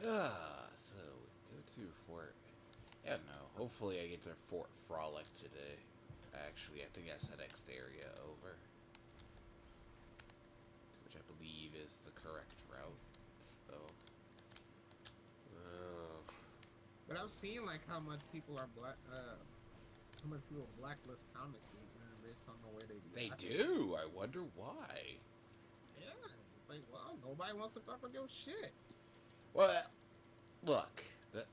So we go to Fort. I don't know. Hopefully, I get to Fort Frolic today. Actually, I think that's the next area over, which I believe is the correct route. So, uh, But I've seen like how much people are how much people blacklist comics based on the way they be they acting. do. I wonder why. Yeah, it's like, well, nobody wants to fuck with your shit. Well, look,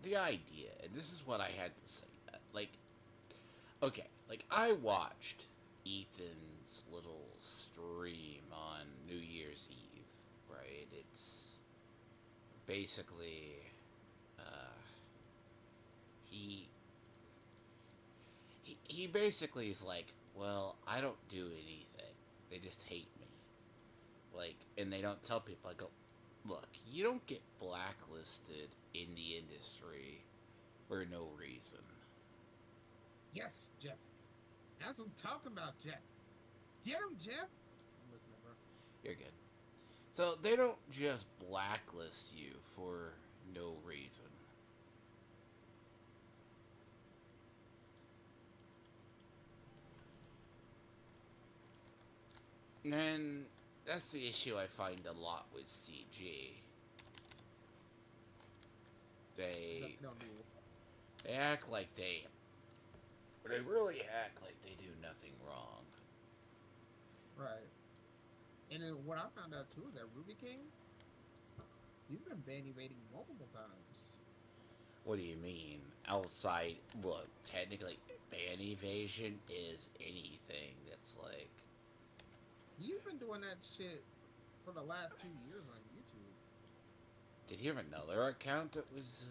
the idea, and this is what I had to say. Like, okay, like I watched Ethan's little stream on New Year's Eve, right? It's basically uh, he he basically is like, well, I don't do anything. They just hate me. Like, and they don't tell people. I go, look, you don't get blacklisted in the industry for no reason. Yes, Jeff. That's what I'm talking about, Jeff. Get him, Jeff. I'm listening, bro. You're good. So they don't just blacklist you for no reason. And that's the issue I find a lot with CG. They They don't do they act like they really act like they do nothing wrong. right. And then what I found out too is that Ruby King, he's been ban evading multiple times. What do you mean? Outside, look, technically, ban evasion is anything that's like. He's been doing that shit for the last 2 years on YouTube. Did he have another account that was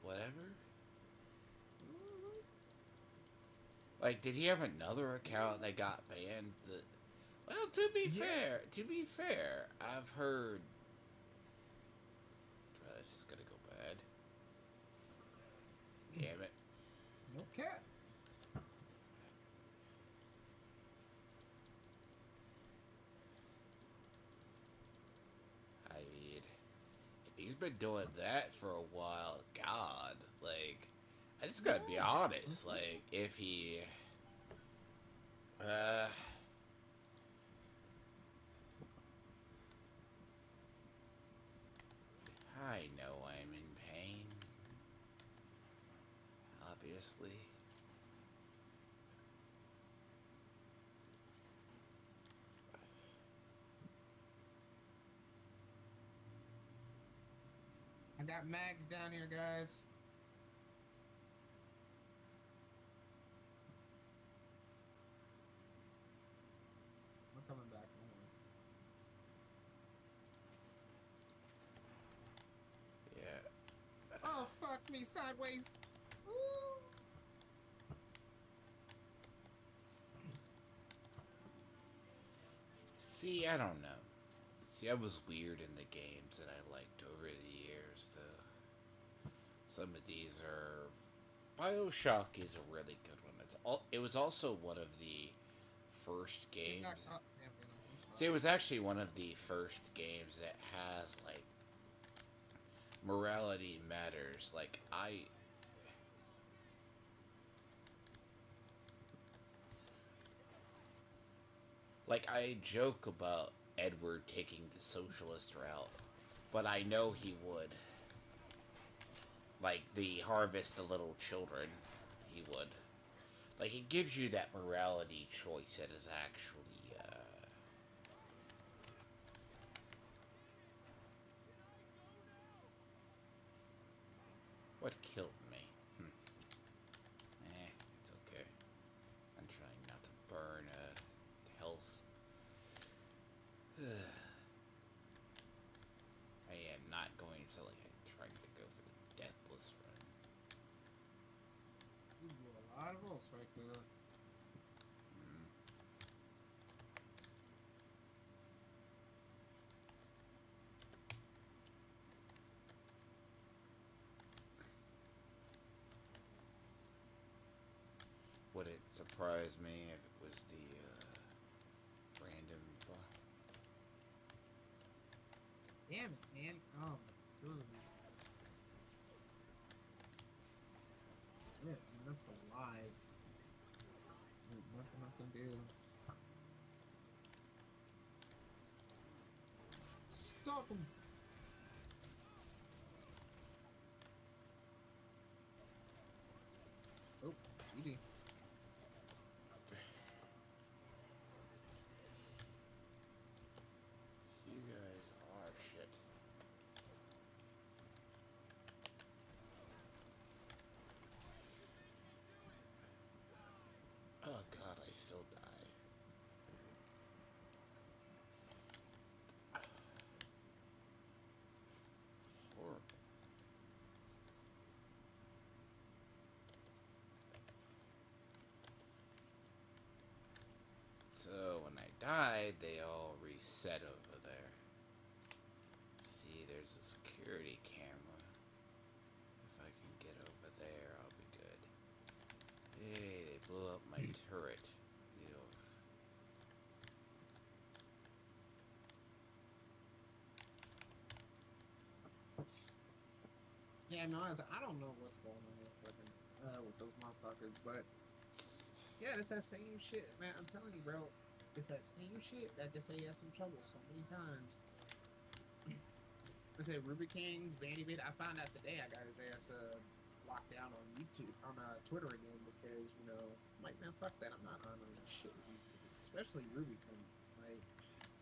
whatever? Mhm. Like, did he have another account that got banned? Well, Yeah. to be fair, I've heard. This is gonna go bad. Damn it! No cap. I mean, if he's been doing that for a while, God, like, I just gotta be Yeah. honest. Like, if he, uh, I know I'm in pain. Obviously. I got Mags down here, guys. I'm coming back. Don't worry. Yeah. Oh, fuck me sideways. Ooh. See, I don't know. See, I was weird in the games that I liked over the years. Some of these are. Bioshock is a really good one. It was also one of the first You got. games. Oh, damn, I'm See, it sorry. was actually one of the first games that has like morality matters. I joke about Edward taking the socialist route, but I know he would. Like the harvest of little children, he would. Like it gives you that morality choice that is actually what killed me. It's okay. I'm trying not to burn health. I am not going to like trying to go for the deathless run. You blew a lot of votes right there. Mm. Would it surprise me if it was the random? Damn it, man. Yeah, man, that's alive. Ain't nothing I can do. Stop him. Oh, GD. You guys are shit. Oh god, I still die. Horrible. So when I died, they all reset over there. See, there's a security camera. If I can get over there, I'll be good. Hey, they blew up my turret. Ew. Yeah, no, I don't know what's going on with fucking with those motherfuckers, but yeah, it's that same shit, man. I'm telling you, bro. It's that same shit that just say has some trouble so many times. I said Ruby King's Bandy Bit. I found out today I got his ass locked down on YouTube on Twitter again because I'm like, man, fuck that. I'm not on shit with these niggas, especially Ruby King. Like,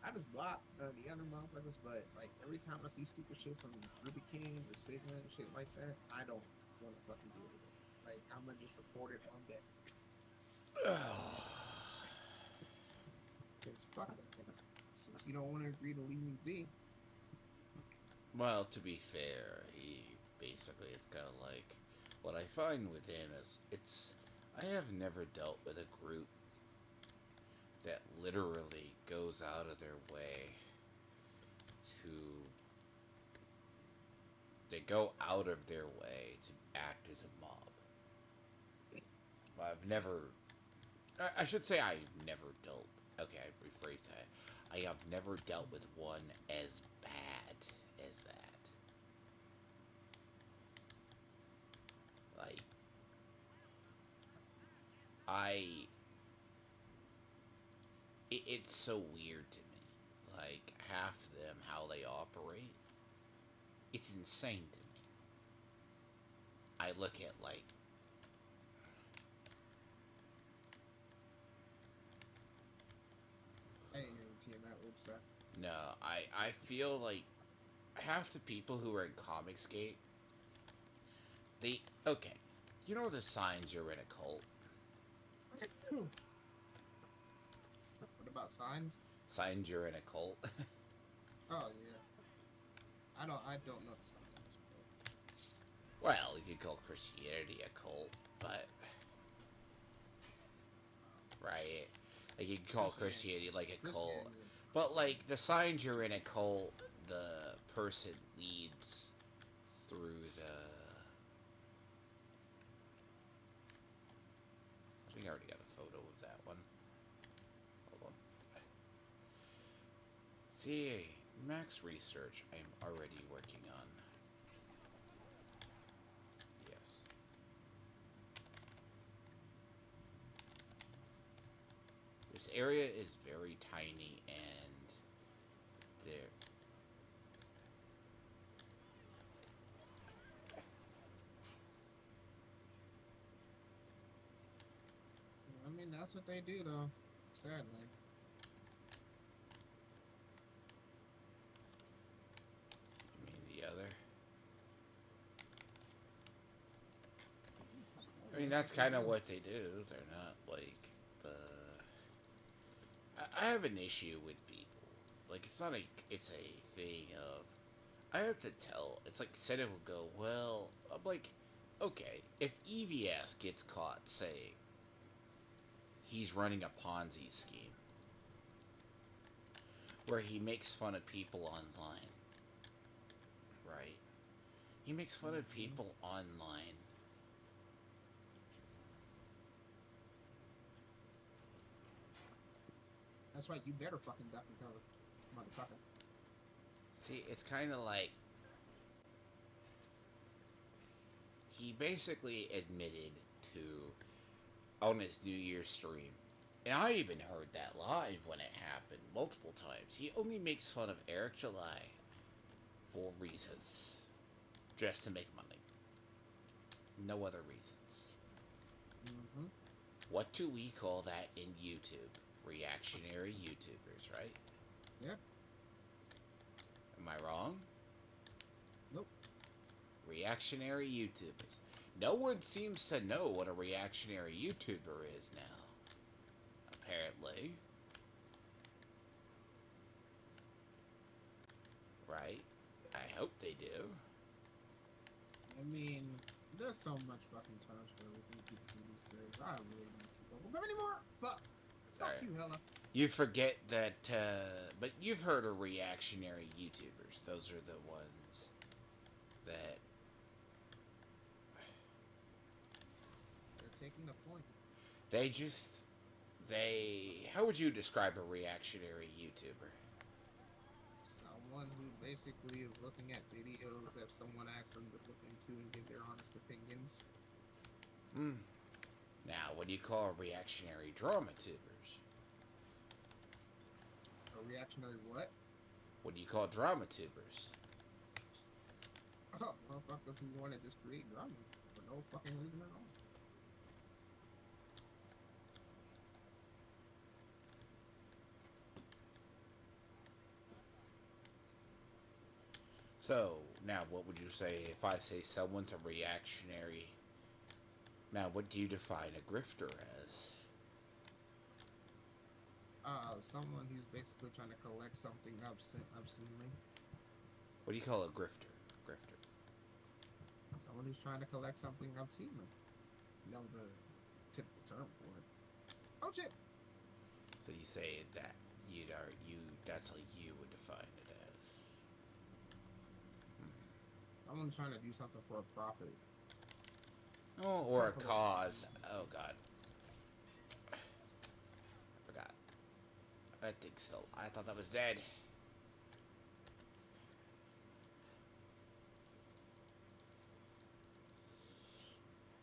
I just block the other motherfuckers, but like every time I see stupid shit from Ruby King or Sigma and shit like that, I don't want to fucking deal with it. Like, I'm gonna just report it on that. Because fuck that nigga. Since you don't want to agree to leave me be. Well, to be fair, he basically is kind of like what I find with him is I have never dealt with a group that literally goes out of their way to they go out of their way to act as a mob. I've never I should say I've never dealt okay, I rephrased that. I have never dealt with one as bad as that. Like I it's so weird to me. Like half of them, how they operate, it's insane to me. I look at like I ain't hearing TMI. Oops, sorry. no, I feel like half the people who are in Comicsgate, they okay. You know the signs you're in a cult. What about signs? Signs you're in a cult. Oh yeah. I don't know the signs, but Well, you could call Christianity a cult, but right, like you could call Christianity, Christianity like a cult, Christianity, but like the signs you're in a stupid. cult, the person leads through the. I think I already got a photo of that one. Hold on. See, max research I am already working on. Yes. This area is very tiny and there. I mean, that's what they do, though. Sadly. I mean the other. I mean That's that's what they kind of do. what they do. They're not like the. I have an issue with people. Like it's not a. It's a thing of. I have to tell. It's like Senate will go. Well, I'm like, okay. If EVS gets caught saying he's running a Ponzi scheme where he makes fun of people online, right? He makes fun of Hmm. people online. That's right. You better fucking duck and cover, motherfucker. See, it's kind of like he basically admitted to on his New Year's stream. And I even heard that live when it happened multiple times. He only makes fun of Eric July for reasons. Just to make money. No other reasons. Mm-hmm. What do we call that in YouTube? Reactionary YouTubers, right? Yep. Am I wrong? Nope. Reactionary YouTubers. No one seems to know what a reactionary YouTuber is now. Apparently. Right? I hope they do. I mean, there's so much fucking terms for everything people do these days. I really don't keep up with them anymore. Fuck. Sorry. Fuck you, Hella. You forget that, but you've heard of reactionary YouTubers. Those are the ones that They're taking the point. how would you describe a reactionary YouTuber? Someone who basically is looking at videos that someone asks them to look into and give their honest opinions. Now, what do you call reactionary drama tubers? A reactionary what? What do you call drama tubers? Oh, motherfuckers who want to just create drama for no fucking reason at all. So, now what would you say if I say someone's a reactionary? Now, what do you define a grifter as? Someone who's basically trying to collect something obscenely. What do you call a grifter? Grifter. Someone who's trying to collect something obscenely. That was a typical term for it. Oh shit! So you say that that's like you would define it as. Someone trying to do something for a profit. Oh, or a cause. Oh god. I forgot. That thing's still. I thought that was dead.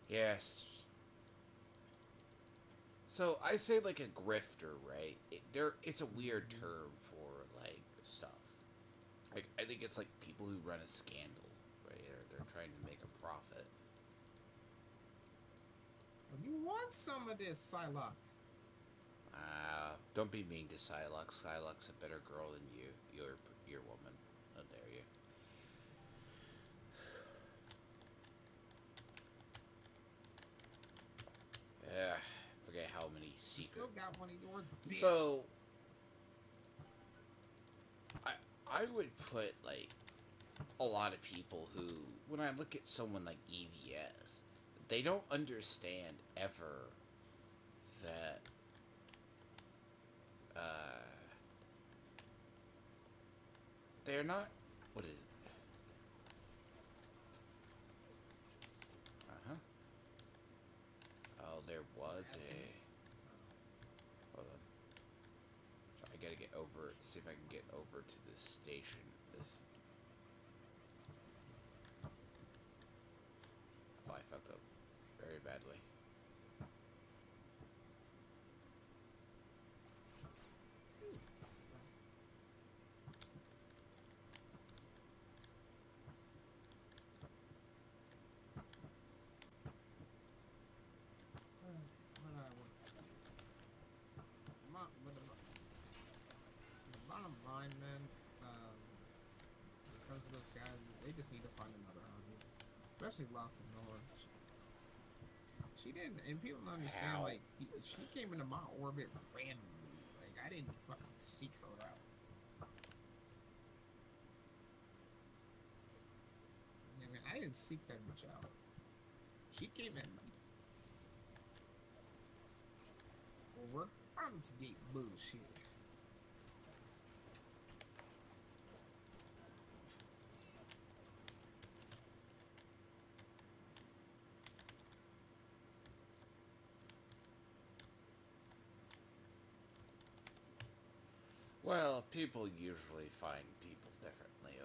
Yes. So I say like a grifter, right? It's a weird term for like stuff. Like I think it's like people who run a scandal, right? Or they're trying to make a profit. You want some of this, Psylocke? Don't be mean to Psylocke. Psylocke's a better girl than you. You're woman. How dare you? Yeah, forget how many secrets. Still got one of yours, bitch. So, I would put like a lot of people who, when I look at someone like EVS, they don't understand ever that they're not. What is it? Oh, there was a. Hold on. So I gotta get over. See if I can get over to this station. Oh, I fucked up very badly. The bottom line, man, when it comes to those guys, they just need to find another hobby. Especially Lost in Nora. She didn't, and people don't understand, like, she came into my orbit randomly. Like, I didn't fucking seek her out. I mean, I didn't seek that bitch out. She came at me. Over Gate bullshit. Well, people usually find people differently,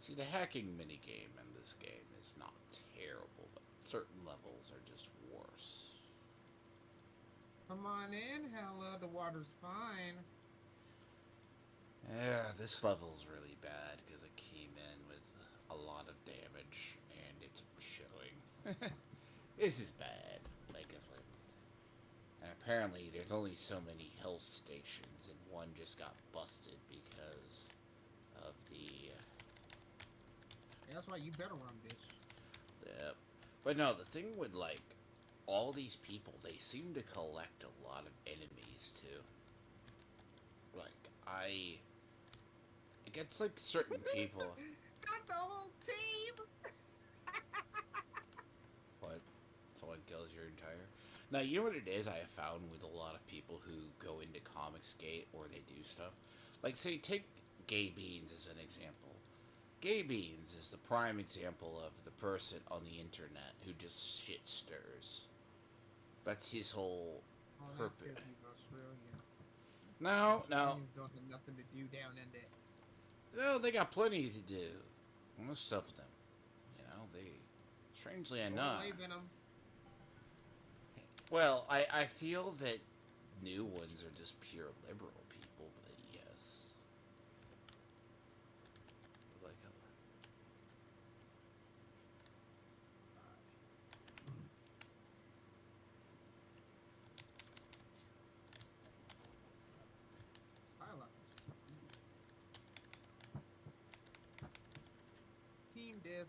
See, the hacking minigame in this game is not terrible, but certain levels are just worse. Come on in, Hella. The water's fine. Yeah, this level's really bad because it came in with a lot of damage and it's showing. This is bad. Like, that's what. And apparently, there's only so many health stations, and one just got busted because of the. Yeah, that's why you better run, bitch. But no, the thing with like all these people, they seem to collect a lot of enemies too. Like it gets like certain people. Got the whole team. What? Someone kills your entire. Now you know what it is. I have found with a lot of people who go into Comicsgate or they do stuff. Like say take Gay Beans as an example. Gay Beans is the prime example of the person on the internet who just shit stirs. That's his whole That's purpose. because he's Australian. No. Australians don't have nothing to do down in there. No, they got plenty to do. Most of them. You know, they strangely enough. Well, I feel that new ones are just pure liberal people, but yes. Like Team diff.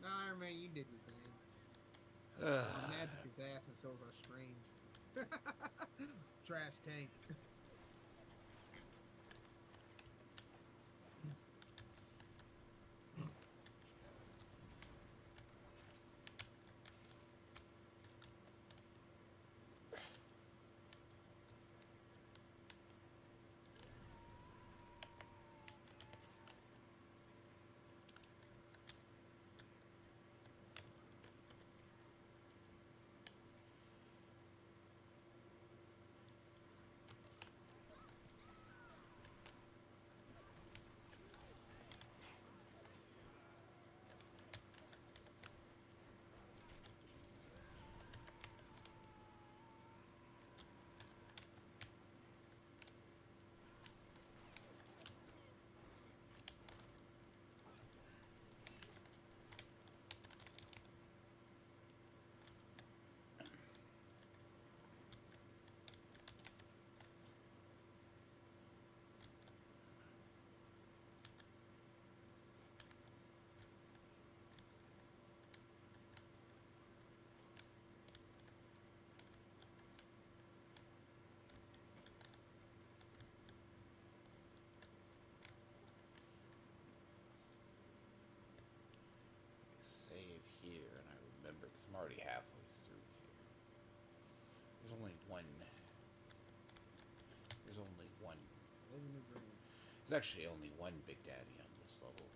Nah, Iron Man, you did your thing. Magic his ass and souls are strange. Trash tank. save here, and I remember because I'm already halfway through here. There's only one. There's only one. There's actually only one Big Daddy on this level.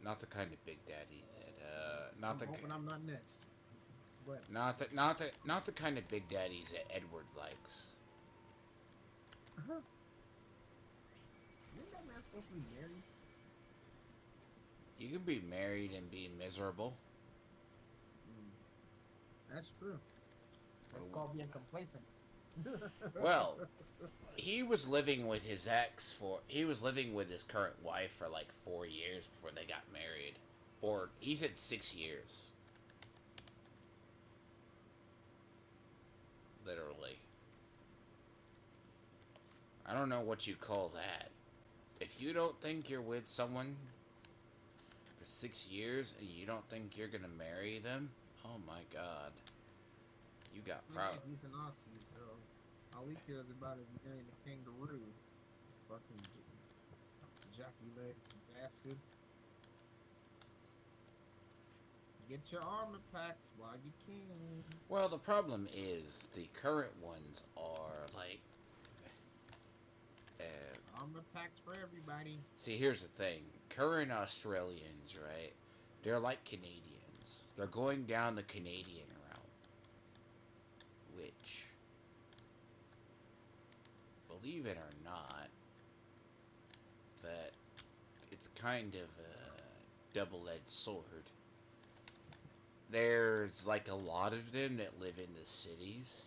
Not the kind of Big Daddy that. Not the. Hoping I'm not next. But Not the kind of Big Daddies that Edward likes. Isn't that man supposed to be married? You can be married and be miserable. That's true. That's called being complacent. Well, he was living with his ex he was living with his current wife for like 4 years before they got married. He said 6 years. Literally. I don't know what you call that. If you don't think you're with someone for 6 years and you don't think you're gonna marry them, oh my god. You got problems. Yeah, he's an Aussie, so all he cares about is marrying a kangaroo. Fucking jockey leg bastard. Get your armor packs while you can. Well, the problem is the current ones are like armor packs for everybody. See, here's the thing. Current Australians, right? They're like Canadians. They're going down the Canadian route. Which, believe it or not, that it's kind of a double-edged sword. There's like a lot of them that live in the cities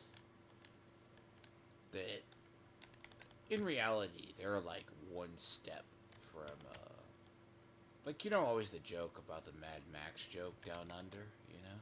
that in reality they're like one step from like, you know, always the joke about the Mad Max joke down under, you know?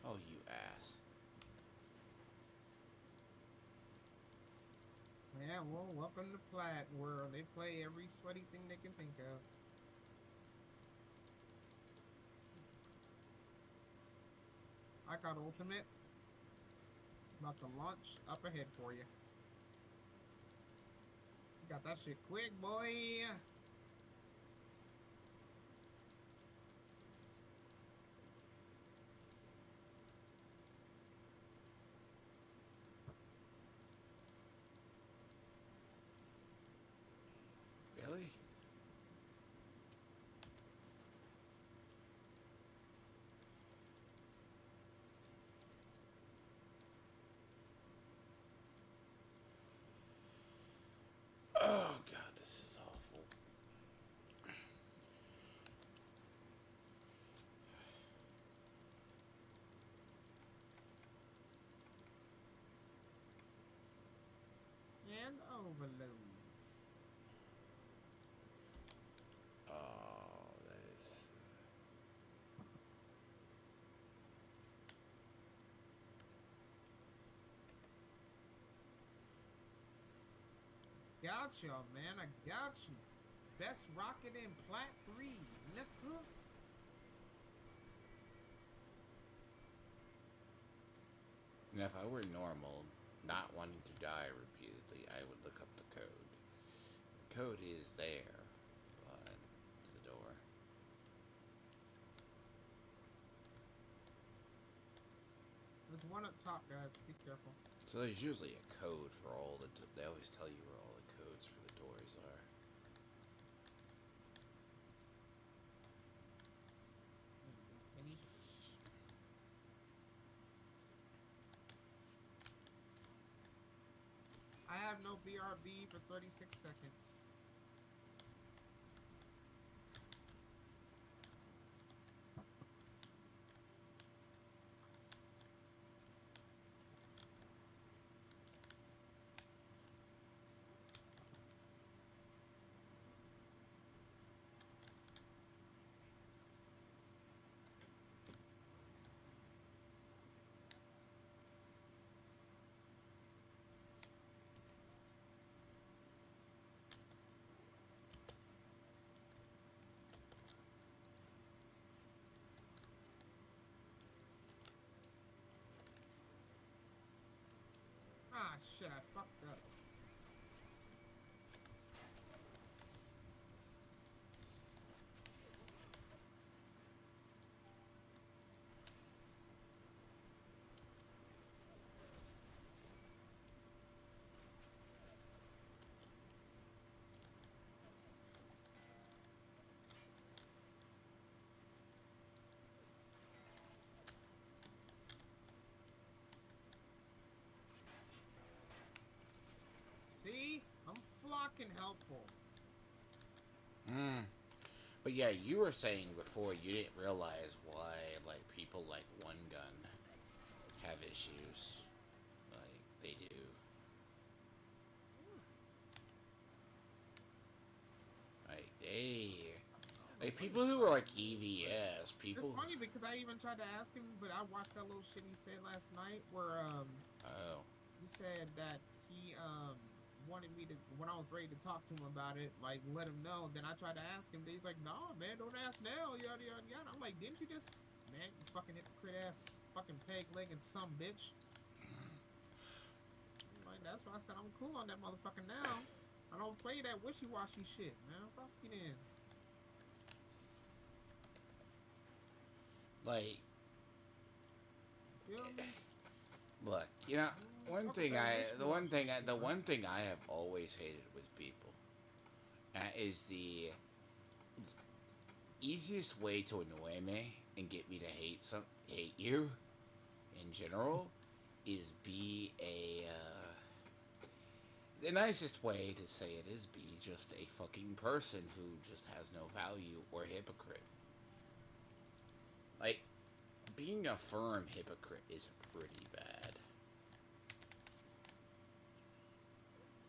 Oh, you ass. Yeah, well, welcome to Flat World. They play every sweaty thing they can think of. I got Ultimate. About to launch up ahead for you. Got that shit quick, boy. Really? Oh god, this is awful. And overload. Oh, that is... Got you, man. I got you. Best rocket in Plat 3, nigga. Now, if I were normal, not wanting to die repeatedly, I would look up the code. The code is there, but it's the door. There's one up top, guys. Be careful. So there's usually a code for all the... They always tell you where all the codes for the doors are. Penny. I have no BRB for 36 seconds. Ah, shit, I fucked up. See? I'm flocking helpful. But yeah, you were saying before you didn't realize why, like, people like One Gun have issues. Like, they do. Like, like, people who are like EVS, people... It's funny because I even tried to ask him, but I watched that little shit he said last night where, Oh. he said that he, wanted me to, when I was ready to talk to him about it, like, let him know. Then I tried to ask him, but he's like, nah, man, don't ask now, yada, yada, yada. I'm like, didn't you just man. You fucking hypocrite ass, fucking peg legged some bitch. Like, that's why I said I'm cool on that motherfucker now. I don't play that wishy washy shit, man. Fuck you then. Like, You feel me? look, you know, Fuck with that wishy the washy shit, bro. one thing I have always hated with people is the easiest way to annoy me and get me to hate you in general is be the nicest way to say it is be just a fucking person who just has no value or hypocrite. Like, being a firm hypocrite is pretty bad.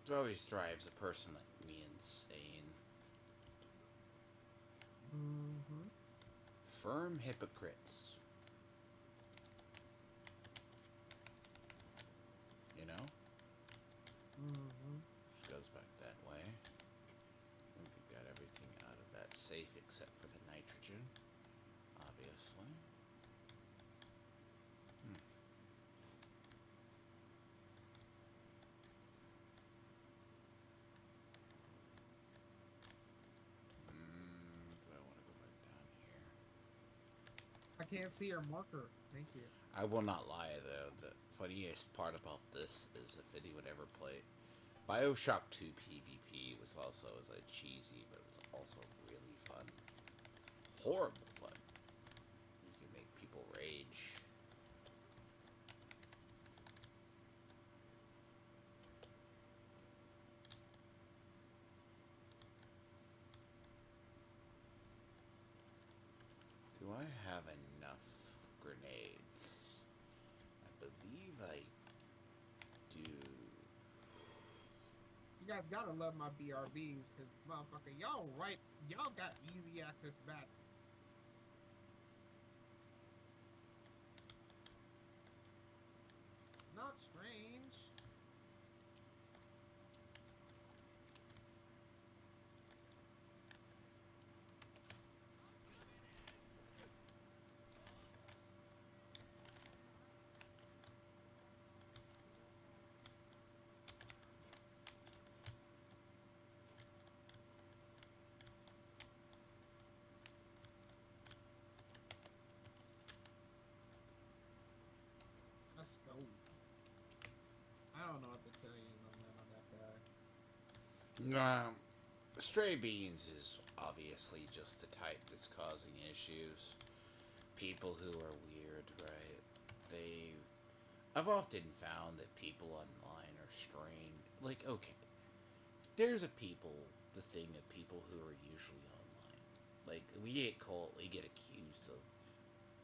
It always drives a person like me insane. Mm-hmm. Firm hypocrites. You know? Mm-hmm. This goes back that way. I think we got everything out of that safe except for the nitrogen, obviously. Do I want to go back down here? I can't see your marker. Thank you. I will not lie though, the funniest part about this is if anyone ever played Bioshock 2 PvP was also as like cheesy, but it was also really fun. Horrible fun. You can make people rage. Do I have enough grenades? I believe I do. You guys gotta love my BRBs, cause motherfucker, y'all got easy access back. Not strange. Let's go. I don't know what to tell you, my man, on that guy. Stray beans is obviously just the type that's causing issues. People who are weird, right? I've often found that people online are strange. Like, okay, there's the thing of people who are usually online. Like, we get accused of,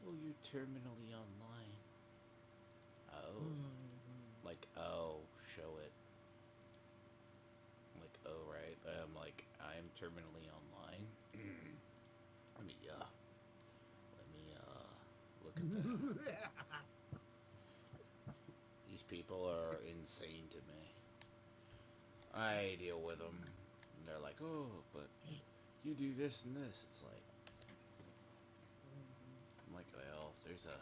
oh, you're terminally online. Oh. Mm-hmm. Like, oh, show it. Like, oh, right. I'm like, I'm terminally online. Let me, look at that. These people are insane to me. I deal with them. And they're like, oh, but you do this and this. It's like, I'm like, well, there's a...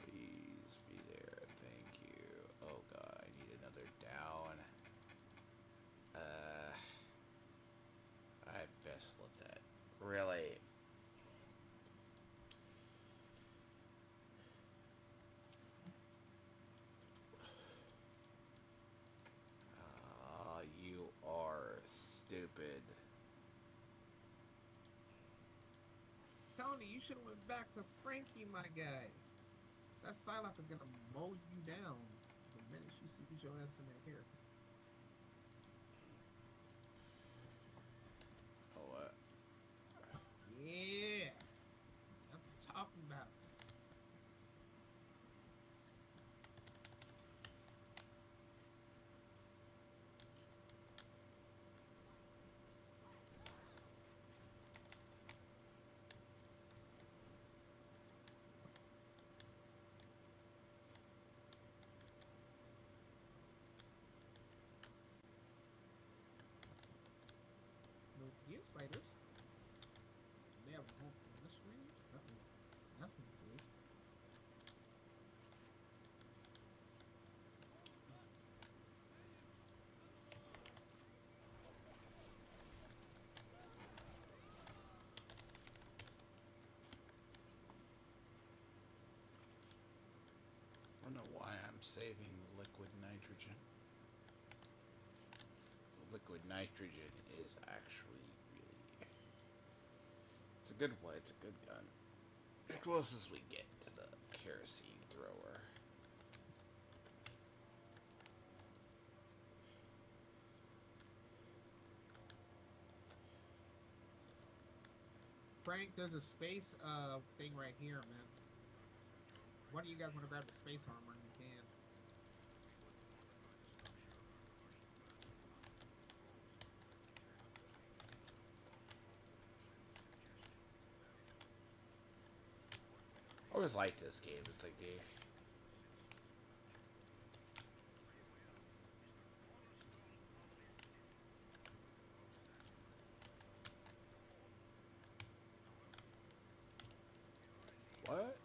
Please be there. Thank you. Oh, God, I need another down. I best let that... Really? You are stupid. Tony, you should have went back to Frankie, my guy. That Psylocke is gonna mow you down the minute she sees your ass in the hair. Oh, what? Yeah, I'm talking about. No to you, spiders. have a home on the stream? Uh-oh. That's not good. I don't know why I'm saving liquid nitrogen. The liquid nitrogen is actually really... It's a good one. It's a good gun. The closest we get to the kerosene thrower. Frank, there's a space thing right here, man. What do you guys want to grab the space armor? You can. I always like this game. It's like the... What?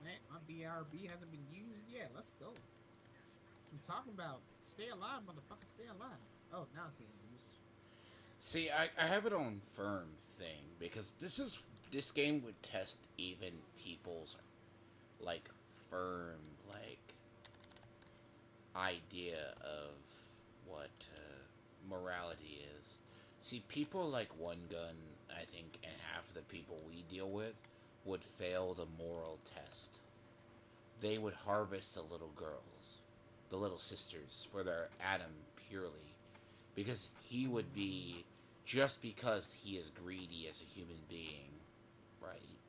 Man, my BRB hasn't been used yet. Let's go. That's what I'm talking about. Stay alive, motherfucker. Stay alive. Oh, now it's being used. See, I have it on firm thing because this game would test even people's like firm like idea of what morality is. See, people like One Gun, I think, and half the people we deal with would fail the moral test. They would harvest the little girls, the little sisters, for their Adam purely. Because he would be, just because he is greedy as a human being, right?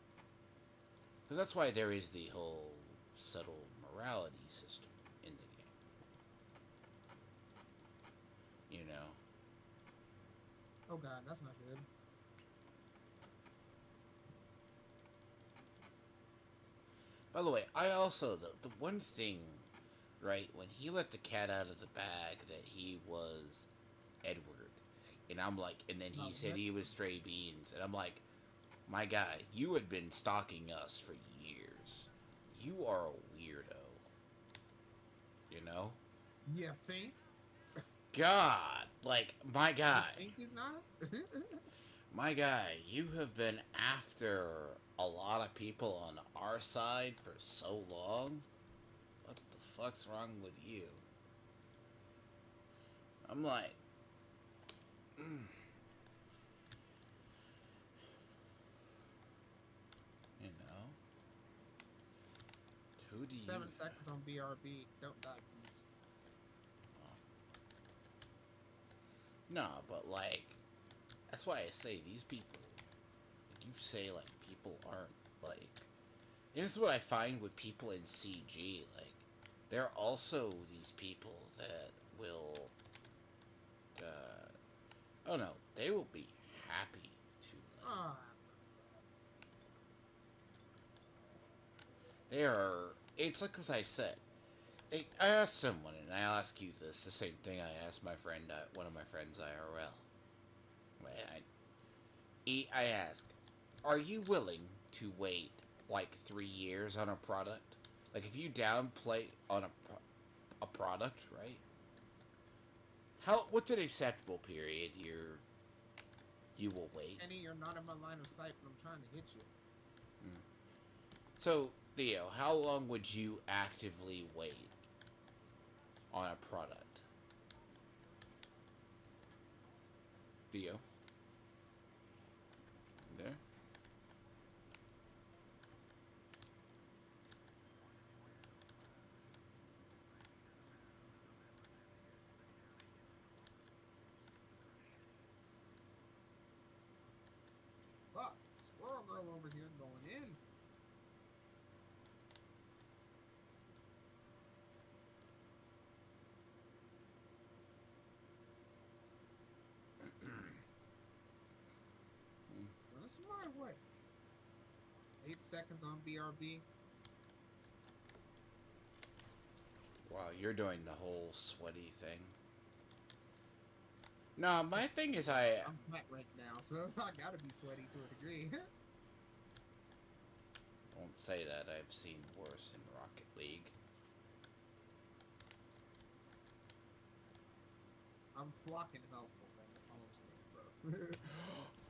Because that's why there is the whole subtle morality system in the game. You know? Oh god, that's not good. By the way, I also, the one thing, right, when he let the cat out of the bag that he was Edward, and I'm like, and then he said he was Stray Beans, and I'm like, my guy, you had been stalking us for years. You are a weirdo. You know? Yeah, think? God, like, my guy. You think he's not? My guy, you have been after a lot of people on our side for so long. What the fuck's wrong with you? I'm like, you know, who do you? 7 seconds on BRB. Don't die, please. No, but like, that's why I say these people. You say like people aren't like. And this is what I find with people in CG. Like, there are also these people that will. Oh no, they will be happy to. Like, they are. It's like as I said. I asked someone, and I ask you this, the same thing I asked my friend, one of my friends IRL. I ask, are you willing to wait like 3 years on a product? Like if you downplay on a product, right? What's an acceptable period you will wait? Kenny, you're not in my line of sight, but I'm trying to hit you. So, Theo, how long would you actively wait on a product? Theo? There? Fuck, squirrel girl over here going in. Well, this is my way. 8 seconds on BRB. Why Wow, you're doing the whole sweaty thing. No, my thing is I'm flat rank now, so I gotta be sweaty to a degree. won't say that. I've seen worse in Rocket League. I'm flocking helpful, man. That's all I'm saying, bro.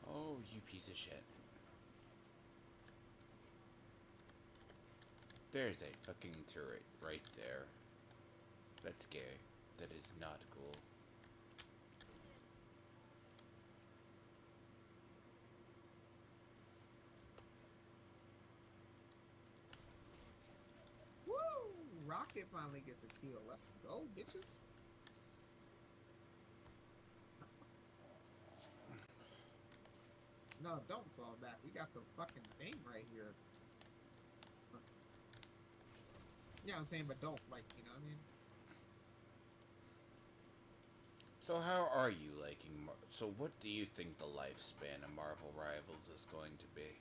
Oh, you piece of shit. There's a fucking turret right there. That's gay. That is not cool. Woo! Rocket finally gets a kill. Let's go, bitches. No, don't fall back. We got the fucking thing right here. Yeah, I'm saying, but don't, like, you know what I mean? So how are you liking so what do you think the lifespan of Marvel Rivals is going to be?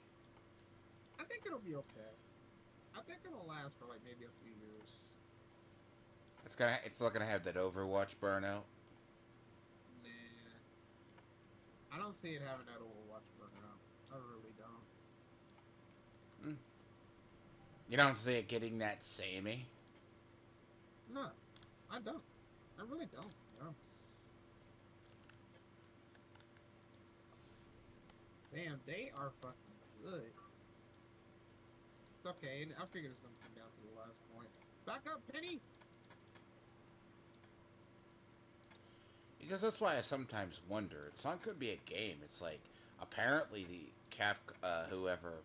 I think it'll be okay. I think it'll last for, like, maybe a few years. It's not gonna have that Overwatch burnout? Nah. I don't see it having that Overwatch burnout. I really don't. You don't see it getting that samey? No, I don't. I really don't. No. Damn, they are fucking good. It's okay. I figured it's gonna come down to the last point. Back up, Penny. Because that's why I sometimes wonder. It's not going to be a game. It's like, apparently the whoever,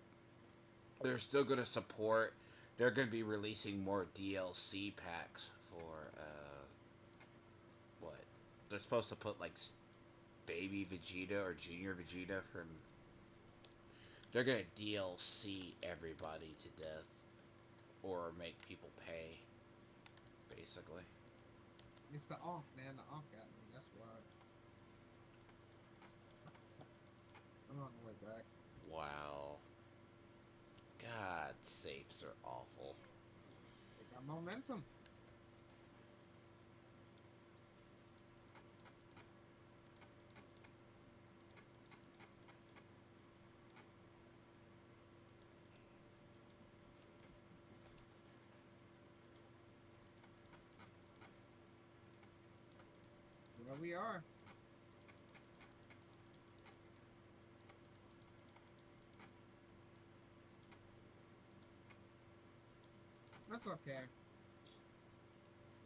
they're still going to support, they're going to be releasing more DLC packs for, what? They're supposed to put, like, baby Vegeta or Junior Vegeta from, they're going to DLC everybody to death. Or make people pay, basically. It's the Onk, man. The Onk got me. That's why. I'm on the way back. Wow. God, safes are awful. They got momentum. There we are. That's okay.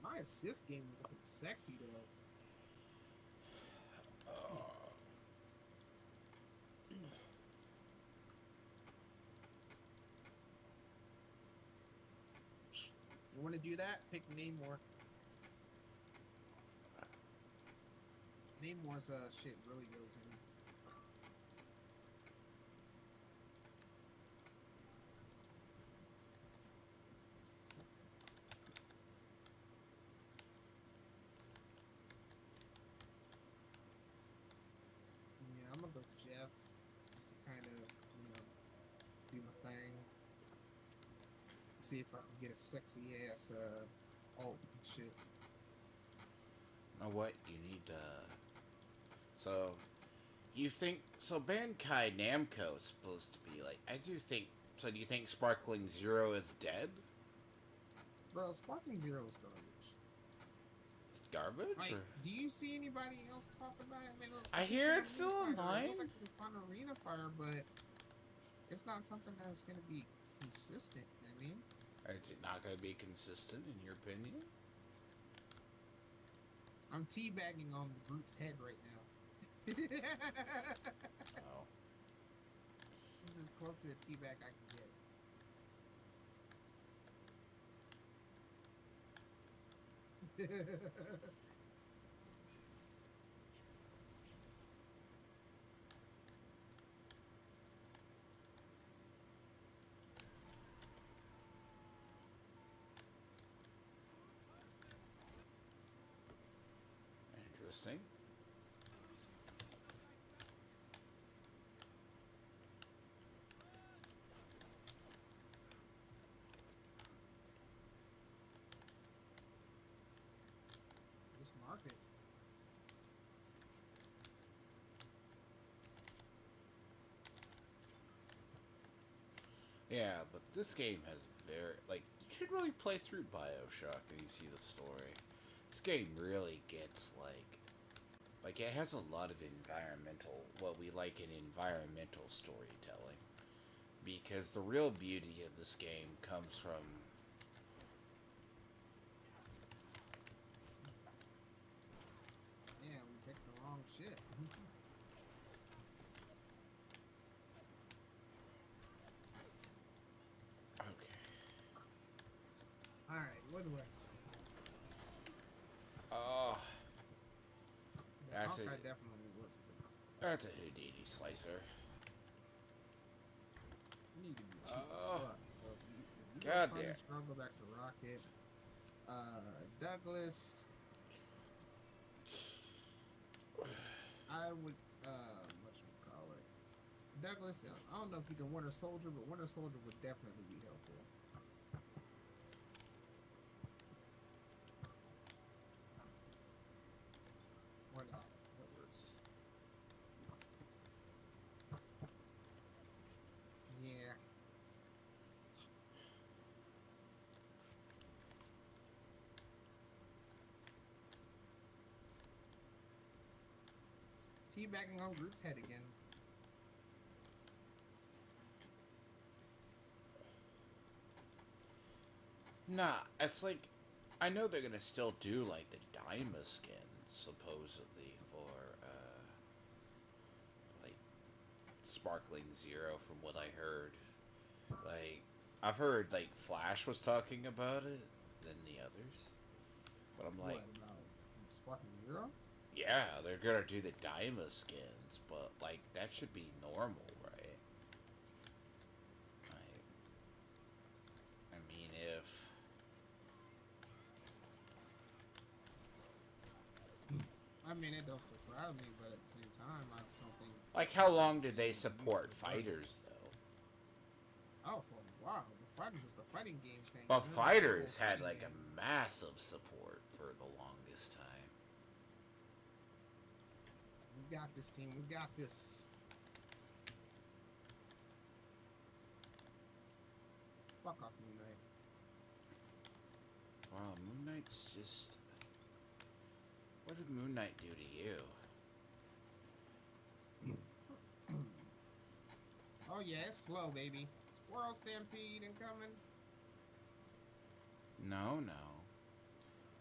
My assist game is looking sexy though. You want to do that? Pick Namor. Namor's shit really goes in. Yeah, I'm gonna go Jeff just to kind of, you know, do my thing. See if I can get a sexy ass alt and shit. You know what? You need so you think so Bandai Namco is supposed to be like, I do think so do you think Sparkling Zero is dead? Bro, Sparking Zero is garbage. It's garbage? Like, Or? do you see anybody else talk about it? I mean, I hear it's still online. It looks like it's a fun arena fire, but it's not something that's gonna be consistent. I mean, Is it not going to be consistent in your opinion? I'm teabagging on the Groot's head right now. Oh. This is as close to a teabag I can get. Interesting. Fuck it. Yeah, but this game has very like you should really play through Bioshock and you see the story. This game really gets like it has a lot of environmental what we like in environmental storytelling. Because the real beauty of this game comes from Yeah, we picked the wrong shit. okay. Alright, what do I do? Oh, The that's a Hawkeye definitely wasn't the that's a Houdini slicer. You need to be cheap as Oh, fuck. So if you go god damn. Punish, I'll go back to Rocket. Douglas, I would what you call it? Douglas, I don't know if you can Winter Soldier, but Winter Soldier would definitely be helpful. Or not. That works. Yeah. Teabagging on Groot's head again. Nah, it's like I know they're gonna still do like the Dyma skins supposedly for like Sparkling Zero from what I heard. Like I've heard like Flash was talking about it than the others. But I'm like, What about Sparking Zero? yeah, they're gonna do the Dyma skins, but like that should be normal, right? Like, I mean, if I mean, it don't surprise me, but at the same time, I just don't think. like how long did they They support done it. fighters though? Oh, for a while. The Fighters was the fighting game thing. But Remember that whole fighters had fighting like game? a massive support for the longest time. We got this team. We got this. Fuck off, Moon Knight. Wow, Moon Knight's just. What did Moon Knight do to you? Oh yeah, it's slow, baby. Squirrel stampede incoming. No, no.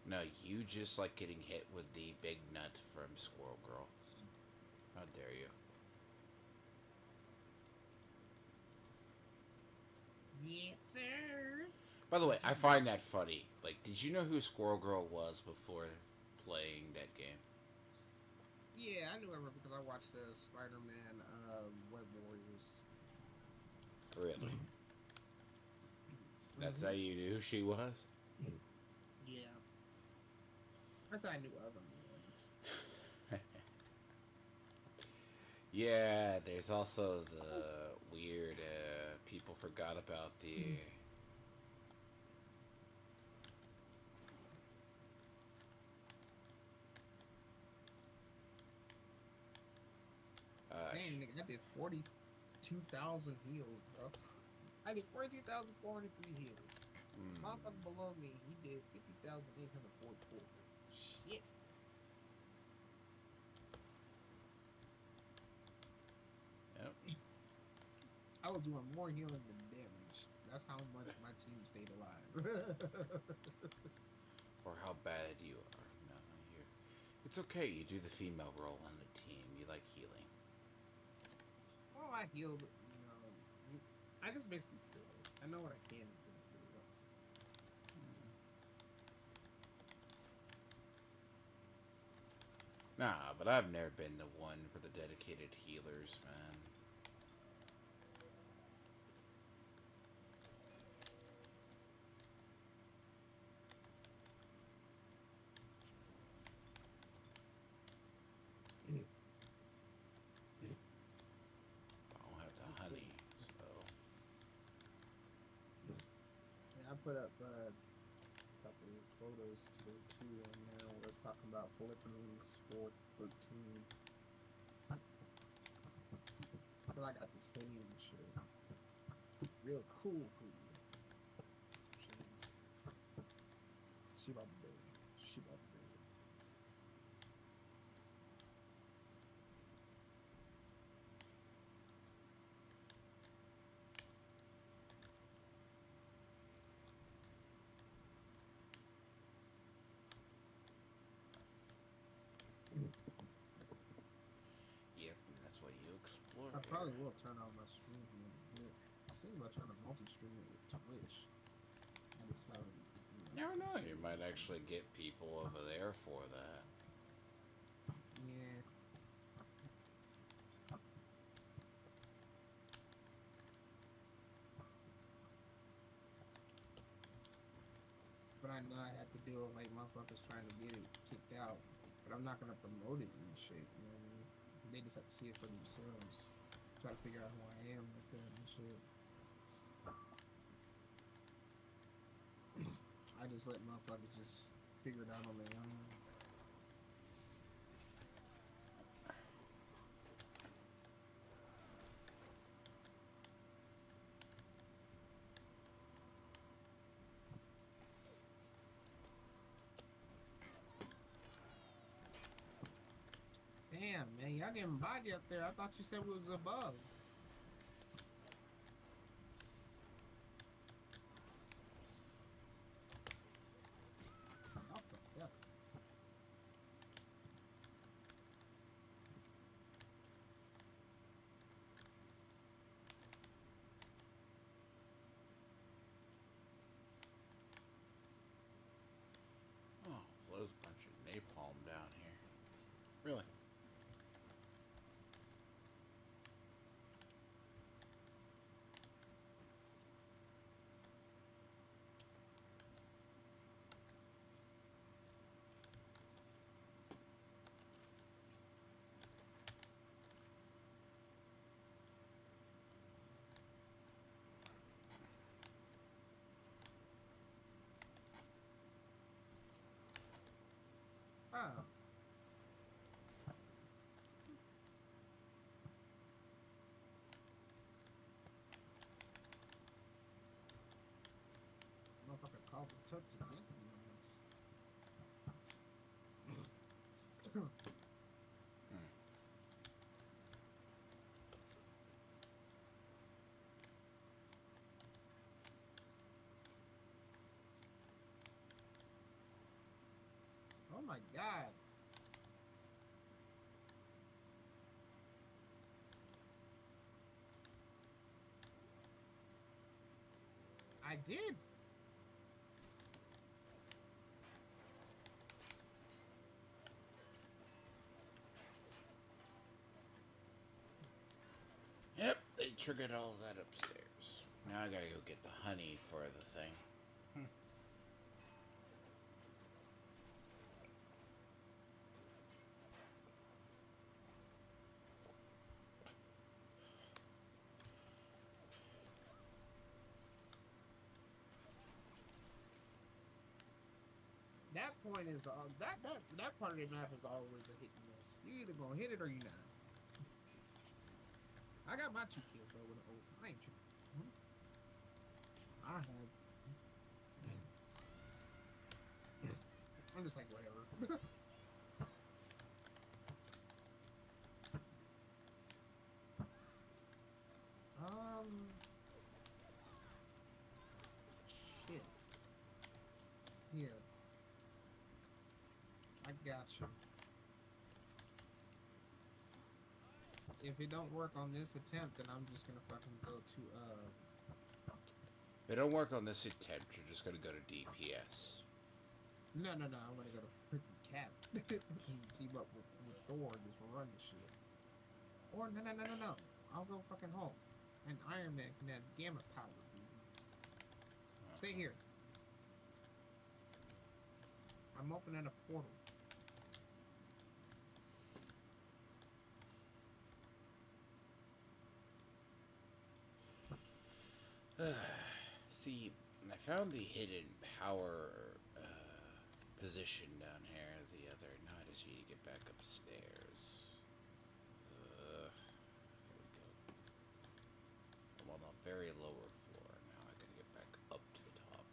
No, you just like getting hit with the big nut from Squirrel Girl. How dare you? Yes, sir. By the way, I find that funny. Like, did you know who Squirrel Girl was before playing that game? Yeah, I knew her because I watched the Spider-Man Web Warriors. Really? That's how Mhm. you knew who she was? Yeah. That's how I knew of them. Yeah, there's also the weird, people forgot about the... Dang, nigga, I did 42,000 heals, bro. I did 42,403 heals. Motherfucker below me, he did 50,844. Shit. Yep. I was doing more healing than damage. That's how much my team stayed alive. Or how bad you are. No, you're... It's okay, you do the female role on the team. You like healing. Well, I healed, I just basically failed. I know what I can and can't do. Nah, but I've never been the one for the dedicated healers, man. I don't have the honey, so... Yeah, I put up a couple photos today too, and now we're talking about Philippians 4:13. I feel like I got this hoodie and shit. Real cool hoodie. She about to be. She about to be. Yep, and that's why you explore I here. probably will turn on my stream here in a bit. I was thinking about trying to multi-stream it with Twitch. I just haven't. Never know, you considered might it. actually get people over there for that. Yeah. But I know I have to deal with like motherfuckers trying to get it kicked out. But I'm not gonna promote it and shit. You know what I mean? They just have to see it for themselves. Try to figure out who I am with that and shit. I just let motherfuckers just figure it out on their own. Damn, man, y'all getting body up there. I thought you said we was above. Y'all fucked up. Oh, there's a bunch of napalm down here. Really? Ah. Motherfucker called the Tootsie Yankee on this. Hmm. Oh my god. I did. Yep, they triggered all that upstairs. Now I gotta go get the honey for the thing. That point is that part of the map is always a hit and miss. You either gonna hit it or you not. I got my 2 kills though with an old. I ain't tripping. I have. I'm just like whatever. Shit. Here. I got you. If it don't work on this attempt, then I'm just gonna fucking go to If it don't work on this attempt, you're just gonna go to DPS. No, I'm gonna go to freaking Cap and team up with Thor and just run the shit. Or no. I'll go fucking Hulk. And Iron Man can have gamma power, baby. Stay here. I'm opening a portal. See, I found the hidden power position down here the other night. I just need to get back upstairs. There we go. I'm on the very lower floor. Now I gotta get back up to the top.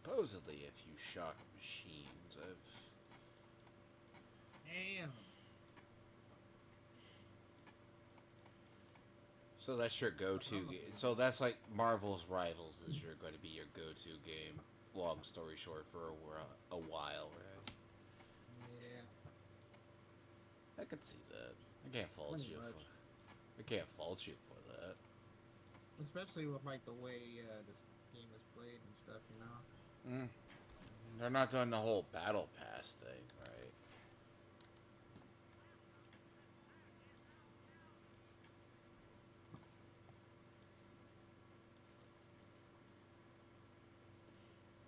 Supposedly, if you shock machines, Damn. So that's your go-to. So that's like Marvel's Rivals is your going to be your go-to game. Long story short, for a while, right? Yeah. I could see that. I can't fault Pretty you much. for. I can't fault you for that. Especially with like the way this game is played and stuff, you know. They're not doing the whole battle pass thing, right?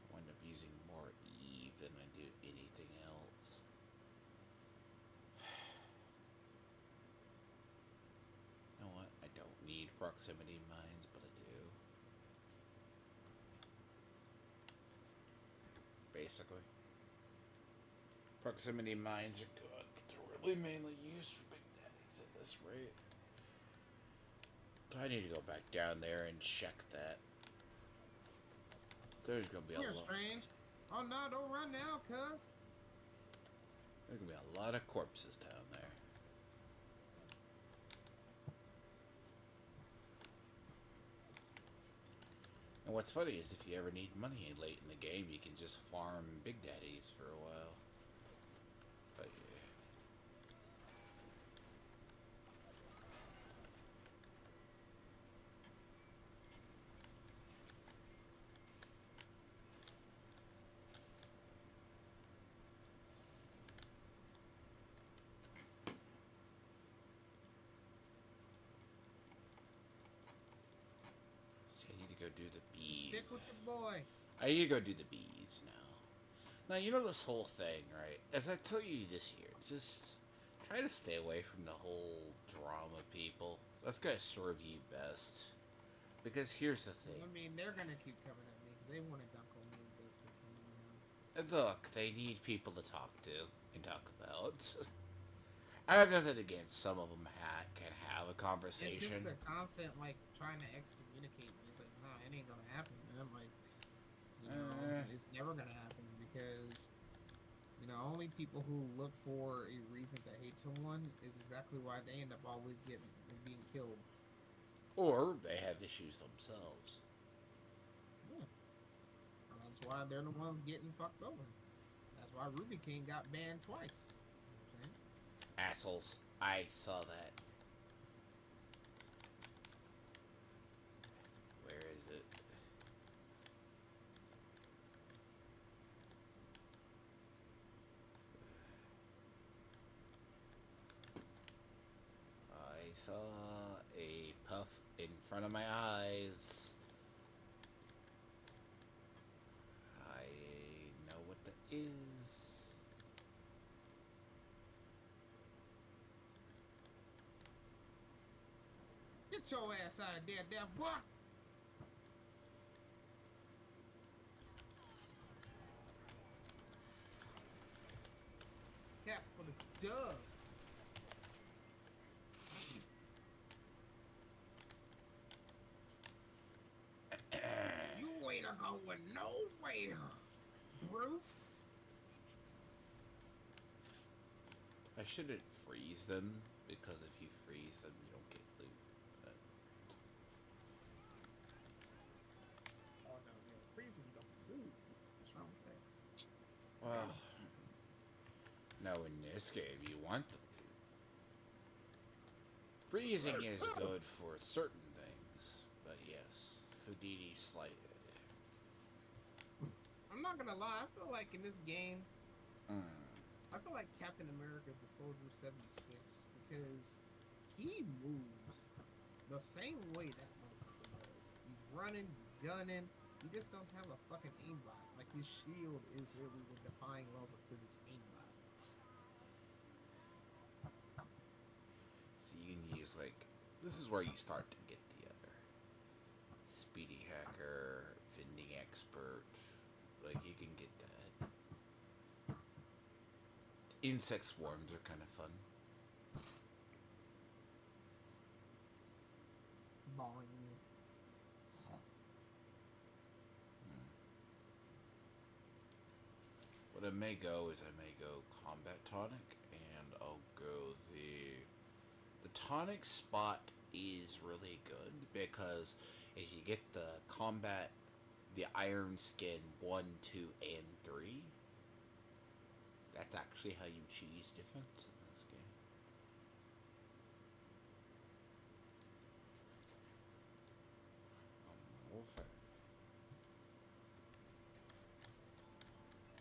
I wind up using more Eve than I do anything else. You know what? I don't need proximity mines, but I do. Basically. Proximity mines are good, but they're really mainly used for big daddies at this rate. I need to go back down there and check that. There's gonna be a You're lot. strange. Oh no, don't run now, cuz. There's gonna be a lot of corpses down there. And what's funny is if you ever need money late in the game, you can just farm big daddies for a while. But yeah. So I need to go do the bees. Stick with your boy. I need to go do the bees now. Now, you know this whole thing, right? As I tell you this year, just try to stay away from the whole drama people. That's gonna serve you best. Because here's the thing. I mean, they're gonna keep coming at me because they want to dunk on me as best they can, you know. And look, they need people to talk to and talk about. I have nothing against some of them can have a It's conversation. just the constant like trying to excommunicate me. It's like, no, it ain't gonna happen, man. Like, you know, it's never gonna happen because, you know, only people who look for a reason to hate someone is exactly why they end up always being killed. Or they have issues themselves. Yeah. And that's why they're the ones getting fucked over. That's why Ruby King got banned twice. You know what I'm saying? Assholes. I saw that. Where is it? I saw a puff in front of my eyes. I know what that is. Get your ass out of there, damn boy! Cap for the dub. You ain't going nowhere, Bruce. I shouldn't freeze them, because if you freeze them, you don't get loot. But Oh no, you don't freeze them, you don't move. What's wrong with that? well, no, in this game, you want the loot. Freezing is good for certain things, but yes, Houdini slight. I'm not gonna lie, I feel like in this game, Mm. I feel like Captain America is the Soldier 76 because he moves the same way that motherfucker does. He's running, he's gunning, he just don't have a fucking aimbot. Like his shield is really the defying laws of physics aimbot. So you can use like this is where you start to get the other speedy hacker, vending expert. Like you can get that. Insect swarms are kind of fun. Boing. What I may go is I may go combat tonic, and I'll go the tonic spot is really good because if you get the combat, the iron skin 1, 2, and 3, that's actually how you choose defense in this game. Warfare.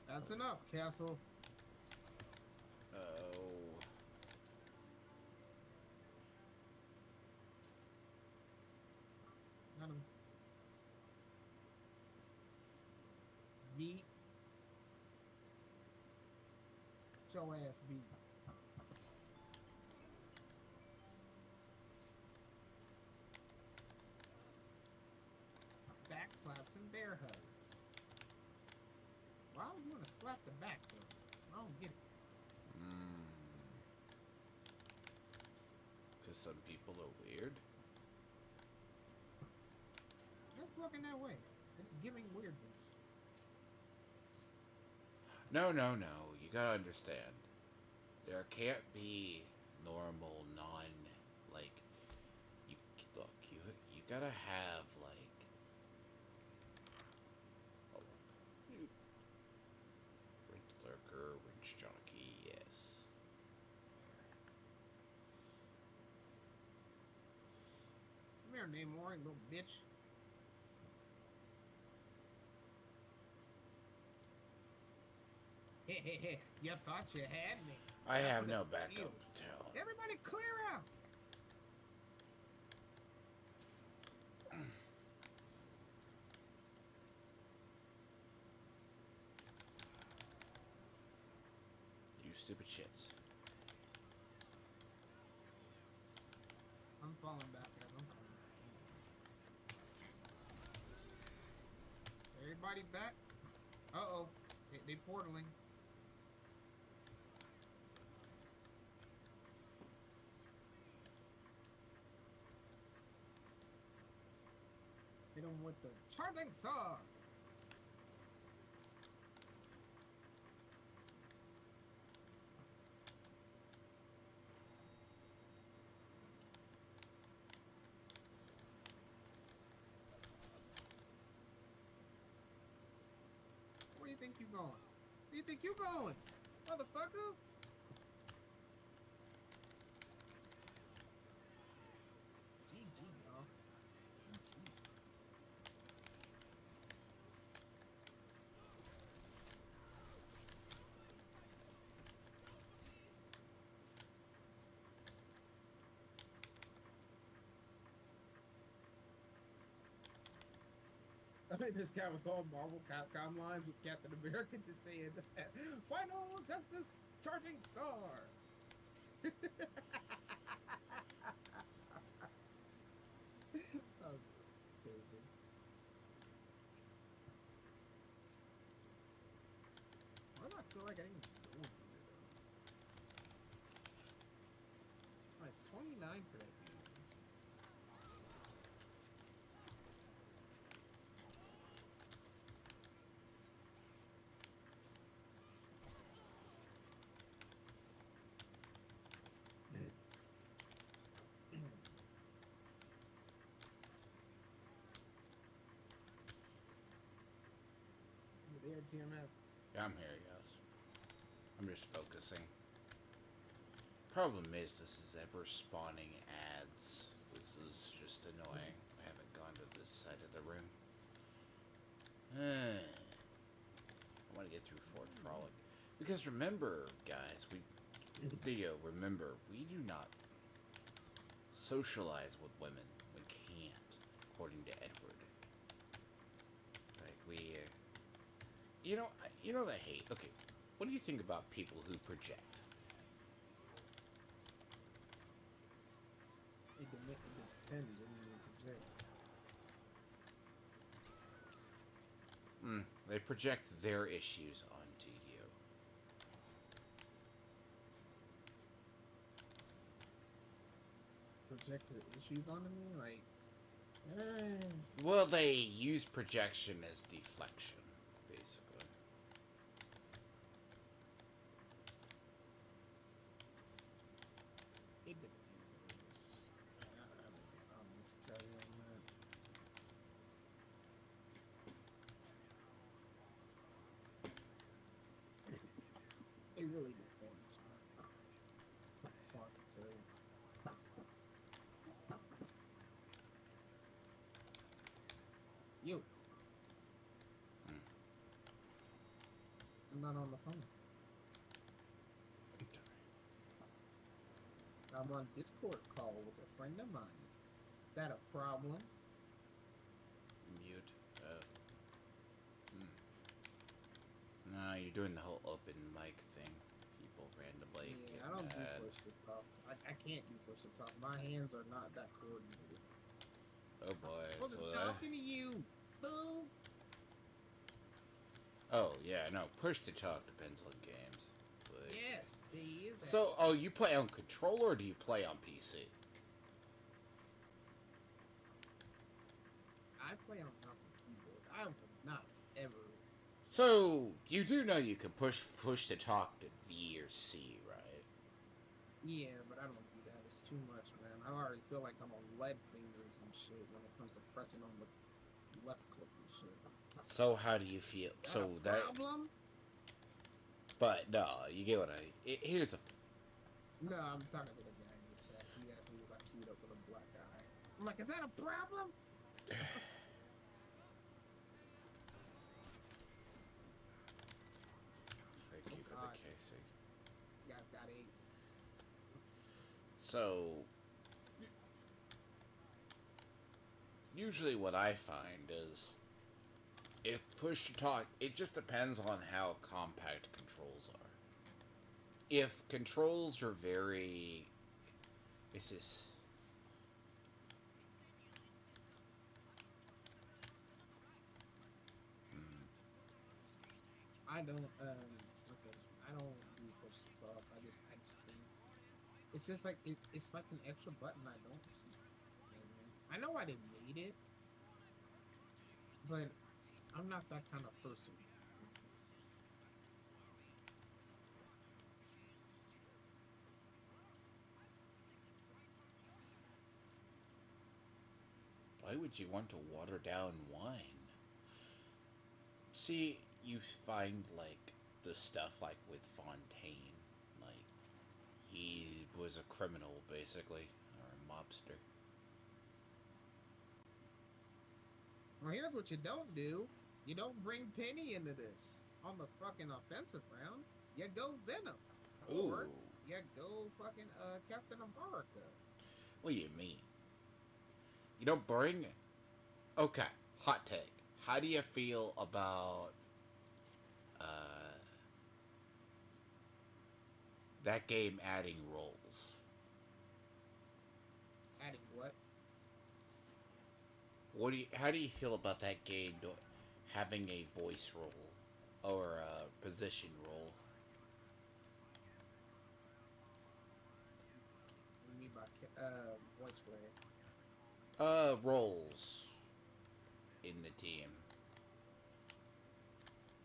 That's enough, Castle. Oh. Got him. Beat. Get your ass beat. Back slaps and bear hugs. Why would you want to slap the back though? I don't get it. Because some people are weird. Just looking that way. It's giving weirdness. No, no, no. You gotta understand. There can't be normal, like, you look. You gotta have like. Oh, wrench lurker, wrench jockey. Yes. Come here, Namor, you little bitch. Hey, you thought you had me. I have Put no up backup shield. until. Everybody clear out. You stupid shits. I'm falling back, guys. I'm falling back. Everybody back? Uh-oh. They portaling. Hit him with the charging star. Where do you think you going? Where do you think you going? Motherfucker? GG, y'all. GG. I mean, this guy with all Marvel Capcom lines with Captain America just saying, "Final Justice Charging Star." I'm so stupid. Why do I feel like I didn't go here though? Like 29 for that game. You there, TMF? Yeah, I'm here, yes. I'm just focusing. Problem is, this is ever spawning ads. This is just annoying. I haven't gone to this side of the room. I want to get through Fort Frolic. Because remember, guys, remember, we do not socialize with women. We can't, according to Edward. Like, you know what I hate? Okay, what do you think about people who project? It depends on the project. They project their issues onto you. Project the issues onto me, like. Well, they use projection as deflection, basically. It depends. I don't know what to tell you on that. It really depends, man. That's all I can tell you. You. I'm not on the phone. I'm on Discord call with a friend of mine. That a problem? Mute. No, you're doing the whole open mic thing. People randomly Yeah, get I don't do mad. push to talk. I can't do push to talk. My hands are not that coordinated. Oh boy. I wasn't So talking to you, fool. Oh yeah, no. Push to talk depends on games. Like, Yes, he is. so, oh, you play on controller or do you play on PC? I play on mouse and keyboard. I will not ever. So you do know you can push to talk to V or C, right? Yeah, but I don't do that. It's too much, man. I already feel like I'm on lead fingers and shit when it comes to pressing on the left click and shit. So how do you feel? Is So that a problem? But no, you get what here's a. No, I'm talking to the guy in the chat. He asked me was I queued up with a black guy. I'm like, is that a problem? Thank you for God. the casing. You guys got 8. So usually what I find is if push to talk, it just depends on how compact controls are. If controls are very, this is. I don't listen, I don't do push to talk. I just can't. It's just like it's like an extra button I don't use. I know why they made it, but I'm not that kind of person. Why would you want to water down wine? See, you find like the stuff like with Fontaine, like he was a criminal basically, or a mobster. Well, here's what you don't do. You don't bring Penny into this on the fucking offensive round. You go Venom. Or Ooh, you go fucking Captain America. what do you mean? You don't bring. Okay, hot take. How do you feel about that game adding roles? Adding what? How do you feel about that game having a voice role or a position role? What do you mean by voice role? Roles in the team.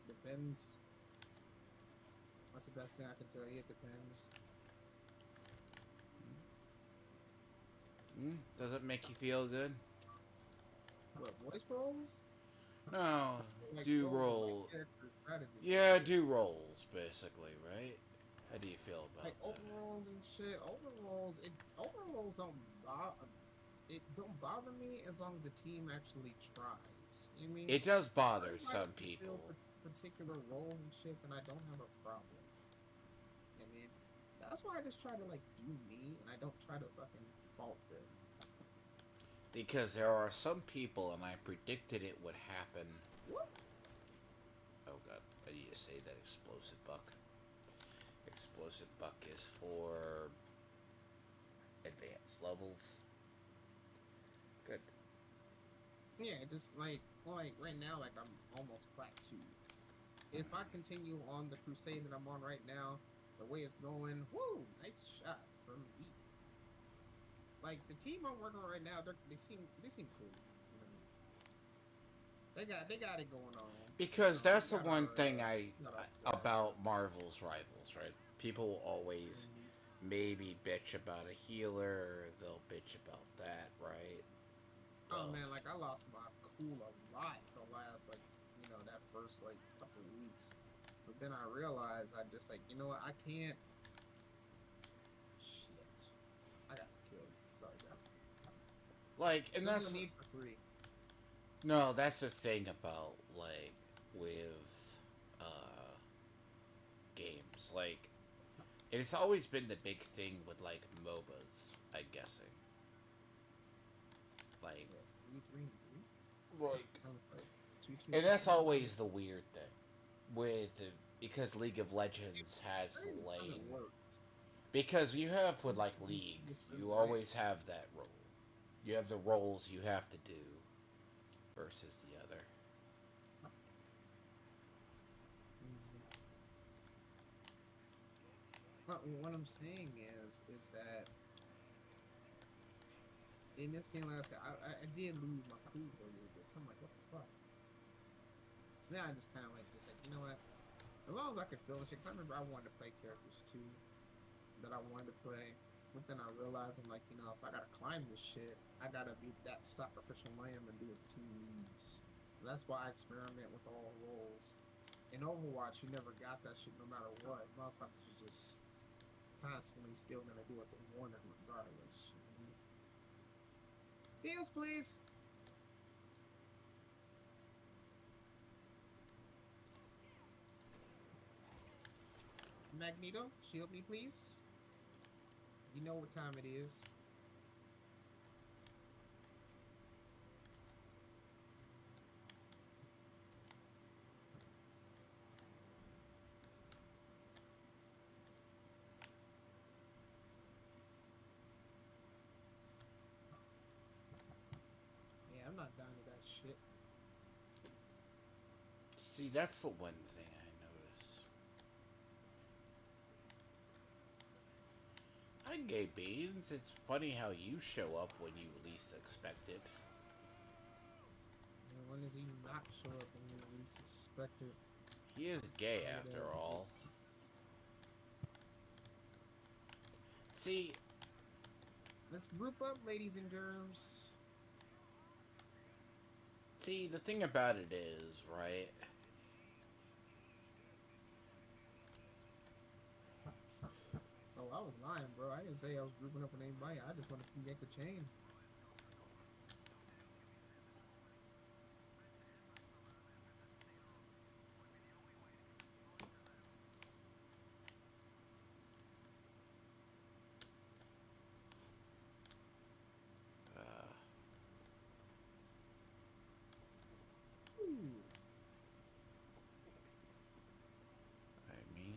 Depends. That's the best thing I can tell you. It depends. Does it make you feel good? What, voice roles? No, Like do roles, role. like character strategies. Yeah, do roles basically, right? How do you feel about Like that? overalls and shit. Overalls don't bother. It don't bother me as long as the team actually tries. You know what I mean? It does If bother everybody some can fill people particular roles and shit, then I don't have a problem. I mean, that's why I just try to like do me, and I don't try to fucking fault them. because there are some people, and I predicted it would happen. What? Oh god, I need to say that explosive buck. Explosive buck is for advanced levels. Good. Yeah, just like right now, like I'm almost plat 2. If I continue on the crusade that I'm on right now, the way it's going, whoo, nice shot from me. Like the team I'm working on right now, they seem cool. You know, they got it going on. You Because know, that's the one thing we got our strat. about Marvel's rivals, right? People will always Mhm. maybe bitch about a healer, or they'll bitch about that, right? Oh Well, man, like I lost my cool a lot the last like that first like couple weeks, but then I realized I just like what I can't. Shit, I got the kill. Sorry guys. like, and There's no that's need for 3. no, that's the thing about like with uh games, like, and it's always been the big thing with like MOBAs, I'm guessing, like, What 3-3-3? like, Oh, right. 2-2. and that's Yeah, always the weird thing with because League of Legends has crazy how it lane. works. Because you have with like You League, just you right. always have that role. You have the roles you have to do versus the other. Mhm. But what I'm saying is that in this game, like I said, I did lose my cool for a little bit. So I'm like, what the fuck? Now I just kind of like you know what? As long as I can feel the shit. Cause I remember I wanted to play characters too that I wanted to play, but then I realized I'm like, if I gotta climb this shit, I gotta be that sacrificial lamb and do what the team needs. So that's why I experiment with all roles. In Overwatch, you never got that shit no matter what. Motherfuckers was just constantly still gonna do what they wanted regardless. You know what I mean? Heals, please. Magneto, shield me, please. You know what time it is. Yeah, I'm not down to that shit. See, that's the one thing I notice. I gay beans. It's funny how you show up when you least expect it. When does he not show up when you least expect it? He is gay Weird after ass bitch. all. See, Let's group up, ladies and germs. see, the thing about it is, right? Oh, I was lying, bro. I didn't say I was grouping up with anybody. I just wanted to get the chain. Uh, Ooh. I mean,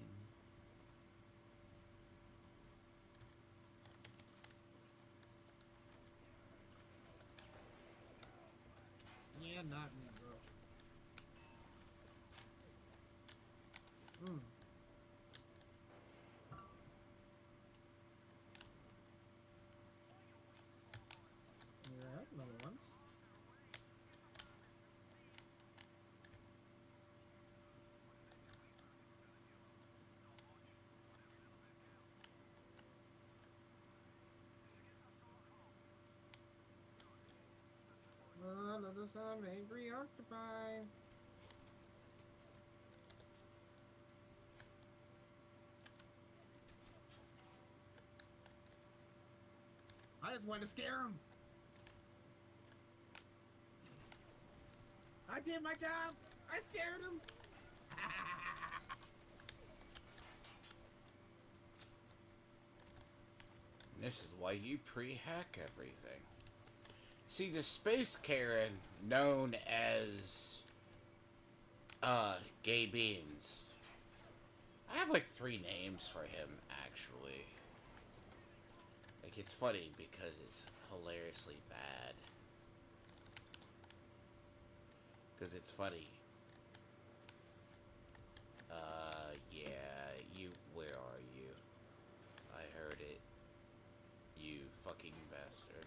Yeah, not me, bro. Hmm. Yeah, another ones. Another some angry octopi. I just wanted to scare him. I did my job. I scared him. This is why you pre-hack everything. See, the Space Karen, known as, Gay Beans. I have like 3 names for him, actually. Like, it's funny because it's hilariously bad. Because it's funny. Yeah, where are you? I heard it. You fucking bastard.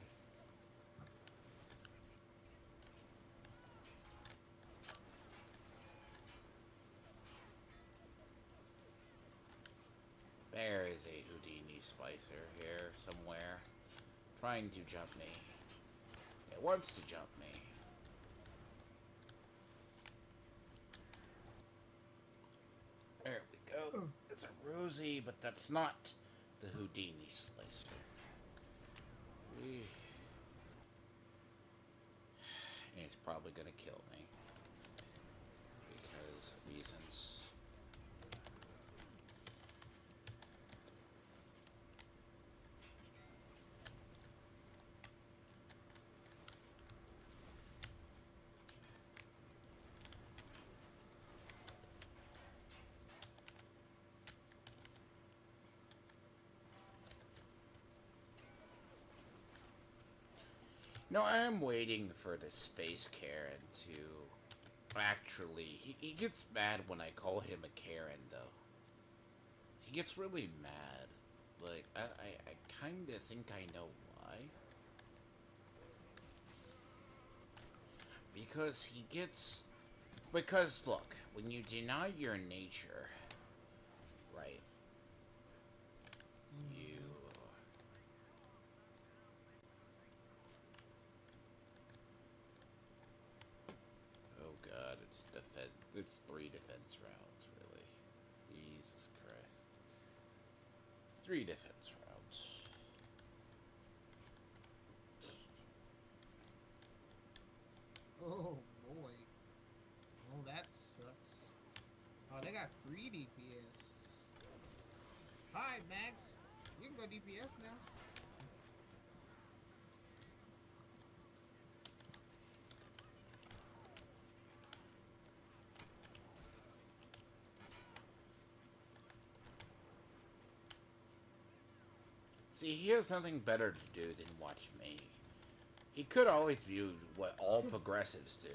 There is a Houdini Spicer here somewhere. Trying to jump me. It wants to jump me. There we go. It's a Rosie, but that's not the Houdini Slicer. And it's probably gonna kill me. Because reasons. No, I am waiting for the Space Karen to actually... He gets mad when I call him a Karen, though. He gets really mad. Like, I kind of think I know why. Because he gets... Because, look, when you deny your nature, right, you... Oh god, it's 3 defense rounds, really. Jesus Christ. 3 defense rounds. Oh boy. Oh, that sucks. Oh, they got free DPS. Alright, Max. You can go DPS now. See, he has nothing better to do than watch me. He could always do what all progressives do.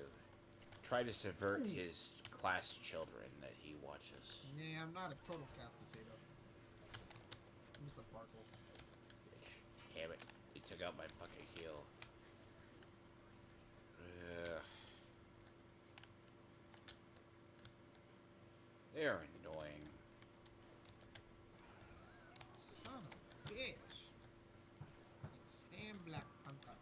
Try to subvert his class children that he watches. Yeah, I'm not a total cast potato. I'm just a partial. Bitch. Damn it. He took out my fucking heal. Ugh. They're annoying. Son of a bitch. Can't stand Black Panther.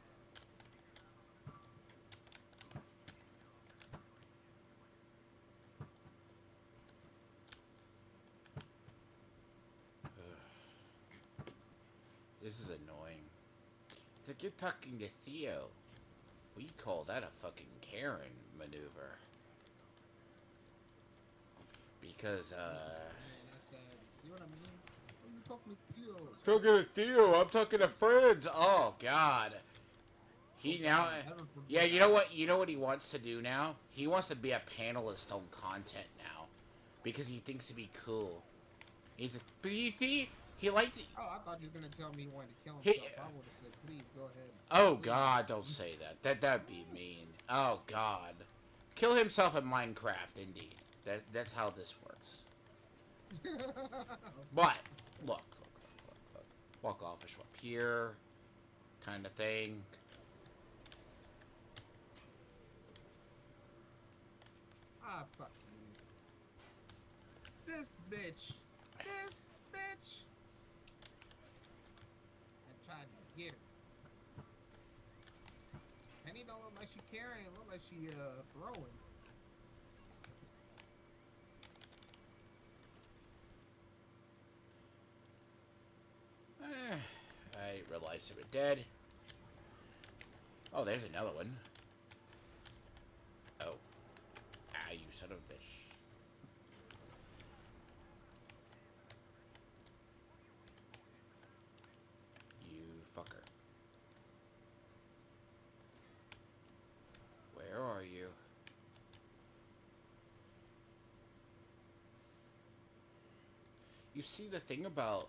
This is annoying. It's like you're talking to Theo. We call that a fucking Karen maneuver. Because, Man, I said, see what I mean? When you talking to Theo, talking to Theo, I'm talking to friends. Oh, God. He now... Yeah, you know what? You know what he wants to do now? He wants to be a panelist on content now. Because he thinks to be cool. He's like, but you see... He likes it. Oh, I thought you were gonna tell me he wanted to kill He- himself. I would have said, please go ahead. Oh Please. God, don't say that. That'd be mean. Oh God. Kill himself in Minecraft, indeed. That's how this works. But look. Walk off a swap here, kind of thing. Ah, fuck you. This bitch. This bitch. I tried to get her. Penny don't look like she carrying, look like she throwing. Alright, Slice him dead. Oh, there's another one. Oh. Ah, you son of a bitch. You fucker. Where are you? You see, the thing about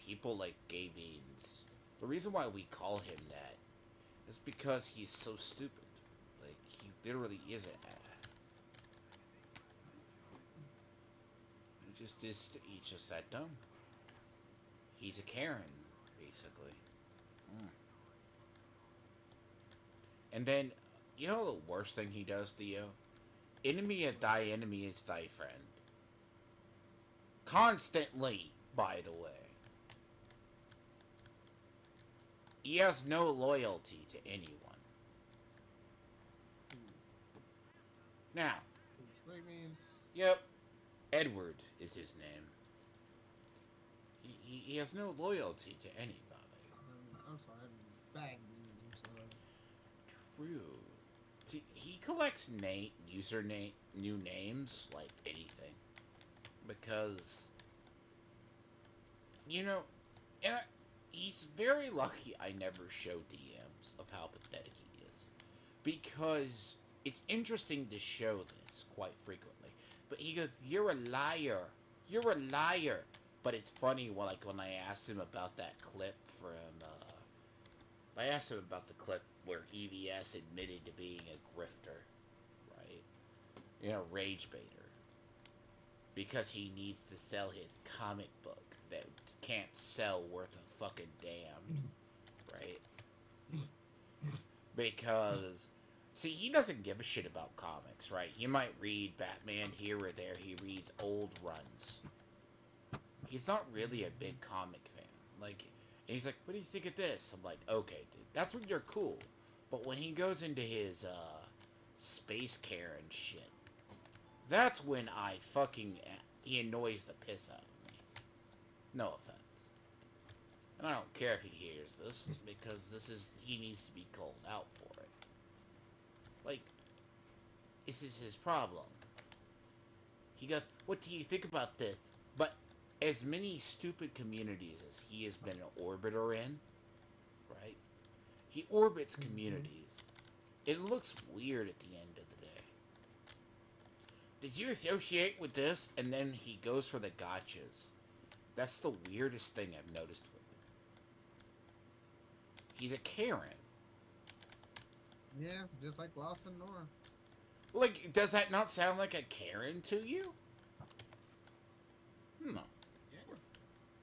people like Gay Beans, the reason why we call him that is because he's so stupid. Like, he literally isn't. He's just that dumb. He's a Karen, basically. Mm. And then, you know the worst thing he does, Theo? Enemy of thy enemy is thy friend. Constantly, by the way. He has no loyalty to anyone. Now, yep, Edward is his name. He has no loyalty to anybody. I'm sorry, fag memes, I'm sorry. True. See, he collects username, new names like anything. Because, you know, and he's very lucky I never show DMs of how pathetic he is. Because it's interesting to show this quite frequently. But he goes, "You're a liar. You're a liar." But it's funny when I asked him about that clip from, I asked him about the clip where EVS admitted to being a grifter, right? You know, rage baiter. Because he needs to sell his comic book that can't sell worth a fucking damn, right? Because, see, he doesn't give a shit about comics, right? He might read Batman here or there. He reads old runs. He's not really a big comic fan. Like, and he's like, "What do you think of this?" I'm like, "Okay, dude, that's when you're cool." But when he goes into his, space care and shit, that's when he annoys the piss out of me. No offense. And I don't care if he hears this, because he needs to be called out for it. Like, this is his problem. He goes, "What do you think about this?" But as many stupid communities as he has been an orbiter in, right? He orbits communities. It looks weird at the end of the day. Did you associate with this? And then he goes for the gotchas. That's the weirdest thing I've noticed with him. He's a Karen. Yeah, just like Lawson North. Like, does that not sound like a Karen to you? No. Yeah.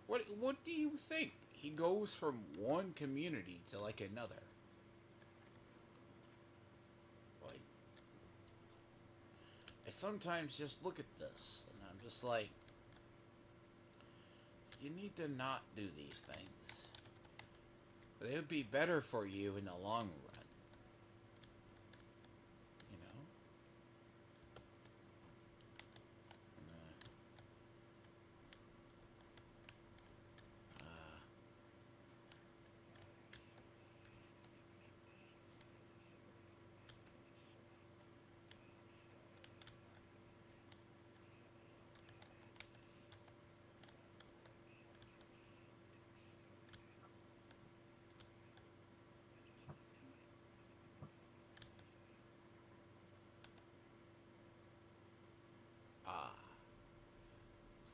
What do you think? He goes from one community to like another. Like, I sometimes just look at this and I'm just like, you need to not do these things. But it would be better for you in the long run. You know?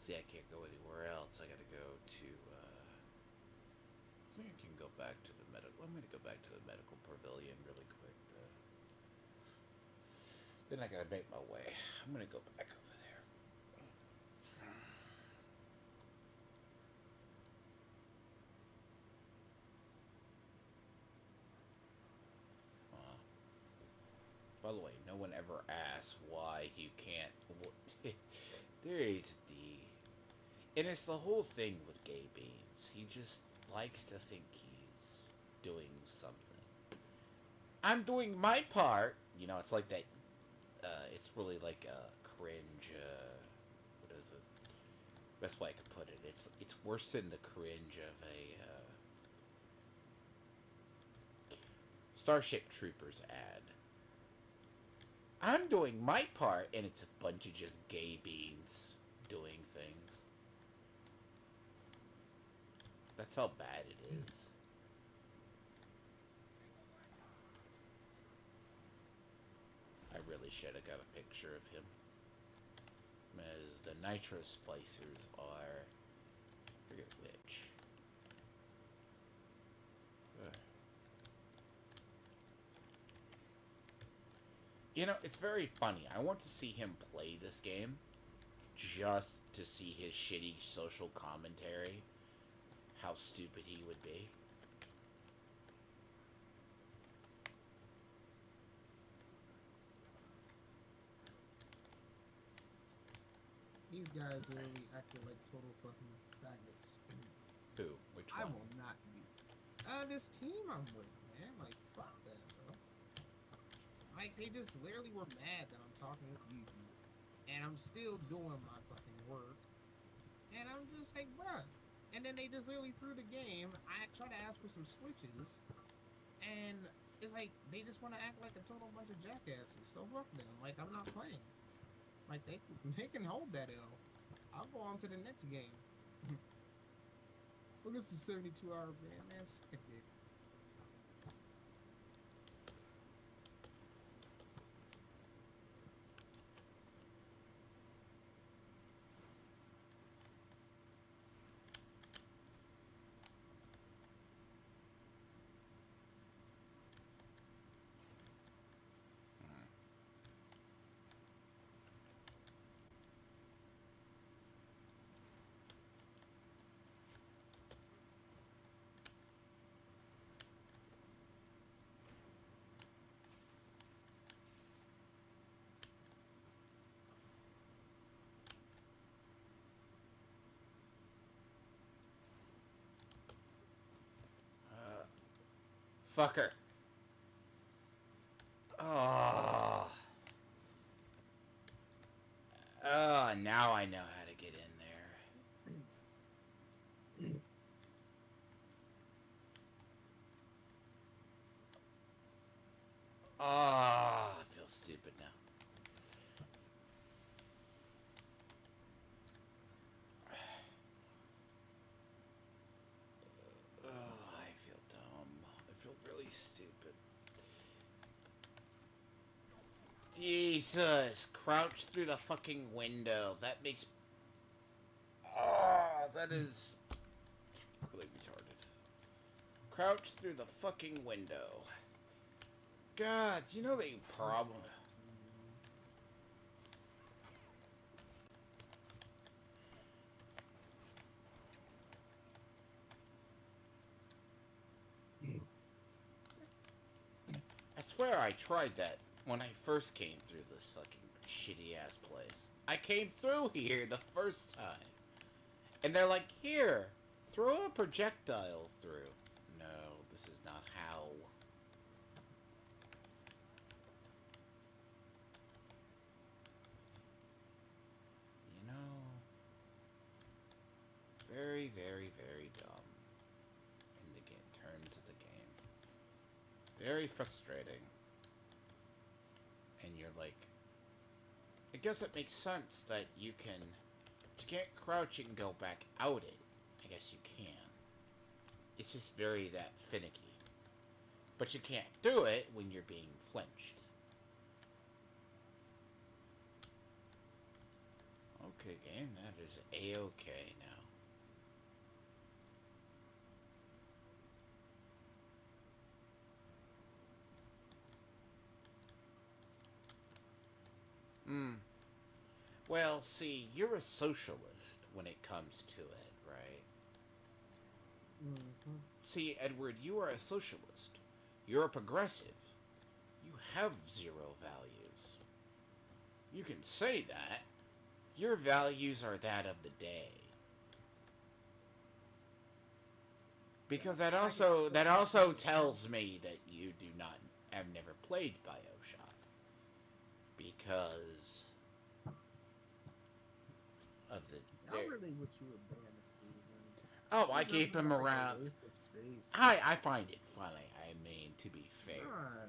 See, I can't go anywhere else. I gotta go to, I think I can go back to the medical. I'm gonna go back to the medical pavilion really quick. Then I gotta make my way. I'm gonna go back over there. By the way, no one ever asks why you can't. There is and it's the whole thing with Gay Beans. He just likes to think he's doing something. I'm doing my part. You know, it's like that. It's really like a cringe. What is it? Best way I could put it. It's worse than the cringe of a. Starship Troopers ad. I'm doing my part, and it's a bunch of just gay beans doing things. That's how bad it is. I really should have got a picture of him. As the nitro splicers are... I forget which. Ugh. You know, it's very funny. I want to see him play this game just to see his shitty social commentary. How stupid he would be. These guys really acting like total fucking faggots. Who? Which I one? will not be. This team I'm with, man. Like, fuck that, bro. Like, they just literally were mad that I'm talking with you. And I'm still doing my fucking work. And I'm just like, bruh. And then they just literally threw the game. I tried to ask for some switches. And it's like, they just want to act like a total bunch of jackasses. So fuck them. Like, I'm not playing. Like, they can hold that L. I'll go on to the next game. Well, this is 72-hour game, man. Suck a dick. Fucker. Oh. Oh, now I know how to get in there. Oh, I feel stupid now. Oh, I feel dumb. I feel really stupid. Jesus, crouch through the fucking window. That makes... Oh, that is... really retarded. Crouch through the fucking window. God, you know the problem... I swear I tried that when I first came through this fucking shitty-ass place. I came through here the first time. And they're like, here, throw a projectile through. No, this is not how. You know, very, very, very dumb in the game, terms of the game. Very frustrating. And you're like, I guess it makes sense that you can't crouch and go back out it. I guess you can. It's just very that finicky. But you can't do it when you're being flinched. Okay, game, that is A-okay now. Well, see, you're a socialist when it comes to it, right? Mm-hmm. See, Edward, you are a socialist. You're a progressive. You have zero values. You can say that. Your values are that of the day. Because that also tells me that you have never played Bioshock. Because of the... I really wish you would ban that dude, man. Oh, I There's nothing keep him about like a around. waste of space. I find it funny. I mean, to be fair, Alright.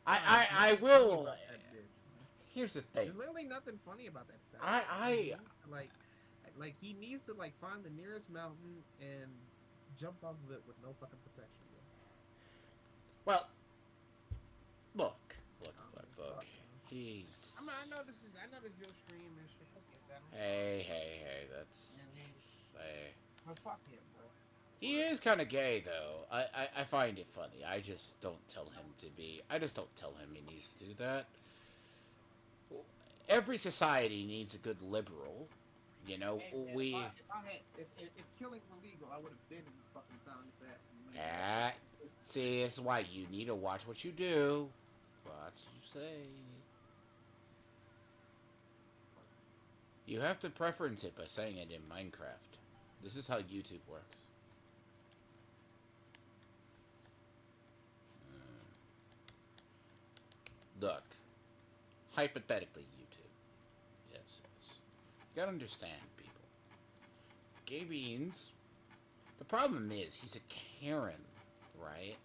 I Alright, there's I nothing funny will. about that bitch, man. Here's the thing. There's literally nothing funny about that fat I bitch. He I needs to like he needs to like find the nearest mountain and jump off of it with no fucking protection, bro. well, look, I don't look, give a look. fuck, man. He's. I mean, I know this is your stream and shit. I get that. I'm sorry. Hey, that's. You know what I mean? Hey. But fuck him, bro. For He real. is kind of gay, though. I find it funny. I just don't tell him to be. I just don't tell him he needs to do that. Every society needs a good liberal. You know, Hey man, we. if killing were legal, I would have been fucking found his ass and made Ah, that see, it's why you need to watch what you do. What you say. You have to preference it by saying it in Minecraft. This is how YouTube works. Look, hypothetically, YouTube. Yes. You gotta understand, people. Gay Beans. The problem is he's a Karen, right?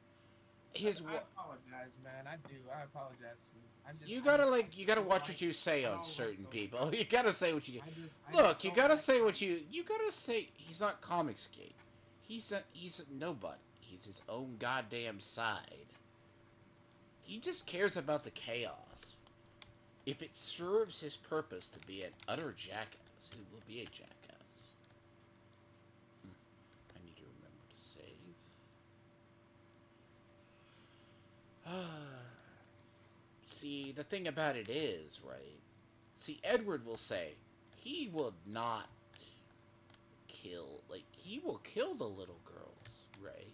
I apologize, man. I do. I apologize to you. You gotta watch what you say I on don't certain like those people. guys. You gotta say what you. I just Look, you don't gotta like say what them. you gotta say. He's not comics gay. He's a nobody. He's his own goddamn side. He just cares about the chaos. If it serves his purpose to be an utter jackass, he will be a jackass. I need to remember to save. See, the thing about it is, right? See, Edward will say he will not kill, like, he will kill the little girls, right?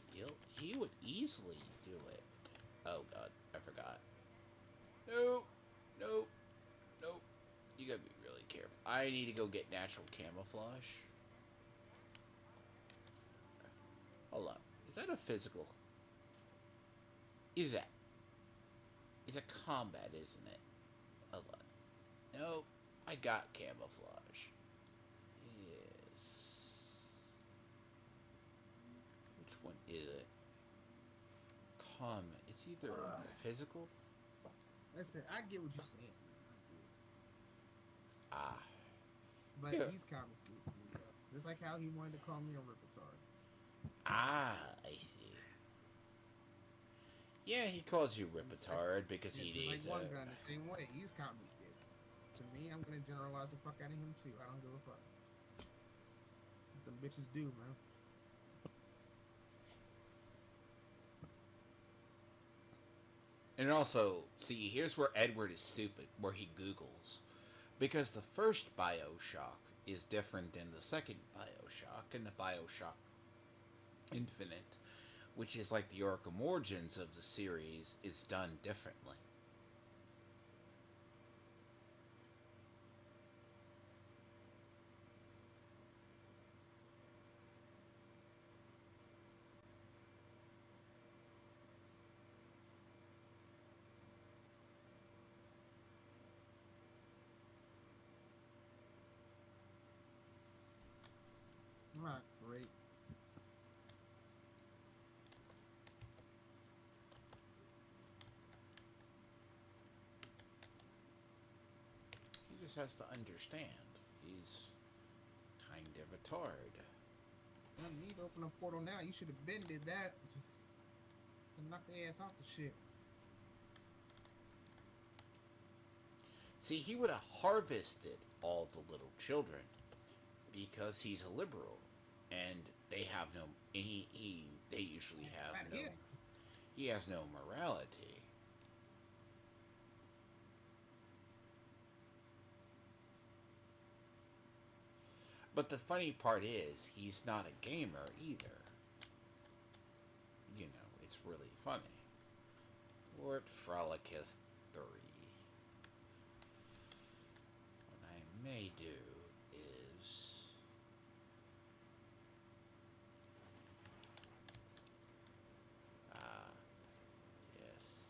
He would easily do it. Oh, God, I forgot. Nope, nope, nope. You gotta be really careful. I need to go get natural camouflage. Hold on. Is that a physical? Is that? It's a combat, isn't it? Hold on. Nope. I got camouflage. Yes. Which one is it? Combat. It's either physical. Listen, I get what you're saying, man. I do. Ah. But Yeah. he's comic geek, bro. Just like how he wanted to call me a repertoire. Ah, I see. Yeah, he calls you Ripetard because he Just like needs one a. gun the same way. He's comics gay. To me, I'm gonna generalize the fuck out of him too. I don't give a fuck. What them bitches do, man. And also, see, here's where Edward is stupid, where he Googles. Because the first Bioshock is different than the second Bioshock, and the Bioshock Infinite, which is like the Arkham Origins of the series, is done differently. Not great. He just has to understand. He's kind of a tard. I don't need to open a portal now. You should have been did that. And knock the ass off the shit. See, he would have harvested all the little children because he's a liberal, and they have no. And they usually have Right no. here. He has no morality. But the funny part is, he's not a gamer either. You know, it's really funny. Fort Frolic has 3. What I may do is... Ah, yes.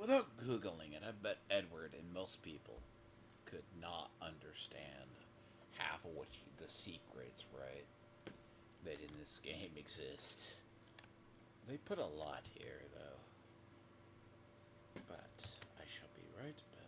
Without Googling it, I bet Edward and most people could not understand half of the secrets, right, that in this game exist. They put a lot here, though. But I shall be right back.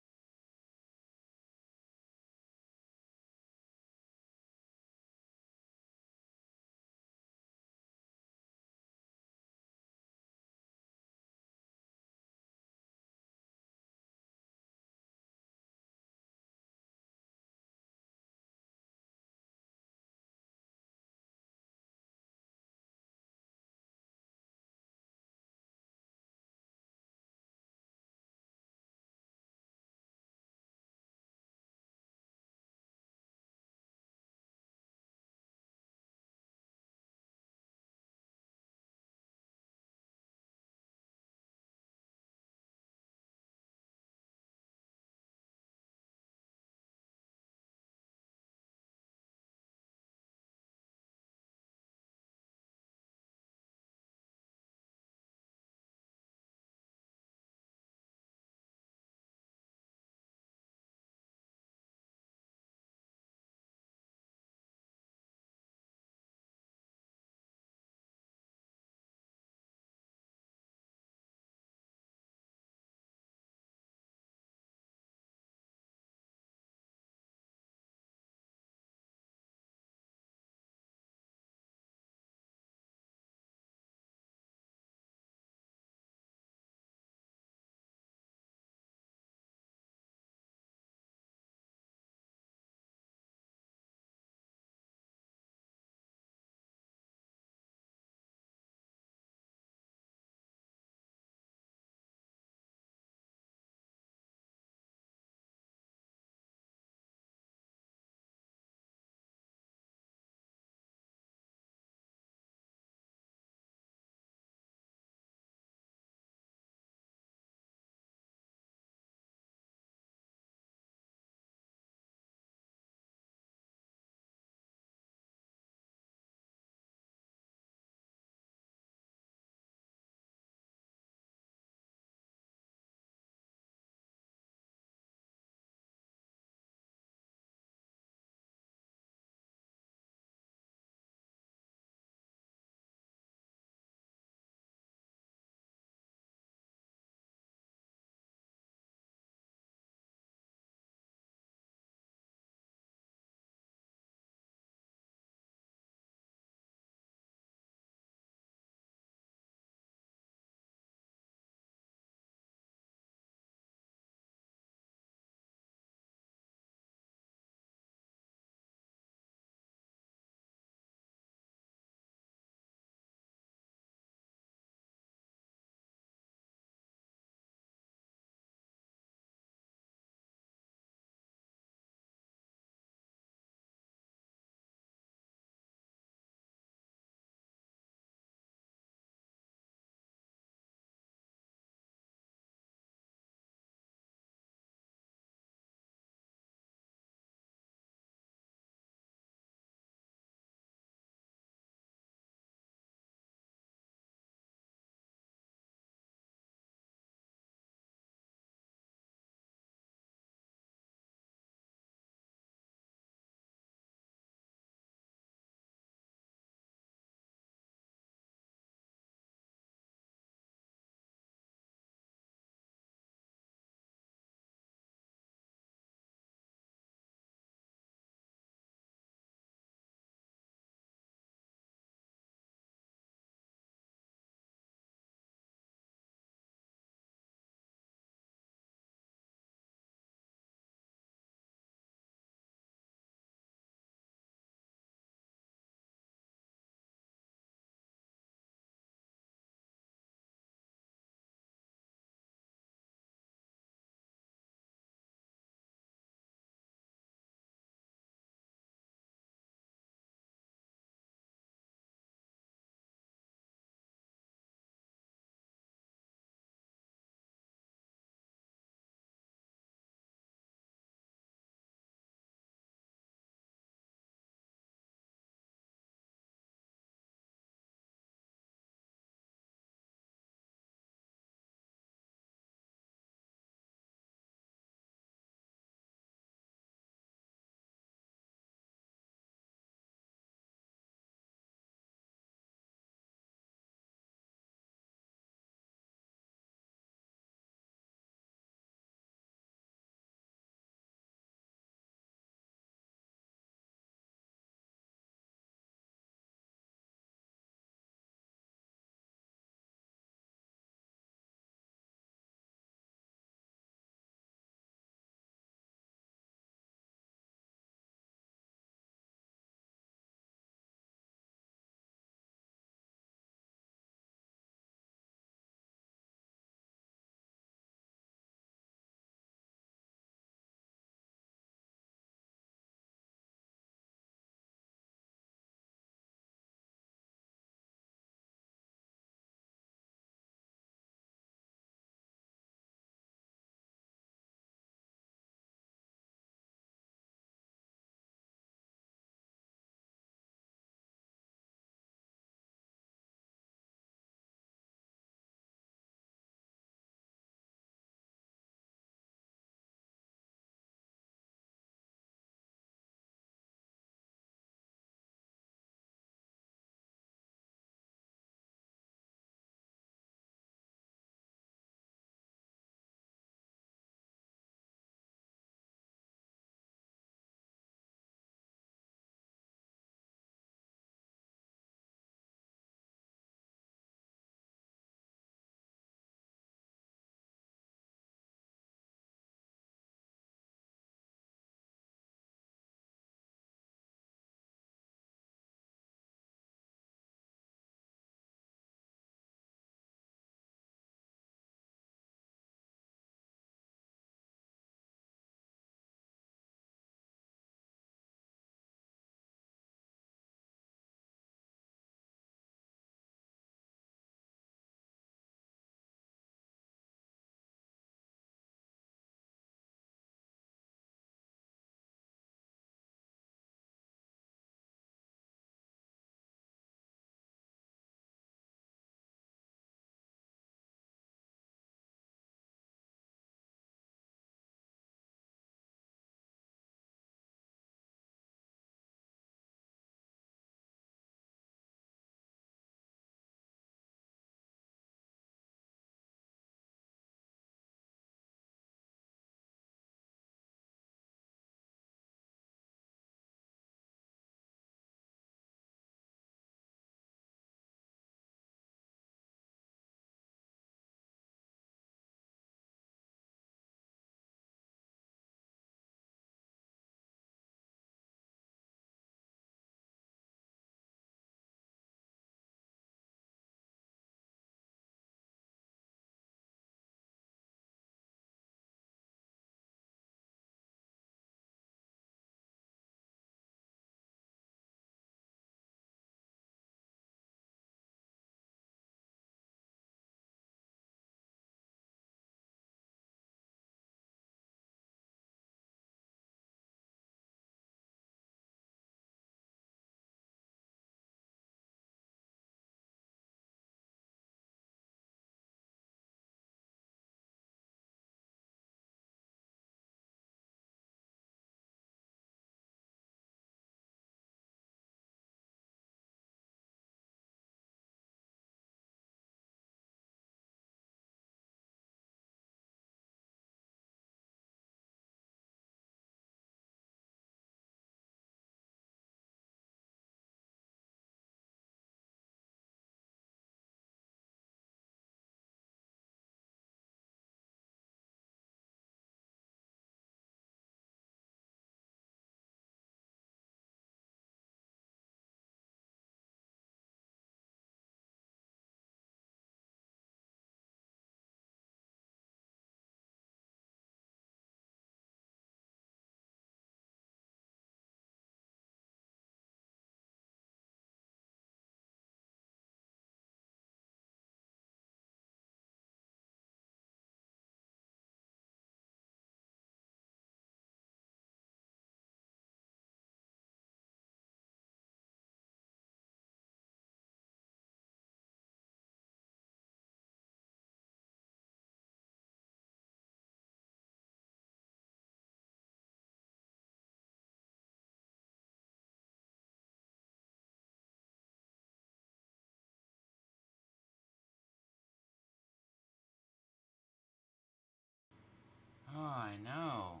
I know.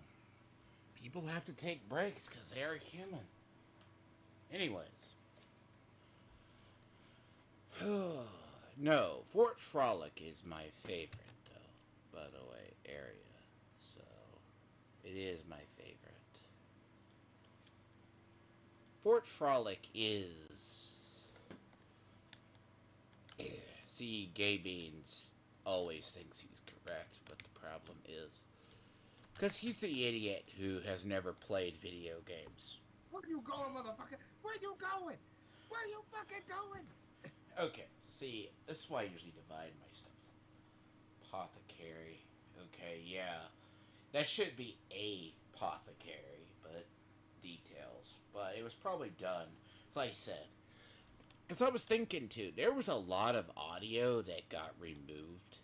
People have to take breaks because they are human. Anyways. No, Fort Frolic is my favorite, though, by the way, area. So, it is my favorite. Fort Frolic is... See, Gay Beans always thinks he's correct, but the problem is... Because he's the idiot who has never played video games. Where you going, motherfucker? Where you going? Where you fucking going? Okay, see, this is why I usually divide my stuff. Apothecary. Okay, yeah. That should be a apothecary, but details. But it was probably done, as I said. Because I was thinking, too, there was a lot of audio that got removed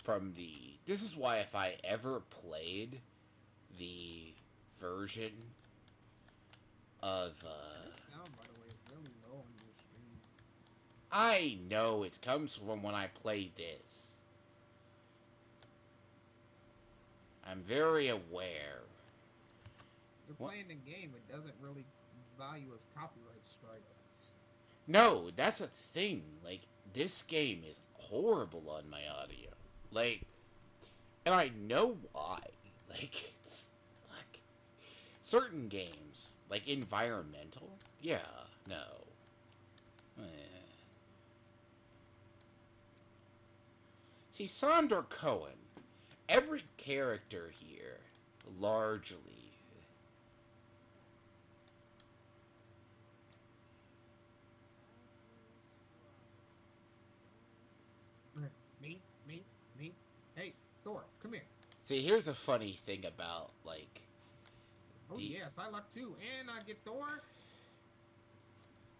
from the... This is why if I ever played the version of... Your sound, by the way, is really low on your stream. I know it comes from when I played this. I'm very aware. You're playing the game, it doesn't really value as copyright strike. No, that's a thing. Like, this game is horrible on my audio. Like, and I know why. Like, it's like certain games, like environmental. Yeah, no. See, Sandra Cohen, every character here, largely. Me. Hey, Thor, come here. See, here's a funny thing about, like... Oh, yes, I luck too. And I get Thor.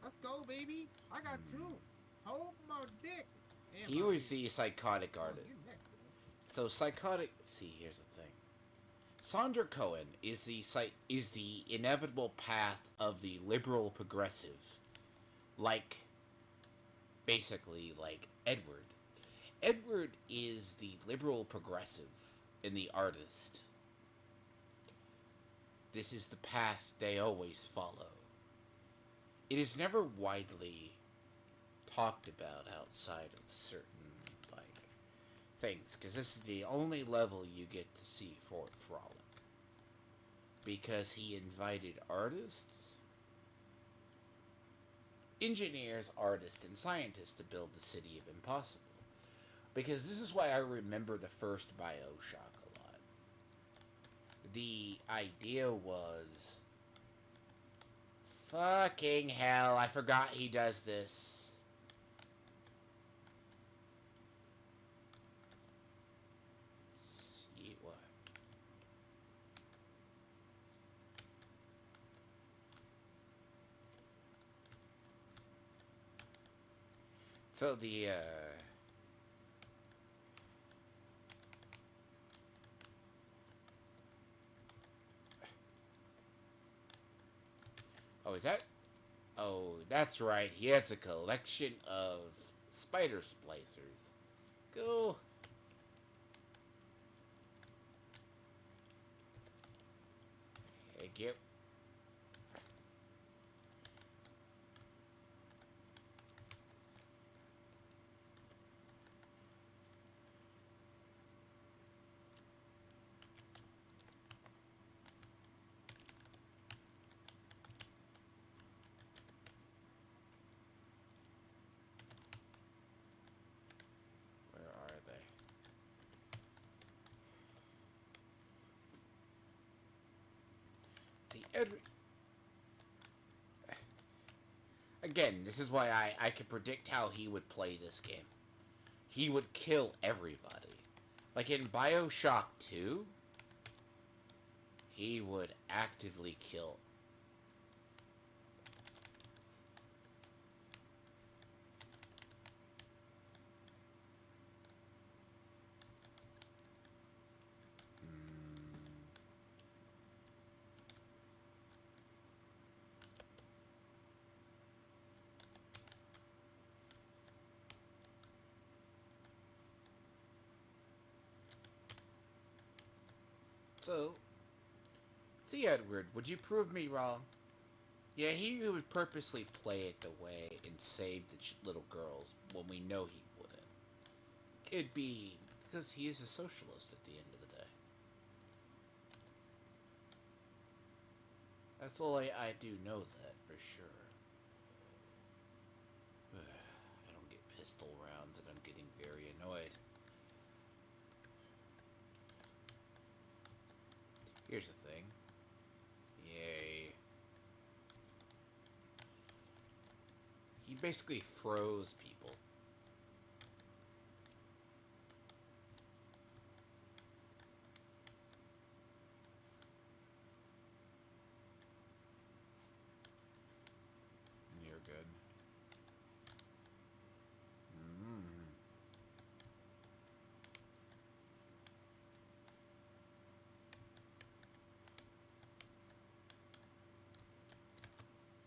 Let's go, baby. I got two. Hold my dick. And He my was dick. the psychotic Oh, artist. you're next, bitch. So psychotic. See, here's the thing. Sandra Cohen is the inevitable path of the liberal progressive, like basically like Edward. Edward is the liberal progressive in the artist. This is the path they always follow. It is never widely talked about outside of certain things, because this is the only level you get to see Fort Frolic. Because he invited artists, engineers, artists, and scientists to build the City of Impossible. Because this is why I remember the first Bioshock a lot. The idea was... Fucking hell, I forgot he does this. So the, Oh, is that... Oh, that's right. He has a collection of spider splicers. Go. Hey, get... Where are they? See, again, this is why I could predict how he would play this game. He would kill everybody. Like in Bioshock 2, he would actively kill. So, see, Edward, would you prove me wrong? Yeah, he would purposely play it the way and save the little girls when we know he wouldn't. It'd be because he is a socialist at the end of the day. That's all I do know that for sure. I don't get pistol rounds and I'm getting very annoyed. Here's the thing. Yay. He basically froze people. You're good. Mm.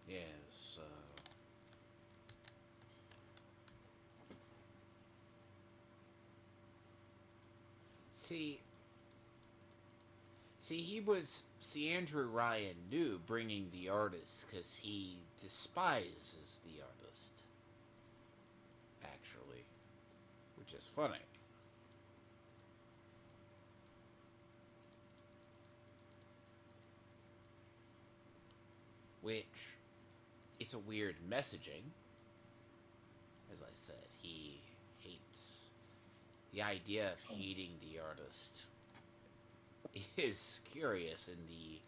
Yes, See, Andrew Ryan knew bringing the artist because he despises the artist, actually, which is funny. Which is a weird messaging. As I said, he hates the idea of hating the artist is curious in the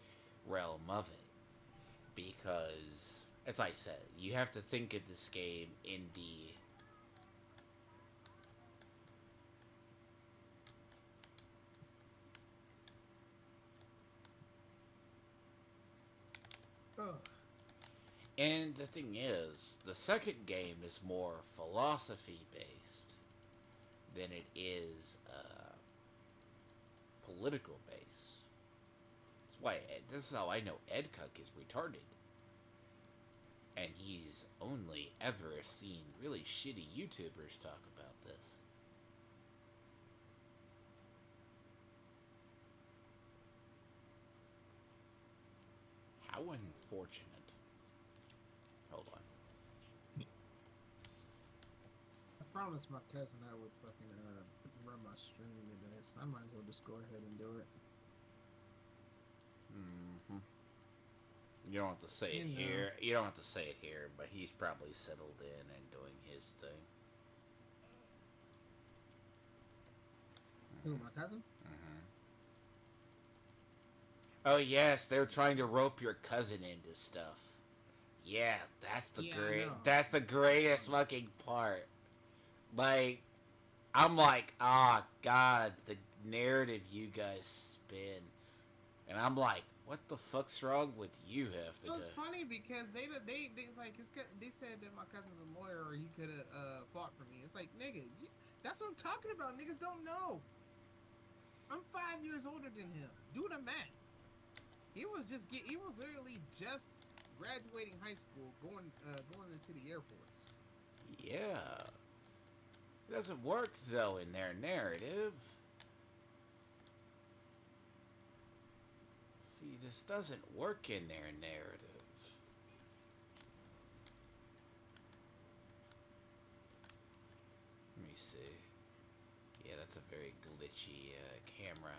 realm of it because, as I said, you have to think of this game in the Ugh. and the thing is, the second game is more philosophy based than it is political based. That's why this is how I know Ed Cook is retarded. And he's only ever seen really shitty YouTubers talk about this. How unfortunate. Hold on. I promised my cousin I would fucking run my stream today, so I might as well just go ahead and do it. Mm-hmm. You don't have to say it You know. here. You don't have to say it here, but he's probably settled in and doing his thing. Who, my cousin? Mm-hmm. Oh yes, they're trying to rope your cousin into stuff. Yeah, that's the Yeah, I great. know. That's the greatest fucking part. Like, I'm like, ah, God, the narrative you guys spin, and I'm like, what the fuck's wrong with you half the It was time? funny because they it's like they said that my cousin's a lawyer or he could have fought for me. It's like, nigga, that's what I'm talking about. Niggas don't know. I'm 5 years older than him. Do the math. He was literally just graduating high school, going into the Air Force. Yeah, it doesn't work though in their narrative. See, this doesn't work in their narrative. Let me see. Yeah, that's a very glitchy camera.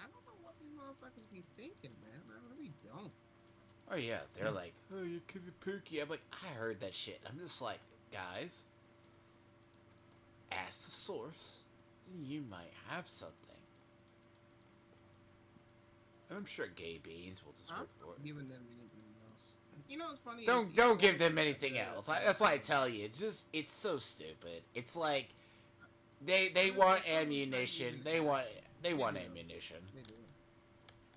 I don't know what these motherfuckers be thinking, man. I really don't. Oh yeah, they're like, oh, your kid's a pookie. I'm like, I heard that shit. I'm just like, guys, ask the source. You might have something. I'm sure Gay Beans will just I'm report. not giving them anything else. You know what's funny? Don't give them anything else. That's why I tell you. It's so stupid. It's like they want ammunition. They want ammunition. They do.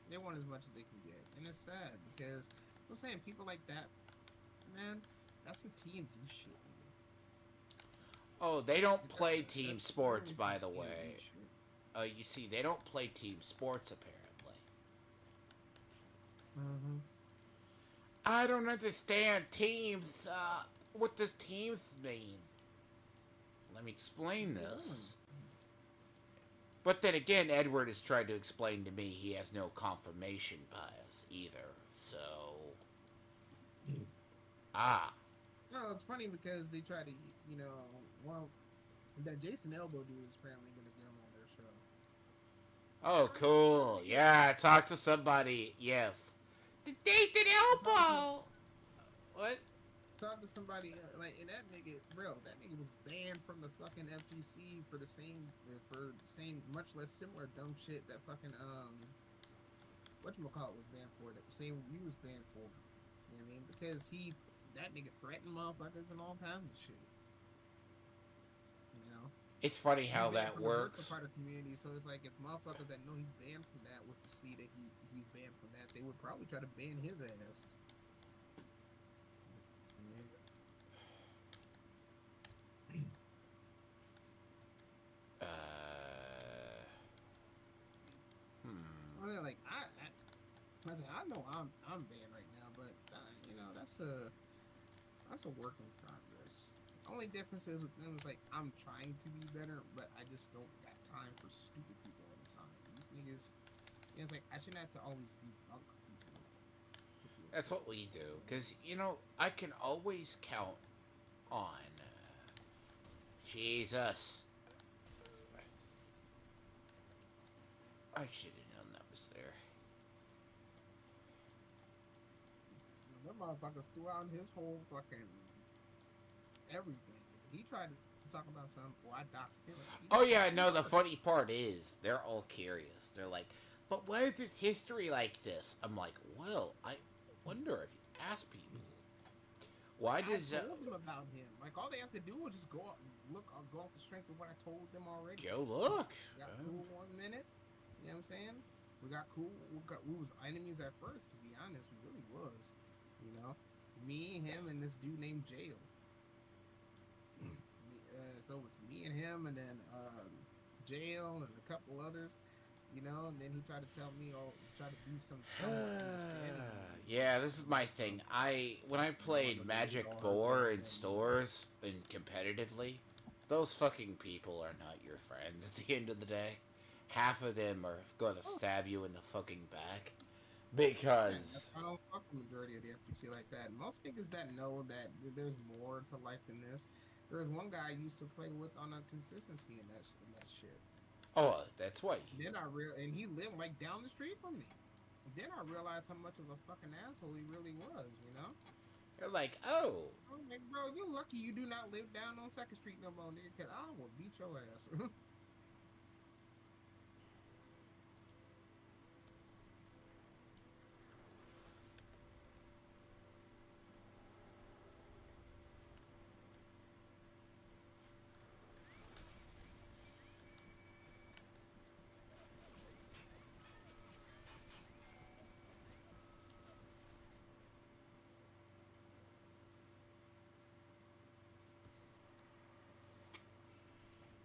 They want as much as they can get, and it's sad because I'm saying people like that, man. That's what teams and shit. Oh, they don't play That's team the sports, reason by the teams way. and shit. You see, they don't play team sports apparently. Mm-hmm. I don't understand teams. What does teams mean? Let me explain this. But then again, Edward has tried to explain to me he has no confirmation bias either. So, ah, No, it's funny because they try to, you know, well, that Jason Elbow dude is apparently going to come on their show. oh, I know some cool. nigga. Yeah, talk to somebody. Yes, the Nathan Talk to, Elbow. What? talk to somebody like, and that nigga, bro, that nigga was banned from the fucking FGC for saying much less similar dumb shit that fucking whatchamacallit was banned for, that the same you was banned for. You know what I mean? Because that nigga threatened motherfuckers and all kinds of shit. You know? It's funny He's how banned that from the virtual works. part of the community, so it's like if motherfuckers that know he's banned from that was to see that he's banned from that, they would probably try to ban his ass. Uh, hmm. Well, like I said, I know I'm banned right now, but you know that's a work in progress. Only difference is with them is like I'm trying to be better, but I just don't got time for stupid people all the time. These niggas, you know, it's like I shouldn't have to always debunk people to feel That's safe. what we do. Because, I can always count on. Jesus. I should have known that was there. That motherfucker threw out his whole fucking everything. He tried to talk about something. Well, I doxed him. He Oh, doxed yeah, me no, the first. funny part is, they're all curious. They're like, but why is its history like this? I'm like, well, I wonder if you ask people. Why I does, told them about him. Like all they have to do is just go out and look. I'll go off the strength of what I told them already. Go look. We got cool 1 minute. You know what I'm saying? We got cool. We was enemies at first. To be honest, we really was. You know, me, him, and this dude named Jail. So it's me and him, and then Jail and a couple others. You know, and then he tried to tell me, try to be some somewhat understanding. Yeah, this is my thing. When I played Magic Boar in stores and competitively, those fucking people are not your friends at the end of the day. Half of them are going to Oh, stab you in the fucking back man, that's because why I don't fuck the majority of the FPC like that. Most niggas that know that there's more to life than this. There was one guy I used to play with on a consistency in that shit. that's why. And he lived like down the street from me. Then I realized how much of a fucking asshole he really was, you know? You're like, oh, I'm like, bro, you're lucky you do not live down on Second Street no more, nigga, because I will beat your ass.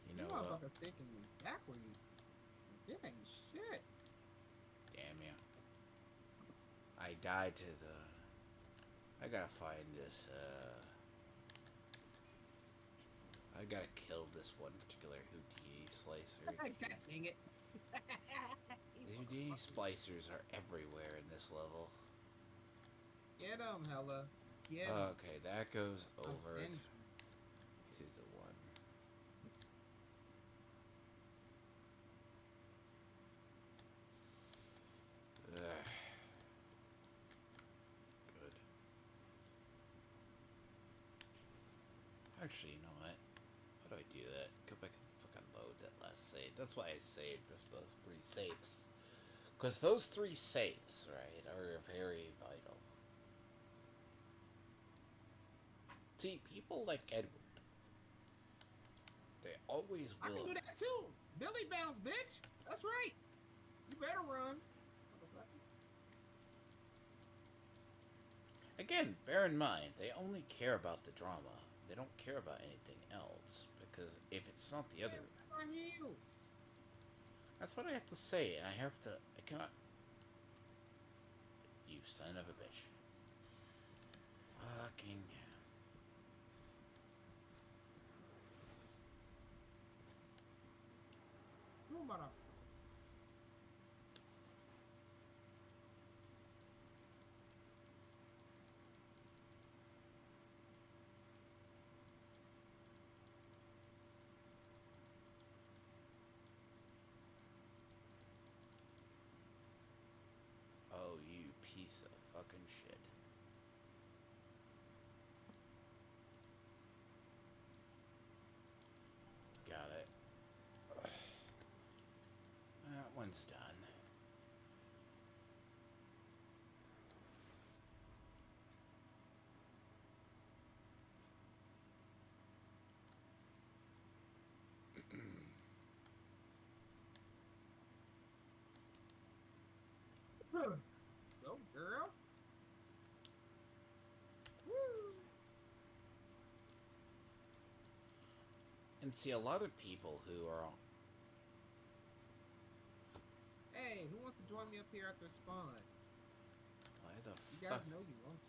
you You know what? motherfuckers taking this backwards. It ain't shit. Damn you. I died to the. I gotta find this. I gotta kill this one particular Houdini slicer. God dang it. The Houdini splicers are everywhere in this level. Get him, Hella. Get him. Okay, that goes over Avenge to me. the one. Ugh. Good. Actually, you know what? How do I do that? Go back and fucking load that last save. That's why I saved just those 3 safes. Because those 3 safes, right, are very vital. See, people like Edward, they always I can will. do that too. Billy bounce, bitch. That's right. You better run. Again, bear in mind, they only care about the drama. They don't care about anything else. Because if it's not the other. My heels. That's what I have to say. I have to. I cannot. You son of a bitch. Fucking. Oh about our friends. Oh, you piece of fucking shit. Got it. That one's done. Go, girl. Woo! And see, a lot of people who are... Hey, who wants to join me up here at the spawn? Why the You fuck? guys know you want to.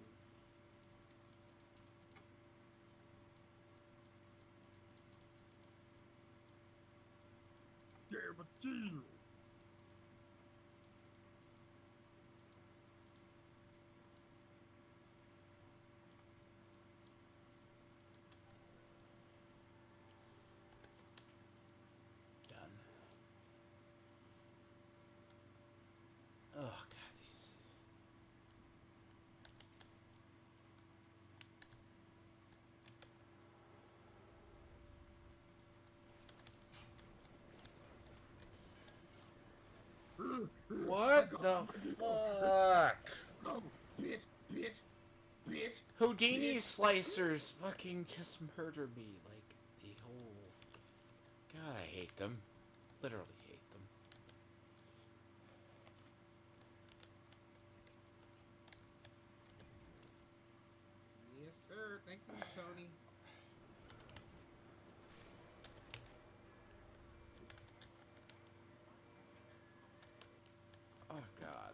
Yeah, but you. Done. Oh, God. These... What the fuck? Go, bitch, bitch, bitch. Houdini bitch. slicers fucking just murder me. Like, the whole... God, I hate them. Literally hate them. Yes, sir. Thank you, Tony. Oh, God.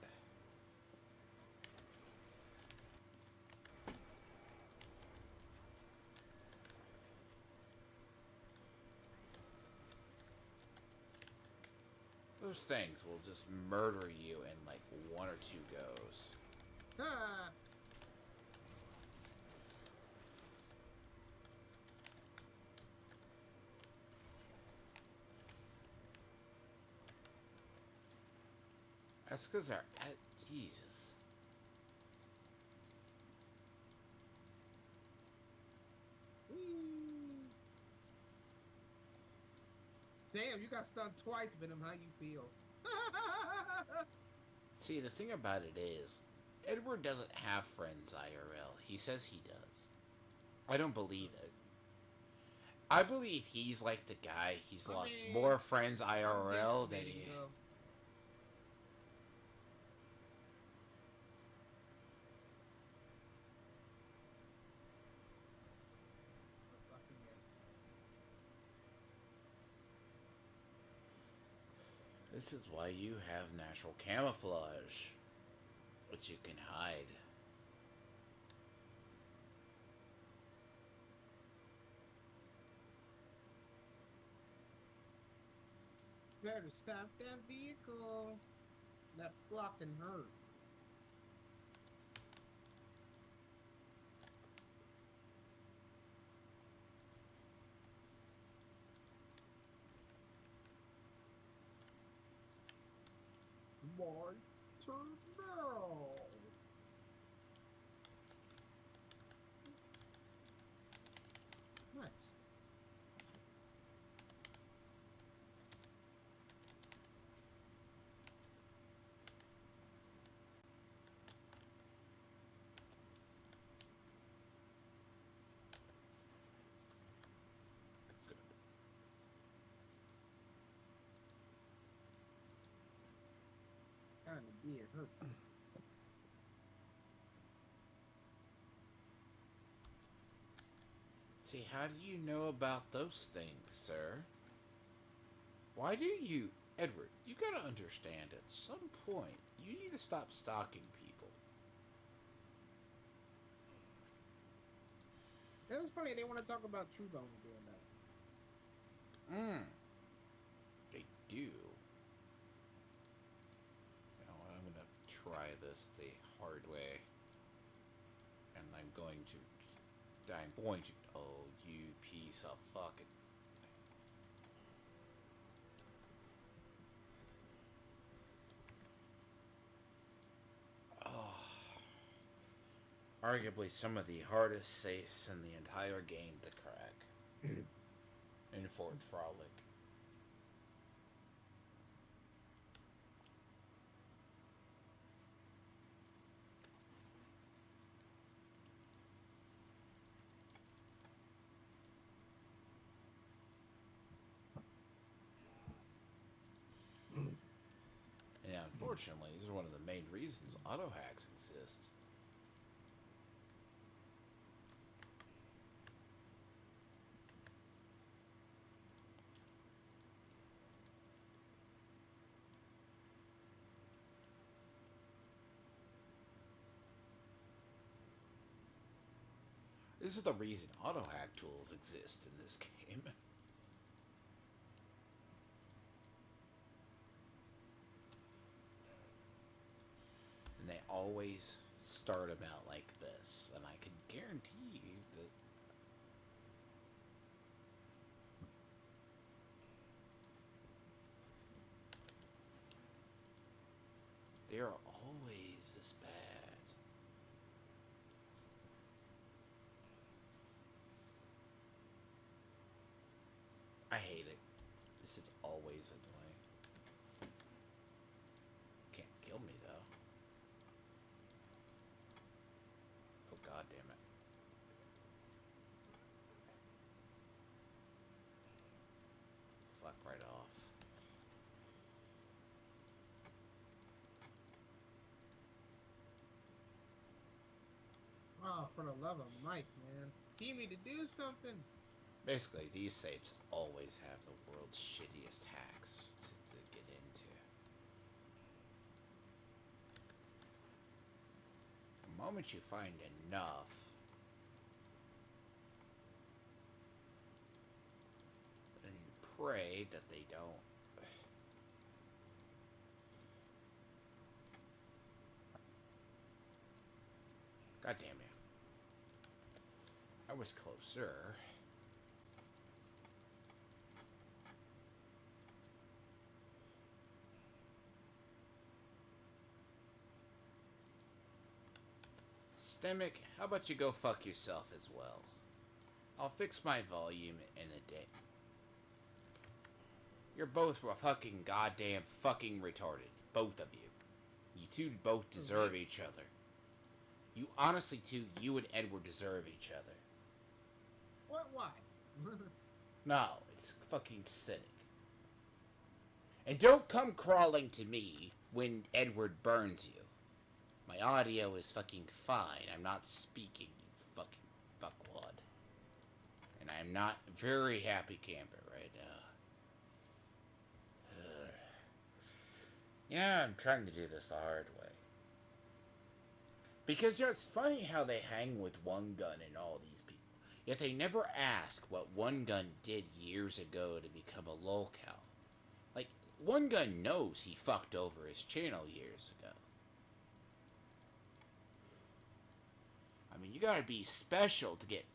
Those things will just murder you in like one or two goes. Ah. That's because they're at... Jesus. Whee. Damn, you got stunned twice, Venom. How you feel? See, the thing about it is, Edward doesn't have friends IRL. He says he does. I don't believe it. I believe he's like the guy. He's lost more friends IRL than he... This is why you have natural camouflage, which you can hide. Better stop that vehicle. That fucking hurt. My turn now. Nice. Kind of beer hurt. See, how do you know about those things, sir? Why do you... Edward, you gotta understand, at some point, you need to stop stalking people. It was funny, they want to talk about True Bone doing that. They do. try this the hard way. And I'm going to... Oh, you piece of fucking... Oh. Arguably some of the hardest safes in the entire game to crack. In Fort Frolic. And unfortunately, this is one of the main reasons auto hacks exist. This is the reason auto hack tools exist in this game. And they always start them out like this. And I can guarantee you that they are always this bad. I hate it. This is always annoying. Can't kill me though. Oh god damn it. Fuck right off. Oh, for the love of Mike, man. Team me to do something. Basically, these safes always have the world's shittiest hacks to get into. The moment you find enough, then you pray that they don't. God damn you. I was closer. Stemic, how about you go fuck yourself as well? I'll fix my volume in a day. You're both fucking goddamn fucking retarded. Both of you. You two both deserve each other. You honestly two, you and Edward deserve each other. What? Why? No, it's fucking cynic. And don't come crawling to me when Edward burns you. My audio is fucking fine. I'm not speaking, you fucking fuckwad. And I'm not very happy camper right now. Yeah, I'm trying to do this the hard way. Because you know, it's funny how they hang with One Gun and all these people. Yet they never ask what One Gun did years ago to become a lolcow. Like, One Gun knows he fucked over his channel years ago. I mean, you gotta be special to get...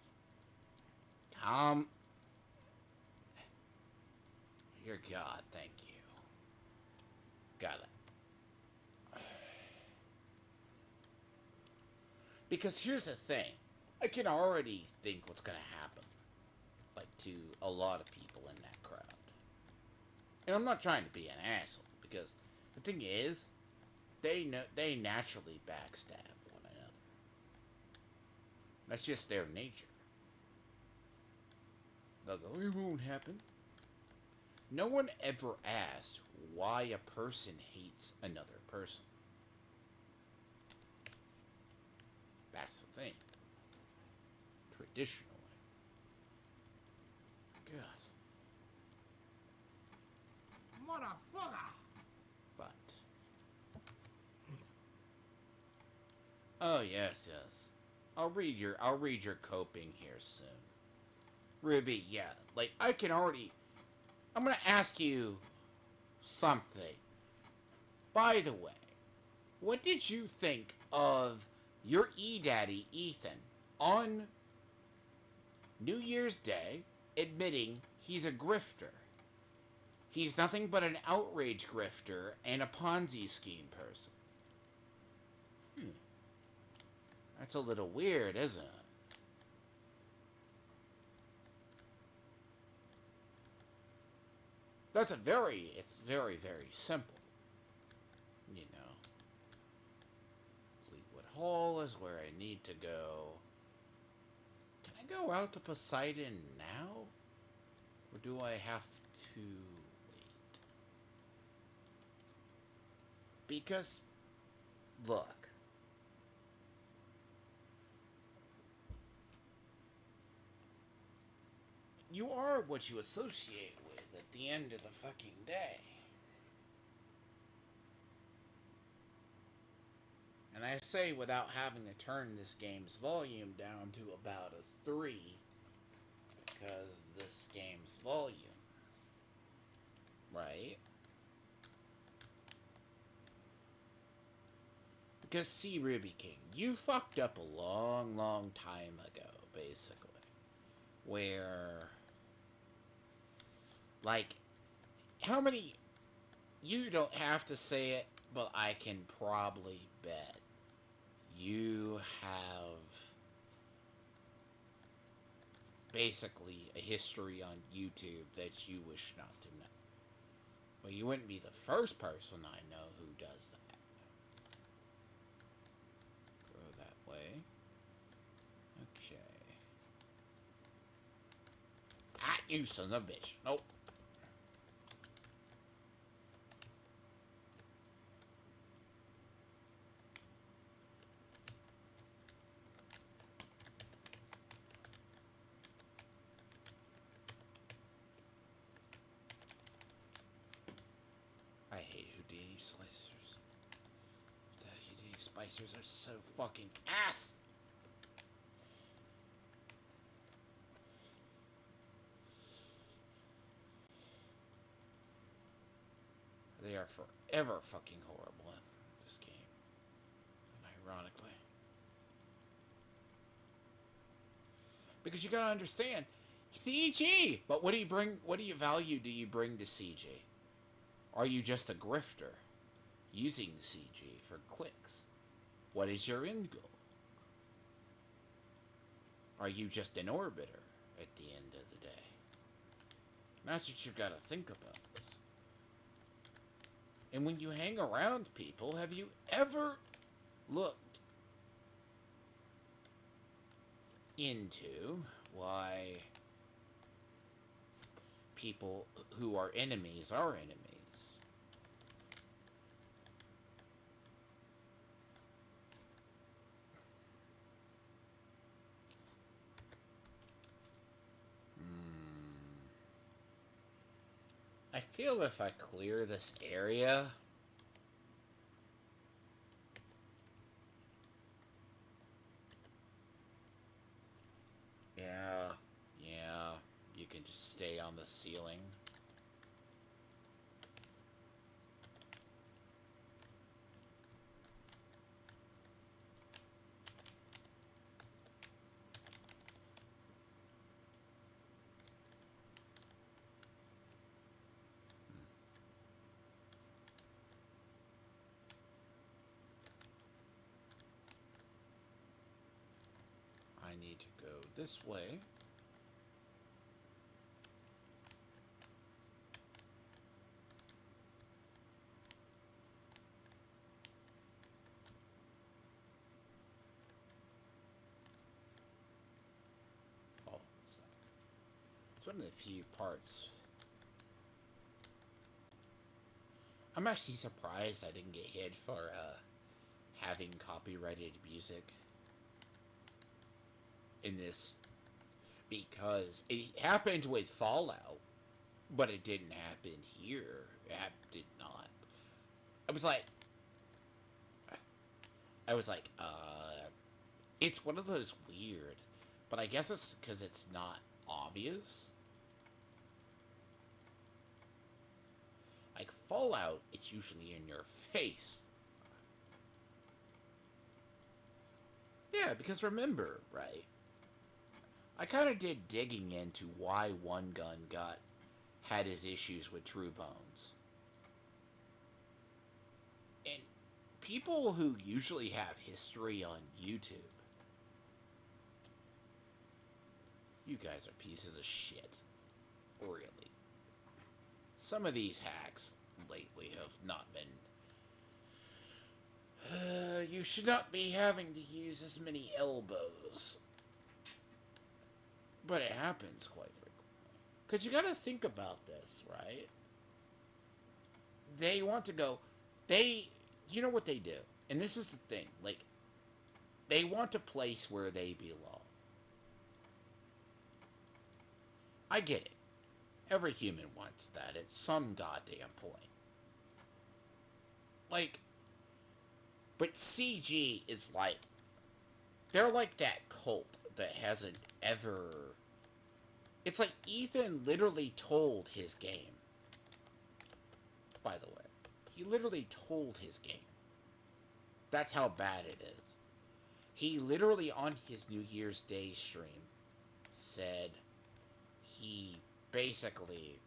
Dear God, thank you. Got it. Because here's the thing. I can already think what's gonna happen. Like, to a lot of people in that crowd. And I'm not trying to be an asshole, because the thing is, they naturally backstab one another. That's just their nature. They'll go, it won't happen. No one ever asked why a person hates another person. That's the thing. Traditionally. God. Motherfucker! But. Oh yes, yes. I'll read your coping here soon. Ruby, yeah. Like, I can already... I'm gonna ask you something. By the way, what did you think of your E-Daddy, Ethan, on New Year's Day admitting he's a grifter? He's nothing but an outrage grifter and a Ponzi scheme person. That's a little weird, isn't it? It's very, very simple. You know, Fleetwood Hall is where I need to go. Can I go out to Poseidon now? Or do I have to wait? Because, look. You are what you associate with at the end of the fucking day. And I say without having to turn this game's volume down to about a 3, because this game's volume, right? Because see, Ruby King, you fucked up a long, long time ago, basically. Where, like, how many, you don't have to say it, but I can probably bet you have basically a history on YouTube that you wish not to know. Well, you wouldn't be the first person I know who does that. Go that way. Okay. Ah, you son of a bitch. Nope. I hate Houdini slicers. The Houdini spicers are so fucking ass. They are forever fucking horrible in this game. And ironically. Because you gotta understand, CG! But what do you bring, what do you value do you bring to CG? Are you just a grifter using CG for clicks? What is your end goal? Are you just an orbiter at the end of the day? That's what you gotta think about this. And when you hang around people, have you ever looked into why people who are enemies are enemies? I feel if I clear this area, yeah, you can just stay on the ceiling. I need to go this way. Oh, it's one of the few parts. I'm actually surprised I didn't get hit for having copyrighted music in this, because it happened with Fallout, but it didn't happen here. It did not. I was like, it's one of those weird, but I guess it's because it's not obvious. Like Fallout, it's usually in your face. Yeah, because remember, right? I kind of did digging into why One Gun had his issues with True Bones. And people who usually have history on YouTube, you guys are pieces of shit. Really. Some of these hacks lately have not been. You should not be having to use as many elbows. But it happens quite frequently. Because you gotta think about this, right? They want to go. You know what they do? And this is the thing. Like, they want a place where they belong. I get it. Every human wants that at some goddamn point. Like, but CG is like, they're like that cult that hasn't ever. It's like Ethan literally told his game. By the way, he literally told his game. That's how bad it is. He literally, on his New Year's Day stream, said he basically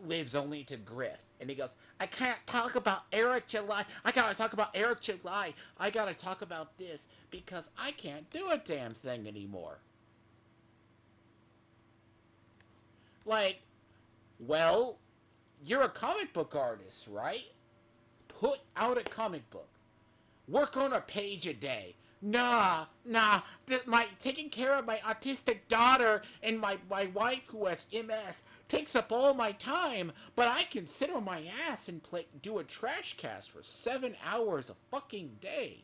lives only to grift. And he goes, I can't talk about Eric July. I gotta talk about Eric July. I gotta talk about this because I can't do a damn thing anymore. Like, well, you're a comic book artist, right? Put out a comic book. Work on a page a day. Nah. Taking care of my autistic daughter and my wife who has MS takes up all my time, but I can sit on my ass and do a trash cast for 7 hours a fucking day.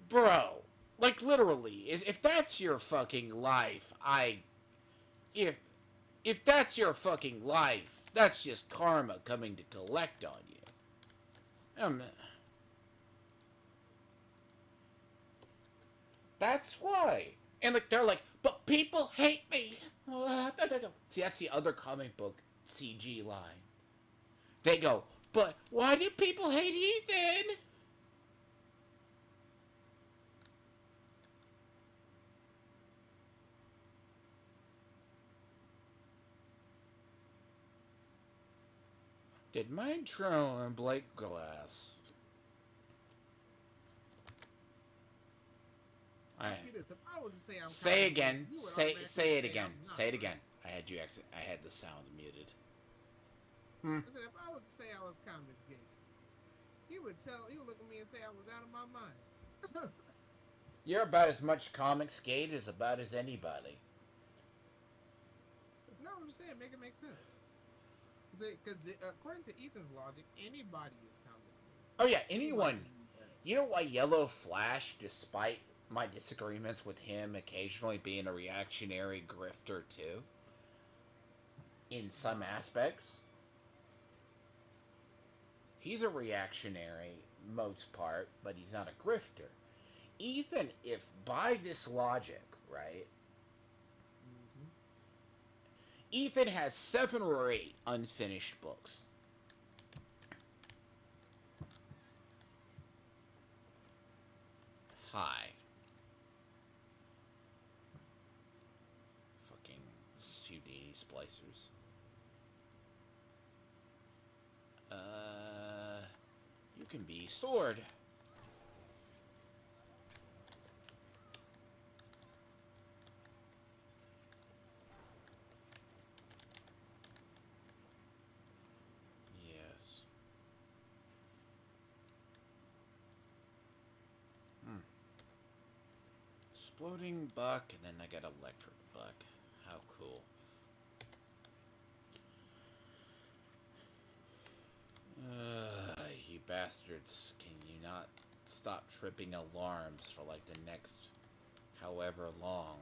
Bro, like literally, if that's your fucking life, if that's your fucking life, that's just karma coming to collect on you. That's why. And like they're like, but people hate me. See, that's the other comic book CG line. They go, but why do people hate Ethan? Did mine trail and Blake glass? Ask you this: if I was to say I'm say again. you would Say automatically it again. I'm not, Say it right? again. I had the sound muted. I said if I was to say I was comics gay, he would look at me and say I was out of my mind. You're about as much comic skate as about as anybody. No, I'm just saying, make it make sense. Because according to Ethan's logic, anybody is comics gay. Oh yeah, Anybody anyone. can use that. You know why Yellow Flash, despite my disagreements with him occasionally being a reactionary grifter too, in some aspects, he's a reactionary most part, but he's not a grifter. Ethan, if by this logic, right? Mm-hmm. Ethan has 7 or 8 unfinished books. Hi. Fucking Houdini splicers. You can be stored. Yes. Exploding buck, and then I got electric buck. How cool. You bastards, can you not stop tripping alarms for like the next however long?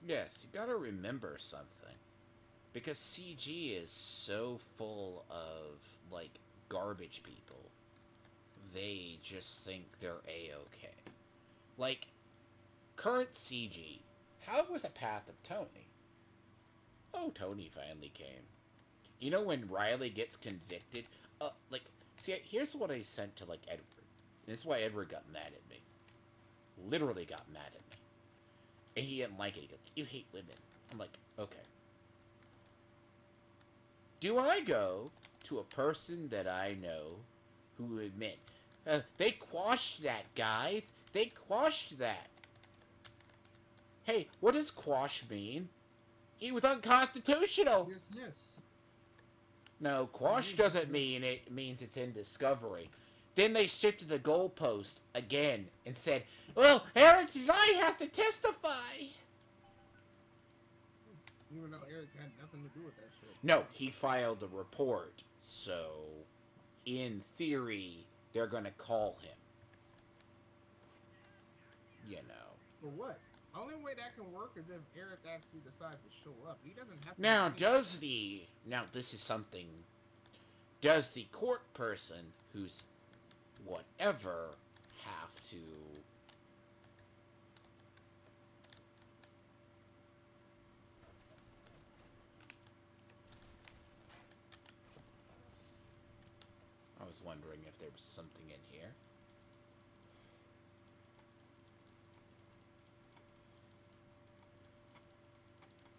Yes, you gotta remember something. Because CG is so full of, like, garbage people. they just think they're A-okay. Like, current CG, how was the path of Tony? Oh, Tony finally came. You know when Riley gets convicted? Like, see, here's what I sent to, like, Edward. And this is why Edward got mad at me. Literally got mad at me. And he didn't like it. He goes, you hate women. I'm like, okay. Do I go to a person that I know who admit, they quashed that, guys. They quashed that. Hey, what does quash mean? He was unconstitutional. Dismiss. No, quash doesn't mean it means it's in discovery. Then they shifted the goalpost again and said, well, Eric tonight has to testify. Even though Eric had nothing to do with that shit. No, he filed a report. So, in theory, they're going to call him. You know. For what? Only way that can work is if Eric actually decides to show up. He doesn't have to. Now this is something. Does the court person who's whatever have to? I was wondering if there was something in here.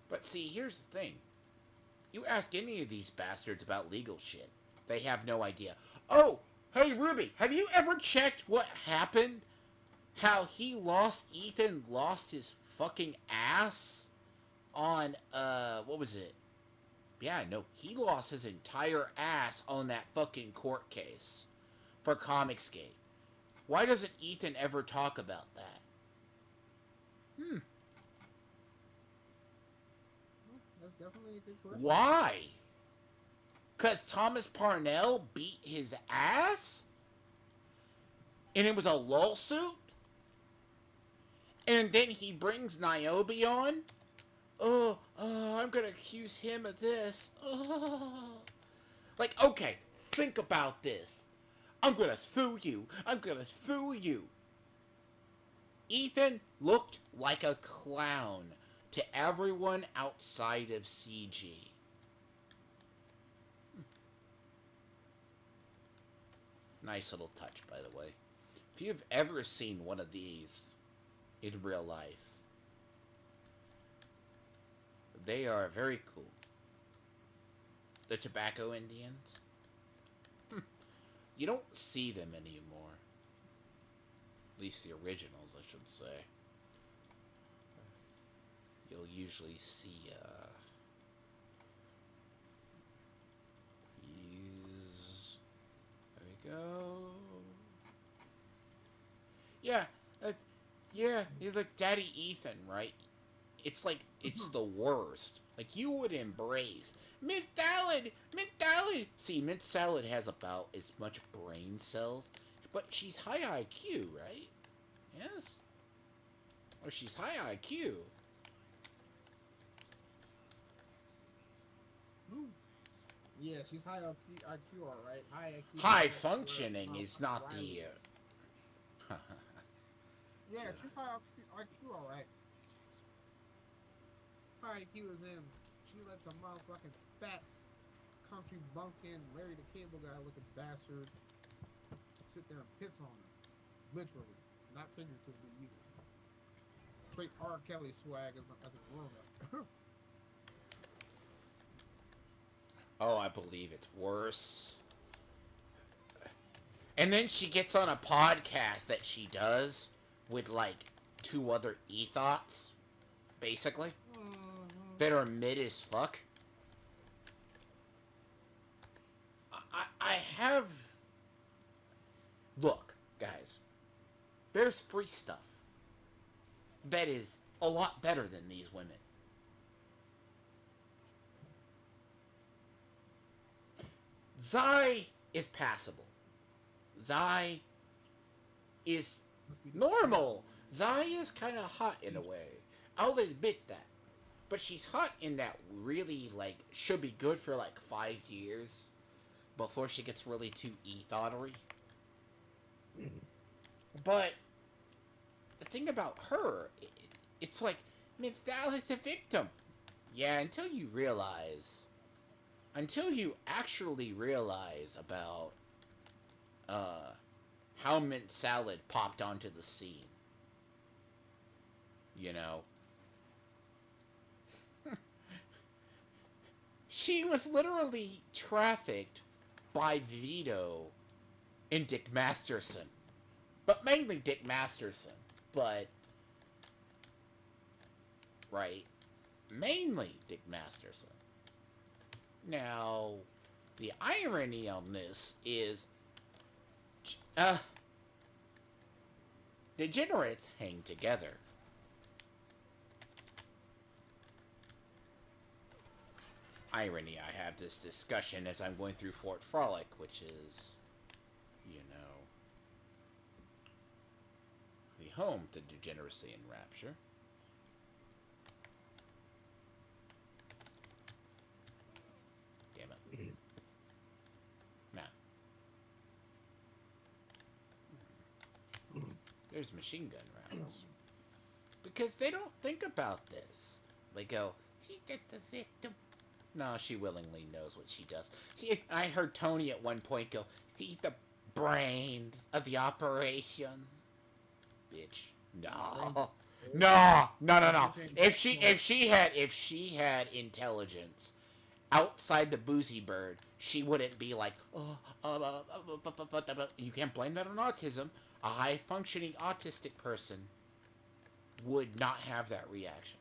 But see, here's the thing. You ask any of these bastards about legal shit, they have no idea. Oh, hey Ruby, have you ever checked what happened? How Ethan lost his fucking ass on, what was it? Yeah, no, he lost his entire ass on that fucking court case for Comicsgate. Why doesn't Ethan ever talk about that? That's definitely a good question. Why? Because Thomas Parnell beat his ass? And it was a lawsuit? And then he brings Niobe on? I'm gonna accuse him of this. Like, okay, think about this. I'm gonna sue you. I'm gonna sue you. Ethan looked like a clown to everyone outside of CG. Nice little touch, by the way. If you've ever seen one of these in real life, they are very cool. The Tobacco Indians. You don't see them anymore. At least the originals, I should say. You'll usually see, there we go. Yeah, yeah, he's like Daddy Ethan, right? It's like, it's the worst. Like, you would embrace mint salad, mint salad. See, mint salad has about as much brain cells, but she's high IQ, right? Yes? Or she's high IQ. Yeah, she's high IQ, alright. High IQ. High functioning is not the. Yeah, she's high IQ, alright. High IQ is in. She lets a motherfucking fat country bumpkin Larry the Cable Guy looking bastard sit there and piss on her. Literally, not figuratively either. Straight R. Kelly swag as a grown up. Oh, I believe it's worse. And then she gets on a podcast that she does with like 2 other ethos, basically, that are mid as fuck. I have... Look, guys. There's free stuff that is a lot better than these women. Zai is passable. Zai is normal. Zai is kind of hot in a way. I'll admit that. But she's hot in that really, like, should be good for, like, 5 years before she gets really too ethottery. But the thing about her, it's like, Mithal is a victim. Yeah, until you actually realize about how Mint Salad popped onto the scene. You know, she was literally trafficked by Vito and Dick Masterson. But mainly Dick Masterson. But, right, mainly Dick Masterson. Now, the irony on this is, degenerates hang together. Irony, I have this discussion as I'm going through Fort Frolic, which is, you know, the home to degeneracy and rapture. Damn it. Now, there's machine gun rounds. Because they don't think about this. They go, she did the victim. No, she willingly knows what she does. I heard Tony at one point go, see the brains of the operation. Bitch. No. No. If she had intelligence outside the boozy bird, she wouldn't be like, you can't blame that on autism. A high functioning autistic person would not have that reaction.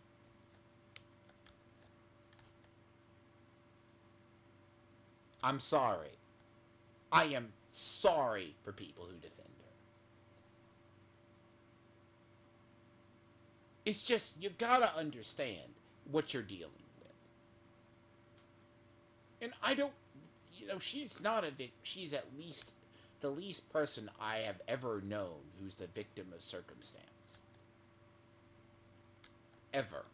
I'm sorry. I am sorry for people who defend her. It's just, you gotta understand what you're dealing with. And I don't, she's not a victim. She's at least the least person I have ever known who's the victim of circumstance. Ever,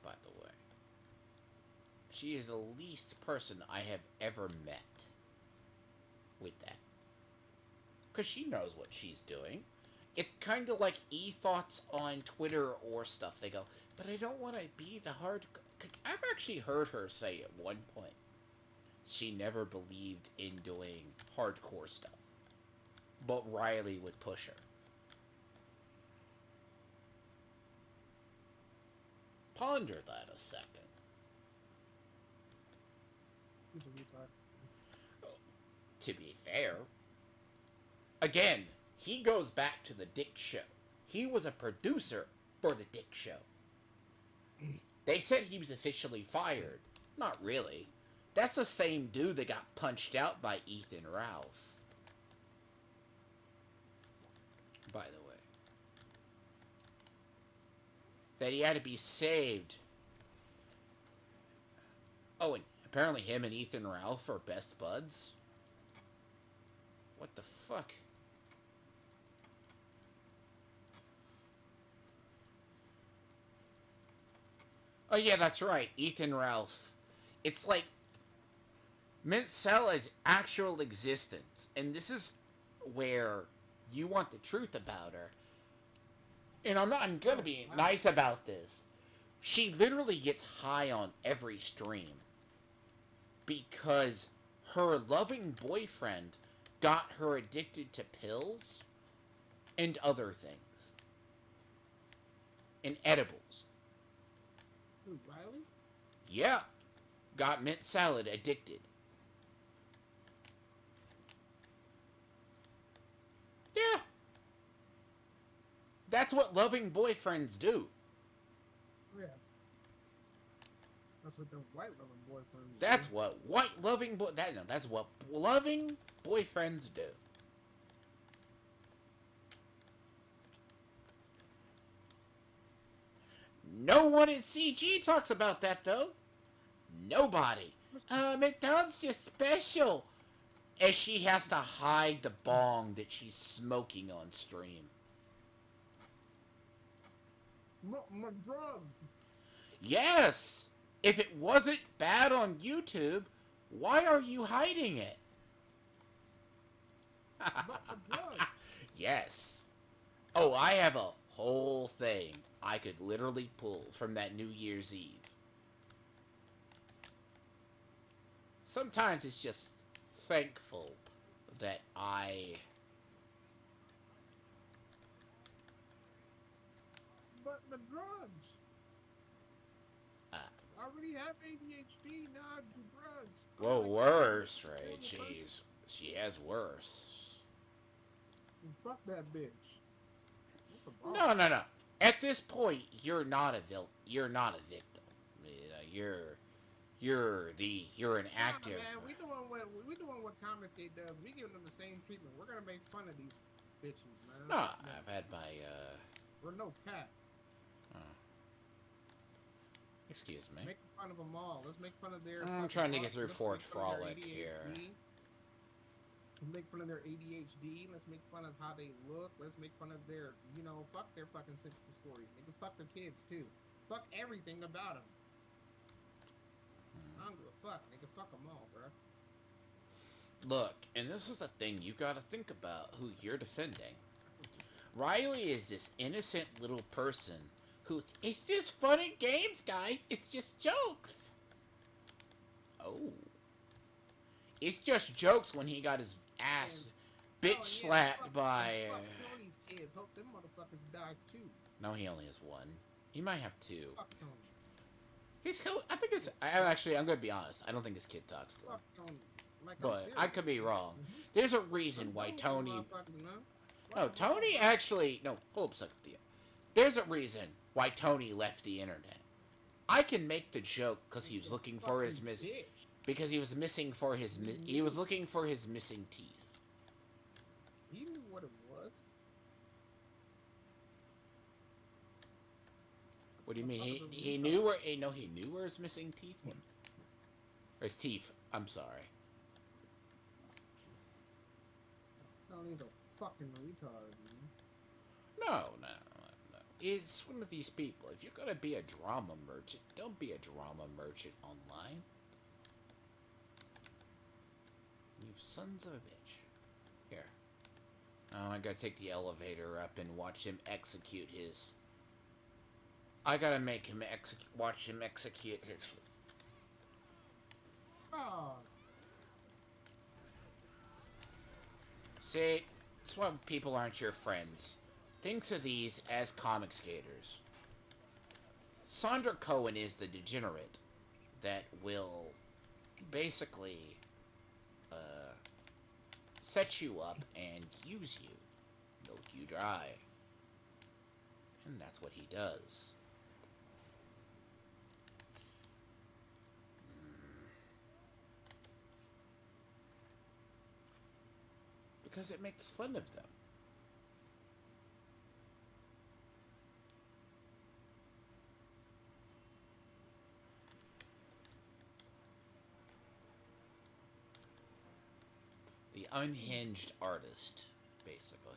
by the way. She is the least person I have ever met with that. Because she knows what she's doing. It's kind of like e-thoughts on Twitter or stuff. They go, but I don't want to be the hard... I've actually heard her say at one point she never believed in doing hardcore stuff. But Riley would push her. Ponder that a second. To be fair, again, he goes back to the Dick Show. He was a producer for the Dick Show. They said he was officially fired. Not really. That's the same dude that got punched out by Ethan Ralph. By the way. That he had to be saved. Oh, and apparently him and Ethan Ralph are best buds. What the fuck? Oh yeah, that's right. Ethan Ralph. It's like Mint Cella's actual existence. And this is where you want the truth about her. And I'm gonna be nice about this. She literally gets high on every stream. Because her loving boyfriend got her addicted to pills and other things. And edibles. Who, Riley? Yeah. Got Mint Salad addicted. Yeah. That's what loving boyfriends do. Yeah. That's what the white loving boyfriends That's what white loving that's what loving boyfriends do. No one in CG talks about that though. Nobody. McDonald's just special. As she has to hide the bong that she's smoking on stream. My drug. Yes! If it wasn't bad on YouTube, why are you hiding it? My drug. Yes. Oh, I have a whole thing I could literally pull from that New Year's Eve. Sometimes it's just thankful that But the drugs. uh, I already have ADHD. Now I do drugs. Oh well, my god. worse, I'm a right? horrible person. She has worse. And fuck that bitch. What the No, balls? no, no. At this point, you're not a You're not a victim. You're an Nah, active. man. We doing what Comicsgate does. We giving them the same treatment. We're gonna make fun of these bitches, man. No, Fuck them. I've had my. We're no cat. Uh, excuse me. Making fun of them all. Let's make fun of their. I'm fucking trying to get through let's Fort make fun of their Frolic here. ADHD. Let's make fun of their ADHD. Let's make fun of how they look. Let's make fun of their, fuck their fucking sympathy story. They can fuck their kids too. Fuck everything about them. I don't give a fuck. They can fuck them all, bro. Look, and this is the thing you gotta think about who you're defending. Riley is this innocent little person who. It's just fun and games, guys. It's just jokes. Oh. It's just jokes when he got his ass bitch slapped by. Fuck Tony's kids. Hope them motherfuckers die too. No, he only has one. He might have two. Fuck Tony. I think it's. Actually, I'm gonna be honest. I don't think his kid talks to him. Fuck Tony. Like, But I could be wrong. There's a reason why Tony. No, No, Tony actually. No, hold up a second, Theo. There's a reason why Tony left the internet. I can make the joke because he was looking for his because he was missing for his he was looking for his missing teeth. He knew what it was. What do you mean? He knew where he knew where his missing teeth were. Or his teeth. I'm sorry. Tony's a fucking retard, man. No. It's one of these people. If you're gonna be a drama merchant, don't be a drama merchant online. You sons of a bitch. Here. Oh, I gotta take the elevator up and watch him execute his. I gotta make him watch him execute his. Oh. See, that's why people aren't your friends. Think of these as comic skaters. Sandra Cohen is the degenerate that will basically set you up and use you, milk you dry. And that's what he does. Because it makes fun of them. The unhinged artist, basically.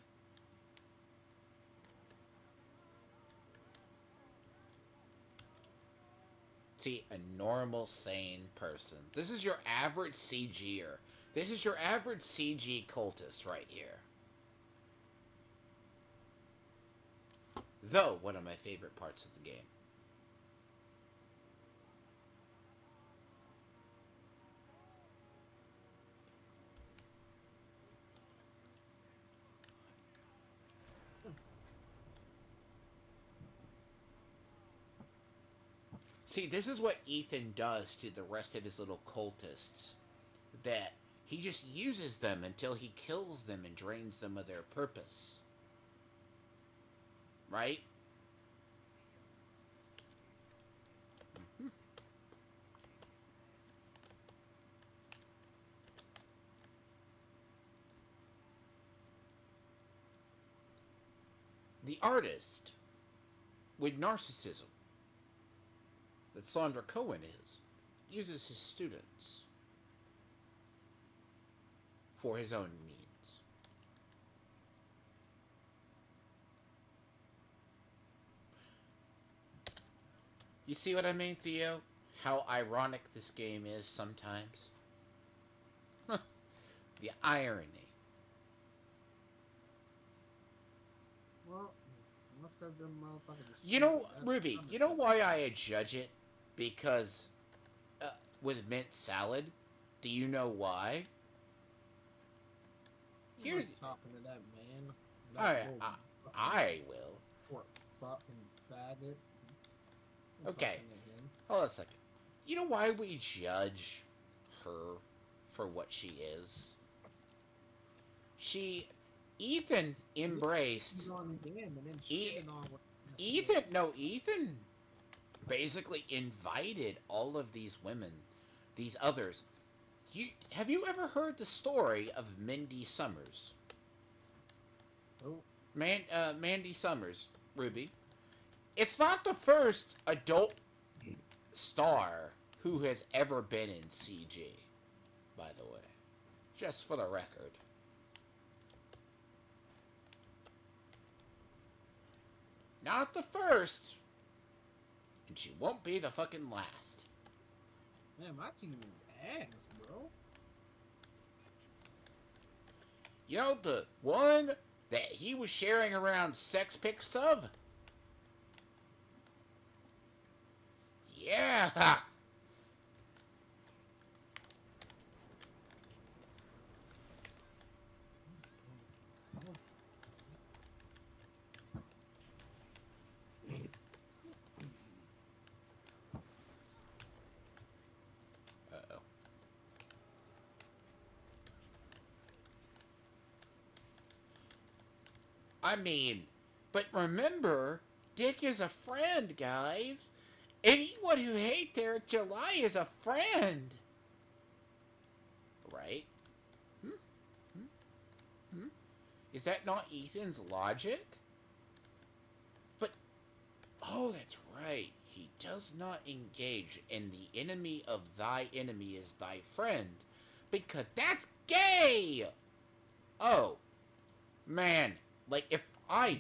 See, a normal, sane person. This is your average CGer. This is your average CG cultist right here. Though, one of my favorite parts of the game. See, this is what Ethan does to the rest of his little cultists. That he just uses them until he kills them and drains them of their purpose. Right? Mm-hmm. The artist with narcissism that Sandra Cohen uses his students for his own means. You see what I mean, Theo? How ironic this game is sometimes? The irony. Well, that's because them motherfuckers are You stupid. know, That's Ruby, you know understandable. why I judge it? Because with mint salad, do you know why? I'm Here's not talking to that man. That I little I, fucking I will. poor fucking faggot. I'm Okay, talking to him. hold on a second. You know why we judge her for what she is? She, Ethan He's embraced. on him and then E, shitting on what Ethan, no, Ethan basically invited all of these women, these others. Have you ever heard the story of Mindy Summers? Oh, Mandy Summers, Ruby. It's not the first adult star who has ever been in CG, by the way. Just for the record. Not the first, and she won't be the fucking last. man, my team is ass, bro. You know the one that he was sharing around sex pics of? Yeah! Uh-oh. I mean, but remember, Dick is a friend, guys. Anyone who hates their July is a friend. Right? Hmm? Hmm? Hmm? Is that not Ethan's logic? But, oh, that's right. He does not engage in the enemy of thy enemy is thy friend. Because that's gay! Oh, man. Like, if I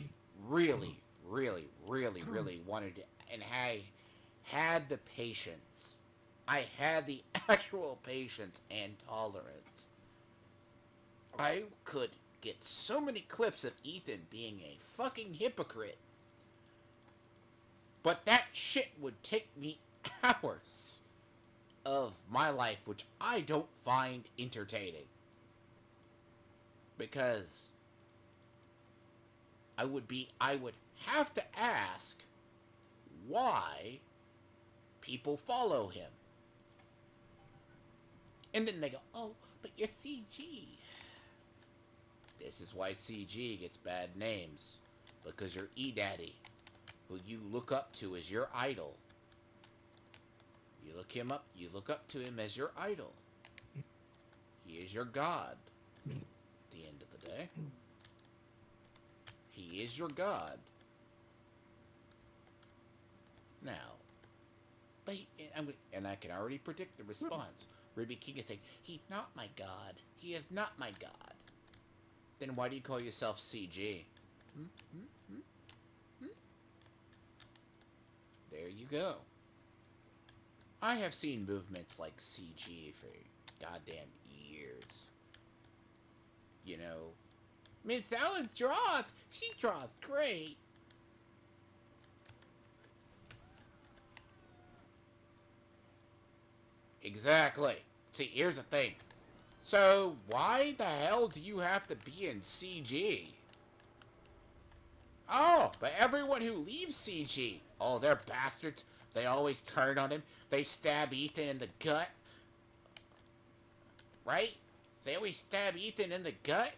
really, really, really, really wanted to, and I had the patience, I had the actual patience and tolerance, I could get so many clips of Ethan being a fucking hypocrite. But that shit would take me hours of my life, which I don't find entertaining. Because I would have to ask why people follow him. And then they go, oh, but you're CG. This is why CG gets bad names. Because you're E-Daddy, who you look up to as your idol. You look up to him as your idol. He is your god. At the end of the day. He is your god. Now, but and I can already predict the response. Ruby King is saying, he's not my god. He is not my god. Then why do you call yourself CG? Hmm? Hmm? Hmm? Hmm? There you go. I have seen movements like CG for goddamn years. You know, Miss Ellen draws. She draws great. Exactly. See, here's the thing. So, why the hell do you have to be in CG? Oh, but everyone who leaves CG, oh, they're bastards. They always turn on him. They stab Ethan in the gut. Right? They always stab Ethan in the gut.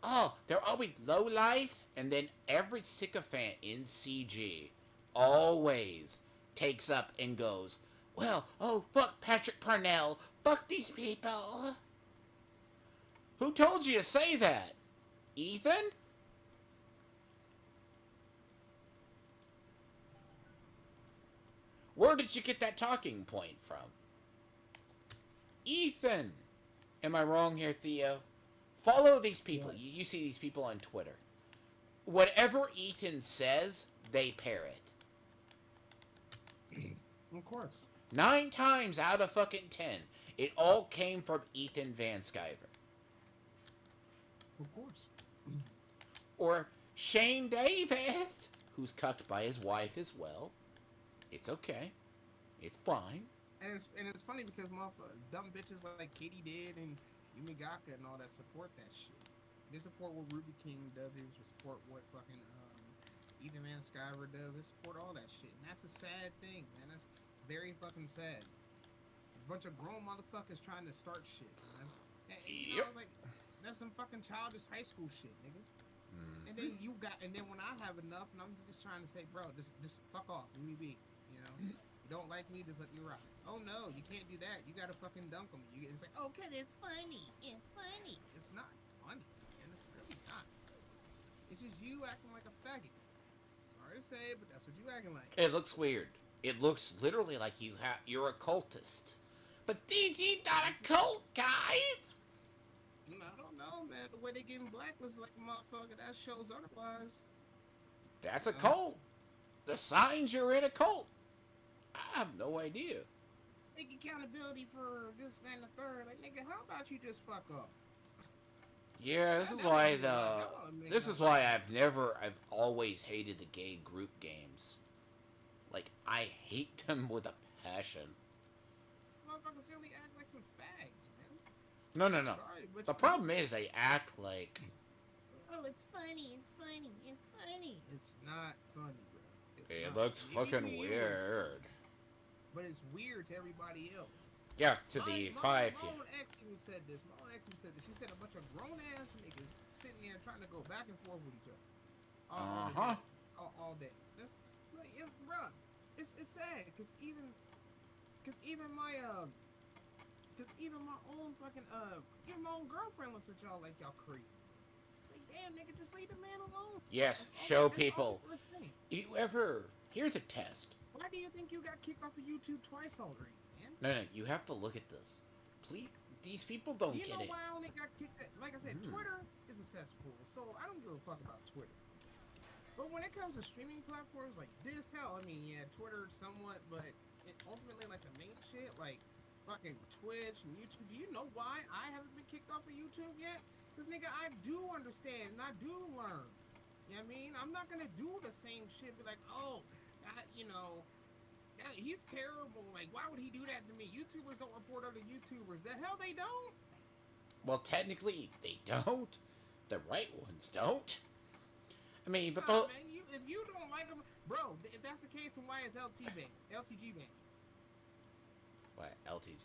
Oh, they're always low life. And then every sycophant in CG always takes up and goes, well, oh, fuck Patrick Parnell. Fuck these people. Who told you to say that? Ethan? Where did you get that talking point from? Ethan! Am I wrong here, Theo? Follow these people. what? You see these people on Twitter. Whatever Ethan says, they parrot. Of course. 9 times out of fucking 10, it all came from Ethan Van Sciver. Of course. Or Shane Davis, who's cucked by his wife as well. It's okay. It's fine. And it's funny because dumb bitches like Katie did and Yumigaka and all that support that shit. They support what Ruby King does. They support what fucking Ethan Van Sciver does. They support all that shit, and that's a sad thing, man. That's very fucking sad. A bunch of grown motherfuckers trying to start shit, man. And you know, Yep. I was like, that's some fucking childish high school shit, nigga. And Mm-hmm. then and then when I have enough, and I'm just trying to say, bro, just fuck off, leave me be. You know, you don't like me, just let me ride. Oh no, you can't do that. You gotta fucking dunk on me. It's like, okay, it's funny. It's funny. It's not funny, and it's really not. It's just you acting like a faggot. Sorry to say, but that's what you acting like. It looks weird. It looks literally like you're a cultist. But DG's not a cult, guys. I don't know, man. The way they getting blacklisted like a motherfucker, that shows otherwise. That's a cult. The signs you're in a cult. I have no idea. Take accountability for this, that, and the third. Like, nigga, how about you just fuck off? Yeah, this is why I've always hated the gay group games. Like, I hate them with a passion. Motherfuckers really act like some fags, man. No. Sorry, but The problem is they act like... oh, it's funny. It's not funny, bro. It looks fucking weird. But it's weird to everybody else. Yeah, to the five. My own ex even said this. She said a bunch of grown ass niggas sitting there trying to go back and forth with each other. All day. That's like, yeah, bro. It's sad because even my own fucking even my own girlfriend looks at y'all like y'all crazy. It's like, damn, nigga, just leave the man alone. Yes, show people. Here's a test. Why do you think you got kicked off of YouTube twice already, man? No, you have to look at this. Please, these people don't get it. You know why I only got kicked? Like I said, Twitter is a cesspool, so I don't give a fuck about Twitter. But when it comes to streaming platforms like this, hell, I mean, yeah, Twitter somewhat, but ultimately, like the main shit, like fucking Twitch and YouTube. Do you know why I haven't been kicked off of YouTube yet? Because, nigga, I do understand and I do learn. You know what I mean? I'm not gonna do the same shit, be like, oh, he's terrible. Like, why would he do that to me? YouTubers don't report other YouTubers. The hell they don't? Well, technically, they don't. The right ones don't. I mean, but man, if you don't like him, bro, if that's the case, then why is LTG banned? What, LTG?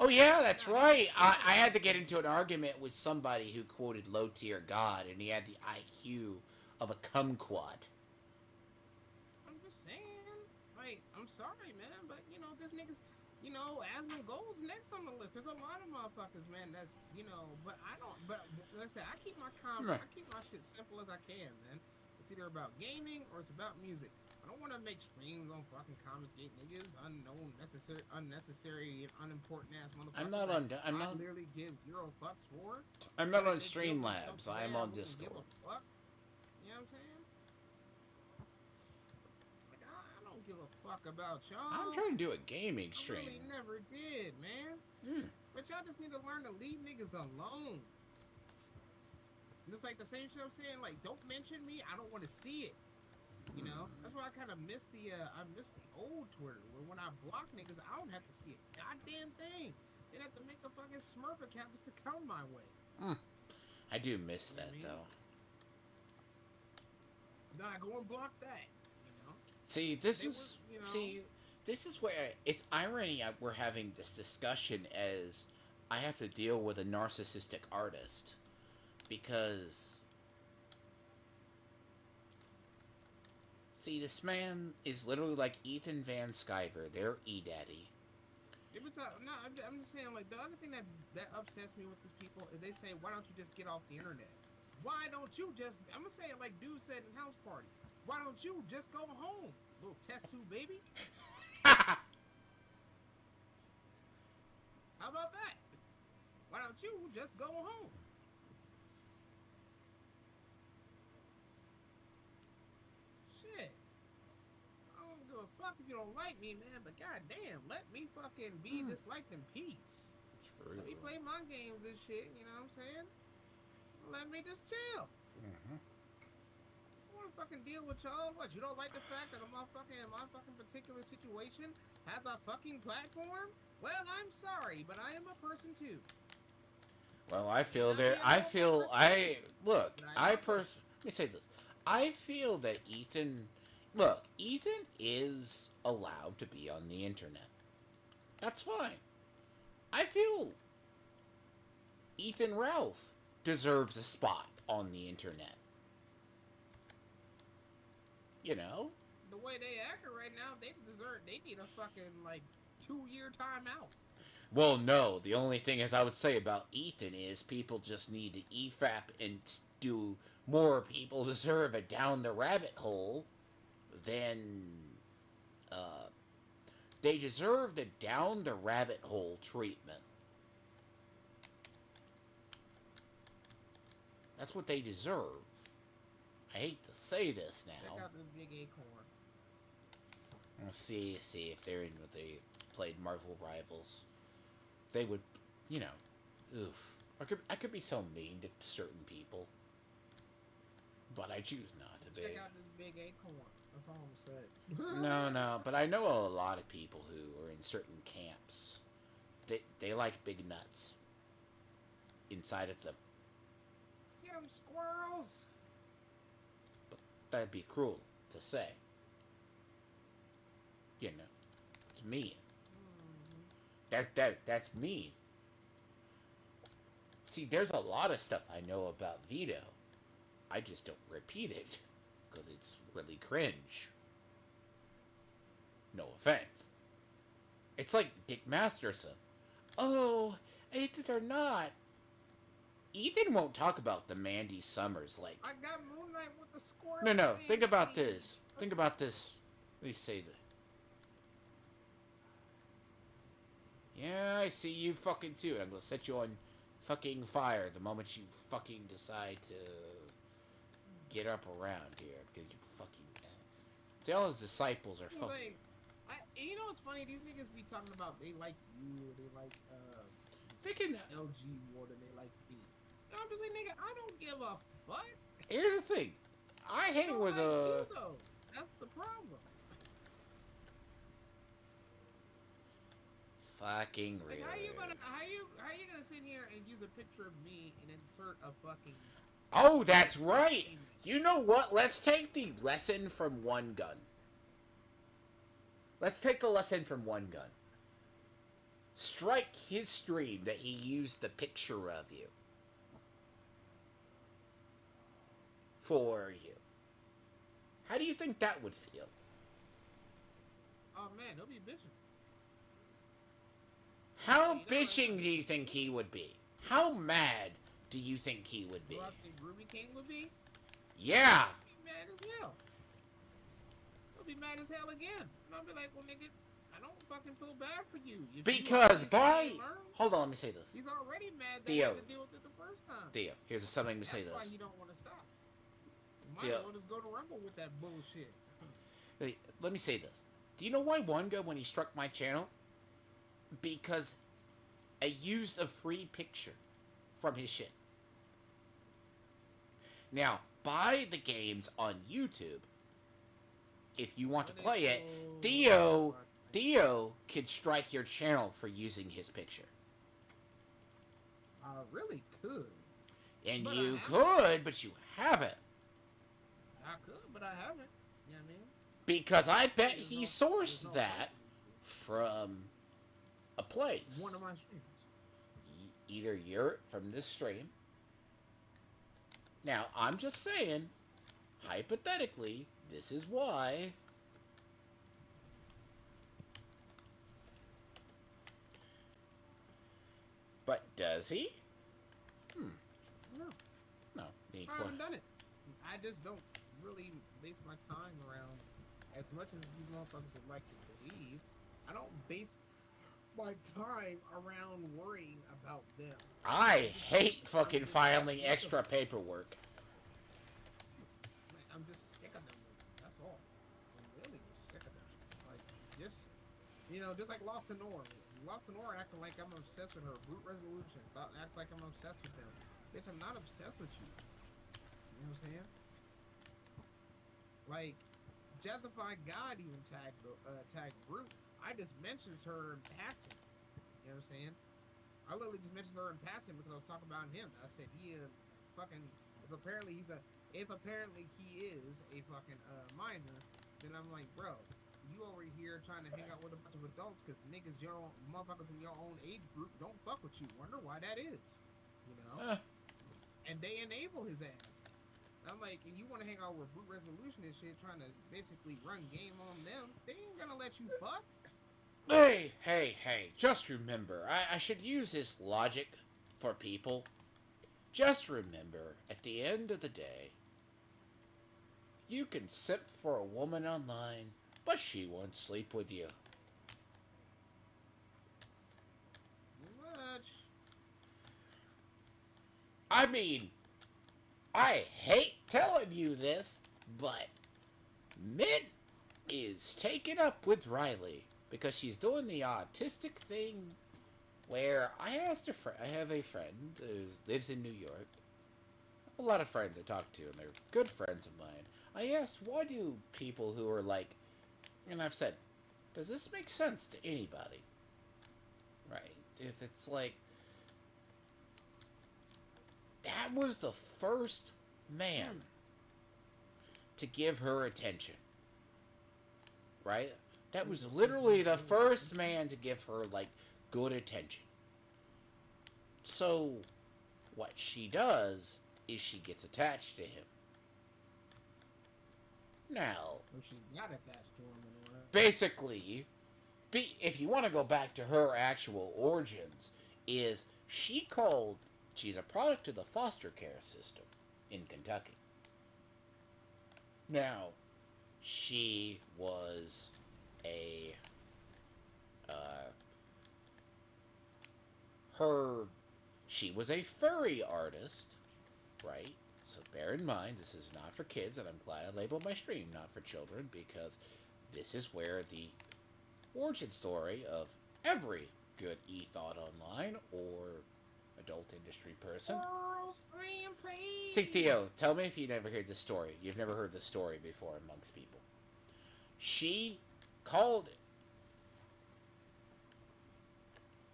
Oh, yeah, that's right. I had to get into an argument with somebody who quoted Low Tier God, and he had the IQ of a kumquat. I'm just saying. Like, I'm sorry, man, but, you know, this nigga's, you know, Asmongold's next on the list. There's a lot of motherfuckers, man, that's, you know, but like I said, I keep my shit simple as I can, man. It's either about gaming or it's about music. I don't want to make streams on fucking Commonsgate niggas, unnecessary, and unimportant ass motherfuckers. I literally give zero fucks for. I'm not on Streamlabs. I'm on Discord. Give a fuck. You know what I'm saying? Like, I don't give a fuck about y'all. I'm trying to do a gaming stream. I really never did, man. But y'all just need to learn to leave niggas alone. It's like the same shit I'm saying, like, don't mention me, I don't want to see it. You know? That's why I kind of miss the old Twitter, where when I block niggas, I don't have to see a goddamn thing. They'd have to make a fucking Smurf account just to come my way. I do miss that, though. Nah, go and block that, you know? See, this is where it's irony we're having this discussion as I have to deal with a narcissistic artist. Because, see, this man is literally like Ethan Van Sciver, their E-Daddy. No, I'm just saying, like, the other thing that upsets me with these people is they say, why don't you just get off the internet? Why don't you just, I'm gonna say it like dude said in House Party, why don't you just go home, little test tube baby? How about that? Why don't you just go home? Shit. I don't give a fuck if you don't like me, man, but goddamn, let me fucking be disliked in peace. True. Let me play my games and shit, you know what I'm saying? Let me just chill. fucking deal with y'all? What, you don't like the fact that my fucking particular situation has a fucking platform? Well, I'm sorry, but I am a person too. Well, I May feel not be there. a I normal feel. person, Look. but I am a person. Let me say this. I feel that Ethan. Look, Ethan is allowed to be on the internet. That's fine. I feel Ethan Ralph deserves a spot on the internet. You know? The way they acting right now, they need a fucking, like, 2-year timeout. Well, no. The only thing as I would say about Ethan is people just need to EFAP and do more people deserve a down the rabbit hole than uh, they deserve the down the rabbit hole treatment. That's what they deserve. I hate to say this now. Check out this big acorn. Let's see if they're in what they played Marvel Rivals. They would, you know, oof. I could be so mean to certain people, but I choose not to be. Check out this big acorn. That's all I'm saying. No, but I know a lot of people who are in certain camps. They like big nuts inside of them. Get them squirrels. But that'd be cruel to say. You know, it's mean. That's mean. See, there's a lot of stuff I know about Vito. I just don't repeat it because it's really cringe. No offense. It's like Dick Masterson. Oh, Ethan or not. Ethan won't talk about the Mandy Summers like. I got Moonlight with the squirrels. No. Think about this. Think about this. Let me say that. Yeah, I see you fucking too. I'm gonna set you on fucking fire the moment you fucking decide to get up around here because you fucking. See, all his disciples are fucking. You know what's funny? These niggas be talking about they like you or they like Thinking LG more than they like me. You know, I'm just saying, nigga, I don't give a fuck. Here's the thing. I hang with you, though. That's the problem. Fucking Like, real. how you gonna sit here and use a picture of me and insert a fucking? Oh, that's right. You know what? Let's take the lesson from One Gun. Let's take the lesson from One Gun. Strike his stream that he used the picture of you. For you. How do you think that would feel? Oh man, they'll be bitching. How bitching do you think he would be? How mad do you think he would be? Do I think Ruby King would be? Yeah. He'll be mad as hell. He'll be mad as hell again. And I'll be like, well, nigga, I don't fucking feel bad for you. Because hold on, let me say this. He's already mad that Theo. he had to deal with it the first time. Theo, here's something to say this. That's why he don't want to stop. Might Theo. as well just go to Rumble with that bullshit. Hey, let me say this. Do you know why One Go when he struck my channel? Because I used a free picture from his shit. Now, buy the games on YouTube if you want to play it. Theo can strike your channel for using his picture. I really could. And But you I could, but you haven't. I could, but I haven't. You know what I mean? Because I bet There's he no- sourced there's no that from a place. one of my streams. Either you're from this stream. Now, I'm just saying, hypothetically, this is why. But does he? No, No. I haven't done it. I just don't really base my time around, as much as these motherfuckers would like to believe, I don't base my time around worrying about them. I hate fucking filing extra paperwork. Man, I'm just sick of them. That's all. I'm really just sick of them. Like, just, just like Lost and Or. Lost and Or acting like I'm obsessed with her. Root Resolution acts like I'm obsessed with them. Bitch, I'm not obsessed with you. You know what I'm saying? Like, Justified God even tagged Groot. I just mentions her in passing. You know what I'm saying? I literally just mentioned her in passing because I was talking about him. I said he fucking if apparently he is a fucking minor, then I'm like, bro, you over here trying to hang out with a bunch of adults because niggas motherfuckers in your own age group don't fuck with you. Wonder why that is, you know? Uh, And they enable his ass. And I'm like, and you want to hang out with Brute Resolution and shit, trying to basically run game on them? They ain't gonna let you fuck. hey, just remember, I should use this logic for people. Just remember, at the end of the day, you can simp for a woman online, but she won't sleep with you. Much. I mean, I hate telling you this, but Mint is taken up with Riley because she's doing the autistic thing where I asked a friend, I have a friend who lives in New York, a lot of friends I talk to, and they're good friends of mine. I asked, why do people who are like, and I've said, does this make sense to anybody? Right? If it's like, that was the first man to give her attention. Right? That was literally the first man to give her, like, good attention. So, what she does is she gets attached to him. Now, Or she got attached to him in a way. basically, if you want to go back to her actual origins, is she's a product of the foster care system in Kentucky. Now, she was a uh, her she was a furry artist, right? So bear in mind, this is not for kids, and I'm glad I labeled my stream not for children, because this is where the origin story of every good e-thought online or adult industry person. Theo, tell me if you never heard this story. You've never heard this story before amongst people. She called.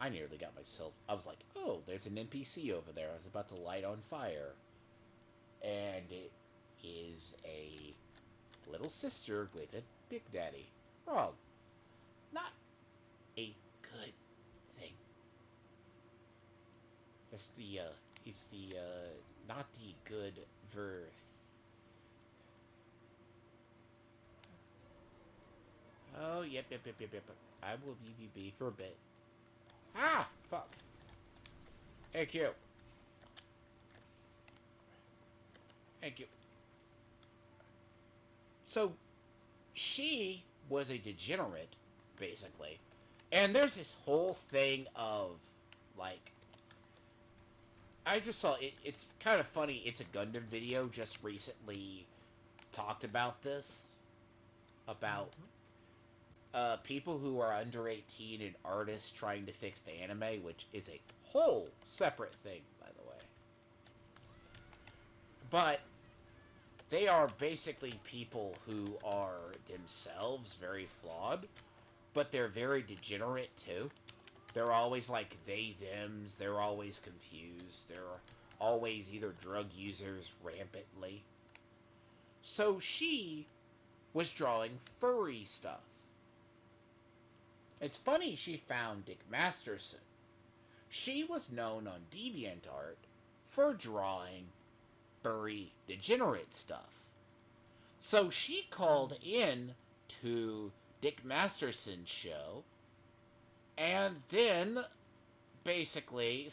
I nearly got myself. I was like, oh, there's an NPC over there. I was about to light on fire. And it is a little sister with a big daddy. Wrong. Not a good thing. It's not the good verse. Oh, yep. I will leave you be for a bit. Ah, fuck. Thank you. Thank you. So, she was a degenerate, basically. And there's this whole thing of, like, I just saw it. It's kind of funny. It's a Gundam video just recently talked about this. About people who are under 18 and artists trying to fix the anime, which is a whole separate thing, by the way. But they are basically people who are themselves very flawed, but they're very degenerate too. They're always like they, thems, they're always confused, they're always either drug users rampantly. So she was drawing furry stuff. It's funny she found Dick Masterson. She was known on DeviantArt for drawing furry degenerate stuff. So she called in to Dick Masterson's show and then basically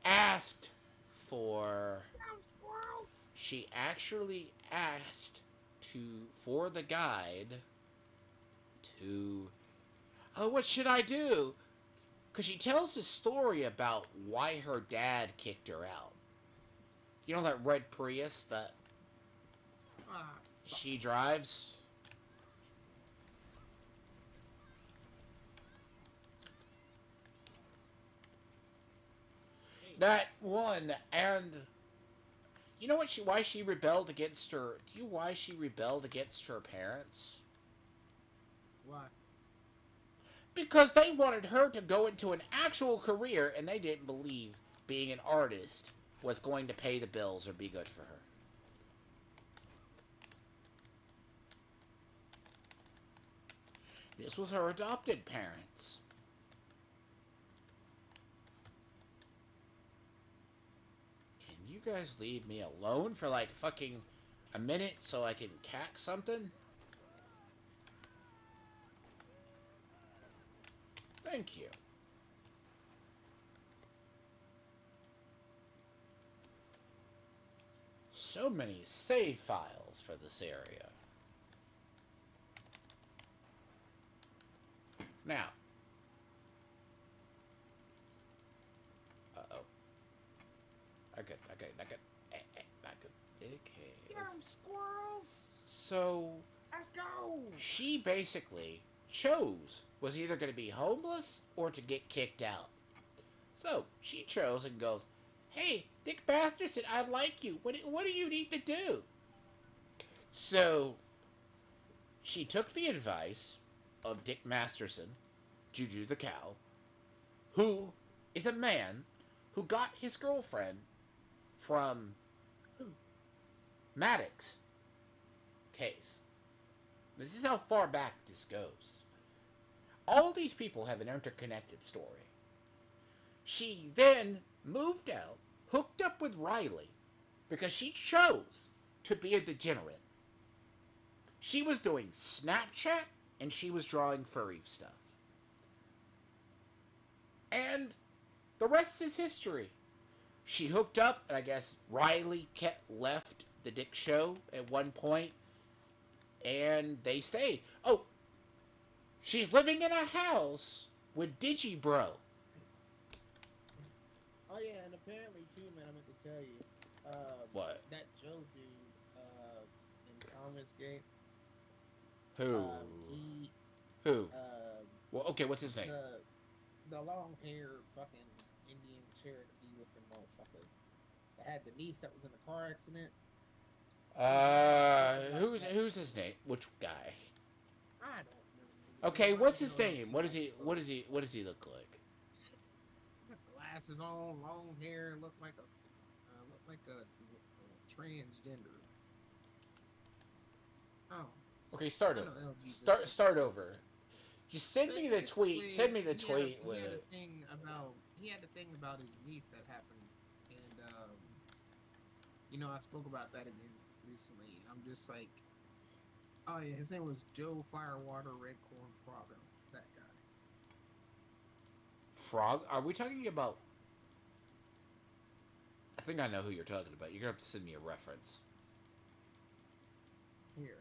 asked for. She actually asked for the guide to. Oh, what should I do? Because she tells a story about why her dad kicked her out. You know that red Prius that she drives? That one, and You know what? Why she rebelled against her? Do you why she rebelled against her parents? Why? Because they wanted her to go into an actual career, and they didn't believe being an artist was going to pay the bills or be good for her. This was her adopted parents. Can you guys leave me alone for like fucking a minute so I can cack something? Thank you. So many save files for this area. Now. Uh-oh. Not good. Not good. Okay. Get 'em, squirrels! So, Let's go! she basically chose was either going to be homeless or to get kicked out. So, she chose and goes, "Hey, Dick Masterson, I like you. What do you need to do?" So, she took the advice of Dick Masterson, Juju the cow, who is a man who got his girlfriend from Maddox's case. This is how far back this goes. All these people have an interconnected story. She then moved out, hooked up with Riley, because she chose to be a degenerate. She was doing Snapchat and she was drawing furry stuff. And the rest is history. She hooked up, and I guess Riley left the Dick show at one point, and they stayed. Oh, she's living in a house with Digibro. Oh yeah, and apparently too, man, I meant to tell you. What? That Joe dude, in Thomas Gate. Who? He. Who? Well, okay, what's his name? The long haired fucking Indian Cherokee looking motherfucker that had the niece that was in a car accident. Who's his name? Which guy? I don't remember. Okay, what's his name? What does he look like? Glasses on, long hair, look like a transgender. Oh. Okay, start over. Start over. Just send me the tweet. Send me the tweet with it. He had a thing about his niece that happened, and I spoke about that again recently. I'm just like, oh yeah, his name was Joe Firewater Redcorn Froggo. That guy. Frog? Are we talking about? I think I know who you're talking about. You're gonna have to send me a reference. Here.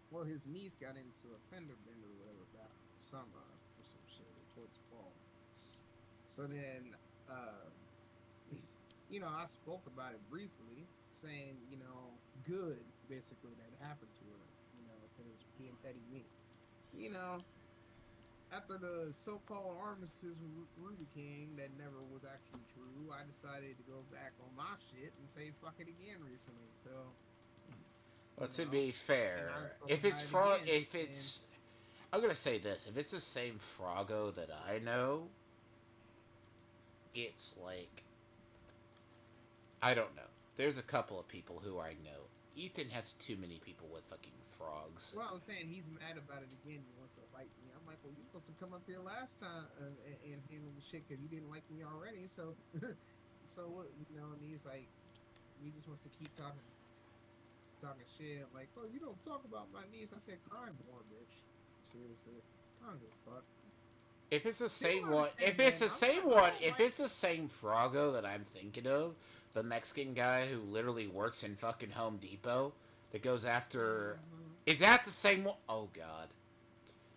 Well, his niece got into a fender bender or whatever back in the summer or some shit, or towards the fall. So then, I spoke about it briefly, saying, good, basically, that happened to her, because being petty me. After the so-called armistice with Ruby King that never was actually true, I decided to go back on my shit and say fuck it again recently, so... Well, to be fair, I'm gonna say this: if it's the same Froggo that I know, it's like, I don't know. There's a couple of people who I know. Ethan has too many people with fucking frogs. Well, I'm saying he's mad about it again. He wants to fight me. I'm like, well, you supposed to come up here last time and handle the shit because you didn't like me already. So, what? And he's like, he just wants to keep talking shit. I'm like, oh, you don't talk about my niece. I said, cry more, bitch. Seriously, I don't give a fuck. If it's the same one, if it's the same Froggo that I'm thinking of, the Mexican guy who literally works in fucking Home Depot that goes after, is that the same one? Oh god.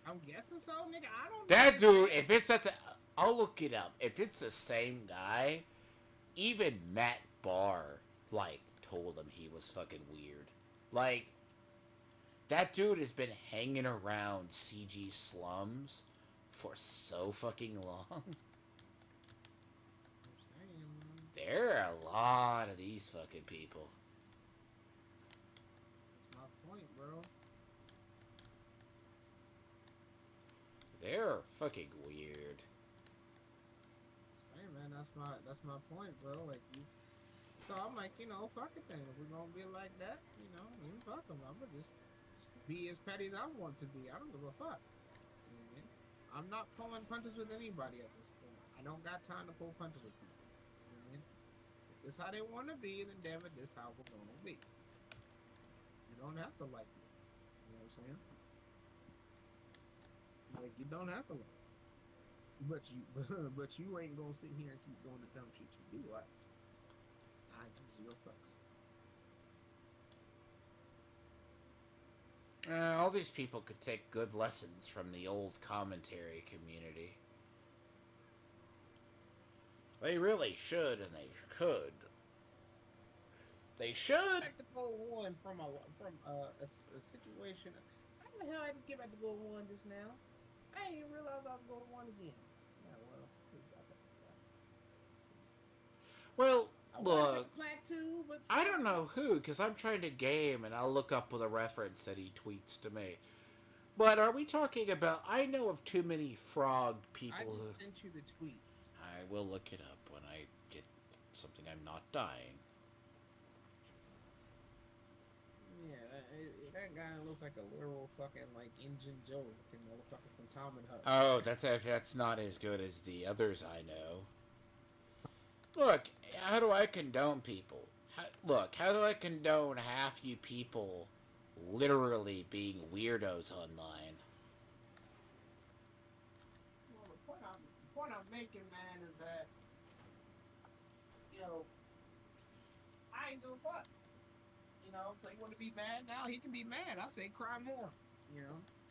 I'm guessing so, nigga. I don't know. That dude, if it's I'll look it up. If it's the same guy, even Matt Barr, told him he was fucking weird. That dude has been hanging around CG slums for so fucking long. There are a lot of these fucking people. my point, bro. They're fucking weird. Say, man, that's my point, bro. Like these. So I'm like, fuck it then. If we're gonna be like that, then fuck them. I'm gonna just be as petty as I want to be. I don't give a fuck. You know what I mean? I'm not pulling punches with anybody at this point. I don't got time to pull punches with people. You know what I mean? If this how they want to be, then damn it, this how we're gonna be. You don't have to like me. You know what I'm saying? Like you don't have to like me. But you ain't gonna sit here and keep doing the dumb shit you do. I give zero fucks. All these people could take good lessons from the old commentary community. They really should, and they could. They should. Back to goal one from a situation. How the hell I just get back to goal one just now? I didn't realize I was goal one again. Yeah, well, we got that right. Well, I look, plateau, but I don't know who, because I'm trying to game, and I'll look up with a reference that he tweets to me. But are we talking about? I know of too many frog people. I just sent you the tweet. I will look it up when I get something I'm not dying. Yeah, that guy looks like a literal fucking like Injun Joe looking motherfucker from Tom and Huck. Oh, that's not as good as the others I know. Look, how do I condone people? How do I condone half you people literally being weirdos online? Well, the point I'm making, man, is that I ain't give a fuck. So you want to be mad now? He can be mad. I say cry more.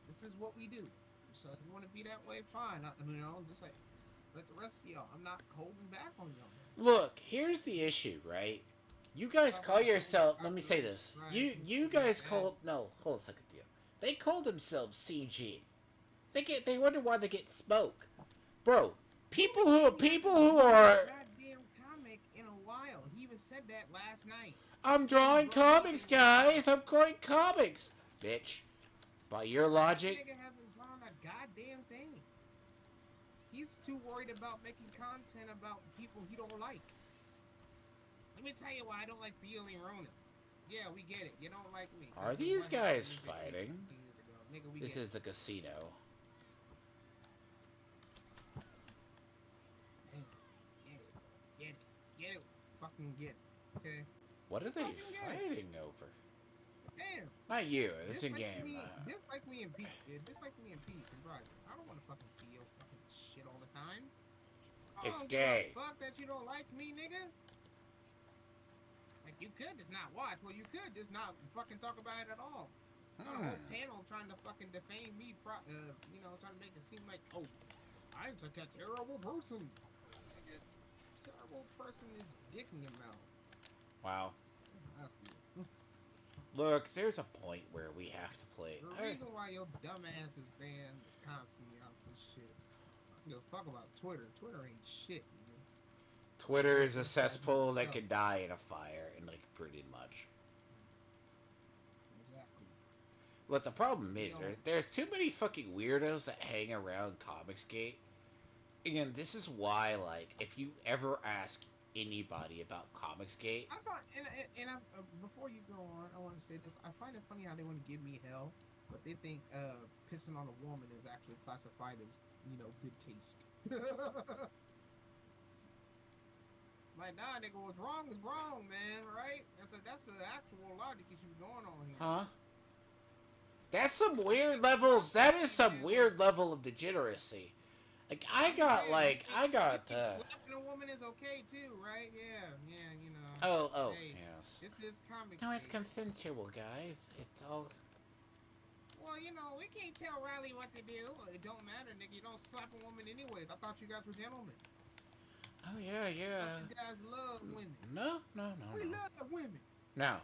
This is what we do. So if you want to be that way, fine. Just like let the rest of y'all. I'm not holding back on y'all. Look, here's the issue, right? You guys call yourself. Let me say this. You guys called. No, hold on a second, dear. They called themselves CG. They wonder why they get smoke, bro. People who are goddamn comic in a while. He even said that last night. I'm drawing comics, guys. I'm drawing comics, bitch. By your logic, That nigga hasn't drawn a goddamn thing. He's too worried about making content about people he don't like. Let me tell you why I don't like Theo and Ronan. Yeah, we get it. You don't like me. Are these guys fighting? Nigga, this is the casino. Get it. Fucking get it. Okay. What are they fighting over? Damn. Not you. This in game. Dislike me in peace. Dislike me in peace and Roger. I don't want to fucking see your fucking shit all the time. It's gay. Fuck that you don't like me, nigga. Like you could just not watch. Well, you could just not fucking talk about it at all. Not a whole panel trying to fucking defame me. Trying to make it seem like, oh, I'm such a terrible person. Like a terrible person is dick in your mouth. Wow. Look, there's a point where we have to play. The reason why your dumb ass is banned constantly out this shit. I don't give a fuck about Twitter. Twitter ain't shit, nigga. Twitter is a cesspool that can die in a fire, and like pretty much. Exactly. Look, the problem is there's too many fucking weirdos that hang around Comicsgate. Again, this is why, like, if you ever ask anybody about Comicsgate, I find, before you go on, I want to say this. I find it funny how they want to give me hell, but they think pissing on a woman is actually classified as, good taste. Like, nah, nigga, what's wrong is wrong, man, right? That's the actual logic you should be going on here. Huh? That's some weird levels. That is some weird level of degeneracy. Like, I got. Slapping a woman is okay, too, right? Yeah, Hey, yes. This is comic. No, it's consensual, guys. It's all... Well, we can't tell Riley what to do. It don't matter, nigga. You don't slap a woman anyways. I thought you guys were gentlemen. Oh, yeah. You guys love women. No. We love women. Now,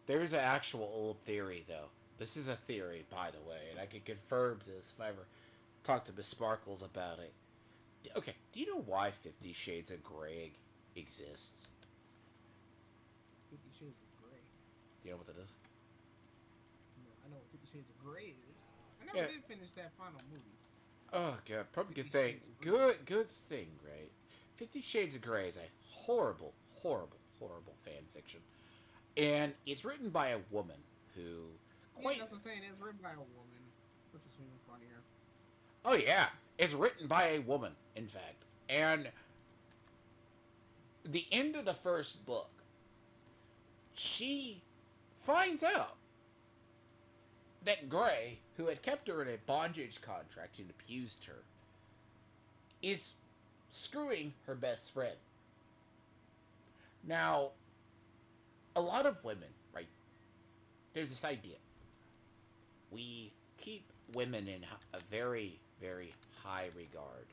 there's an actual old theory, though. This is a theory, by the way, and I can confirm this if I ever talk to Miss Sparkles about it. Okay, do you know why 50 Shades of Grey exists? 50 Shades of Grey. Do you know what that is? I know what 50 Shades of Grey is. I never Yeah. did finish that final movie. Oh god, probably good 50 thing. Shades of Grey. Good thing, right? 50 Shades of Grey is a horrible fan fiction. And it's written by a woman who Yeah, quite that's what I'm saying. It's written by a woman, which is even funnier. oh yeah, it's written by a woman, in fact. And the end of the first book, she finds out that Gray, who had kept her in a bondage contract and abused her, is screwing her best friend. Now, a lot of women, right? There's this idea. We keep women in a very high regard.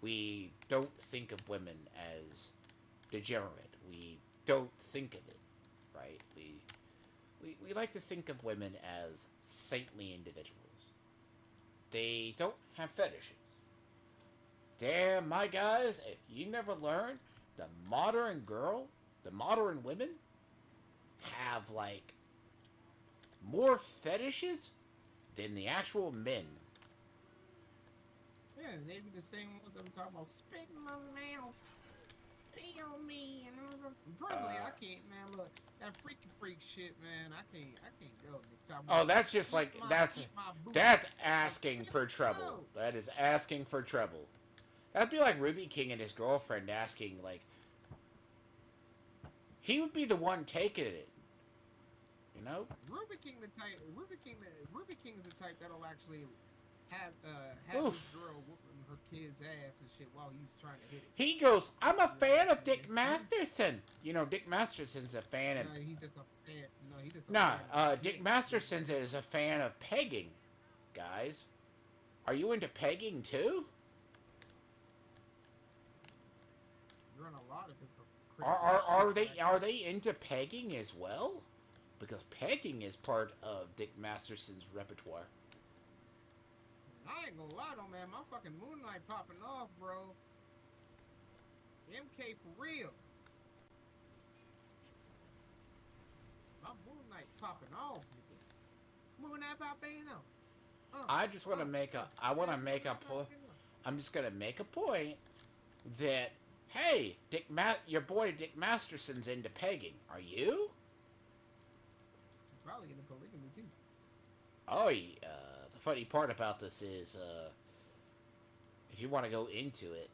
We don't think of women as degenerate. We don't think of it, right? We like to think of women as saintly individuals. They don't have fetishes. Damn, my guys, if you never learn, the modern girl, the modern women have like more fetishes than the actual men. Yeah, they be the same ones I'm talking about. Spit in my mouth. Feel me. And I was like, personally, I can't, man. Look, that freak shit, man. I can't go. Oh, that's just Eat like my, eat my booty. that's Like, asking for trouble. no. That is asking for trouble. That'd be like Ruby King and his girlfriend asking, like, he would be the one taking it, you know? Ruby King is the type that'll actually have Oof. his girl whooping her kid's ass and shit while he's trying to hit it. He goes, I'm a fan of Dick Masterson. You know, Dick Masterson's a fan of. No, he's just a fan. No, he just. Nah, Dick Masterson is a fan of pegging, guys. Are you into pegging too? You're in a lot of different. Are they into pegging as well? Because pegging is part of Dick Masterson's repertoire. I ain't gonna lie though, man. My fucking Moonlight popping off, bro. MK for real. My Moonlight popping off, nigga. Moonlight popping off. I just want to make a. I want to make a point. I'm just gonna make a point that hey, your boy Dick Masterson's into pegging. Are you? Probably into polygamy too. Oh, the funny part about this is, if you want to go into it,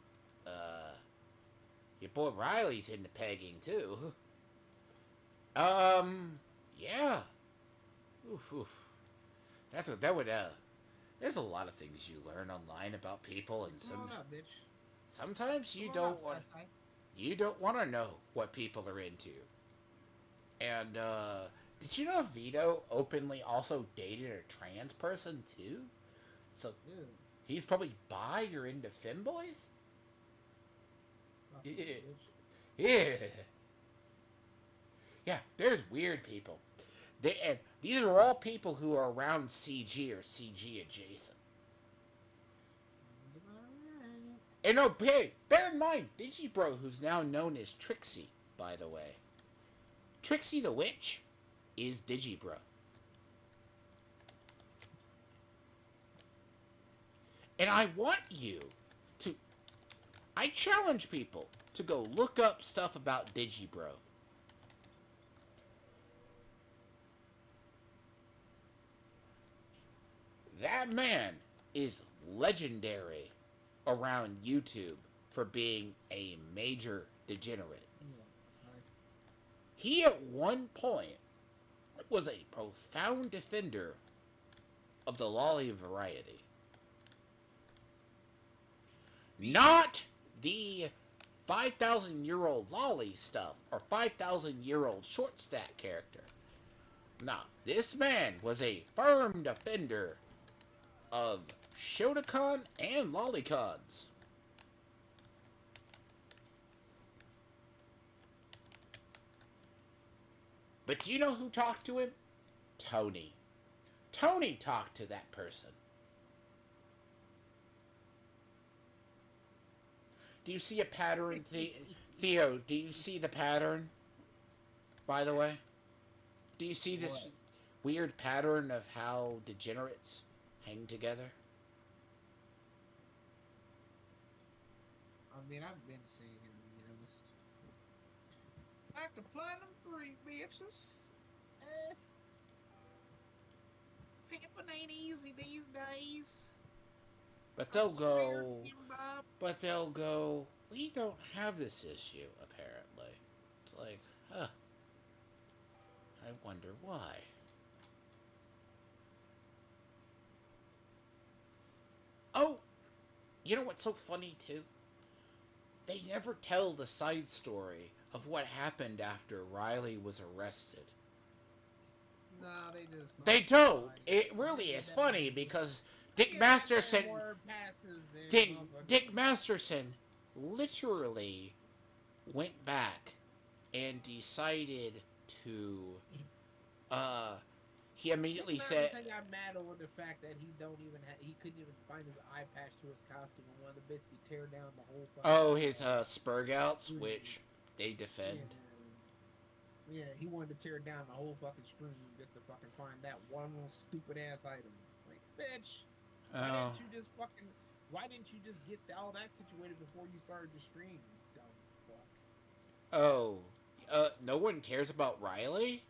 your boy Riley's into pegging too. Yeah. Oof. That would. There's a lot of things you learn online about people, and Come on up, bitch. sometimes you Come on don't up, want. Sai-Sai. You don't want to know what people are into. And did you know Vito openly also dated a trans person too? So Ew. he's probably bi or into femboys? Fuck Yeah. you, bitch. Yeah. Yeah, there's weird people. And these are all people who are around CG or CG adjacent. And no, hey, bear in mind, Digibro, who's now known as Trixie, by the way. Trixie the Witch is Digibro. And I want you to. I challenge people to go look up stuff about Digibro. That man is legendary around YouTube for being a major degenerate. Sorry. He at one point was a profound defender of the lolly variety. Not the 5,000-year-old lolly stuff or 5,000-year-old short stack character. Nah, this man was a firm defender of Shotokan and Lollicons. But do you know who talked to him? Tony. Tony talked to that person. Do you see a pattern, Theo? Do you see the pattern? By the way, do you see this? What? weird pattern of how degenerates hang together? I mean, I've been seeing it, to be honest. Back to Platinum 3, bitches. Eh, pimping ain't easy these days. But I they'll swear, go. Bob. But they'll go. We don't have this issue. Apparently, it's like, huh. I wonder why. Oh, you know what's so funny too? They never tell the side story of what happened after Riley was arrested. Nah, they just They fucking don't. decided. It really Nigga, is that funny man just. because Dick Nigga, that man Masterson, word passes, then Dick, motherfucker. Dick Masterson, literally went back and decided to. Uh, he Dick immediately said, Masterson got mad over the fact that he couldn't even find his eye patch to his costume and wanted to basically tear down the whole fucking. "Oh, his Spurgouts, which they defend." Yeah. Yeah, he wanted to tear down the whole fucking stream just to fucking find that one little stupid ass item. Like, bitch, why Oh, didn't you just fucking? Why didn't you just get all that situated before you started the stream? You dumb fuck. oh, no one cares about Riley.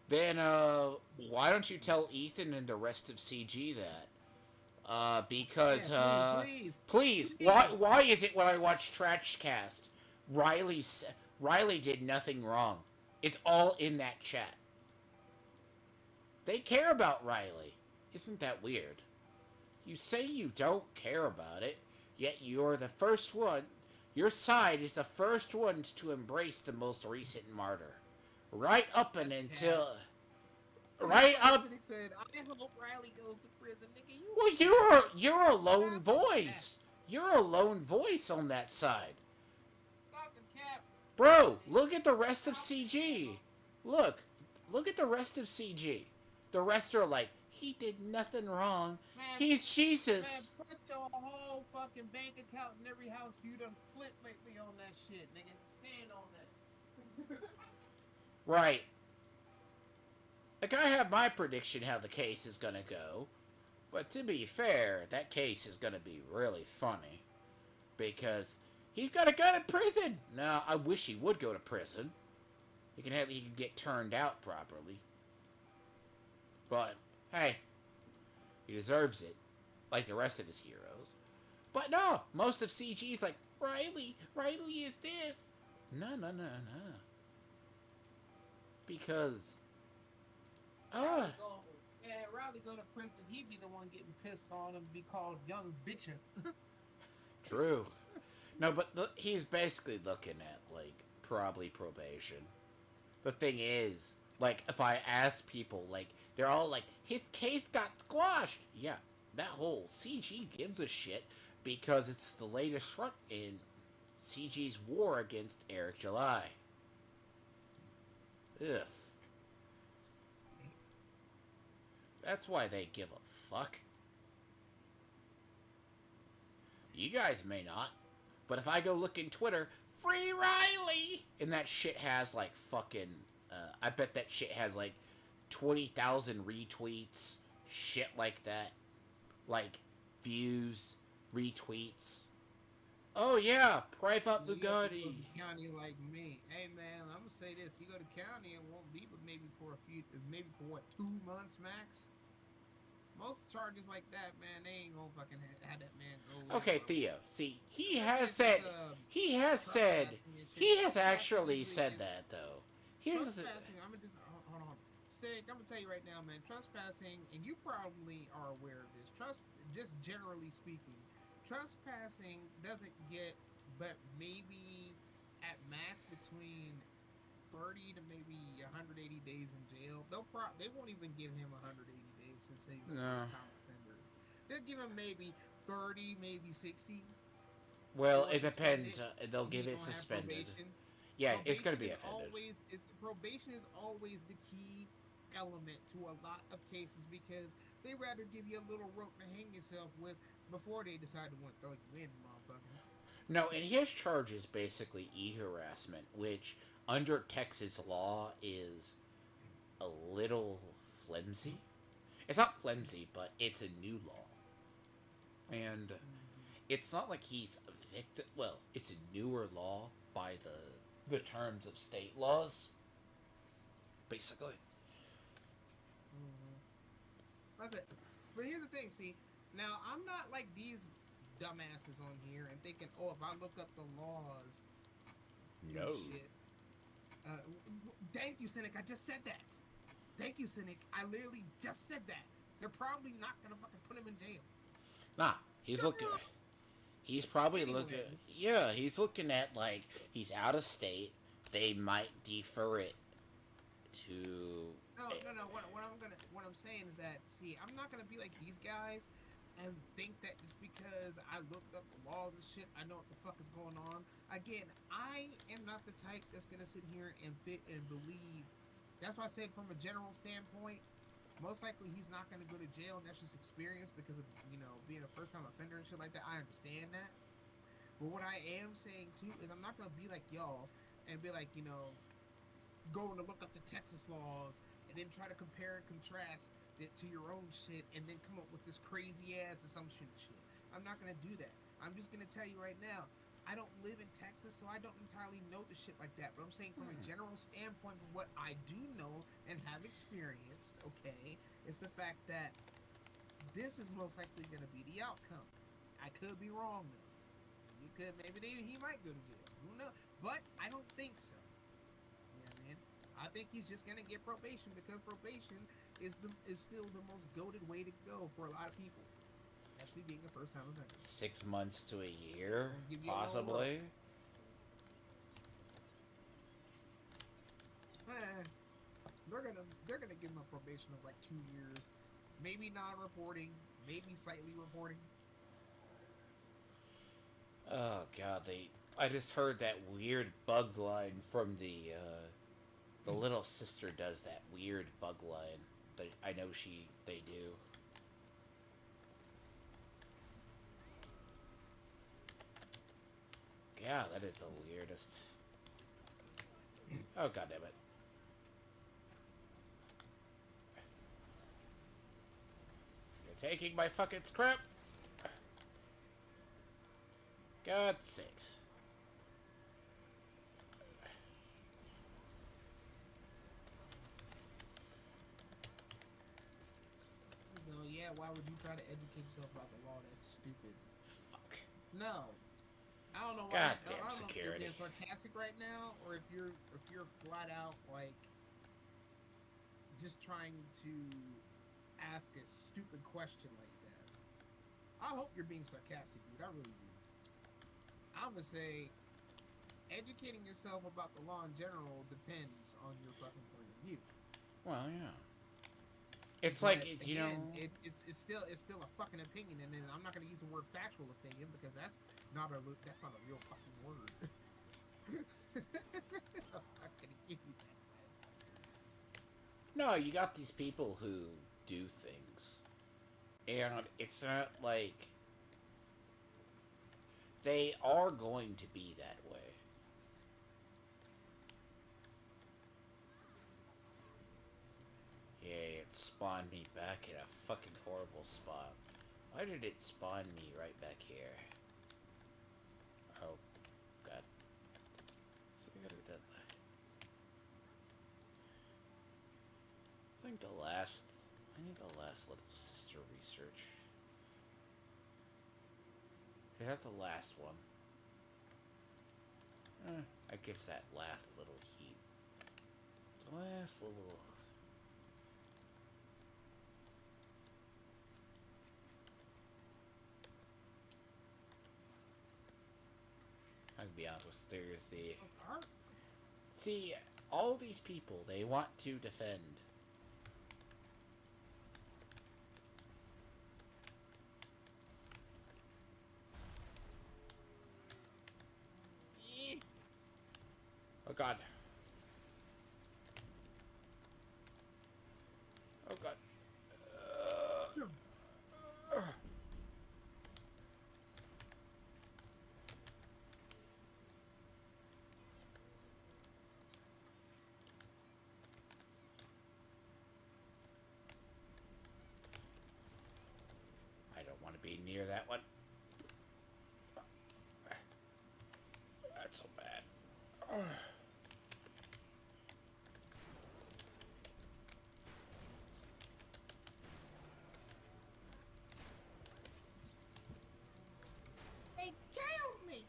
Then why don't you tell Ethan and the rest of CG that? Yeah, Because please, please. why is it when I watch Trashcast, Riley's Riley did nothing wrong. It's all in that chat. They care about Riley. Isn't that weird? You say you don't care about it, yet you're the first one. Your side is the first ones to embrace the most recent martyr. Right up and That's until. cat. Right up. Cynic said, "I hope Riley goes to prison, nigga. You Well, you're a lone voice. You're a lone voice on that side. fucking cap." Bro, look at the rest of CG. Look. Look at the rest of CG. The rest are like, he did nothing wrong. Man, He's man, Jesus. put your whole fucking bank account in every house you done flipped lately on that shit, nigga. Stand on that. Right. Like, I have my prediction how the case is gonna go. But to be fair, that case is gonna be really funny. Because he's got to go to prison. Now, I wish he would go to prison. He can get turned out properly. But hey, he deserves it, like the rest of his heroes. But no, most of CG's like Riley is this. No. Because Riley go to prison, he'd be the one getting pissed on and be called young bitchin'. true. No, but he's basically looking at like probably probation. The thing is, like, if I ask people, like, they're all like, his case got squashed. Yeah, that whole CG gives a shit because it's the latest front in CG's war against Eric July. Ugh. That's why they give a fuck. You guys may not. But if I go look in Twitter, Free Riley! And that shit has like fucking. I bet that shit has like 20,000 retweets. Shit like that. Like views, retweets. Oh yeah, Private You go Bugatti. to county like me. Hey man, I'm gonna say this: you go to county, it won't be, but maybe for maybe for what, 2 months max. Most charges like that, man, they ain't gonna fucking have that man go. Okay, Theo. See, he has actually said that though. Here's the. Trespassing, I'm gonna just hold on. Sick, I'm gonna tell you right now, man. Trespassing, and you probably are aware of this. Just generally speaking, trespassing doesn't get, but maybe at max between 30 to maybe 180 days in jail. They won't even give him 180 days since he's a No. first time offender. They'll give him maybe 30, maybe 60. Well, Or it suspended. depends. They'll He give it gonna have suspended. probation. Yeah, it's gonna Probation be is offended. probation is always the key element to a lot of cases because they rather give you a little rope to hang yourself with before they decide to want to throw you in, motherfucker. No, and his charge is basically e-harassment, which under Texas law is a little flimsy. It's not flimsy, but it's a new law. And it's not like he's a victim. Well, it's a newer law by the terms of state laws, basically. That's it. But here's the thing, see, now I'm not like these dumbasses on here and thinking, oh, if I look up the laws No. shit. Thank you, Cynic. I just said that. Thank you, Cynic. I literally just said that. They're probably not gonna fucking put him in jail. Nah, he's looking. He's probably Anyway. looking. Yeah, he's looking at like he's out of state. They might defer it to. No. What I'm saying is that, see, I'm not gonna be like these guys and think that just because I looked up the laws and shit, I know what the fuck is going on. Again, I am not the type that's gonna sit here and fit and believe. That's why I said from a general standpoint, most likely he's not gonna go to jail, and that's just experience because of, you know, being a first time offender and shit like that. I understand that. But what I am saying too is I'm not gonna be like y'all and be like, you know, going to look up the Texas laws and then try to compare and contrast it to your own shit and then come up with this crazy ass assumption shit. I'm not gonna do that. I'm just gonna tell you right now, I don't live in Texas, so I don't entirely know the shit like that. But I'm saying from a general standpoint, from what I do know and have experienced, okay, is the fact that this is most likely gonna be the outcome. I could be wrong though. Maybe he might go to jail. Who knows? But I don't think so. I think he's just gonna get probation because probation is still the most goated way to go for a lot of people, especially being a first time offender. 6 months to a year, possibly. They're gonna give him a probation of like 2 years, maybe non-reporting, maybe slightly reporting. Oh god, I just heard that weird bug line from the little sister does that weird bug line. But I know they do. Yeah, that is the weirdest. Oh god damn it. You're taking my fucking scrap. God's sakes. So yeah, why would you try to educate yourself about the law? That's stupid. Fuck. No, I don't know why. Goddamn I don't security. know if you're being sarcastic right now, or if you're flat out like just trying to ask a stupid question like that. I hope you're being sarcastic, dude. I really do. I would say educating yourself about the law in general depends on your fucking point of view. Well, yeah. It's But like it's again, it's still a fucking opinion, and then I'm not gonna use the word factual opinion because that's not a real fucking word. I'm not gonna give you that satisfaction. No, you got these people who do things, and it's not like they are going to be that way. Yay, it spawned me back in a fucking horrible spot. Why did it spawn me right back here? Oh, god. So I gotta get that. I think I need the last little sister research. Is that the last one? I guess that last little heat. The last little... I can be honest, there's the... See, all these people, they want to defend. Oh god. Oh god. near that one. That's so bad. They killed me.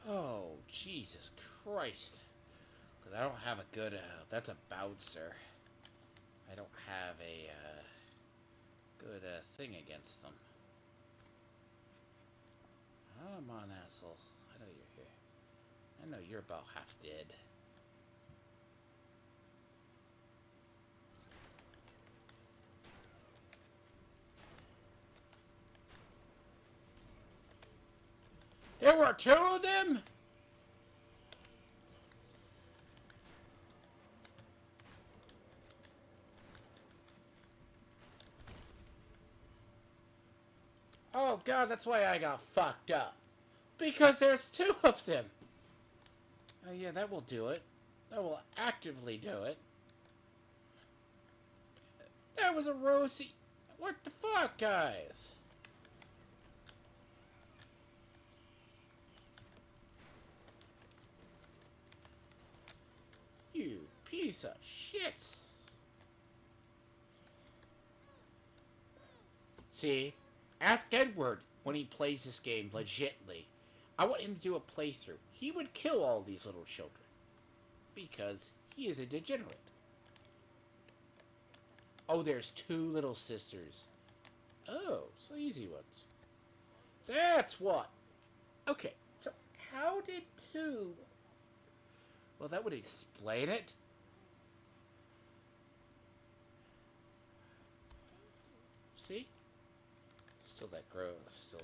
Oh, Jesus Christ. Because I don't have a good, that's a bouncer. I don't have a, good, thing against them. Come on, asshole. I know you're here. I know you're about half dead. There were two of them? Oh god, that's why I got fucked up. Because there's two of them. Oh yeah, that will do it. That will actively do it. That was a rosy... What the fuck, guys? You piece of shit. See? Ask Edward when he plays this game legitly. I want him to do a playthrough. He would kill all these little children. Because he is a degenerate. Oh, there's two little sisters. Oh, so easy ones. That's what. Okay, so how did two... Well, that would explain it. See? Still that grows. Still...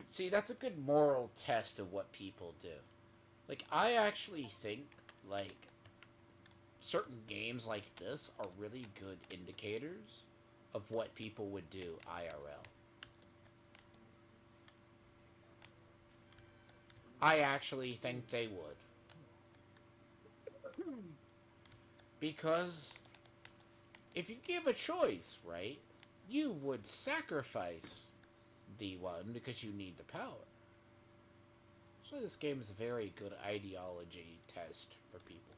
See, that's a good moral test of what people do. Like, I actually think, like, certain games like this are really good indicators of what people would do IRL. I actually think they would. Because if you give a choice, right, you would sacrifice the one because you need the power. So this game is a very good ideology test for people.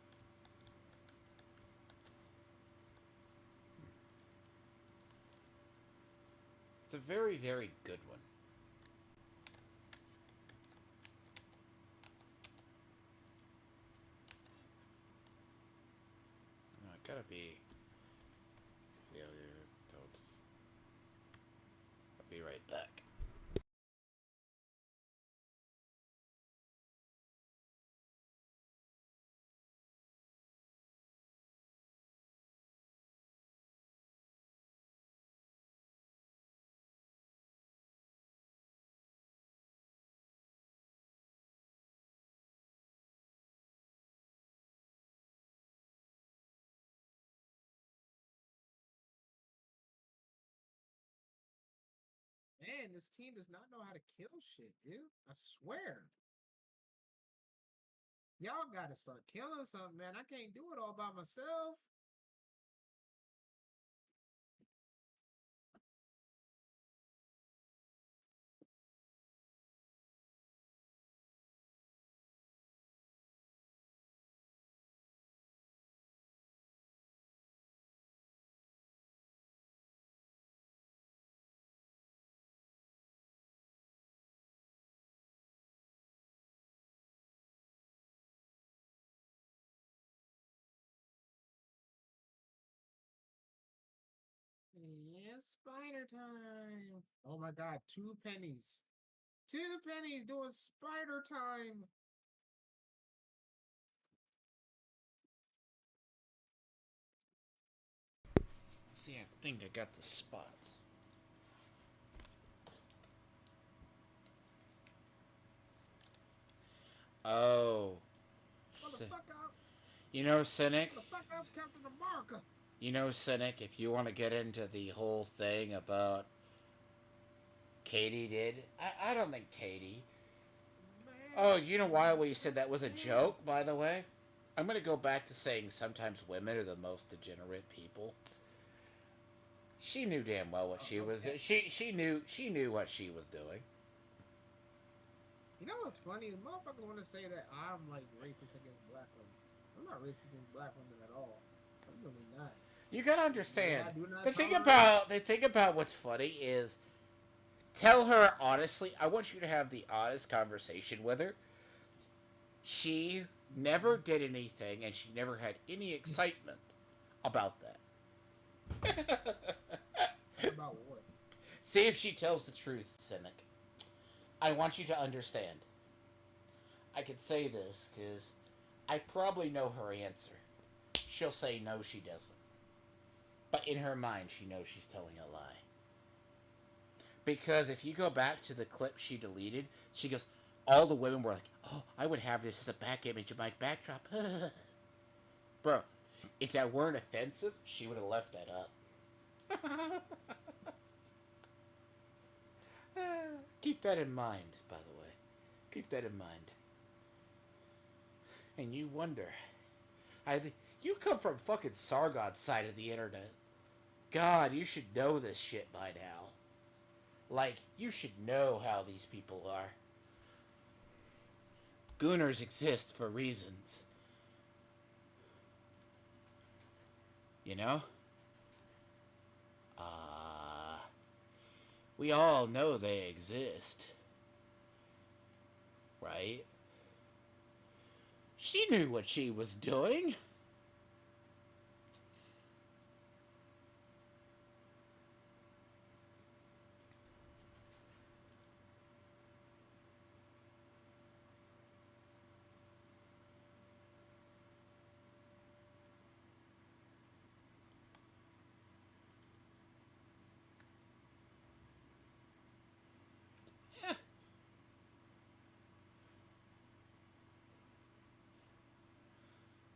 It's a very, very good one. Gotta be... Yeah, don't... I'll be right back. Man, this team does not know how to kill shit, dude. I swear. Y'all gotta start killing something, man. I can't do it all by myself. Yeah, spider time. Oh my god, 2 pennies. 2 pennies doing spider time. See, I think I got the spots. Oh. Motherfucker. You know, Cynic? Motherfucker, I'm Captain America. You know, Cynic, if you want to get into the whole thing about Katie did, I don't think Katie. Oh, you know why we said that was a joke, by the way? I'm gonna go back to saying sometimes women are the most degenerate people. She knew damn well what she was. Okay. She knew what she was doing. You know what's funny? The motherfuckers want to say that I'm like racist against black women. I'm not racist against black women at all. I'm really not. You gotta Yeah, understand. I do The not thing tolerate. about the thing about what's funny is tell her honestly. I want you to have the honest conversation with her. She never did anything, and she never had any excitement about that. About what? See if she tells the truth, cynic. I want you to understand. I could say this because I probably know her answer. She'll say no, she doesn't. But in her mind, she knows she's telling a lie. Because if you go back to the clip she deleted, she goes, all the women were like, oh, I would have this as a back image of my backdrop. Bro, if that weren't offensive, she would have left that up. Keep that in mind, by the way. Keep that in mind. And you wonder, you come from fucking Sargon's side of the internet. God, you should know this shit by now. Like, you should know how these people are. Gooners exist for reasons. You know? We all know they exist. Right? She knew what she was doing.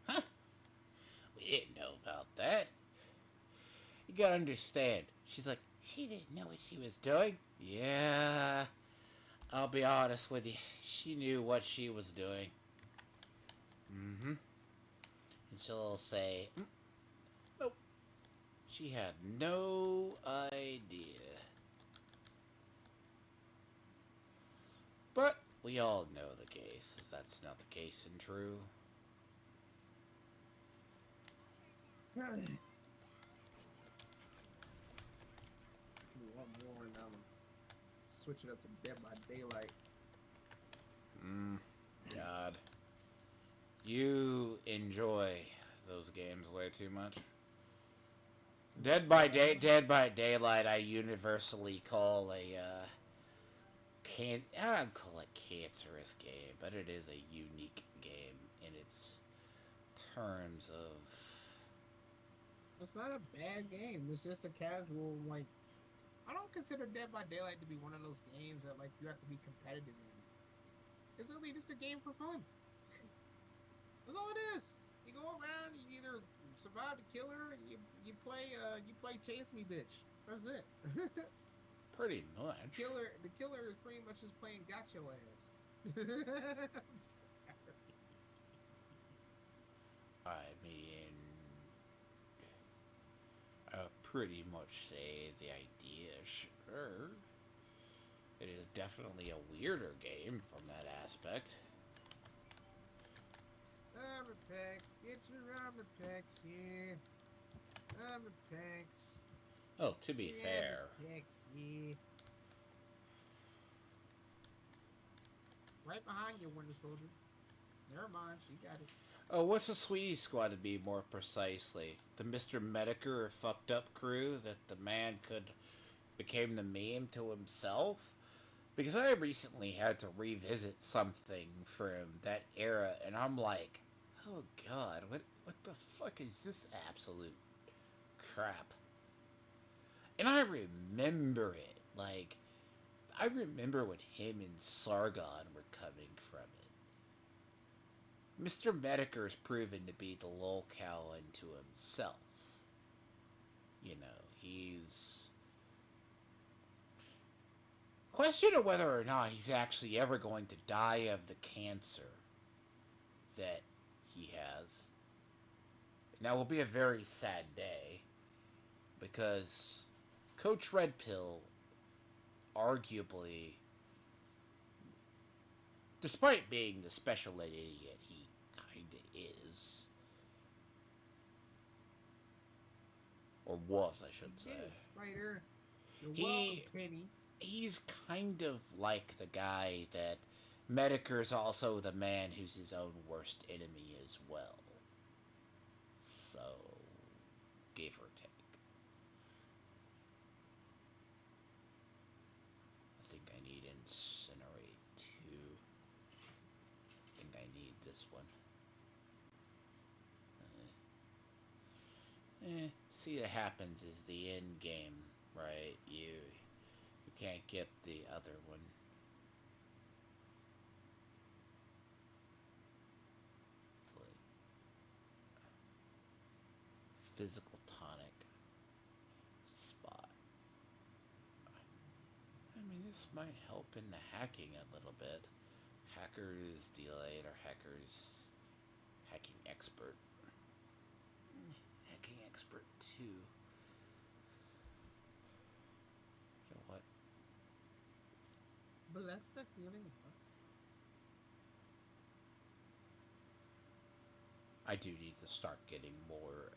Huh? We didn't know about that. You gotta understand. She's like, she didn't know what she was doing. Yeah, I'll be honest with you. She knew what she was doing. Mm-hmm. And she'll say, nope. She had no idea. But we all know the case, as that's not the case in true. One more and switch it up to Dead by Daylight. God. You enjoy those games way too much. Dead by Daylight, I universally call a I don't call it cancerous game, but it is a unique game in its terms of. It's not a bad game. It's just a casual like. I don't consider Dead by Daylight to be one of those games that like you have to be competitive in. It's really just a game for fun. That's all it is. You go around, you either survive the killer, and you play chase me, bitch. That's it. Pretty much. The killer is pretty much just playing gotcha ass. I'm sorry. I mean, I pretty much say the idea, sure. It is definitely a weirder game from that aspect. Armor packs, get your armor packs, yeah. Armor packs. Oh, to be fair. Armor packs, yeah. Right behind you, Winter Soldier. Never mind, she got it. Oh, what's the Sweetie Squad to be more precisely? The Mr. Medicare fucked up crew that the man became the meme to himself? Because I recently had to revisit something from that era, and I'm like, oh god, what the fuck is this absolute crap? And I remember it. Like, I remember when him and Sargon were coming from it. Mr. Medicare's proven to be the lolcow unto himself. You know, he's Question of whether or not he's actually ever going to die of the cancer that he has. And that will be a very sad day because Coach Red Pill, arguably, despite being the special ed idiot he kinda is, or was, I should say. Yes, Spider. You're welcome, He Penny. he's kind of like the guy that Mediker's also the man who's his own worst enemy as well. So, give or take. I think I need Incinerate too. I think I need this one. See, what happens is the end game, right? You can't get the other one. It's like physical tonic spot. I mean, this might help in the hacking a little bit. Hackers delayed or hackers hacking expert. Hacking expert 2. You know what? Bless the healing hearts. I do need to start getting more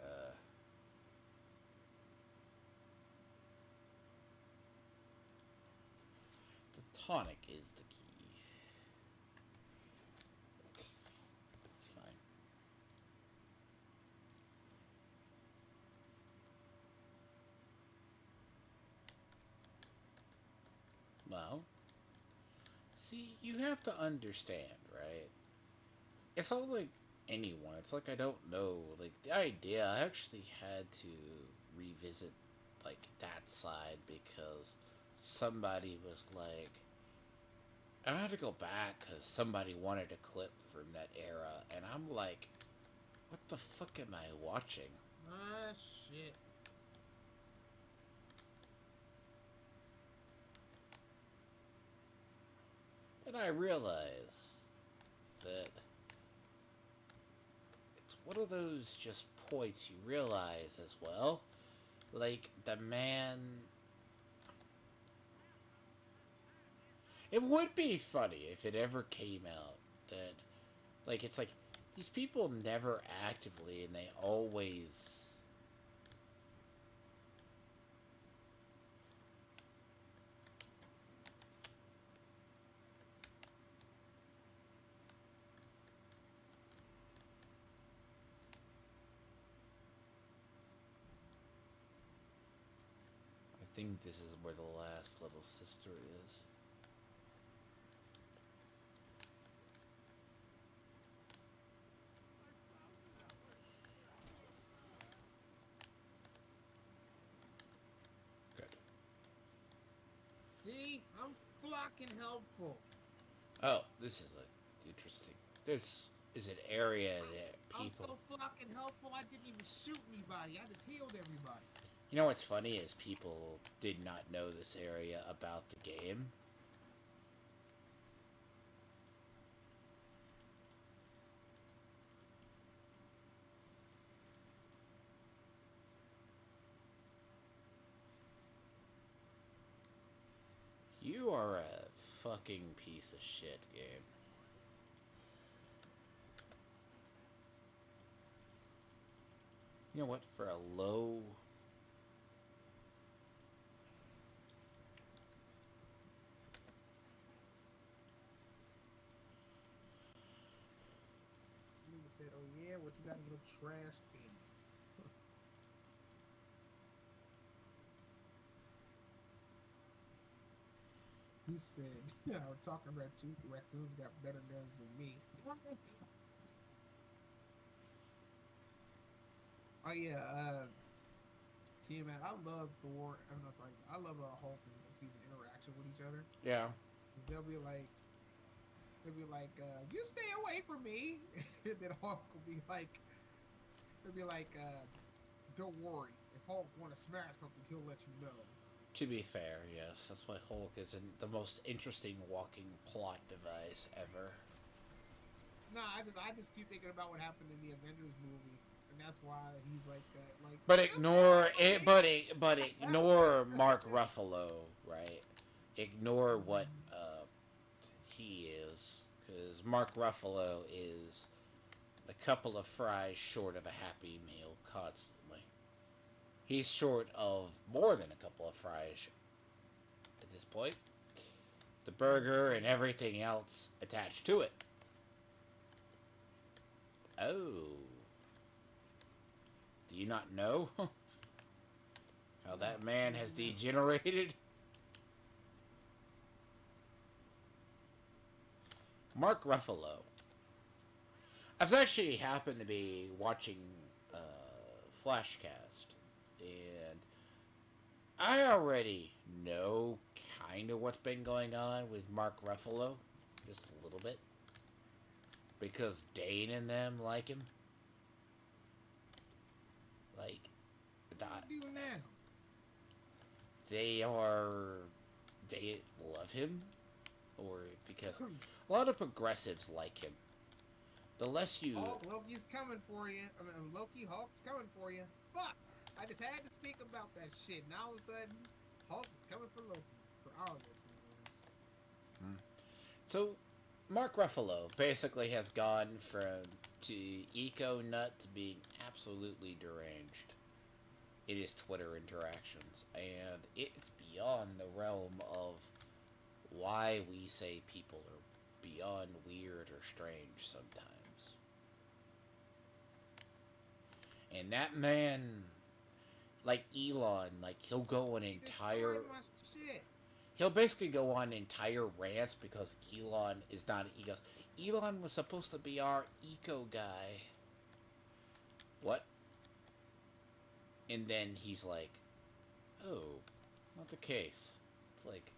the tonic is the key. It's fine. Well, see, you have to understand, right? It's not like anyone. It's like I don't know. Like the idea, I actually had to revisit like that side because somebody was like, I had to go back because somebody wanted a clip from that era, and I'm like, what the fuck am I watching? Ah, shit. Then I realize that it's one of those just points you realize as well. Like, the man. It would be funny if it ever came out that, like, it's like these people never actively and they always. I think this is where the last little sister is. Good. See, I'm fucking helpful. Oh, this is interesting. This is an area that I'm people. so fucking helpful. I didn't even shoot anybody. I just healed everybody. You know what's funny is people did not know this area about the game. You are a fucking piece of shit, game. You know what? For a low. Nigga said, "Oh yeah, what you got in your trash can?" He said, "Yeah, we're talking about two raccoons got better guns than me." Oh yeah, man, I love Thor. I'm not talking. I love Hulk and Loki's interaction with each other. Yeah. Cause they'll be like, "You stay away from me," and then Hulk will be like, "Don't worry. If Hulk want to smash something, he'll let you know." To be fair, yes, that's why Hulk isn't the most interesting walking plot device ever. No, I just keep thinking about what happened in the Avengers movie, and that's why he's like that. Like, But that's not ignore it. funny. But ignore Mark Ruffalo, right? Ignore what he is, because Mark Ruffalo is a couple of fries short of a Happy Meal constantly. He's short of more than a couple of fries at this point. The burger and everything else attached to it. Oh. Do you not know how that man has degenerated? Mark Ruffalo. I've actually happened to be watching Flashcast, and I already know kind of what's been going on with Mark Ruffalo, just a little bit, because Dane and them like him. Like, What do you do now? they love him, or because a lot of progressives like him. The less you Hulk, Loki's coming for you. I mean, Loki, Hulk's coming for you. Fuck! I just had to speak about that shit. Now all of a sudden, Hulk is coming for Loki. For our Loki, anyways. So, Mark Ruffalo basically has gone from to eco nut to being absolutely deranged in his Twitter interactions, and it's beyond the realm of why we say people are beyond weird or strange sometimes. And that man, like Elon, like he'll go an entire My shit. he'll basically go on entire rants because Elon is not. He goes, Elon was supposed to be our eco guy. What? And then he's like, oh, not the case. It's like,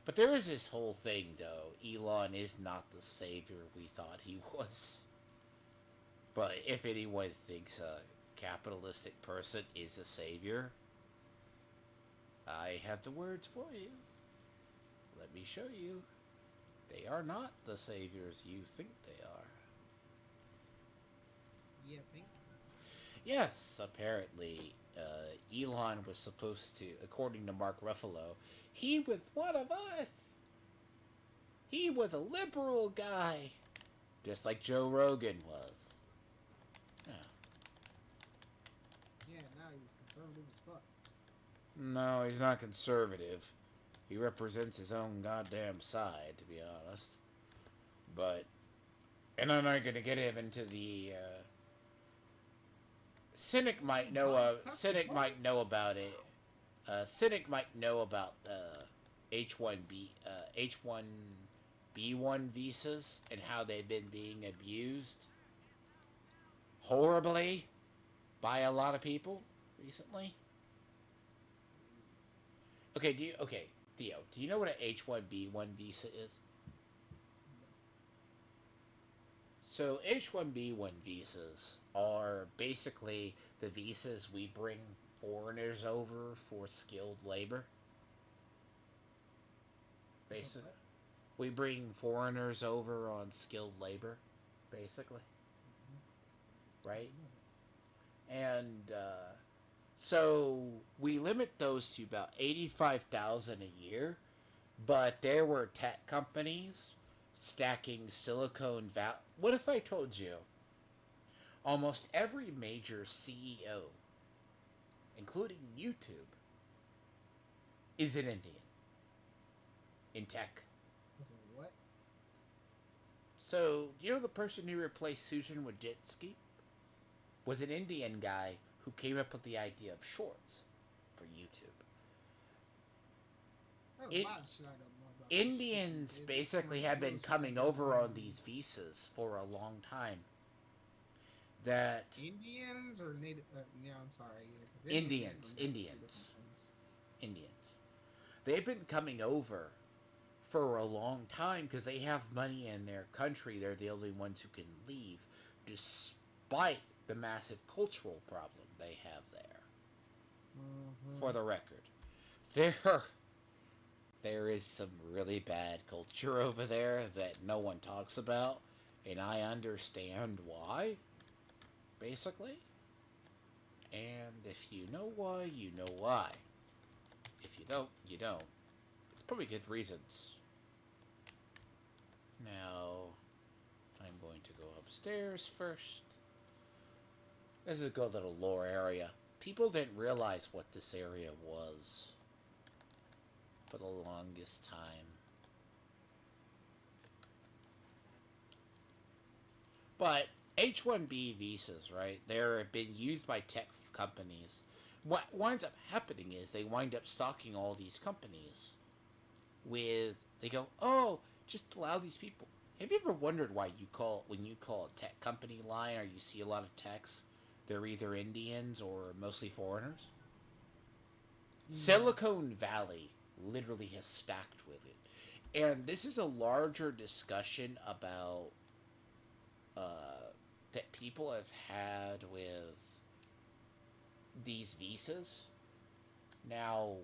but there is this whole thing though. Elon is not the savior we thought he was. But if anyone thinks a capitalistic person is a savior, I have the words for you. Let me show you. They are not the saviors you think they are. Yeah, think. Yes, apparently, Elon was supposed to, according to Mark Ruffalo, he was one of us. He was a liberal guy, just like Joe Rogan was. Yeah. Yeah, now he's conservative as fuck. No, he's not conservative. He represents his own goddamn side, to be honest. But, and I'm not gonna get him into the. Cynic might know. Cynic might know about it. Cynic might know about H1B1 visas and how they've been being abused horribly by a lot of people recently. Okay, Theo, do you know what an H1B1 visa is? So H1B1 visas are basically the visas we bring foreigners over for skilled labor. Basically, we bring foreigners over on skilled labor, basically. Right? And so we limit those to about 85,000 a year, but there were tech companies stacking Silicon Valley. What if I told you almost every major CEO, including YouTube, is an Indian in tech? What? So, you know the person who replaced Susan Wojcicki was an Indian guy who came up with the idea of shorts for YouTube. Indians basically have been coming over on these visas for a long time. That Indians or native? Yeah, I'm sorry. Indians. They've been coming over for a long time because they have money in their country. They're the only ones who can leave, despite the massive cultural problem they have there. Mm-hmm. For the record, there there is some really bad culture over there that no one talks about, and I understand why, basically. And if you know why, you know why. If you don't, you don't. It's probably good reasons. Now, I'm going to go upstairs first. This is a good little lore area. People didn't realize what this area was for the longest time. But H-1B visas, right? They're been used by tech companies. What winds up happening is they wind up stocking all these companies with. They go, oh, just allow these people. Have you ever wondered why you call when you call a tech company line or you see a lot of techs? They're either Indians or mostly foreigners. Yeah. Silicon Valley literally has stacked with it, and this is a larger discussion about that people have had with these visas. Now,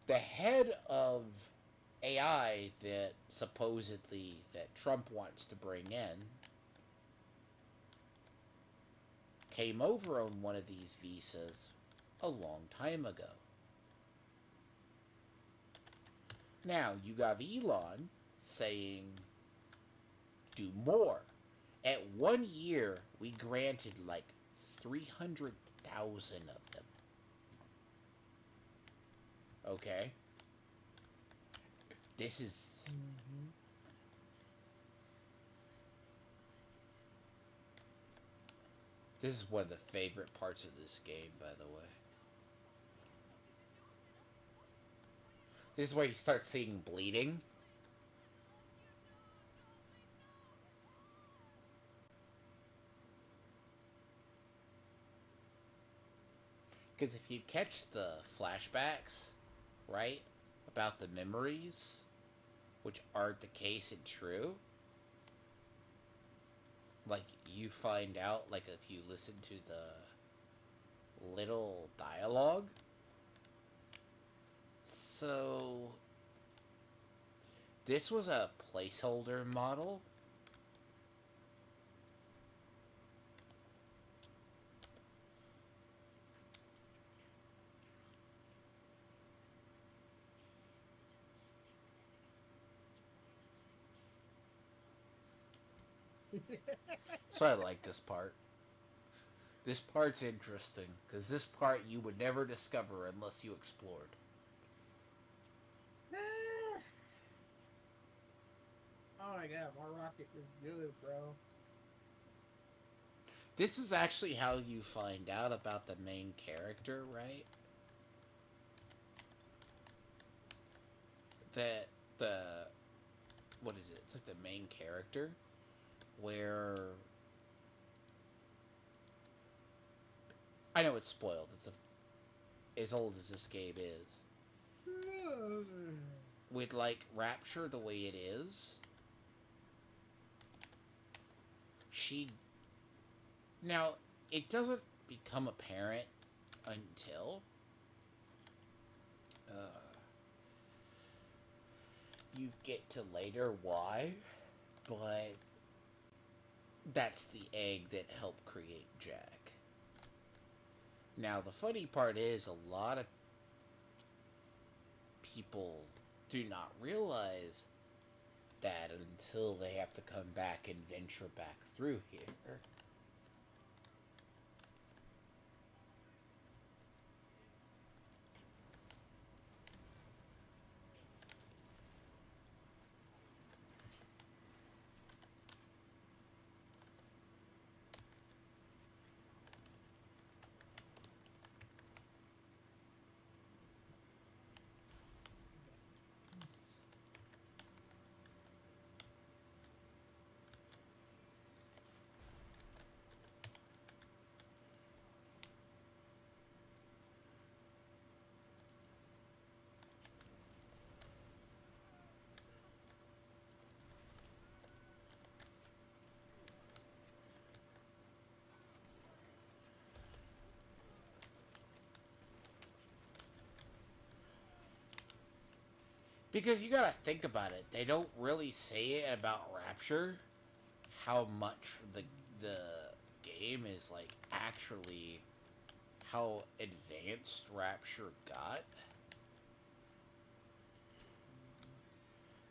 the head of AI that supposedly that Trump wants to bring in came over on one of these visas a long time ago. Now, you got Elon saying, do more. At 1 year, we granted like 300,000 of them. Okay? This is. Mm-hmm. This is one of the favorite parts of this game, by the way. This is where you start seeing bleeding. Because if you catch the flashbacks, right, about the memories, which aren't the case and true, like you find out, like if you listen to the little dialogue. So, this was a placeholder model. So I like this part. This part's interesting because this part you would never discover unless you explored. Oh my god, my rocket is good, bro. This is actually how you find out about the main character, right? That the what is it? It's like the main character where I know it's spoiled. It's as old as this game is. With like Rapture the way it is, she now it doesn't become apparent until you get to later why, but that's the egg that helped create Jack. Now the funny part is a lot of people do not realize that until they have to come back and venture back through here. Because you gotta think about it. They don't really say it about Rapture, how much the game is like actually how advanced Rapture got.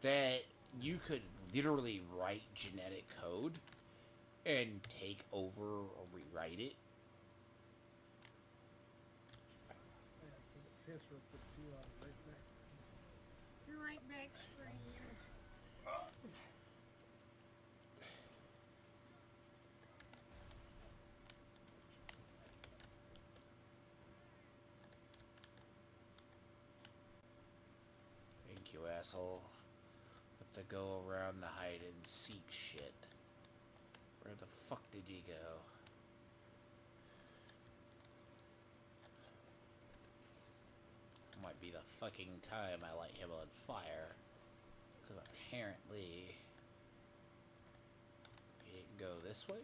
That you could literally write genetic code and take over or rewrite it. I gotta take a piss real quick too. I'll be right back. Be right back, stream. Thank you, asshole. Have to go around the hide and seek shit. Where the fuck did you go? Might be the fucking time I light him on fire. Because apparently he didn't go this way?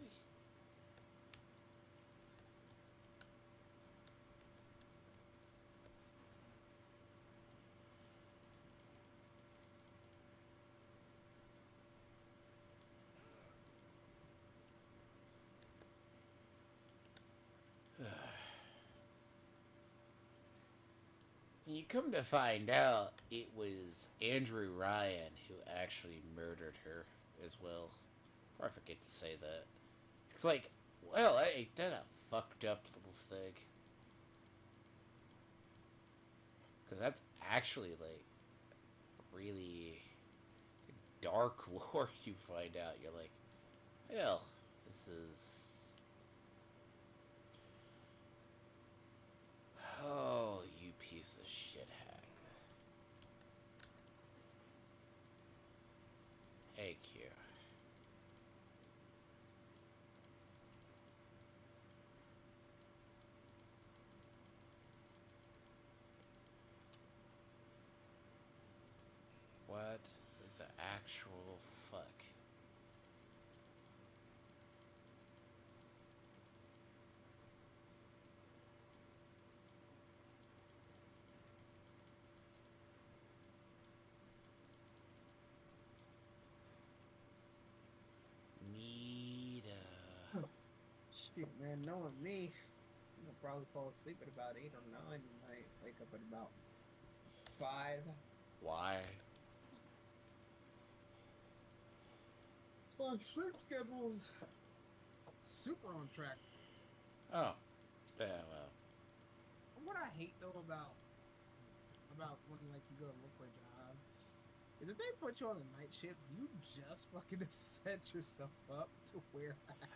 You come to find out, it was Andrew Ryan who actually murdered her as well. Before I forget to say that. It's like, well, ain't that a fucked up little thing? Because that's actually, like, really dark lore you find out. You're like, hell, this is... Oh, you piece of shit hack. Hey, Q. What the actual fuck? Shit, man, knowing me, I'll probably fall asleep at about 8 or 9 tonight. Wake up at about 5. Why? My sleep schedule's super on track. Oh. Yeah, well. What I hate though about when like you go to look for a job is if they put you on a night shift, you just fucking set yourself up to where.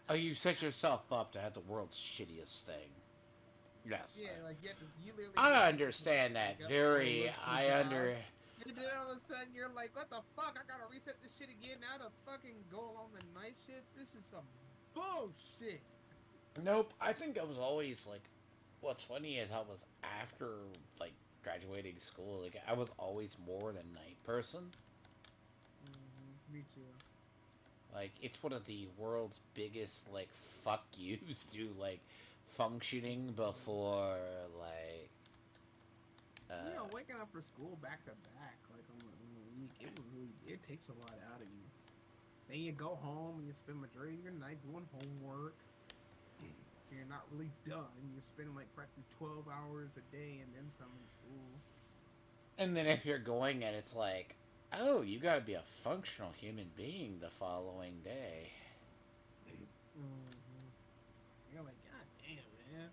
Oh, you set yourself up to have the world's shittiest thing. Yes. Yeah, like you literally. I understand that. Very. I under. And then all of a sudden you're like, what the fuck? I gotta reset this shit again now to fucking go along the night shift? This is some bullshit. Nope. I think I was always like. What's funny is I was after like graduating school. Like I was always more than night person. Me too. Like it's one of the world's biggest like fuck yous to like functioning before like. Waking up for school back to back like on a week, it takes a lot out of you. Then you go home and you spend majority of your night doing homework. So you're not really done. You spend like practically 12 hours a day and then some in school. And then if you're going and it's like, oh, you gotta be a functional human being the following day. You're like, God damn, man.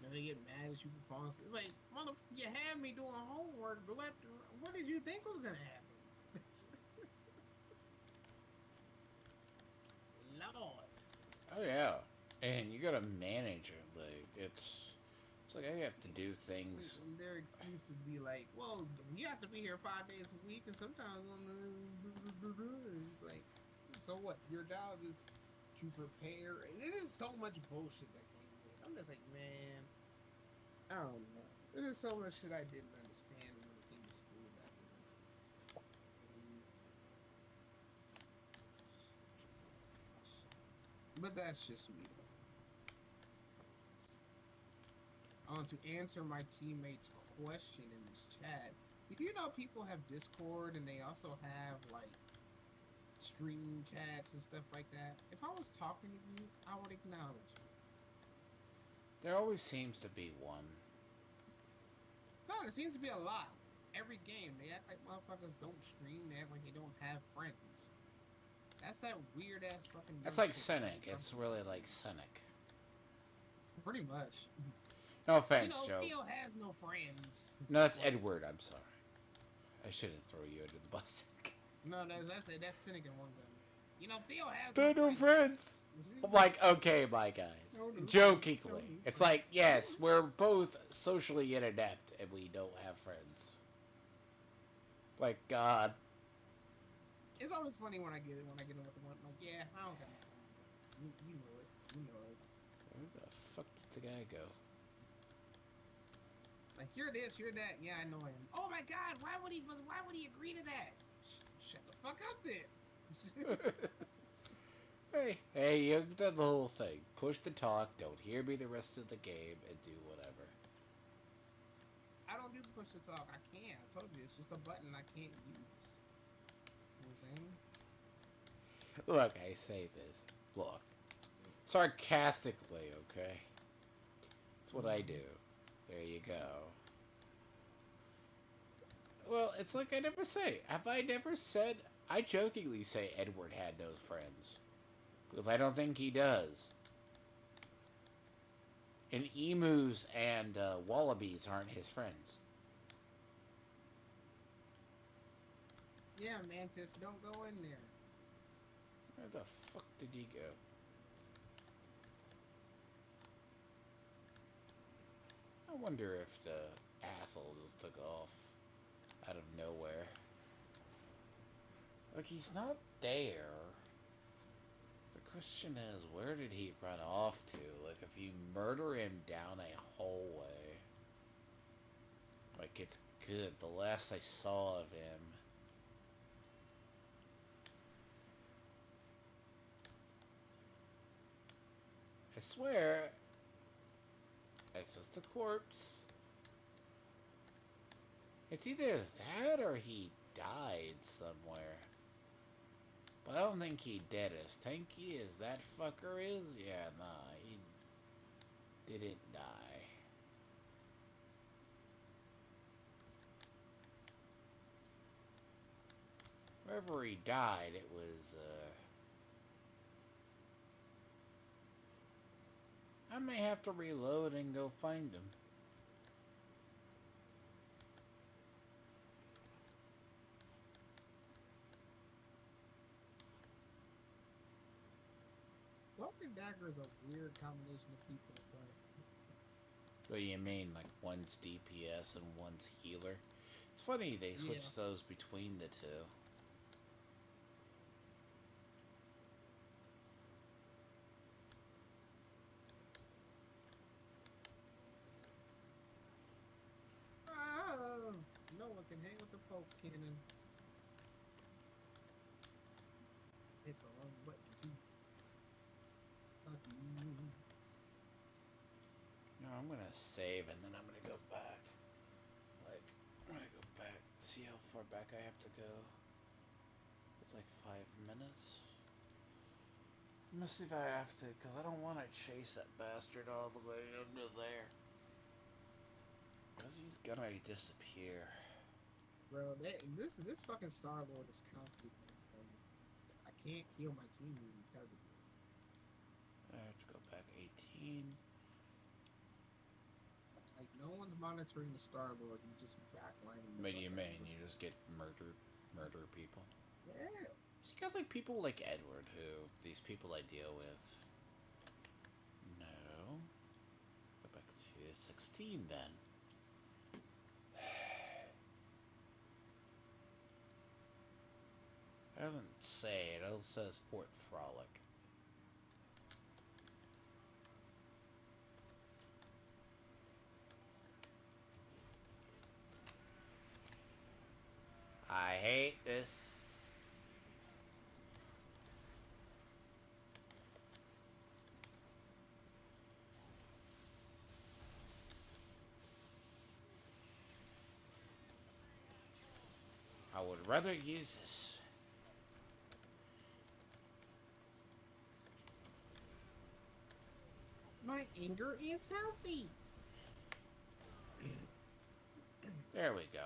And they get mad at you for falling asleep. It's like, motherfucker, you had me doing homework. What did you think was gonna happen? Lord. Oh yeah, and you gotta manage it. Like it's like I have to do things. And their excuse would be like, well, you have to be here 5 days a week, and sometimes it's like, so what? Your job is to prepare. It is so much bullshit that came with it. I'm just like, man, I don't know. There's so much shit I didn't understand when it came to school back then. But that's just me. To answer my teammate's question in this chat, You know, people have Discord and they also have like stream chats and stuff like that. If I was talking to you, I would acknowledge you. There always seems to be one. No, there seems to be a lot. Every game, they act like motherfuckers don't stream. They act like they don't have friends. That's that weird ass fucking. That's nerd like shit. Cynic. It's really like Cynic. Pretty much. No You offense, know, Joe. Theo has no friends. No, that's Edward. I'm sorry. I shouldn't throw you under the bus. No, that's cynic in one gun. You know, Theo has They're no friends. I'm like, okay, my guys. Jokingly. It's like, yes, we're both socially inept and we don't have friends. Like, God. It's always funny when I get in with the one. Like, yeah, I don't got no friends. You know it. You know it. Where the fuck did the guy go? Like, you're this, you're that. Yeah, I know him. Oh my God, why would he agree to that? Shut the fuck up then. Hey, you've done the whole thing. Push the talk, don't hear me the rest of the game, and do whatever. I don't do push to talk. I can't. I told you, it's just a button I can't use. You know what I'm saying? Look, I say this. Look. Sarcastically, okay? That's what I do. There you go. Well, it's like I never say. Have I never said... I jokingly say Edward had no friends. Because I don't think he does. And emus and wallabies aren't his friends. Yeah, Mantis, don't go in there. Where the fuck did he go? I wonder if the asshole just took off out of nowhere. Look, he's not there. The question is, where did he run off to? Like, if you murder him down a hallway, like, it's good. The last I saw of him, I swear, it's just a corpse. It's either that or he died somewhere. But I don't think he dead as tanky as that fucker is. Yeah, nah, he didn't die. Wherever he died, it was, I may have to reload and go find him. Cloak and Dagger is a weird combination of people to play. What do you mean? Like one's DPS and one's healer? It's funny they switched those between the two. Oh, no one can hang with the pulse cannon. Hit the wrong button too. Sucky. No, I'm gonna save and then I'm gonna go back. Like, I'm gonna go back, see how far back I have to go. It's like 5 minutes. I'm gonna see if I have to, because I don't want to chase that bastard all the way under there. Because he's gonna disappear. Bro, this fucking Star-Lord is constantly for me. I can't heal my team because of it. I have to go back 18. Like, no one's monitoring the Star-Lord, you just backlining. What do you mean? You just get murder people? Yeah. So you got like people like Edward, who these people I deal with. No. Go back to 16 then. It doesn't say, it all says Fort Frolic. I hate this. I would rather use this. My anger is healthy. There we go.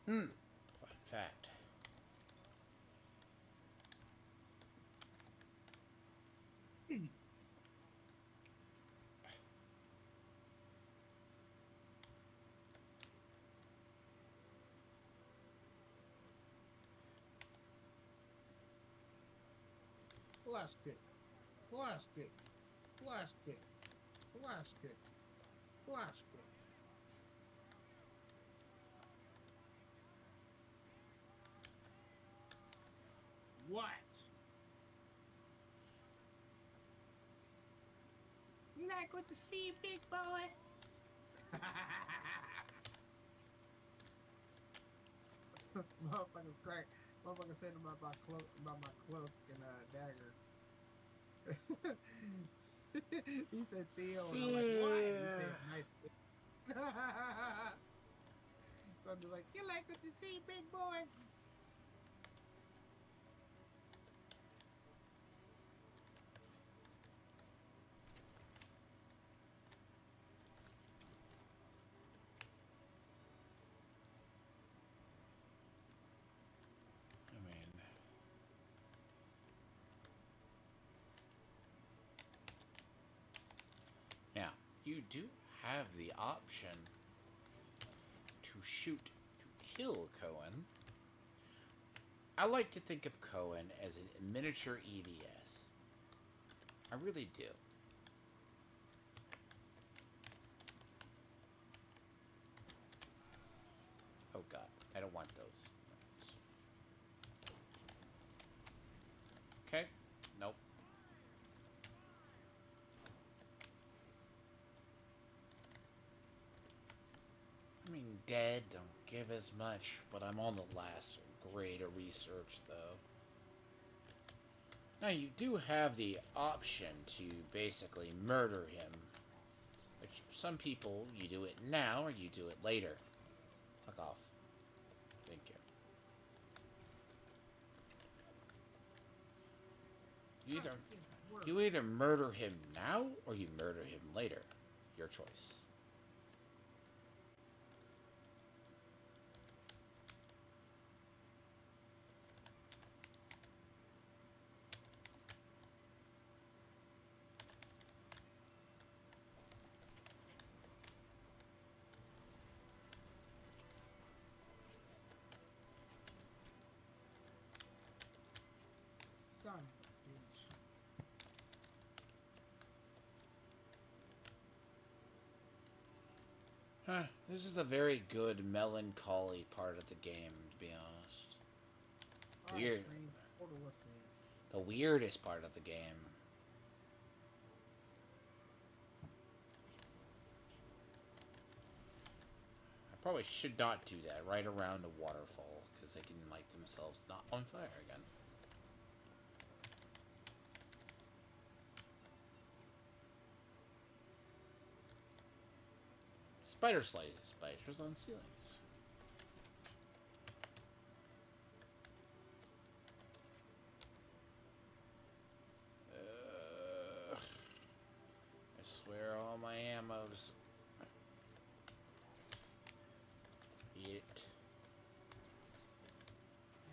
Fun fact. Flash kick. Flash kick. Flash kick. Flash kick. Flash kick. What? Not good to see you, big boy. Motherfuckers crack. Motherfuckers saying about my cloak and dagger. He said Theo, and I'm like, what? He said nice. So I'm just like, you like what you see, big boy? Now, you do have the option to shoot to kill Cohen. I like to think of Cohen as a miniature EVS. I really do. Oh god, I don't want those. Okay, nope. I mean, dead don't give as much, but I'm on the last grade of research, though. Now, you do have the option to basically murder him. Which, some people, you do it now, or you do it later. Fuck off. Thank you. You either murder him now, or you murder him later. Your choice. Son of a bitch. Huh. This is a very good melancholy part of the game, to be honest. Weird. The weirdest part of the game. I probably should not do that right around the waterfall, because they can light themselves not on fire again. Spiders on ceilings. I swear all my ammo's. Eat it.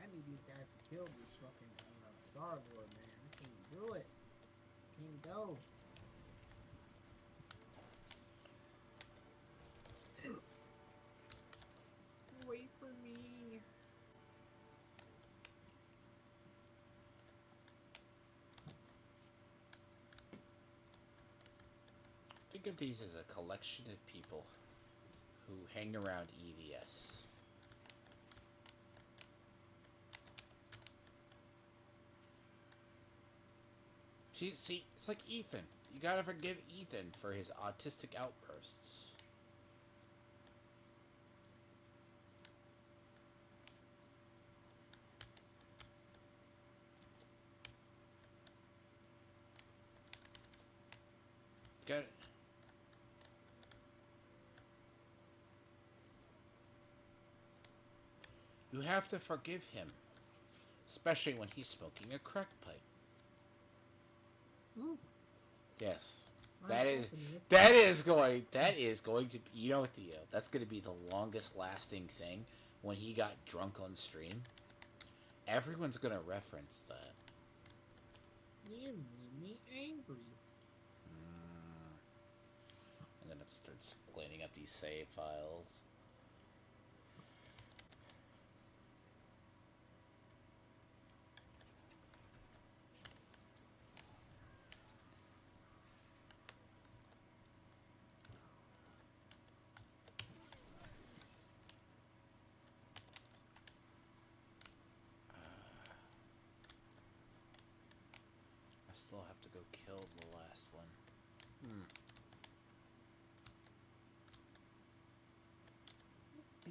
I need these guys to kill this fucking Star-Lord, man. I can't do it. Can't go. Wait for me. Think of these as a collection of people who hang around EVS. See, it's like Ethan. You gotta forgive Ethan for his autistic outbursts. got. You have to forgive him, especially when he's smoking a crack pipe. Ooh, Yes, I'm that is hoping it. that is going to, you know what, Theo? That's going to be the longest lasting thing when he got drunk on stream. Everyone's going to reference that. You made me angry. Mm, I'm going to start cleaning up these save files. I still have to go kill the last one. I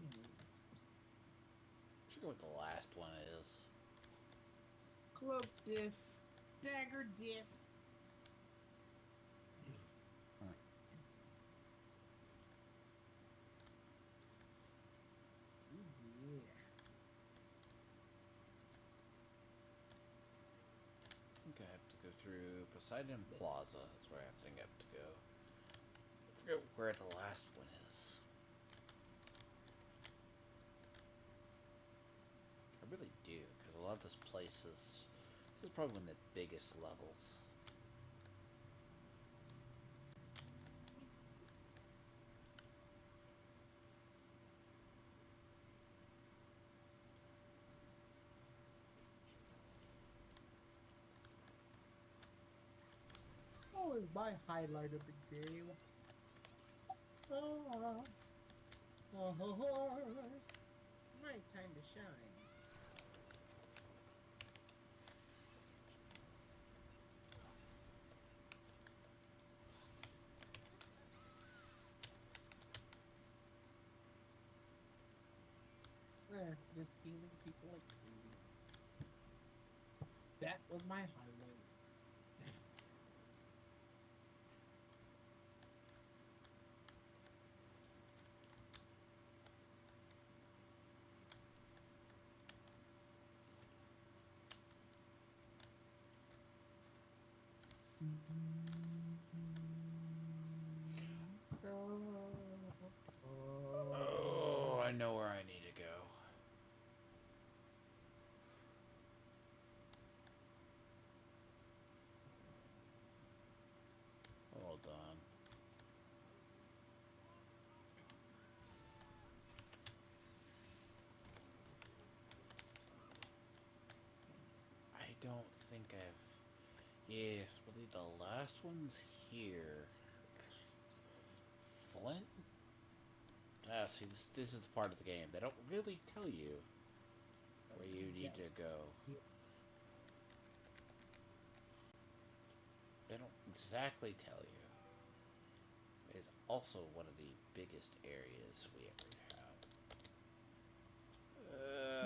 should go with the last one is. Cloak diff. Dagger diff. Hmm. Ooh, yeah. I think I have to go through Poseidon Plaza. That's where I think I have to go. I forget where the last one is. I really do, because a lot of this place is. This is probably one of the biggest levels. Always my highlight of the game. Oh, my time to shine. Just healing people like crazy. That was my highlight. Oh, I know where I need to go. Hold on. I don't think I've. Yes, believe the last one's here. Flint? Ah, see, this is the part of the game. They don't really tell you where you need to go. They don't exactly tell you. It's also one of the biggest areas we ever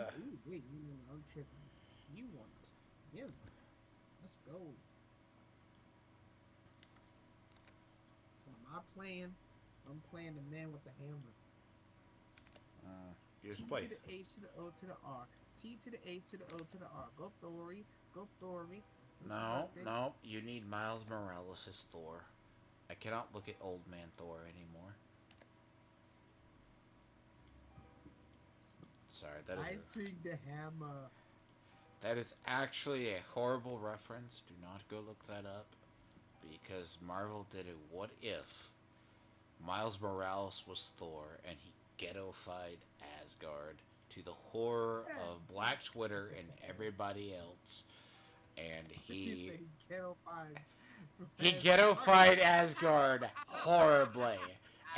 have. Ooh, wait, no, I'm tripping. You want him? Let's go. My plan. I'm playing the man with the hammer. Just T place. to the H to the O to the R. T to the H to the O to the R. Go Thory. Go Thory. No, no, you need Miles Morales' Thor. I cannot look at Old Man Thor anymore. Sorry, I swing the hammer. that is actually a horrible reference. Do not go look that up. Because Marvel did a what if Miles Morales was Thor and he ghettofied Asgard to the horror of Black Twitter and everybody else. And He said he ghettofied. he ghettofied Asgard horribly.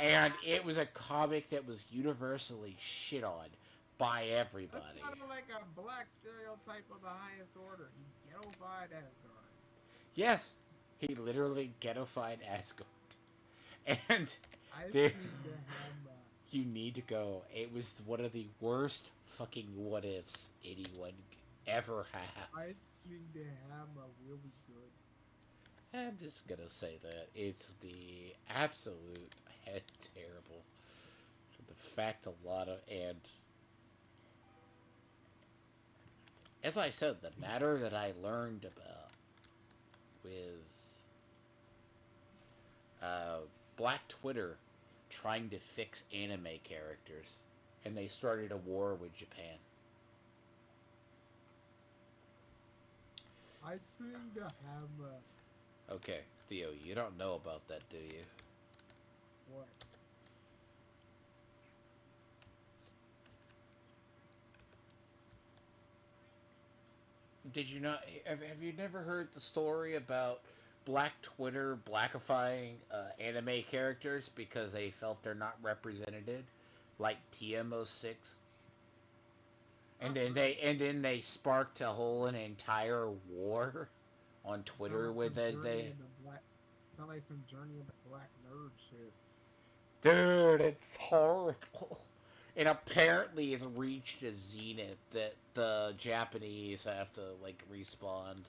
And it was a comic that was universally shit on by everybody. That's kind of like a black stereotype of the highest order. He ghettofied Asgard. Yes, he literally ghettofied Asgard. And I there, swing the hammer. you need to go. It was one of the worst fucking what ifs anyone ever have. I swing the hammer. We'll be good. I'm just gonna say that it's the absolute head terrible. The fact a lot of and as I said, the matter that I learned about was uh, Black Twitter trying to fix anime characters, and they started a war with Japan. I swing the hammer. Okay, Theo, you don't know about that, do you? What? Did you not? Have you never heard the story about Black Twitter blackifying anime characters because they felt they're not represented, like TMO6? And then they sparked a whole an entire war on Sound Twitter like with some it. journey They in the black. Sound like some journey in the black nerd shit. Dude, it's horrible. And apparently it's reached a zenith that the Japanese have to like respond.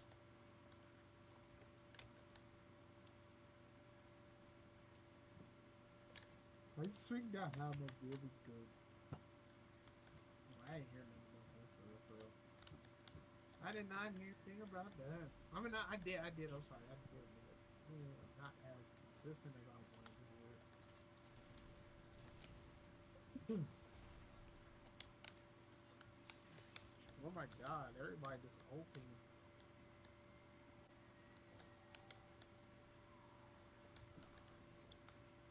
I swing the hammer really good. I ain't hear nothing about that for real. I did not hear anything about that. I mean, I did. I'm sorry, I did, but not as consistent as I wanted to hear it. Oh my god, everybody just ulting.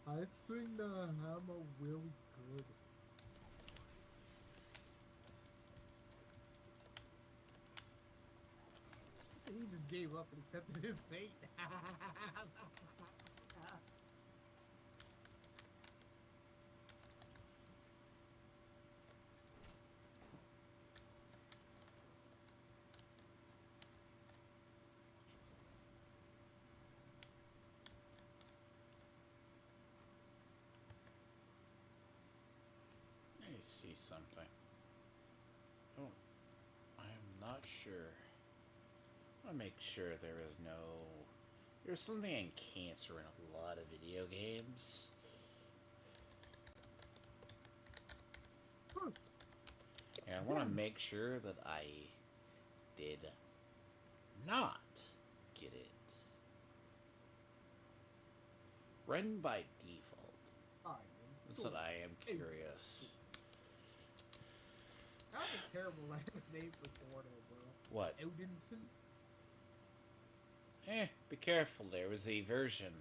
I swing the hammer really good. He just gave up and accepted his fate. Let me see something. Oh, I'm not sure. I want to make sure there is no. There's something in cancer in a lot of video games. And I want to make sure that I did not get it. Run by default. That's what I am curious. That was a terrible last name for Thorno, bro. What? Odinson? Be careful. There was a version.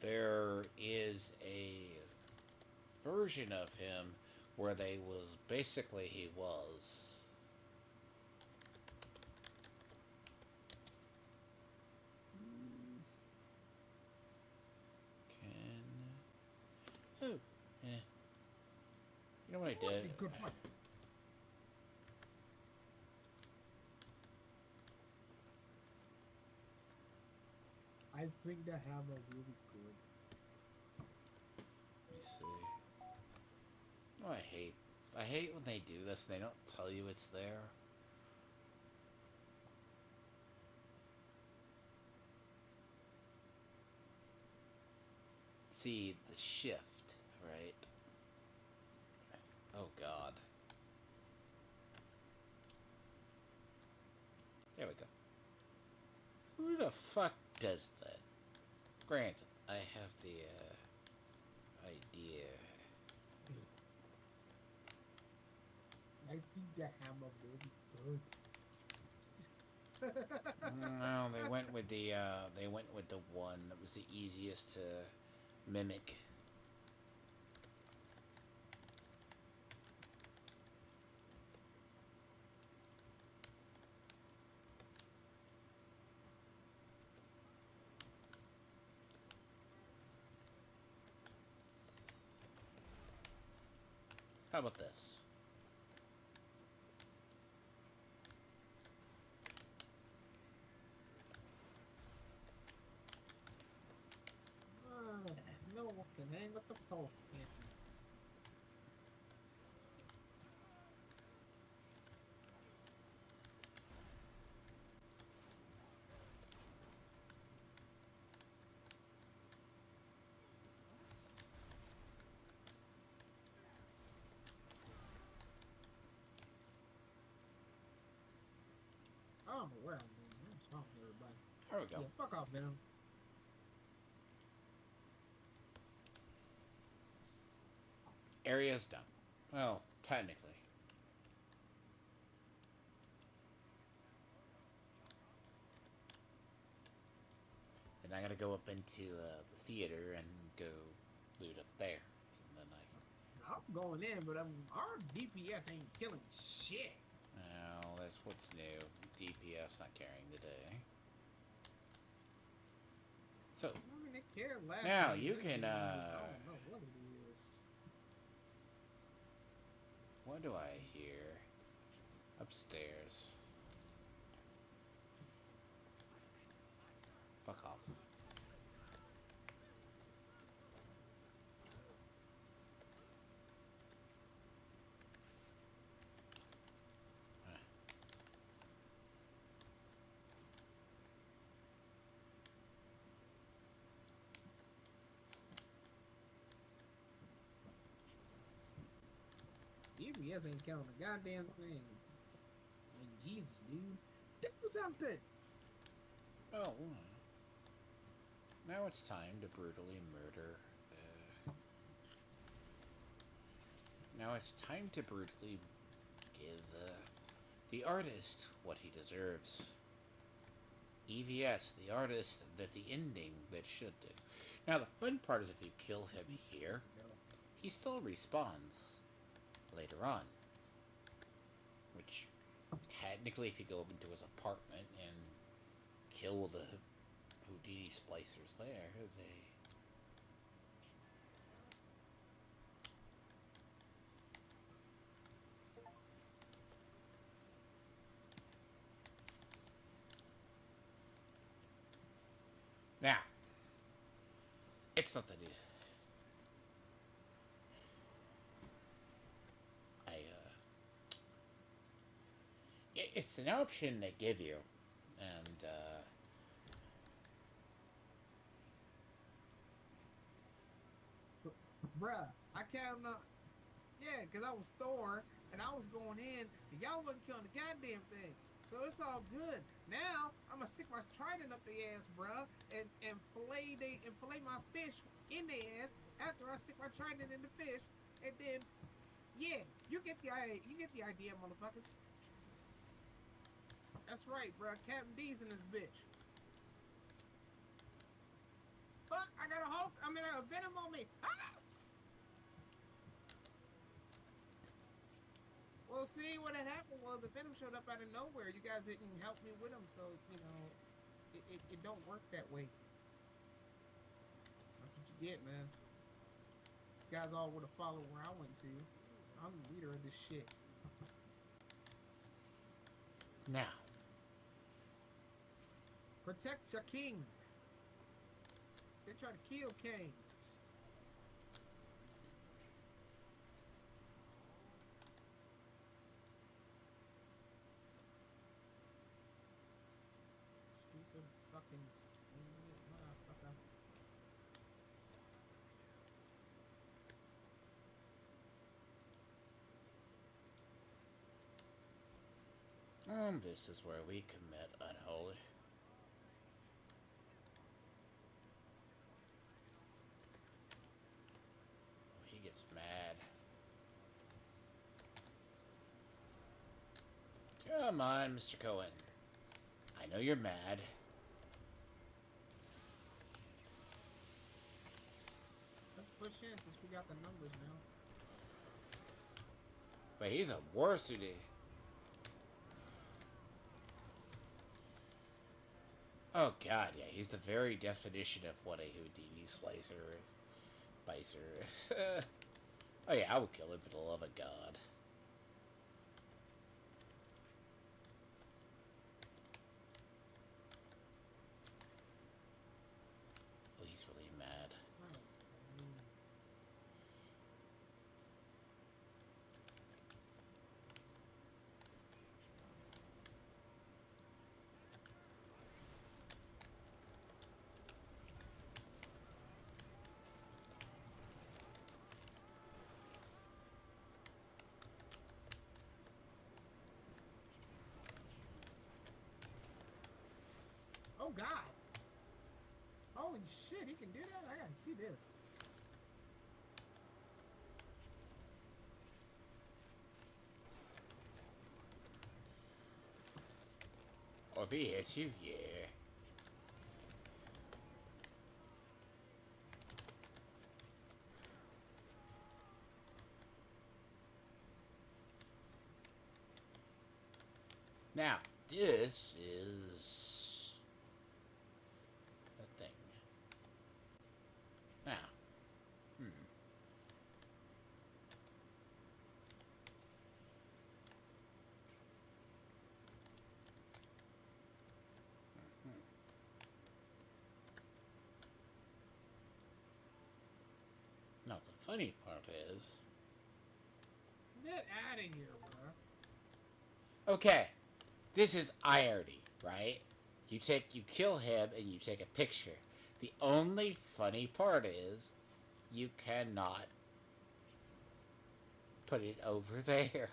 There is a version of him where they was basically he was. Oh, you know what I did? Good fight. I think the hammer really good. Let me see. Oh, I hate when they do this and they don't tell you it's there. See the shift, right? Oh God. There we go. Who the fuck does that? Granted, I have the idea. I think the hammer really good. No, they went with the one that was the easiest to mimic. How about this? No one can hang with the pulse cannon. I don't know where I'm going. I'm just talking to everybody. There we go. Yeah, fuck off, Venom. Area's done. Well, technically. And I gotta go up into the theater and go loot up there. And then I'm going in, but our DPS ain't killing shit. Well, that's what's new. DPS not carrying the day. So I mean, they cared last now game. you This can game, I don't know what it is. what do I hear? Upstairs. Fuck off. DPS ain't killing a goddamn thing. Like, Jesus, dude. Do something! Oh, now it's time to brutally murder. Now it's time to brutally give the artist what he deserves. EVS, the artist, that the ending that should do. Now the fun part is if you kill him here, he still respawns later on. Which, technically, if you go up into his apartment and kill the Houdini splicers there, they... Now, it's not that easy. It's an option they give you, and Bruh, I can't not. Yeah, because I was Thor and I was going in and y'all wasn't killing the goddamn thing. So it's all good. Now I'm gonna stick my trident up their ass, bruh, and fillet my fish in their ass after I stick my trident in the fish, and then yeah, you get the idea, motherfuckers. That's right, bruh. Captain D's in this bitch. Fuck, I got a Hulk. I mean, a Venom on me. Ah! Well, see, what had happened was the Venom showed up out of nowhere. You guys didn't help me with him, so, you know, it don't work that way. That's what you get, man. You guys all would have followed where I went to. I'm the leader of this shit. now, Protect your king. They try to kill kings. Stupid fucking motherfucker. this is where we commit unholy. He gets mad. Come on, Mr. Cohen. I know you're mad. Let's push in since we got the numbers now. But he's a worse today. Oh god, yeah, he's the very definition of what a Houdini slicer is. Spicer. Oh yeah, I would kill him for the love of God. Oh, he's really mad. Oh God! Holy shit! He can do that. I gotta see this. Or if he hits you, yeah. Now, this is a thing. Now, hmm. Hmm. Now, the funny part is... Get out of here, bro. Okay, this is irony, right? You kill him and you take a picture. The only funny part is you cannot put it over there.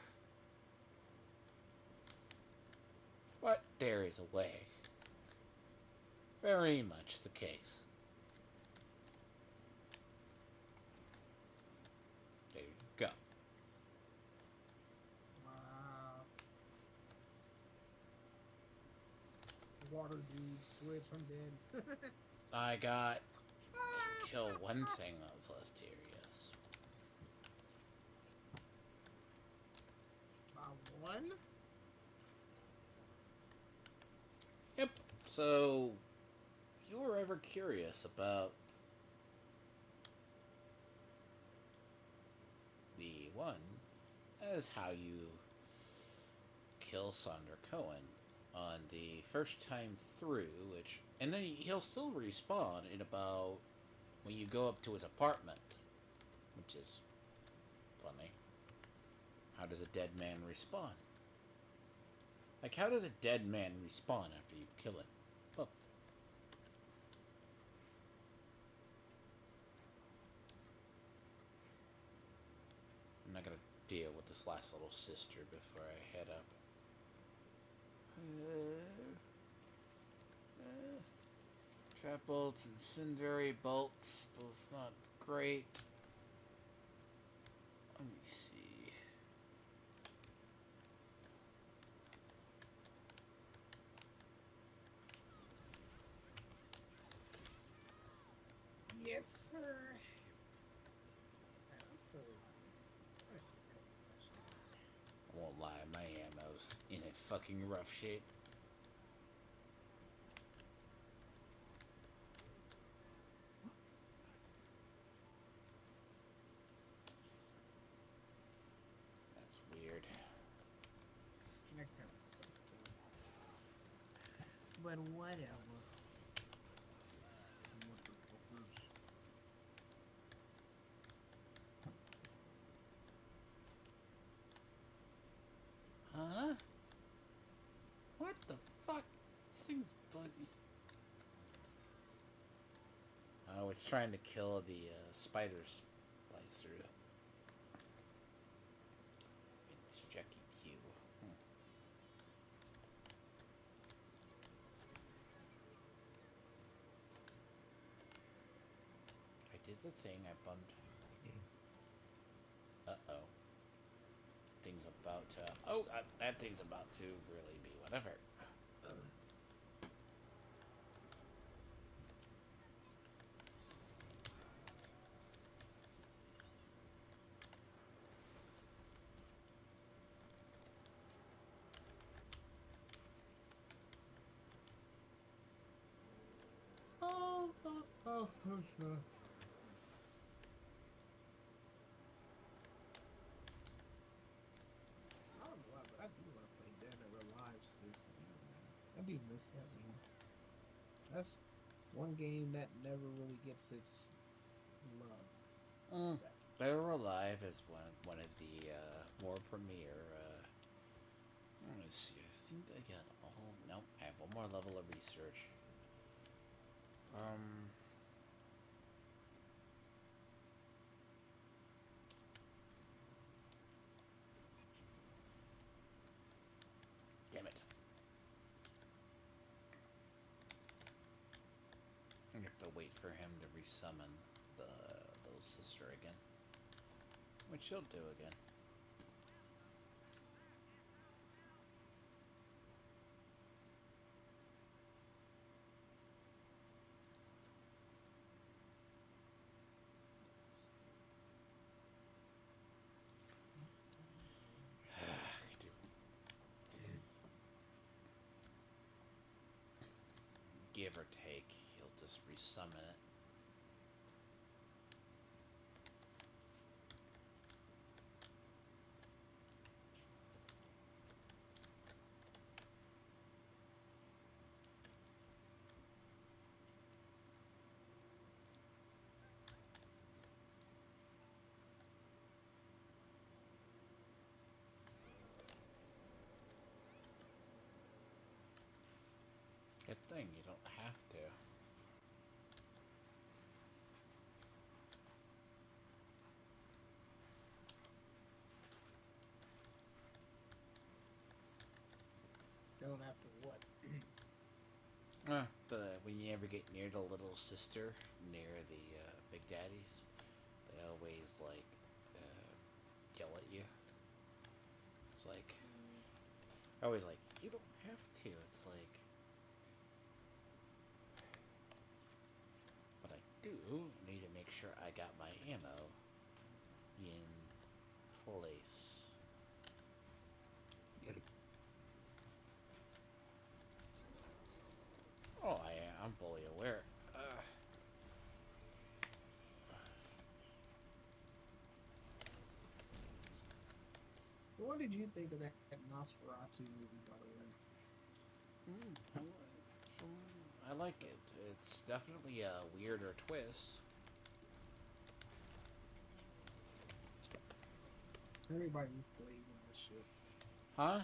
But there is a way. Very much the case. There you go. Wow. Water dude, switch. I'm dead. I got to kill one thing that was left here, yes. By one? Yep. So, if you were ever curious about the one, that is how you kill Sonder Cohen on the first time through, which... And then he'll still respawn in about... when you go up to his apartment, which is funny. How does a dead man respawn? Like, how does a dead man respawn after you kill him? Well, I'm not gonna deal with this last little sister before I head up. Trap bolts and incendiary bolts, both not great. Let me see. Yes, sir. Yeah, that's pretty I won't lie, my ammo's in a fucking rough shape. That's weird. That kind of sucked. But whatever. Motherfuckers. Huh? What the fuck? This thing's buggy. Oh, it's trying to kill the spiders. Slice through. It's Jackie Q. I did the thing, I bumped. Uh-oh. Thing's about to... Oh, that thing's about to really be whatever. Sure. I don't know why, but I do want to play Dead or Alive 6 again, man. I do miss that game. That's one game that never really gets its love. Dead or Alive is one of the more premier... let me see. I think I got all... Nope, I have one more level of research. Damn it. to wait for him to resummon the little sister again, which he'll do again. Give or take, he'll just resummon it. Good thing you don't have to. Don't have to what? When you ever get near the little sister, near the Big Daddies, they always like yell at you. It's like always like you don't have to. It's like, but I do need to make sure I got my ammo in place. Oh, I'm fully aware. What did you think of that Nosferatu movie, by the way? I like it. It's definitely a weirder twist. Everybody was glazing that shit. Huh?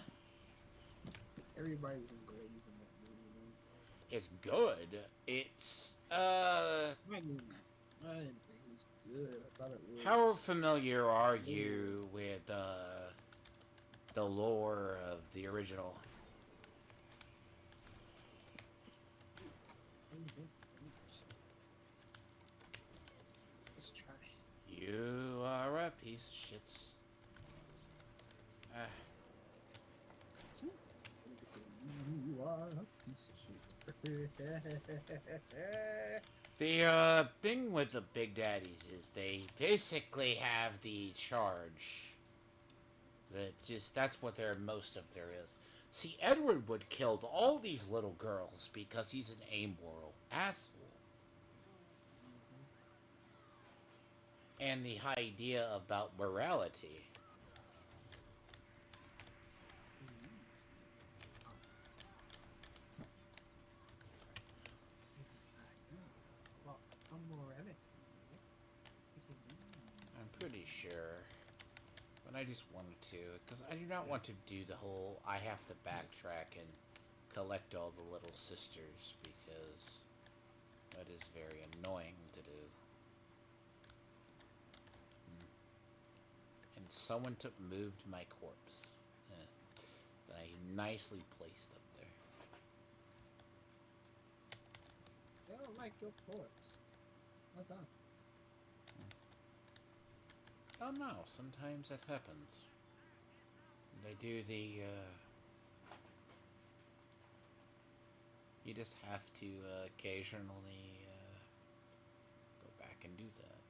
Everybody was glazing that movie, man. It's good. It's I didn't think it was good. I thought it was. How familiar are you with the lore of the original? Let's try. You are a piece of shit. You are a piece of shit. The thing with the Big Daddies is they basically have the charge. That's what most of there is. See, Edward would killed all these little girls because he's an amoral asshole. And the idea about morality. I'm pretty sure. But I just wanted to, because I do not want to do the whole, I have to backtrack and collect all the little sisters, because that is very annoying to do. And someone moved my corpse. That I nicely placed up there. They don't like your corpse. That's honest. Oh no, sometimes it happens. They do the, you just have to occasionally go back and do that.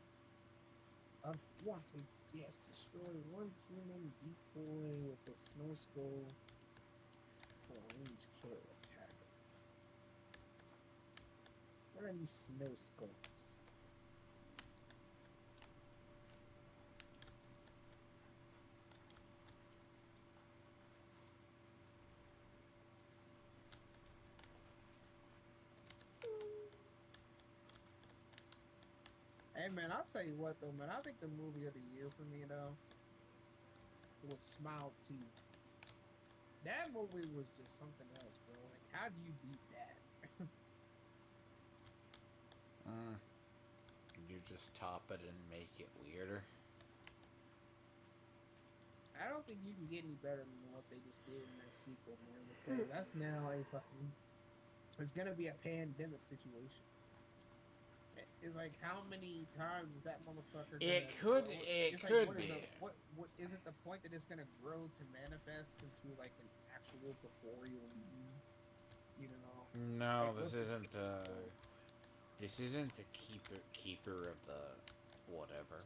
I want to, yes, destroy one human decoy with a snow skull for a range killer attack. What are these snow skulls? Hey man, I'll tell you what though, man. I think the movie of the year for me though was Smile 2. That movie was just something else, bro. Like, how do you beat that? You just top it and make it weirder. I don't think you can get any better than what they just did in that sequel, man. Because that's now a fucking. It's gonna be a pandemic situation. It's like how many times is that motherfucker gonna It could. grow? It It's like could what is be. the what is it the point that it's gonna grow to manifest into like an actual corporeal being? You know, like No, this what's the isn't. This isn't the keeper of the whatever.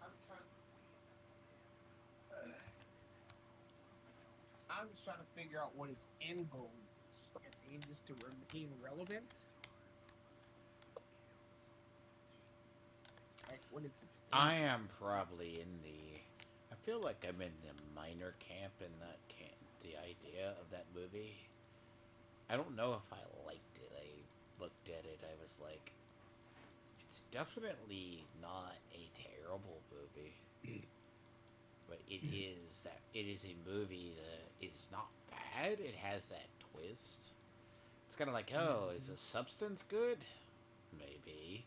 I'm trying. I'm just trying to figure out what his end goal is. I mean, just to remain relevant. Like, what is its I end goal? am probably in the. I feel like I'm in the minor camp in that camp. The idea of that movie. I don't know if I liked it. I looked at it. I was like, it's definitely not a terrible movie, but it is that it is a movie that is not bad. It has that twist. It's kind of like, oh, is Mhm. the substance good? Maybe.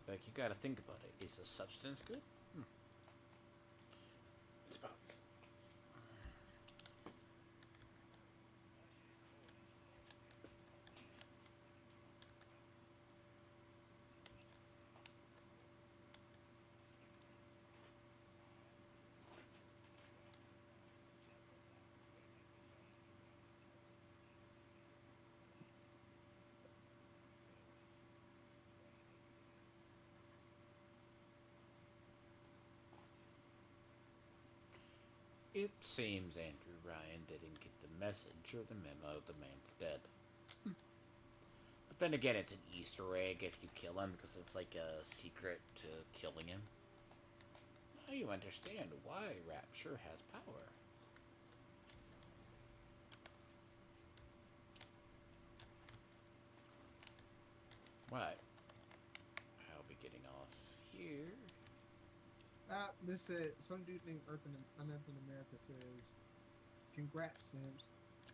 Like you got to think about it. Is the substance good? Hmm. It's about. It seems Andrew Ryan didn't get the message or the memo. The man's dead. But then again, it's an Easter egg if you kill him because it's like a secret to killing him. Now you understand why Rapture has power. What? I'll be getting off here. This some dude named Unearthed in America says, "Congrats, Sims.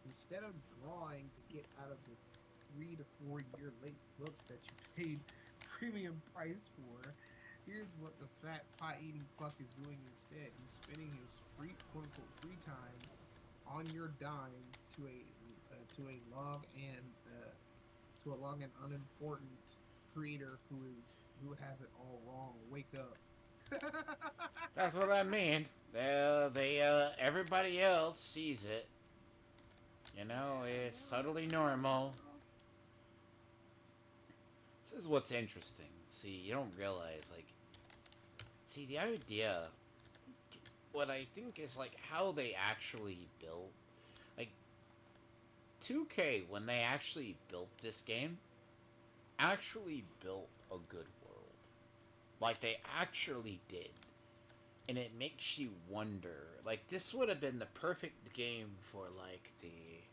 Instead of drawing to get out of the 3 to 4 year late books that you paid premium price for, here's what the fat pie eating fuck is doing instead. He's spending his free quote unquote free time on your dime to a log and unimportant creator who has it all wrong. Wake up." That's what I mean. Everybody else sees it. You know, Yeah, it's well, totally you normal. know. This is what's interesting. See, you don't realize, like, see, the idea, what I think is, like, how they actually built, like, 2K, when they actually built this game, actually built a good world. Like, they actually did. And it makes you wonder, like, this would have been the perfect game for, like, they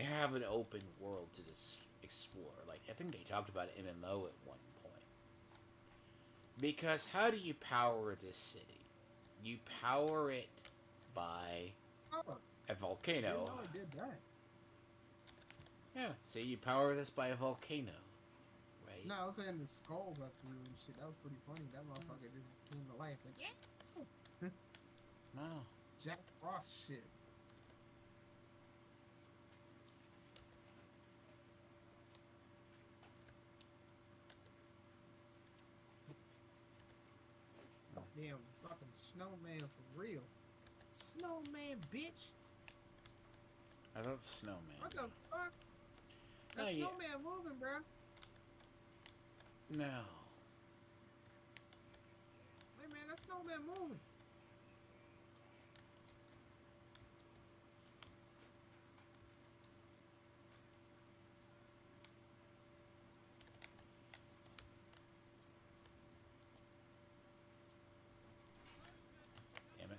have an open world to just explore. Like, I think they talked about MMO at one point. Because how do you power this city? You power it by Oh, a didn't volcano. know it did that. Yeah, see, you power this by a volcano, right? No, I was saying the skulls I threw and shit. That was pretty funny. That motherfucker just came to life. Like, yeah. No. Jack Frost shit. Damn fucking snowman for real. Snowman, bitch. I thought snowman. What the fuck? No, That yeah. snowman moving, bro. No. Hey man, that snowman moving. Damn it.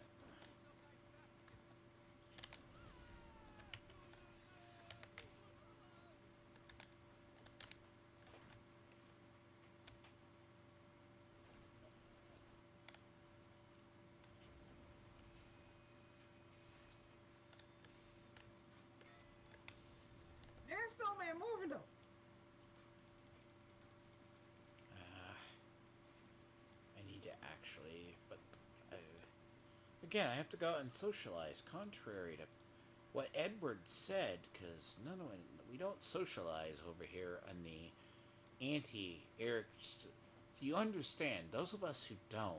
Man, that snowman moving though. I need to actually, but again, I have to go out and socialize, contrary to what Edward said, because we don't socialize over here on the anti-Eric. So you understand, those of us who don't,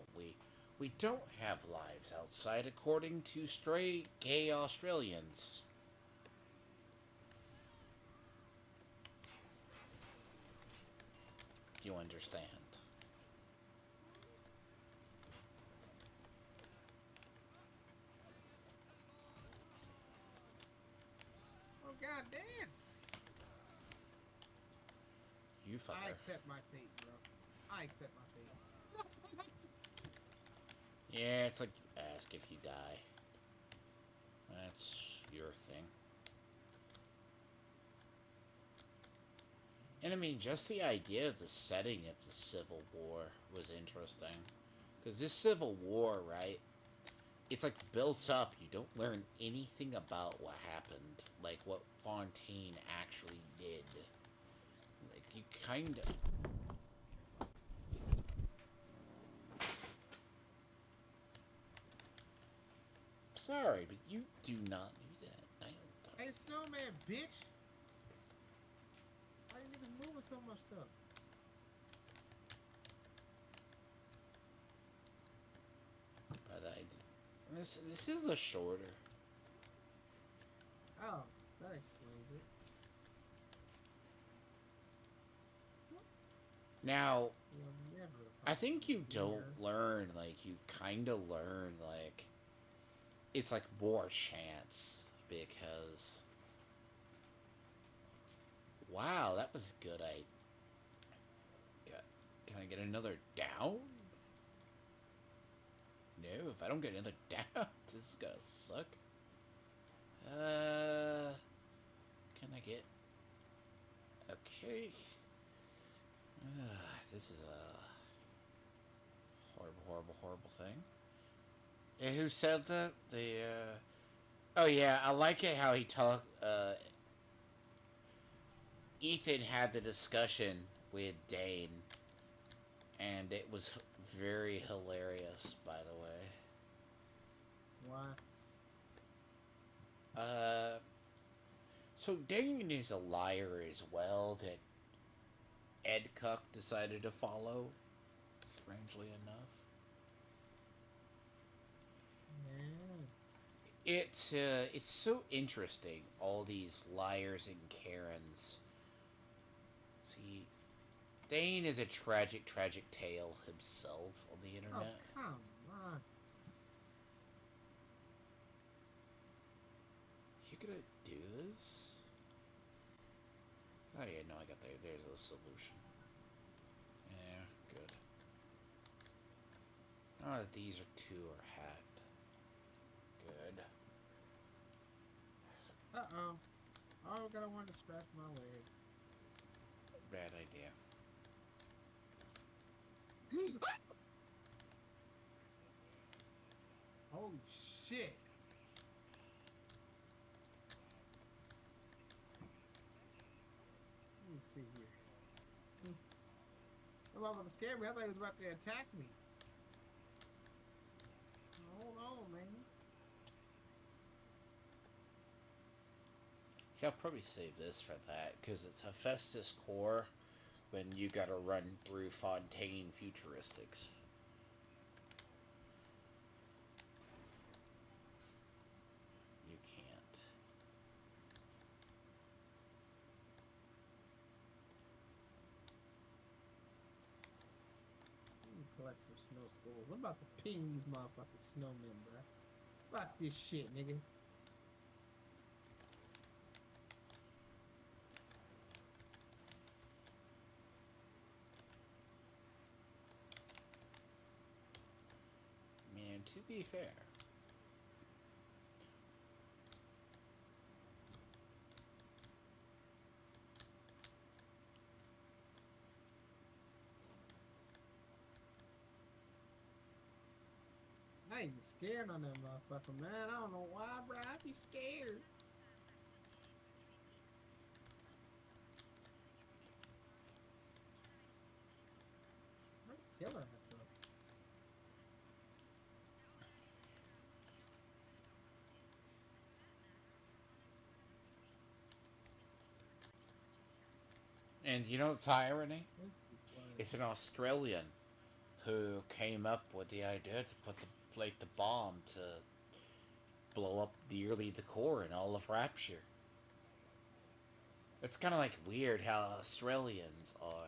we don't have lives outside, according to straight gay Australians. Do you understand? Oh goddamn! You fucker. I accept my fate, bro. I accept my fate. Yeah, it's like ask if you die. That's your thing. And I mean, just the idea of the setting of the Civil War was interesting. Because this Civil War, right? It's like built up. You don't learn anything about what happened. Like what Fontaine actually did. Like, you kind of... Sorry, but you do not do that. I don't. Hey, snowman, bitch! Why you niggas moving so much stuff? But this is a shorter. Oh, that explains it. Now, You'll never I think you fucking don't hear. learn, like, you kind of learn, like, it's like more chance, because, wow, that was good. Can I get another down? No, if I don't get another down, this is gonna suck. Can I get, okay. This is a horrible, horrible, horrible thing. Yeah, who said that? Oh yeah, I like it how he talked. Ethan had the discussion with Dane, and it was very hilarious. By the Why? way, so Dane is a liar as well that Ed Cuck decided to follow. Strangely enough. Yeah. It's so interesting, all these liars and Karens. See, Dane is a tragic, tragic tale himself on the Oh, internet. come on. You gonna do this? Oh yeah, no, I got there. There's a solution. Yeah, good. Oh, these are two are hacked. Good. Uh-oh. Oh, God, I wanted to scratch my leg. Bad idea. Holy shit. Let me see here. That motherfucker scared me. I thought he was about to attack me. Hold on, man. See, I'll probably save this for that, because it's Hephaestus Core when you gotta run through Fontaine Futuristics. You can't. Let me collect some snow skulls. I'm about to ping these motherfucking snowmen, bro. Fuck this shit, nigga. Man, to be fair, I ain't scared on that motherfucker, man. I don't know why, bro. I be scared. Where the killer at, though? And you know what's the irony? Let's be quiet. It's an Australian who came up with the idea to put the bomb to blow up nearly the core in all of Rapture. It's kind of like weird how Australians are.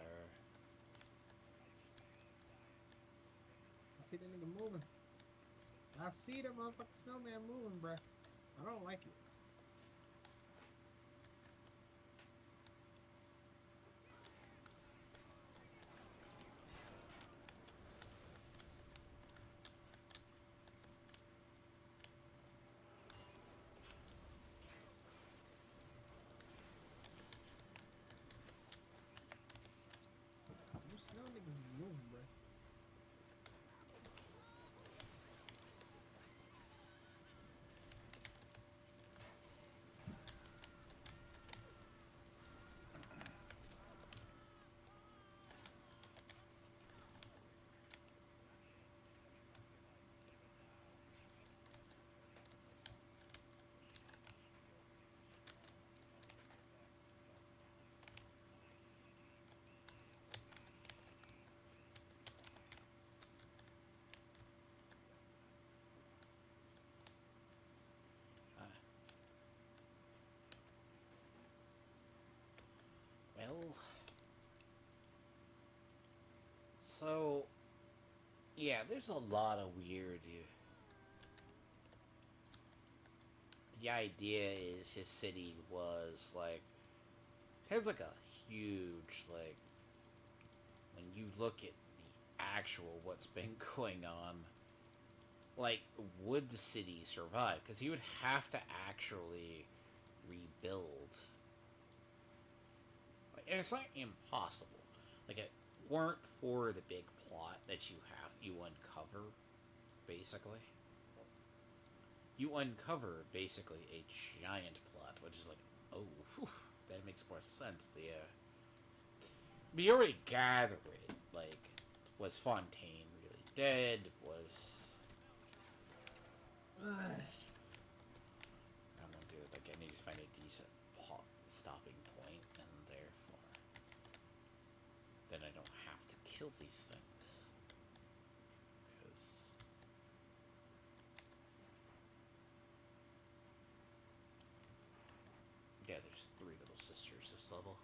I see that nigga moving. I see that motherfucking snowman moving, bruh. I don't like it. You snow niggas be moving, bruh. Uh, well, so yeah, there's a lot of weird. The idea is his city was like has like a huge like when you look at the actual what's been going on, like would the city survive? Because you would have to actually rebuild, and it's not impossible. Like it weren't for the big plot that you uncover, basically. You uncover basically a giant plot, which is like, oh, whew, that makes more sense. We already gather it. Like, was Fontaine really dead? Was Ugh. I'm gonna do it. Like, I need to find a decent stopping point, and therefore, then I don't have to kill these things. Because yeah, there's 3 little sisters this level.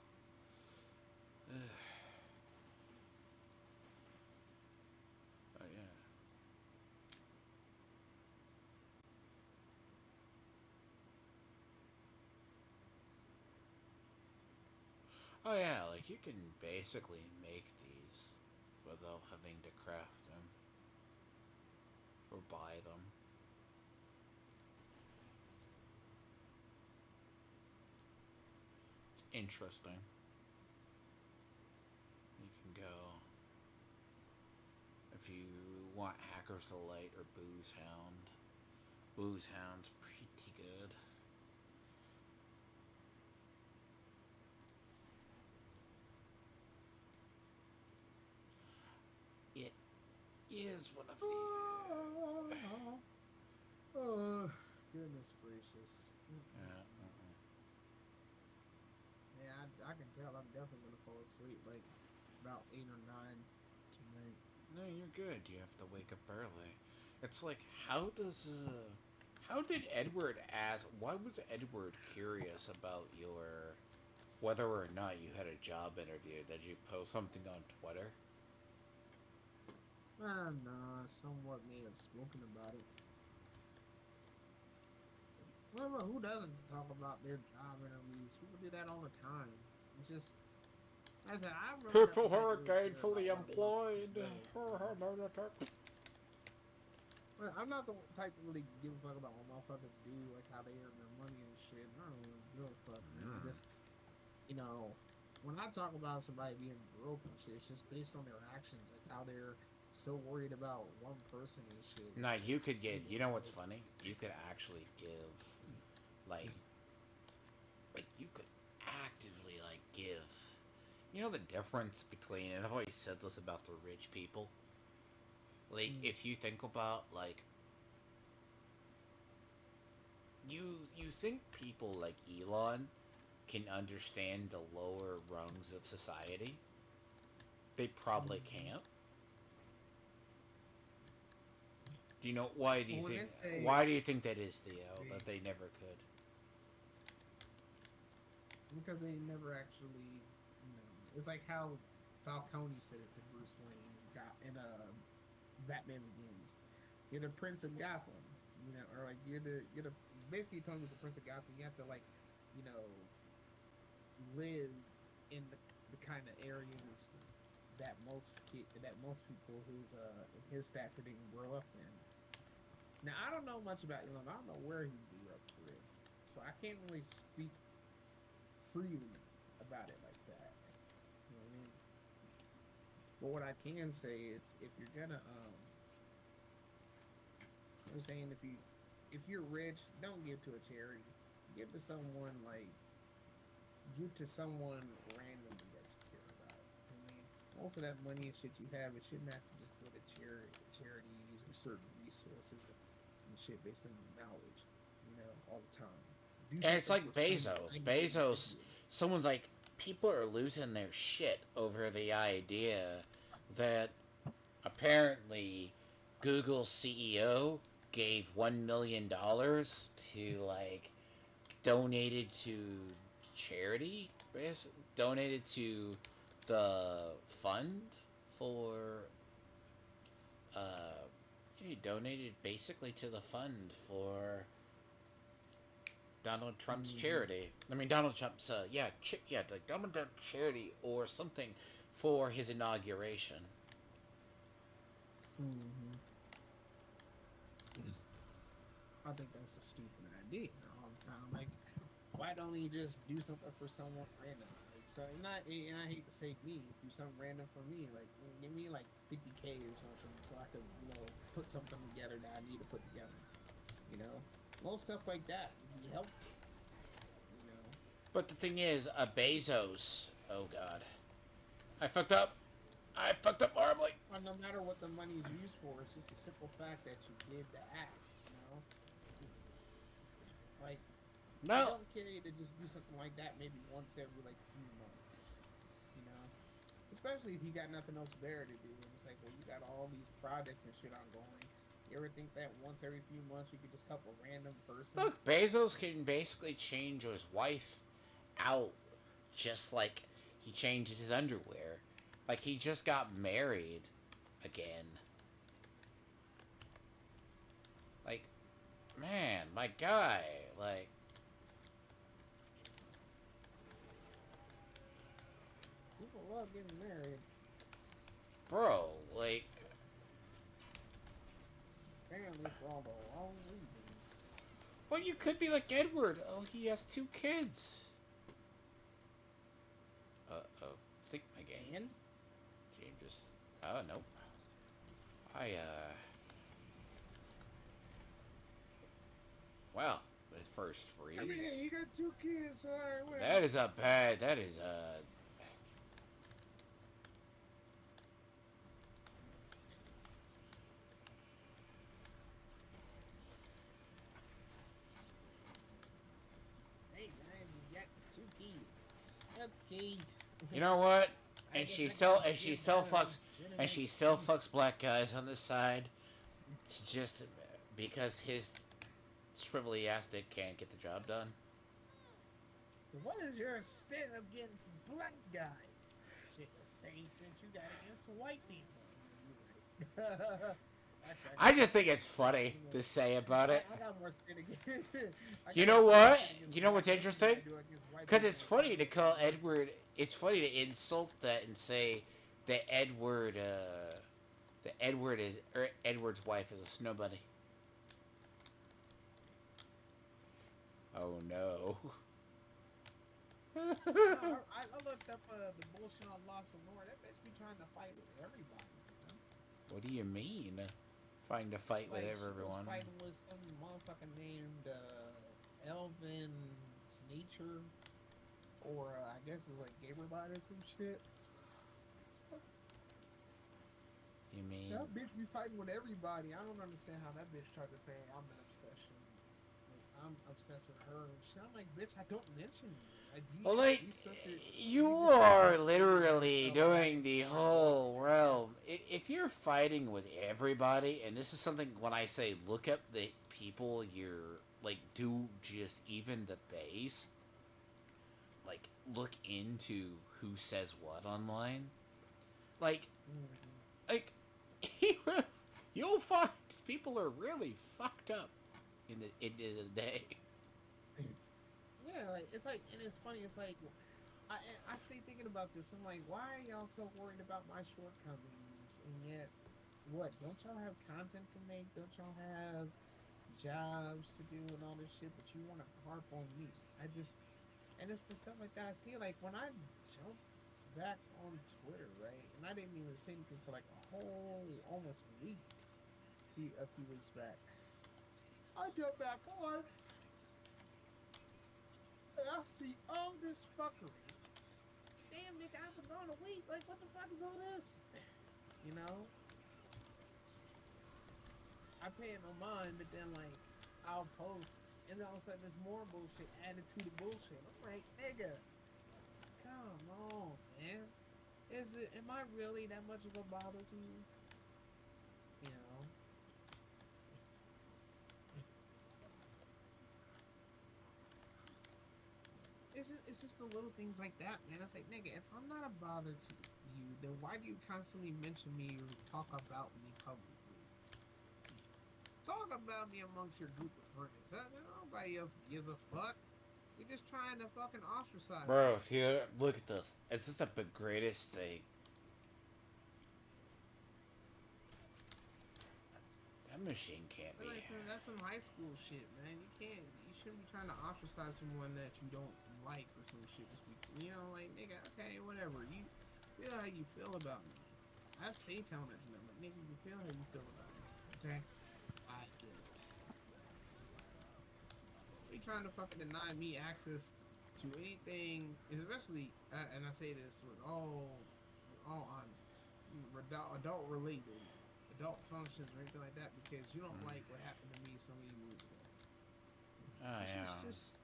Oh yeah. Oh yeah, like you can basically make these without having to craft them or buy them. It's interesting. You can go if you want Hacker's Delight or Booze Hound. Booze Hound's pretty good. It is one of the. Oh, goodness gracious. Yeah. Yeah, I can tell I'm definitely gonna fall asleep like about 8 or 9 tonight. No, you're good. You have to wake up early. It's like, how did Edward ask? Why was Edward curious about your whether or not you had a job interview? Did you post something on Twitter? Nah, somewhat may have spoken about it. Well, who doesn't talk about their job interviews? People do that all the time. It's just, as I said, I really People don't who take are really care about gainfully what a motherfucker employed. does. Well, I'm not the type to really give a fuck about what motherfuckers do, like how they earn their money and shit. I don't really give a fuck, man. I just, when I talk about somebody being broke and shit, it's just based on their actions, like how they're so worried about one person and shit. Now It's like, you could get. nigga, You know what's funny? You could actually give, like, you could actively give. You know the difference between, and I've always said this about the rich people. Like, mm, if you think about you think people like Elon can understand the lower rungs of society. They probably Mhm. can't. Do you know why? Do you Well, when think? they say Why do you think that is, Theo? they, That they never could. because they never actually, you know, it's like how Falcone said it to Bruce Wayne and got in Batman Begins. You're the Prince of Gotham, you know, or like you're the basically telling you as the Prince of Gotham. You have to like, you know, live in the kind of areas that most people in his stature didn't grow up in. Now I don't know much about Elon. I don't know where he grew up for real, so I can't really speak freely about it like that. You know what I mean? But what I can say is if you're gonna you know what I'm saying, if you're rich, don't give to a charity. Give to someone like give to someone randomly that you care about. I mean, most of that money and shit you have, it shouldn't have to just go to charities or certain resources and shit based on your knowledge, you know, all the time. Do And it's something like for someone Bezos. Bezos, individually. someone's like, people are losing their shit over the idea that apparently Google's CEO gave $1 million to like donated to charity, donated to the fund for he donated basically to the fund for Donald Trump's Mm-hmm. charity. I mean Donald Trump's like Donald Trump charity or something for his inauguration. Mm-hmm. I think that's a stupid idea all the time. Like, why don't you just do something for someone random? Like, so not, and I hate to say me, do something random for me. Like, give me like 50K or something, so I could, you know, put something together that I need to put together. You know, little stuff like that would be helpful. You know, But the thing is, a Bezos. Oh God, I fucked up. I fucked up horribly. and no matter what the money is used for, it's just a simple fact that you did the act. You know, like it's No, okay to just do something like that maybe once every like few months. You know, especially if you got nothing else better to do, and it's like, well, you got all these projects and shit ongoing. You ever think that once every few months you could just help a random person? look, Bezos can basically change his wife out just like he changes his underwear. Like he just got married again. Like, man, my guy. Like, People love getting married, bro, like, apparently for all the wrong reasons. well, you could be like Edward. Oh, he has two kids. Oh. I think my game And changes. Oh, nope. I. Well, the first I mean, freeze. you got two kids, all right, That whatever. is a bad. That is a. Hey man, you got two kids. Okay. You know what? I guess I gotta She give still that a fucks legitimate excuse. black guys on the side. It's just because his shrivelly ass dick can't get the job done. So what is your stint against black guys? Shit, the same stint you got against white people. You're right. Actually, I just think it's I got funny more. to say about it. I got more stint against. You know more what? stint against You know black what's women than interesting? I do against white Because people it's when it funny comes to to call money. Edward. It's funny to insult that and say that Edward is or Edward's wife is a snow bunny. Oh no. No, I looked up the bullshit on Lost and Lore. That bitch be trying to fight with everybody, man. What do you mean? Trying to fight with Like she was everyone? fighting with some motherfucker named Elvin Sneacher, or I guess it's like Gaberbot or some shit. You mean That bitch be fighting with everybody. I don't understand how that bitch tried to say I'm an obsession. Like, I'm obsessed with her and shit. I'm like, bitch, I don't mention you. Well, like, you You just are discredited literally yourself back doing into the my life, whole man. realm. If you're fighting with everybody, and this is something when I say look up the people you're, like, do just even the base, like, look into who says what online. Like, Mm-hmm. like, you'll find people are really fucked up in the end of the day. Yeah, like it's like, and it's funny. It's like I stay thinking about this. I'm like, why are y'all so worried about my shortcomings? And yet, what? Don't y'all have content to make? Don't y'all have jobs to do and all this shit? But you want to harp on me? I just, and it's the stuff like that. I see like when I jumped back on Twitter, right? And I didn't even say anything for like a whole almost week, a few weeks back. I jumped back on and I see all this fuckery. Damn, nigga, I've been gone a week. Like, what the fuck is all this? You know, I pay it no mind, but then like I'll post, and then all of a sudden there's more bullshit added to the bullshit. I'm like, nigga, come on, man. Is it? Am I really that much of a bother to you? You know, it's just the little things like that, man. It's like, nigga, if I'm not a bother to you, then why do you constantly mention me or talk about me publicly? Talk about me amongst your group of friends. Nobody else gives a fuck. You're just trying to fucking ostracize me. Bro, if you look at this, it's just the greatest thing. That machine can't But be. like, that's some high school shit, man. You can't. You shouldn't be trying to ostracize someone that you don't like or some shit. Just be, like, nigga, okay, whatever. You feel how you feel about me. I've stayed telling that to them, like, nigga, you feel how you feel about me. Okay, I get it. They trying to fucking deny me access to anything, especially, and I say this with all honest, adult related, adult functions or anything like that, because you don't like what happened to me so many moons ago. Oh It's yeah. just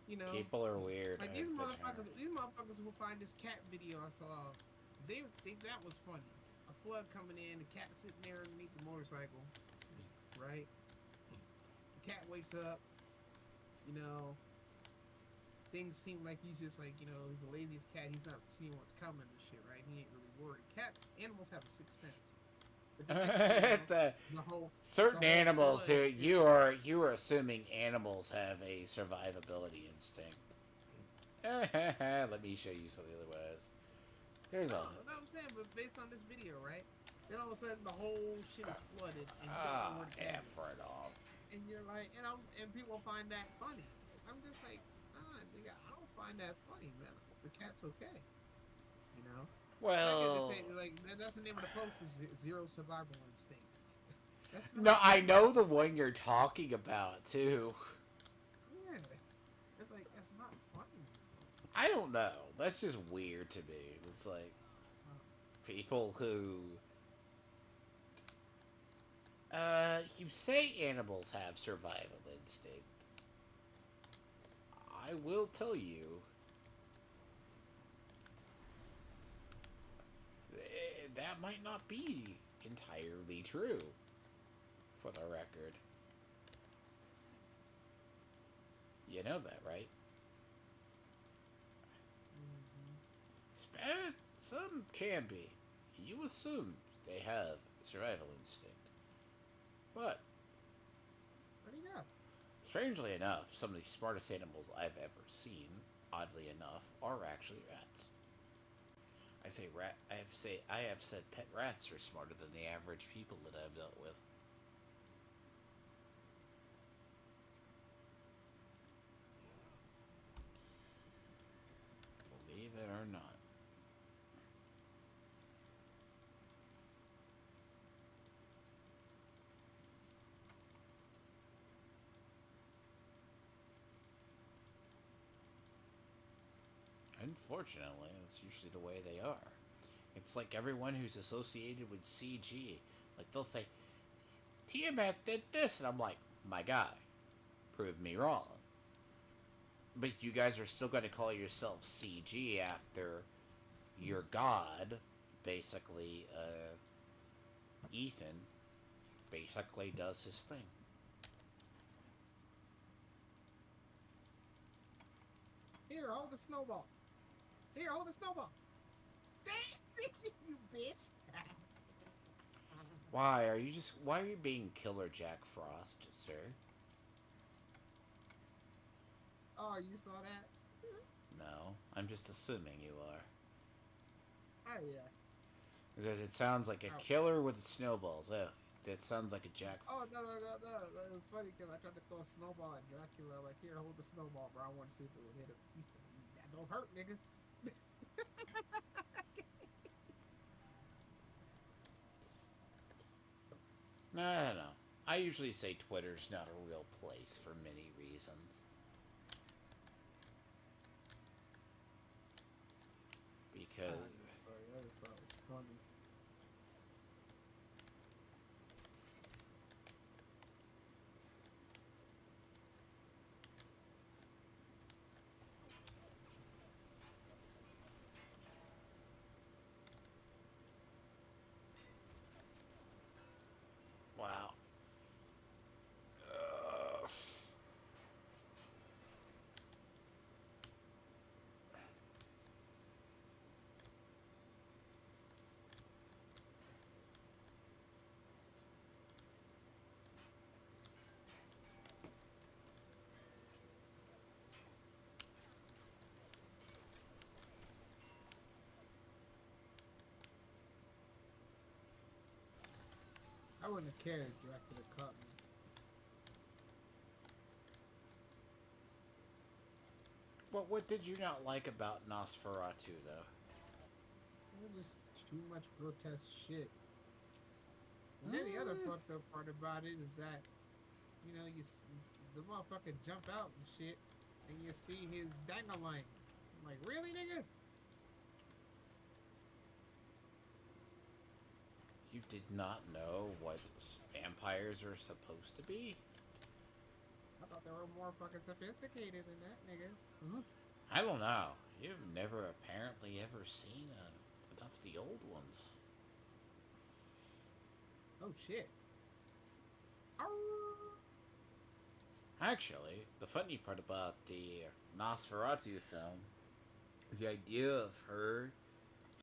you know, People are weird. like I these have to motherfuckers. These motherfuckers will find this cat video I saw. They think that was funny. A flood coming in, the cat sitting there underneath the motorcycle, right? The cat wakes up, you know, things seem like he's just like, he's the laziest cat. He's not seeing what's coming and shit, right? He ain't really worried. Animals have a sixth sense. But the next thing you know, the the whole the certain whole animals flood who is. you are assuming animals have a survivability instinct. Let me show you some otherwise. Here's a No, no, I'm saying, but based on this video, right? Then all of a sudden the whole shit is flooded and you don't know where the cat F is. right off. And you're like, and people find that funny. I'm just like, nah, nigga, I don't find that funny, man. I hope the cat's okay. You know? Like they Well, say, like that's the name of the post is zero survival instinct. That's not no, I funny. know the one you're talking about too. Yeah, it's like that's not funny. I don't know. That's just weird to me. It's like Uh, people who you say animals have survival instinct. I will tell you that might not be entirely true, for the record. You know that, right? mm-hmm. Some can be. You assume they have survival instinct. But, What do you got? strangely enough, some of the smartest animals I've ever seen, oddly enough, are actually rats. I say rat. I have said pet rats are smarter than the average people that I've dealt with. Believe it or not. Unfortunately, that's usually the way they are. It's like everyone who's associated with CG. Like they'll say, Tiamat did this, and I'm like, my guy. prove me wrong. But you guys are still going to call yourself CG after your god, basically, Ethan, basically does his thing. Here, hold the snowball. Here, hold the snowball. You bitch. Why are you being Killer Jack Frost, sir? Oh, you saw that? No, I'm just assuming you are. Oh, yeah. Because it sounds like a killer with snowballs. Oh, that sounds like a Jack. Oh, no. It was funny because I tried to throw a snowball at Dracula. Like, here, hold the snowball, bro. I want to see if it would hit him. He said, that don't hurt, nigga. No. I usually say Twitter's not a real place for many reasons. Because... I just thought it was funny. Wow. I wouldn't have cared if Dracula caught me. But what did you not like about Nosferatu, though? It was too much grotesque shit. And then the other fucked up part about it is that, you know, the motherfucker jump out and shit, and you see his dangling. I'm like, really, nigga? You did not know what vampires are supposed to be? I thought they were more fucking sophisticated than that, nigga. Mm-hmm. I don't know. You've never apparently ever seen enough of the old ones. Oh, shit. Arr! Actually, the funny part about the Nosferatu film, the idea of her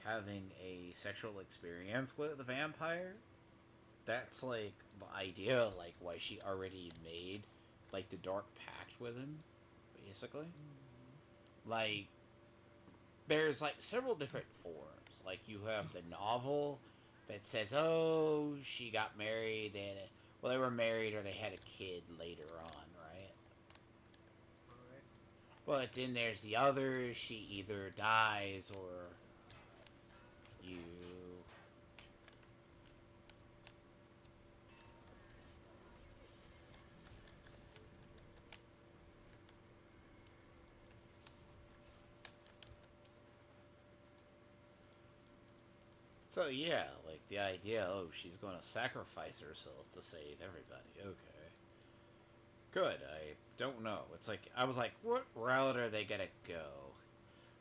having a sexual experience with the vampire, that's like the idea, like why she already made like the dark pact with him, basically. Like, there's like several different forms. Like, you have the novel that says, oh, she got married and well, they were married or they had a kid later on, right? But then there's the other, she either dies or you... So yeah, like the idea, oh, she's going to sacrifice herself to save everybody. Okay. Good. I don't know. It's like, I was like, what route are they going to go?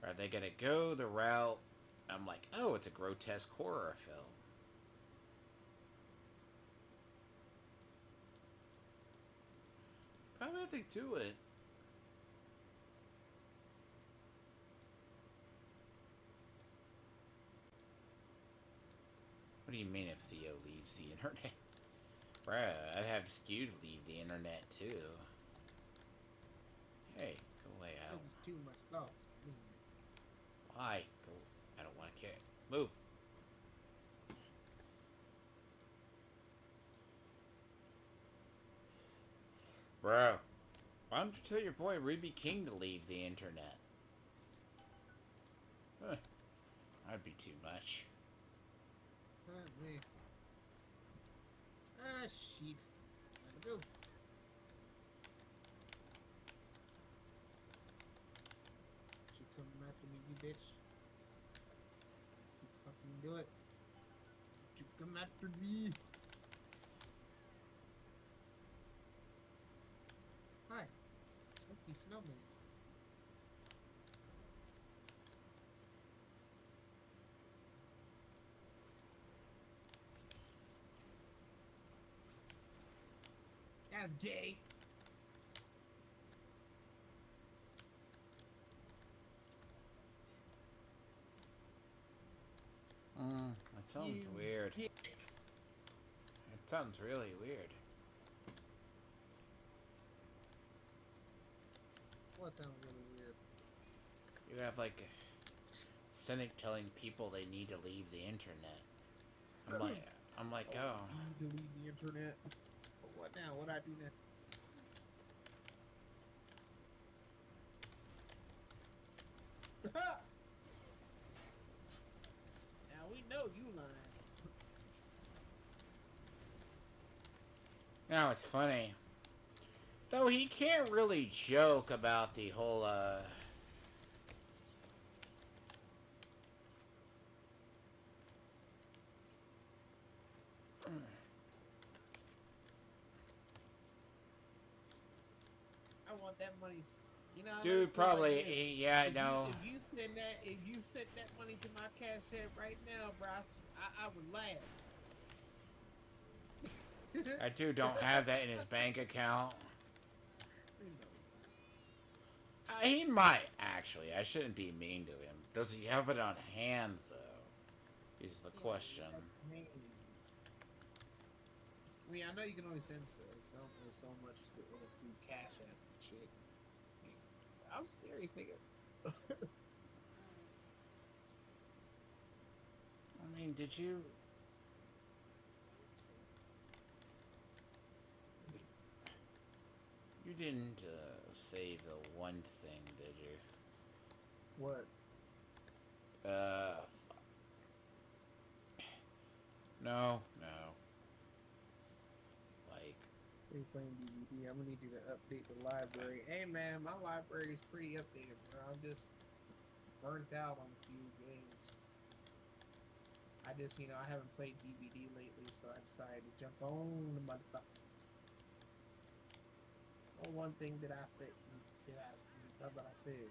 Are they going to go the route... I'm like, oh, it's a grotesque horror film. Probably have to do it. What do you mean if Theo leaves the internet? Bruh, I'd have Skew leave the internet too. Hey, go away out. That was too much sauce. Why? Go. I don't want to care. Move. Bro, why don't you tell your boy Ruby King to leave the internet? Huh. That'd be too much. Man. Ah, shit. Gotta go. You come after me, you bitch. You fucking do it. You come after me. Hi. Frosty Snowman. That's gay. That sounds You weird. dick. It sounds really weird. What sounds really weird? You have like Senate telling people they need to leave the internet. I'm like, oh. You need to leave the internet. For what now? What I do now? Now we know you lying. Now it's funny. Though he can't really joke about the whole, I want that money. You know, dude, probably, like yeah, I know. If you send that money to my cash app right now, bro, I would laugh. That dude don't have that in his bank account. He might, actually. I shouldn't be mean to him. Does he have it on hand, though? Is the question. I mean, I know you can only send so much through Cash App and shit. I'm serious, nigga. I mean, did you... You didn't save the one thing, did you? What? No. Like... You're playing DVD. I'm gonna need you to update the library. Hey man, my library is pretty updated, bro. I'm just burnt out on a few games. I just, I haven't played DVD lately, so I decided to jump on the motherfucker. Well, one thing that I said, what I said.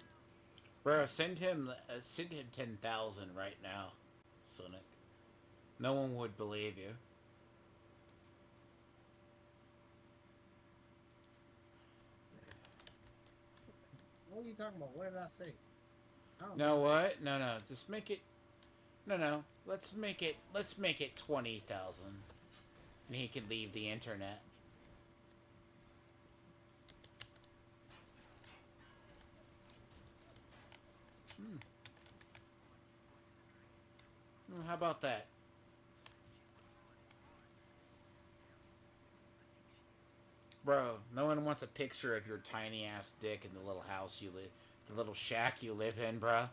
Bro, send him 10,000 right now, Sonic. No one would believe you. What are you talking about? What did I say? No, what? No. Just make it. No. Let's make it 20,000, and he can leave the internet. How about that? Bro, no one wants a picture of your tiny ass dick in the little house you live, the little shack you live in, bro.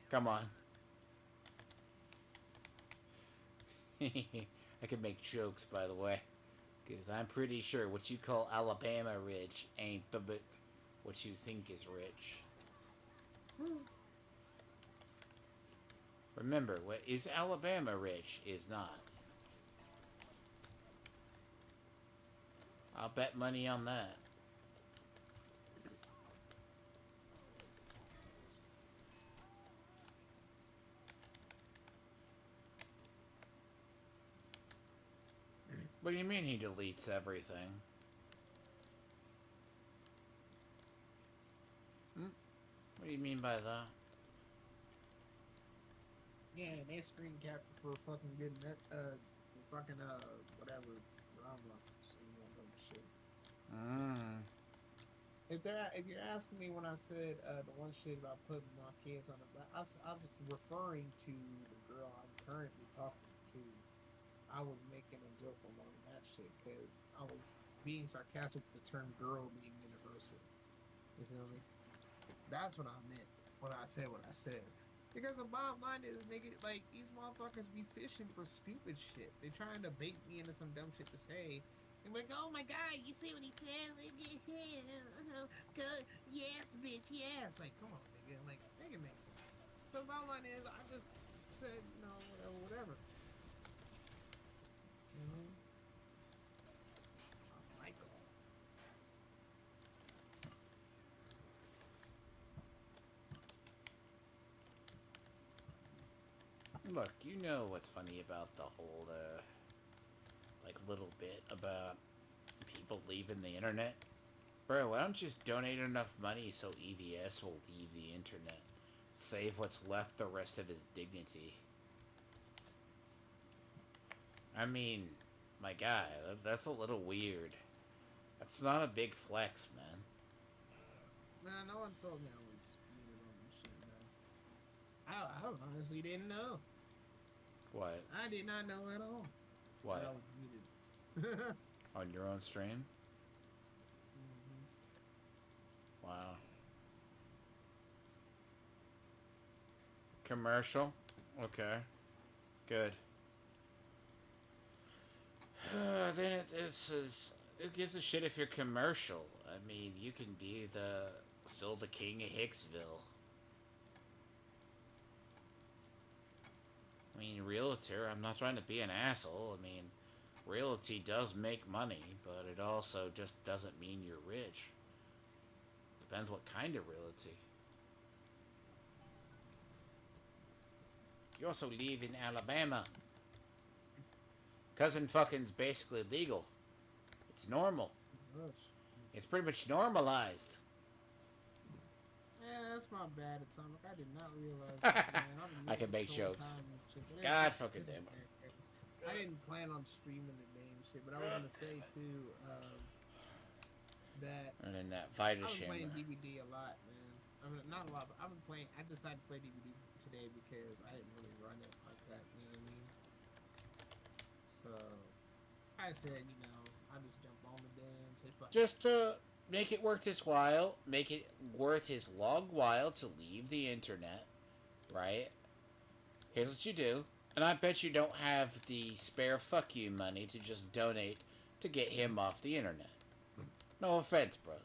Come on. I can make jokes, by the way, because I'm pretty sure what you call Alabama rich ain't what you think is rich. Remember, what is Alabama rich is not. I'll bet money on that. What do you mean he deletes everything? What do you mean by that? Yeah, they screen capped for fucking getting that, for fucking, whatever, drama, shit. If you're asking me when I said, the one shit about putting my kids on the back, I was referring to the girl I'm currently talking to. I was making a joke along that shit, because I was being sarcastic with the term girl being universal. You feel me? That's what I meant when I said what I said. Because the bottom line is, nigga, like, these motherfuckers be fishing for stupid shit. They trying to bait me into some dumb shit to say. And like, oh my god, you see what he said? Yes, bitch, yes. Like, come on, nigga. Like, make it make sense. So the bottom line is, I just said, whatever. You know? Oh, Michael. Look, you know what's funny about the whole, like, little bit about people leaving the internet? Bro, why don't you just donate enough money so EVS will leave the internet? Save what's left the rest of his dignity. I mean, my guy, that's a little weird. That's not a big flex, man. Nah, no one told me I was muted on this shit, man. I honestly didn't know. What? I did not know at all What? that I was muted. On your own stream? Wow. Commercial? Okay. Good. Then who gives a shit if you're commercial? I mean, you can be still the king of Hicksville. I mean, realtor, I'm not trying to be an asshole. I mean, realty does make money, but it also just doesn't mean you're rich. Depends what kind of realty. You also live in Alabama. Cousin fucking's basically legal. It's normal. It's pretty much normalized. Yeah, that's my bad, Atomic. I did not realize that, man. I can make jokes. Shit, God fucking damn it. I didn't plan on streaming today and shit, but I was gonna say too that And then that Vita I've been playing Shimmer. DVD a lot, man. I mean, not a lot, but I've been playing. I decided to play DVD today because I didn't really run it like that. You know what I mean? So I said, you know, I just jump on the day and say fuck. Just make it worth his while. Make it worth his long while to leave the internet, right? Here's what you do. And I bet you don't have the spare fuck you money to just donate to get him off the internet. No offense, bro.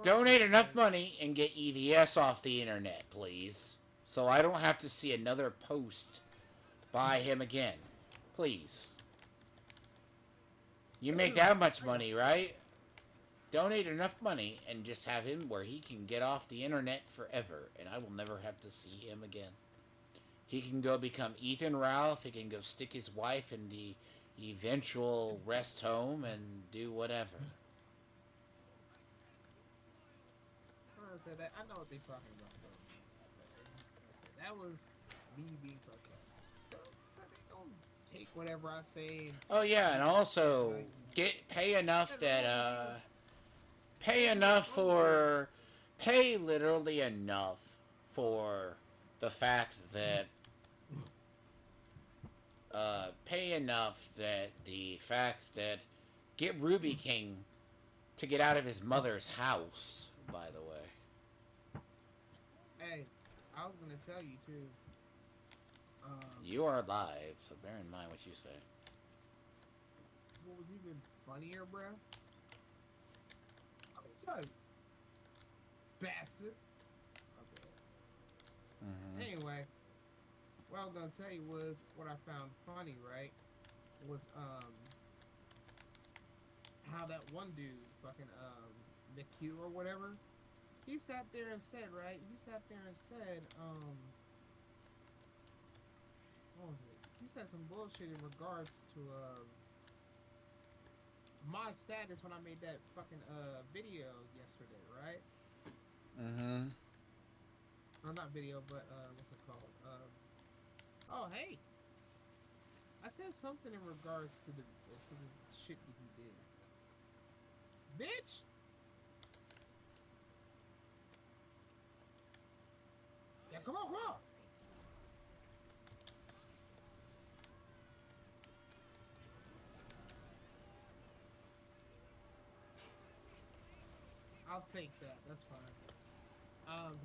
Donate enough money and get EVS off the internet, please. So I don't have to see another post by him again. Please. You make that much money, right? Donate enough money and just have him where he can get off the internet forever, and I will never have to see him again. He can go become Ethan Ralph. He can go stick his wife in the eventual rest home and do whatever. I said that. I know what they're talking about, though. That was me being sarcastic. So they don't take whatever I say. Oh yeah, and also pay literally enough for the fact that get Ruby King to get out of his mother's house, by the way. Hey, I was gonna tell you too. You are live, so bear in mind what you say. What was even funnier, bruh? Like, bastard. Okay. Anyway, what I was gonna tell you was what I found funny, right? Was how that one dude, fucking McHugh or whatever, he sat there and said, right? He sat there and said, what was it? He said some bullshit in regards to my status when I made that fucking video yesterday, right? Or not video, but what's it called? Oh hey, I said something in regards to the shit that he did, bitch. Yeah, come on, come on. I'll take that. That's fine.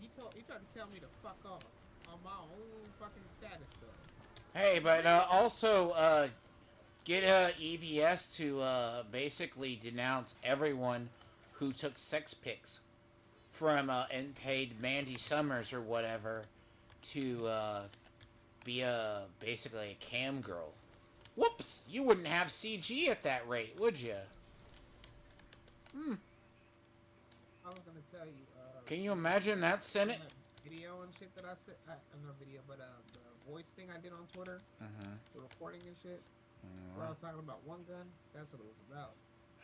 He tried to tell me to fuck off on my own fucking status though. Hey, but also get EVS to basically denounce everyone who took sex pics from and paid Mandy Summers or whatever to be basically a cam girl. Whoops! You wouldn't have CG at that rate, would you? I was gonna tell you. Can you imagine that, Senate? video and shit that I said, not video, but the voice thing I did on Twitter, Mm-hmm. the recording and shit, where I Mm-hmm. was talking about one gun. That's what it was about.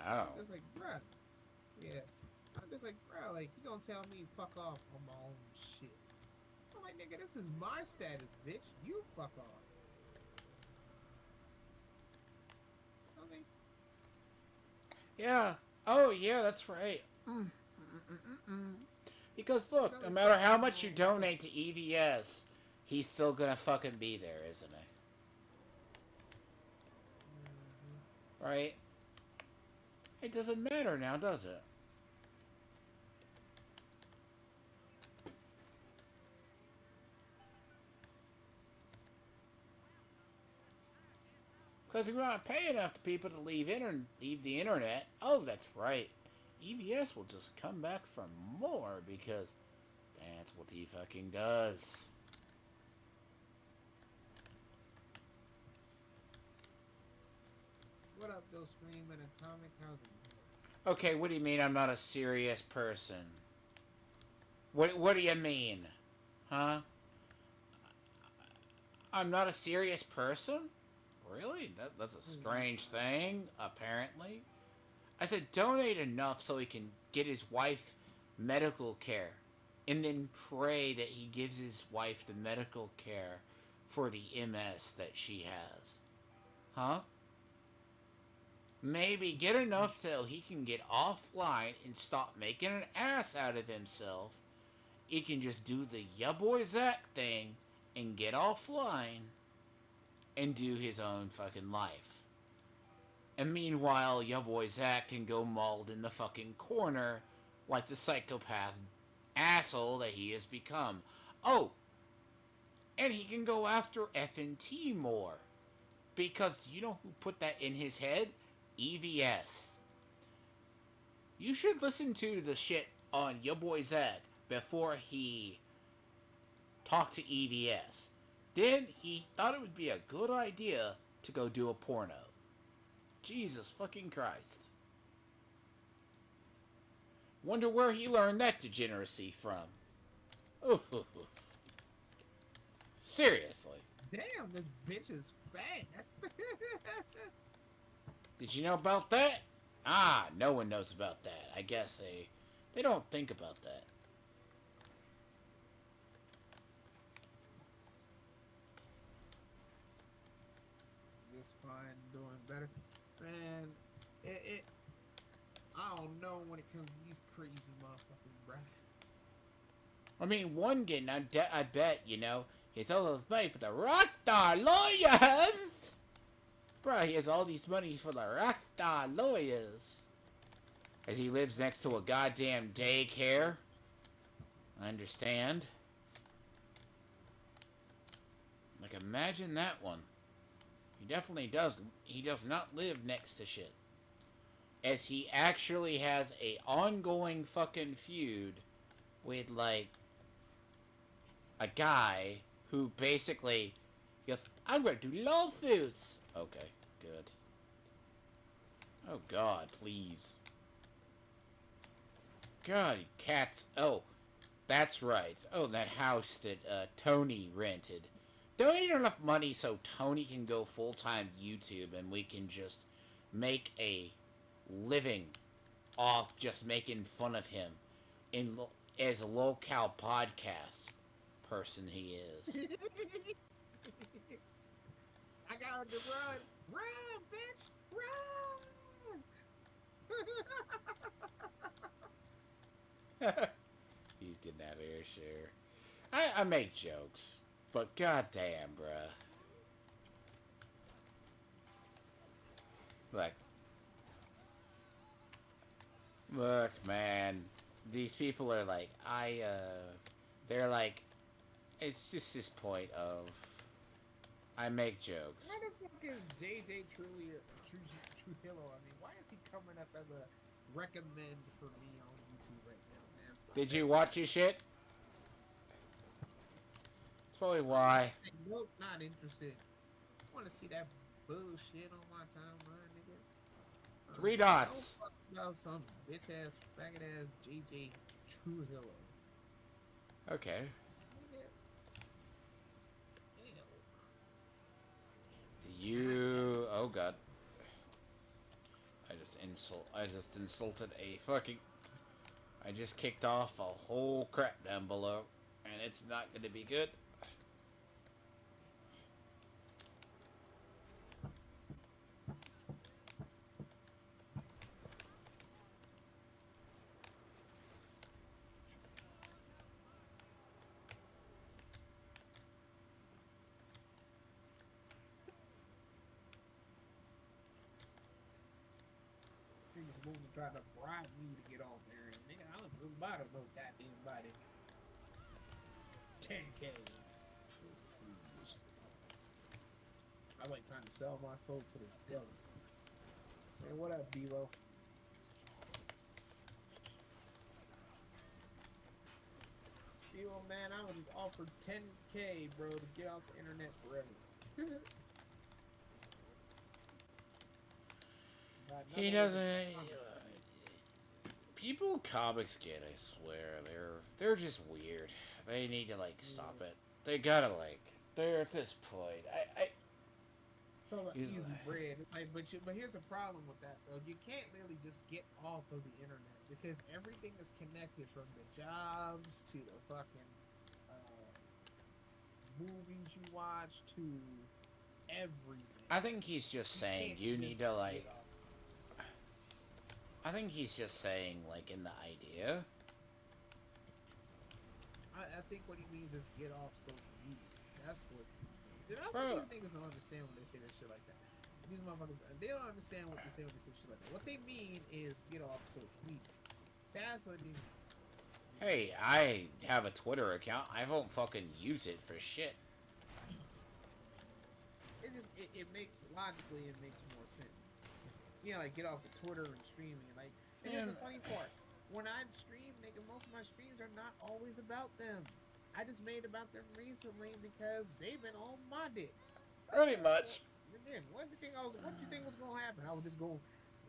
Oh. I'm just like, bruh, yeah. I'm just like, bruh, like he gonna tell me fuck off on my own shit. I'm like, nigga, this is my status, bitch. You fuck off. Okay. Yeah. Oh, yeah, that's right. Mm. Because You look, know, no you matter fuck how off my much you own shit. donate to EVS, he's still gonna fucking be there, isn't he? Mm-hmm. Right? It doesn't matter now, does it? Because if we want to pay enough to people to leave the internet, oh, that's right. EVS will just come back for more because that's what he fucking does. What up, though, Scream and Atomic? How's it going? Okay, what do you mean I'm not a serious person? What do you mean? Huh? I'm not a serious person? Really? That's a strange thing, apparently. I said donate enough so he can get his wife medical care. And then pray that he gives his wife the medical care for the MS that she has. Huh? Maybe get enough so he can get offline and stop making an ass out of himself. He can just do the ya boy Zach thing and get offline and do his own fucking life. And meanwhile, ya boy Zach can go mauled in the fucking corner like the psychopath asshole that he has become. Oh, and he can go after F&T more. Because do you know who put that in his head? EVS. You should listen to the shit on ya boy Zach before he talked to EVS. Then he thought it would be a good idea to go do a porno. Jesus fucking Christ. Wonder where he learned that degeneracy from. Ooh, ooh, ooh. Seriously. Damn, this bitch is fast. Did you know about that? Ah, no one knows about that. I guess they don't think about that. Just fine, doing better. Man, it I don't know when it comes to these crazy motherfuckers, bruh. I mean, one getting, I bet, he's all the money for the rockstar lawyers! Bro, he has all these money for the rockstar lawyers. As he lives next to a goddamn daycare. I understand. Like, imagine that one. He definitely does. He does not live next to shit. As he actually has a ongoing fucking feud with, like, a guy who basically goes, I'm going to do lawsuits. Okay, good. Oh, God, please. God, cats. Oh, that's right. Oh, that house that Tony rented. Donate enough money so Tony can go full-time YouTube and we can just make a living off just making fun of him in as a local podcast person he is. I got to run. Run, bitch! Run! He's getting out of here, sure. I make jokes, but goddamn, bruh. Like, look, man. These people are like, they're like, it's just this point of, I make jokes. Why the fuck is JJ Trujillo? I mean, why is he coming up as a recommend for me on YouTube right now, man? Fuck Did that you shit. watch his shit? That's probably why. Nope, not interested. Want to see that bullshit on my timeline, nigga? Three Don't dots. fuck about some bitch ass, faggot ass JJ Trujillo. Okay. You. Oh god. I just insulted a fucking. I just kicked off a whole crap down below, and it's not gonna be good. Niggas moving to try to bribe me to get on there, and nigga, I don't even bother no goddamn body. 10K. I like trying to sell my soul to the devil. Man, what up, Bevo? Bevo, man, I was just offered 10K, bro, to get off the internet forever. He doesn't. People comics get, I swear, they're just weird. They need to like stop it. They gotta like. They're at this point. Easy bread. It's like, but here's a problem with that though. You can't really just get off of the internet because everything is connected, from the jobs to the fucking movies you watch to everything. I think he's just saying you need to like. I think he's just saying like in the idea. I think what he means is get off social media. That's what he means. And that's what these niggas don't understand when they say that shit like that. These motherfuckers, they don't understand what they say when they say shit like that. What they mean is get off social media. That's what they mean. Hey, I have a Twitter account. I won't fucking use it for shit. It makes, logically, it makes more sense. You know, like get off of Twitter and streaming. Like, and here's the funny part. When I stream, nigga, most of my streams are not always about them. I just made about them recently because they've been on my dick. Pretty much. What do you think was gonna happen? I would just go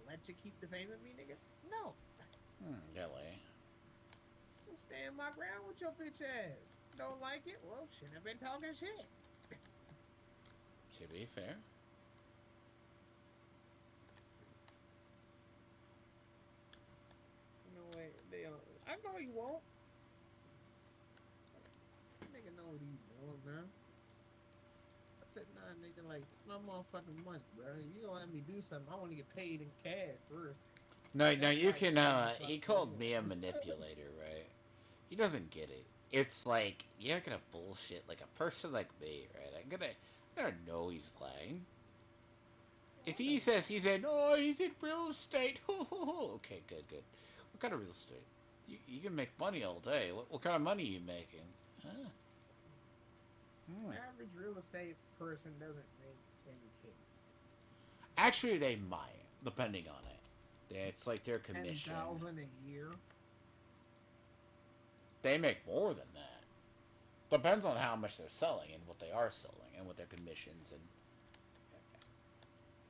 let you keep defaming me, nigga? No. Really? I'll stand my ground with your bitch ass. Don't like it? Well, shouldn't have been talking shit. To be fair. You know what? I know you won't. Nigga know what he's doing, man. I said, nah, nigga, like, it's my motherfucking money, bro. You gonna let me do something, I want to get paid in cash first. No, you can, he called me a manipulator, right? He doesn't get it. It's like, you're gonna bullshit, like a person like me, right? I'm gonna know he's lying. If he says he's in real estate, okay, good. What kind of real estate? You can make money all day. What kind of money are you making? Huh? Average real estate person doesn't make 10K. Actually, they might, depending on it. It's like their commission. 10,000 a year. They make more than that. Depends on how much they're selling and what they are selling and what their commissions and.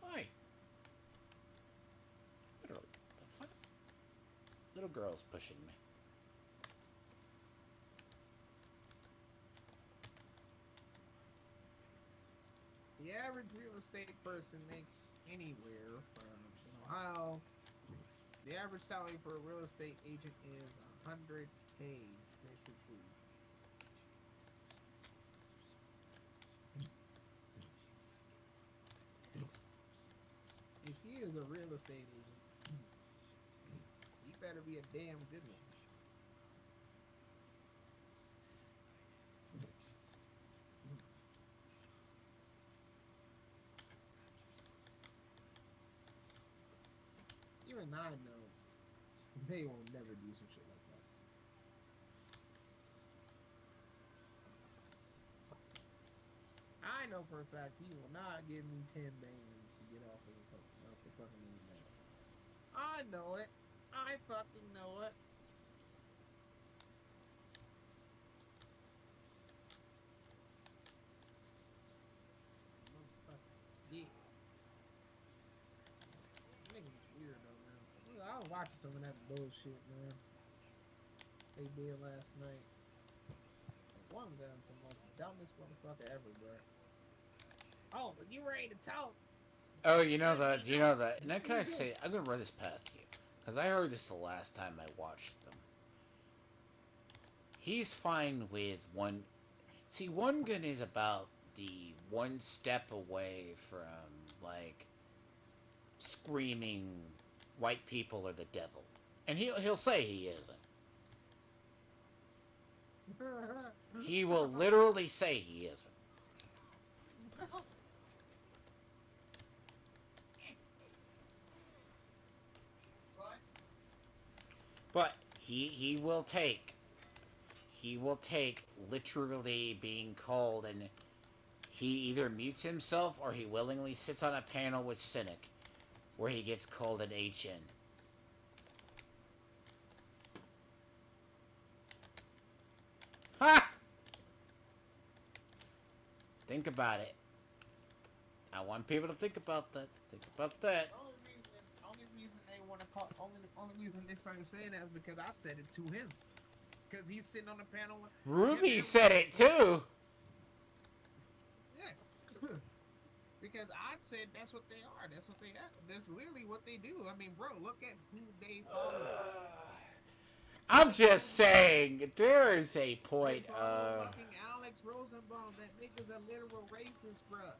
Why? Literally, the fuck? Little girl's pushing me. The average real estate person makes anywhere from, in Ohio, the average salary for a real estate agent is 100K, basically. If he is a real estate agent, he better be a damn good one. Even I know they will never do some shit like that. I know for a fact he will not give me 10 bands to get off the fucking internet. I know it. I fucking know it. Yeah. Niggas weird though, man. I was watching some of that bullshit, man. They did last night. One of them's the most dumbest motherfucker ever, bro. Oh, but you ready to talk? Oh, you know Let me that. You know. know that. Now, can I say? I'm gonna run this past you because I heard this the last time I watched them. He's fine with one. See, one gun is about the one step away from like screaming white people are the devil, and he'll say he isn't. He will literally say he isn't. What? But he will take literally being called, and he either mutes himself or he willingly sits on a panel with Cynic where he gets called an HN. Ha! Think about it. I want people to think about that. Think about that. Only reason they want to call, only reason they started saying that is because I said it to him. Because he's sitting on the panel with him Ruby and said it too. yeah. Because I said that's what they are. That's what they are. That's literally what they do. I mean, bro, look at who they follow. I'm Look at just who saying, there is a they point follow. of. Fucking Alex Rosenbaum. That nigga's a literal racist, bruh.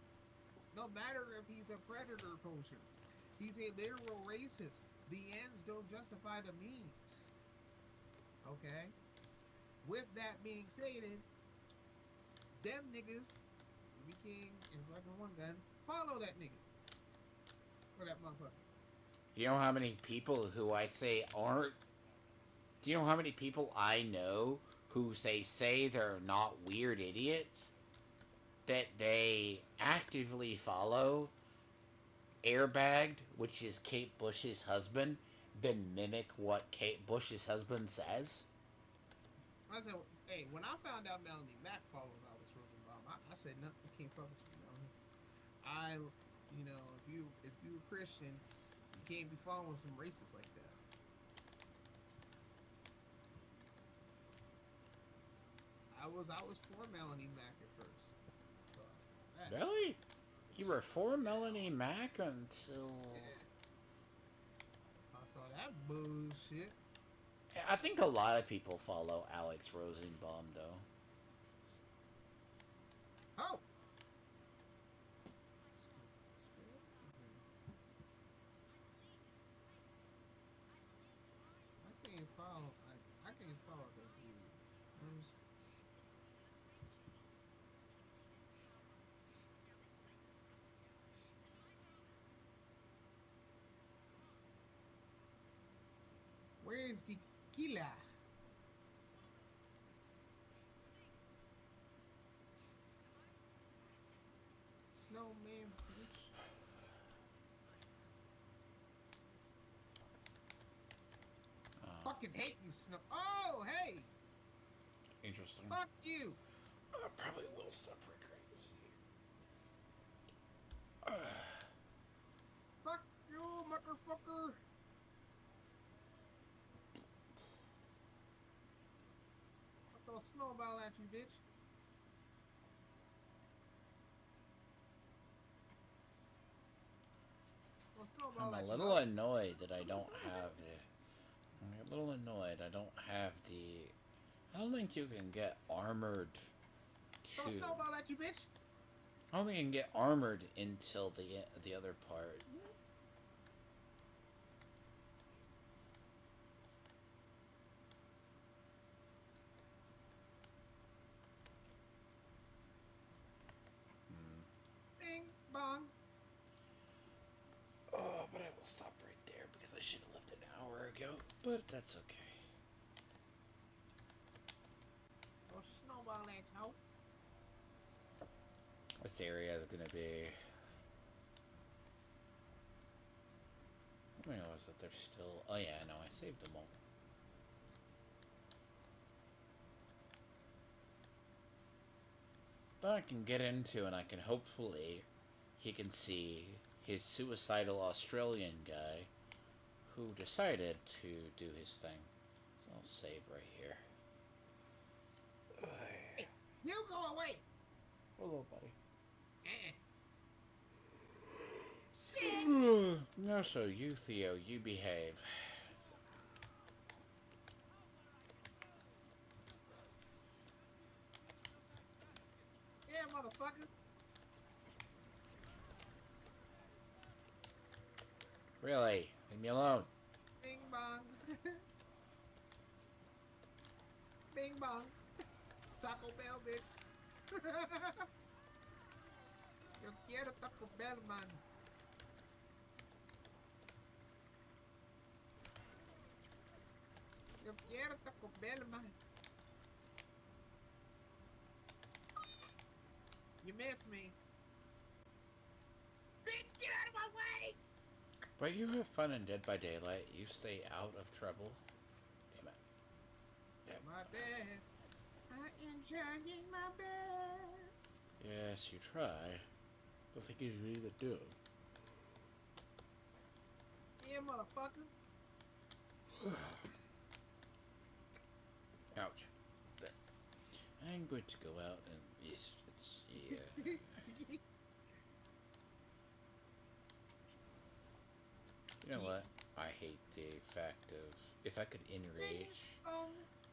No matter if he's a predator poacher, he's a literal racist. The ends don't justify the means. Okay. With that being stated, them niggas, BB King and fucking One Gun, follow that nigga or that motherfucker. Do you know how many people who I say aren't? Do you know how many people I know who say they're not weird idiots? That they actively follow Airbagged, which is Kate Bush's husband, then mimic what Kate Bush's husband says? I said, hey, when I found out Melanie Mack follows Alex Rosenbaum, I said, nothing, I can't fuck with you, Melanie. If you a Christian, you can't be following some racists like that. I was for Melanie Mack at first, so I saw that. Really? You were for Melanie Mack until. Yeah, I saw that bullshit. I think a lot of people follow Alex Rosenbaum, though. Oh, I can't follow. I can't follow that dude. Where's the killer? Snowman bitch. Fucking hate you, Snow. Oh, hey! Interesting. Fuck you! I probably will stop right. Fuck you, motherfucker! I'll throw a snowball at you, bitch. Throw a I'm snowball a at you, little dog. annoyed that I don't have the. I'm a little annoyed I don't have the. I don't think you can get armored Throw a too. snowball at you, bitch. I don't think you can get armored until the other part. Hmm. Bing, bong. Oh, but I will stop right there because I should have left an hour ago. But that's okay. Throw a snowball at you. This area is gonna be. How many was that? They're still. Oh yeah, no, I saved them all. That I can get into, and I can hopefully he can see his suicidal Australian guy who decided to do his thing. So I'll save right here. Hey, you go away! Hello, buddy. Eh. Also, you, Theo, you behave. Yeah, motherfucker. Really? Leave me alone. Bing bong. Bing bong. Taco Bell, bitch. Yo quiero Taco Bell, man. Yo quiero Taco Bell, man. You missed me. Bitch, get out of my way! But you have fun in Dead by Daylight. You stay out of trouble. Damn it. Damn. My best. I am trying my best. Yes, you try. The thing is, you need to do. Yeah, motherfucker. Ouch. I'm going to go out and it's yeah. You know what? I hate the fact of if I could enrage,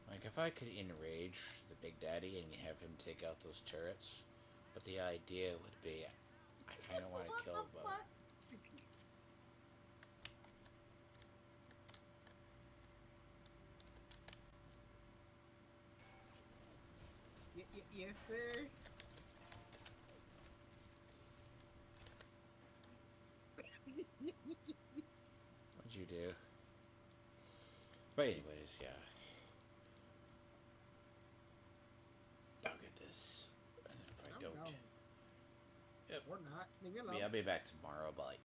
like if I could enrage the Big Daddy and have him take out those turrets, but the idea would be, I kind of want to kill both. Yes, sir. What'd you do? But anyways, yeah. I'll get this. And if I don't, No. yep. We're not. Leave me alone. Yeah, I'll be back tomorrow about like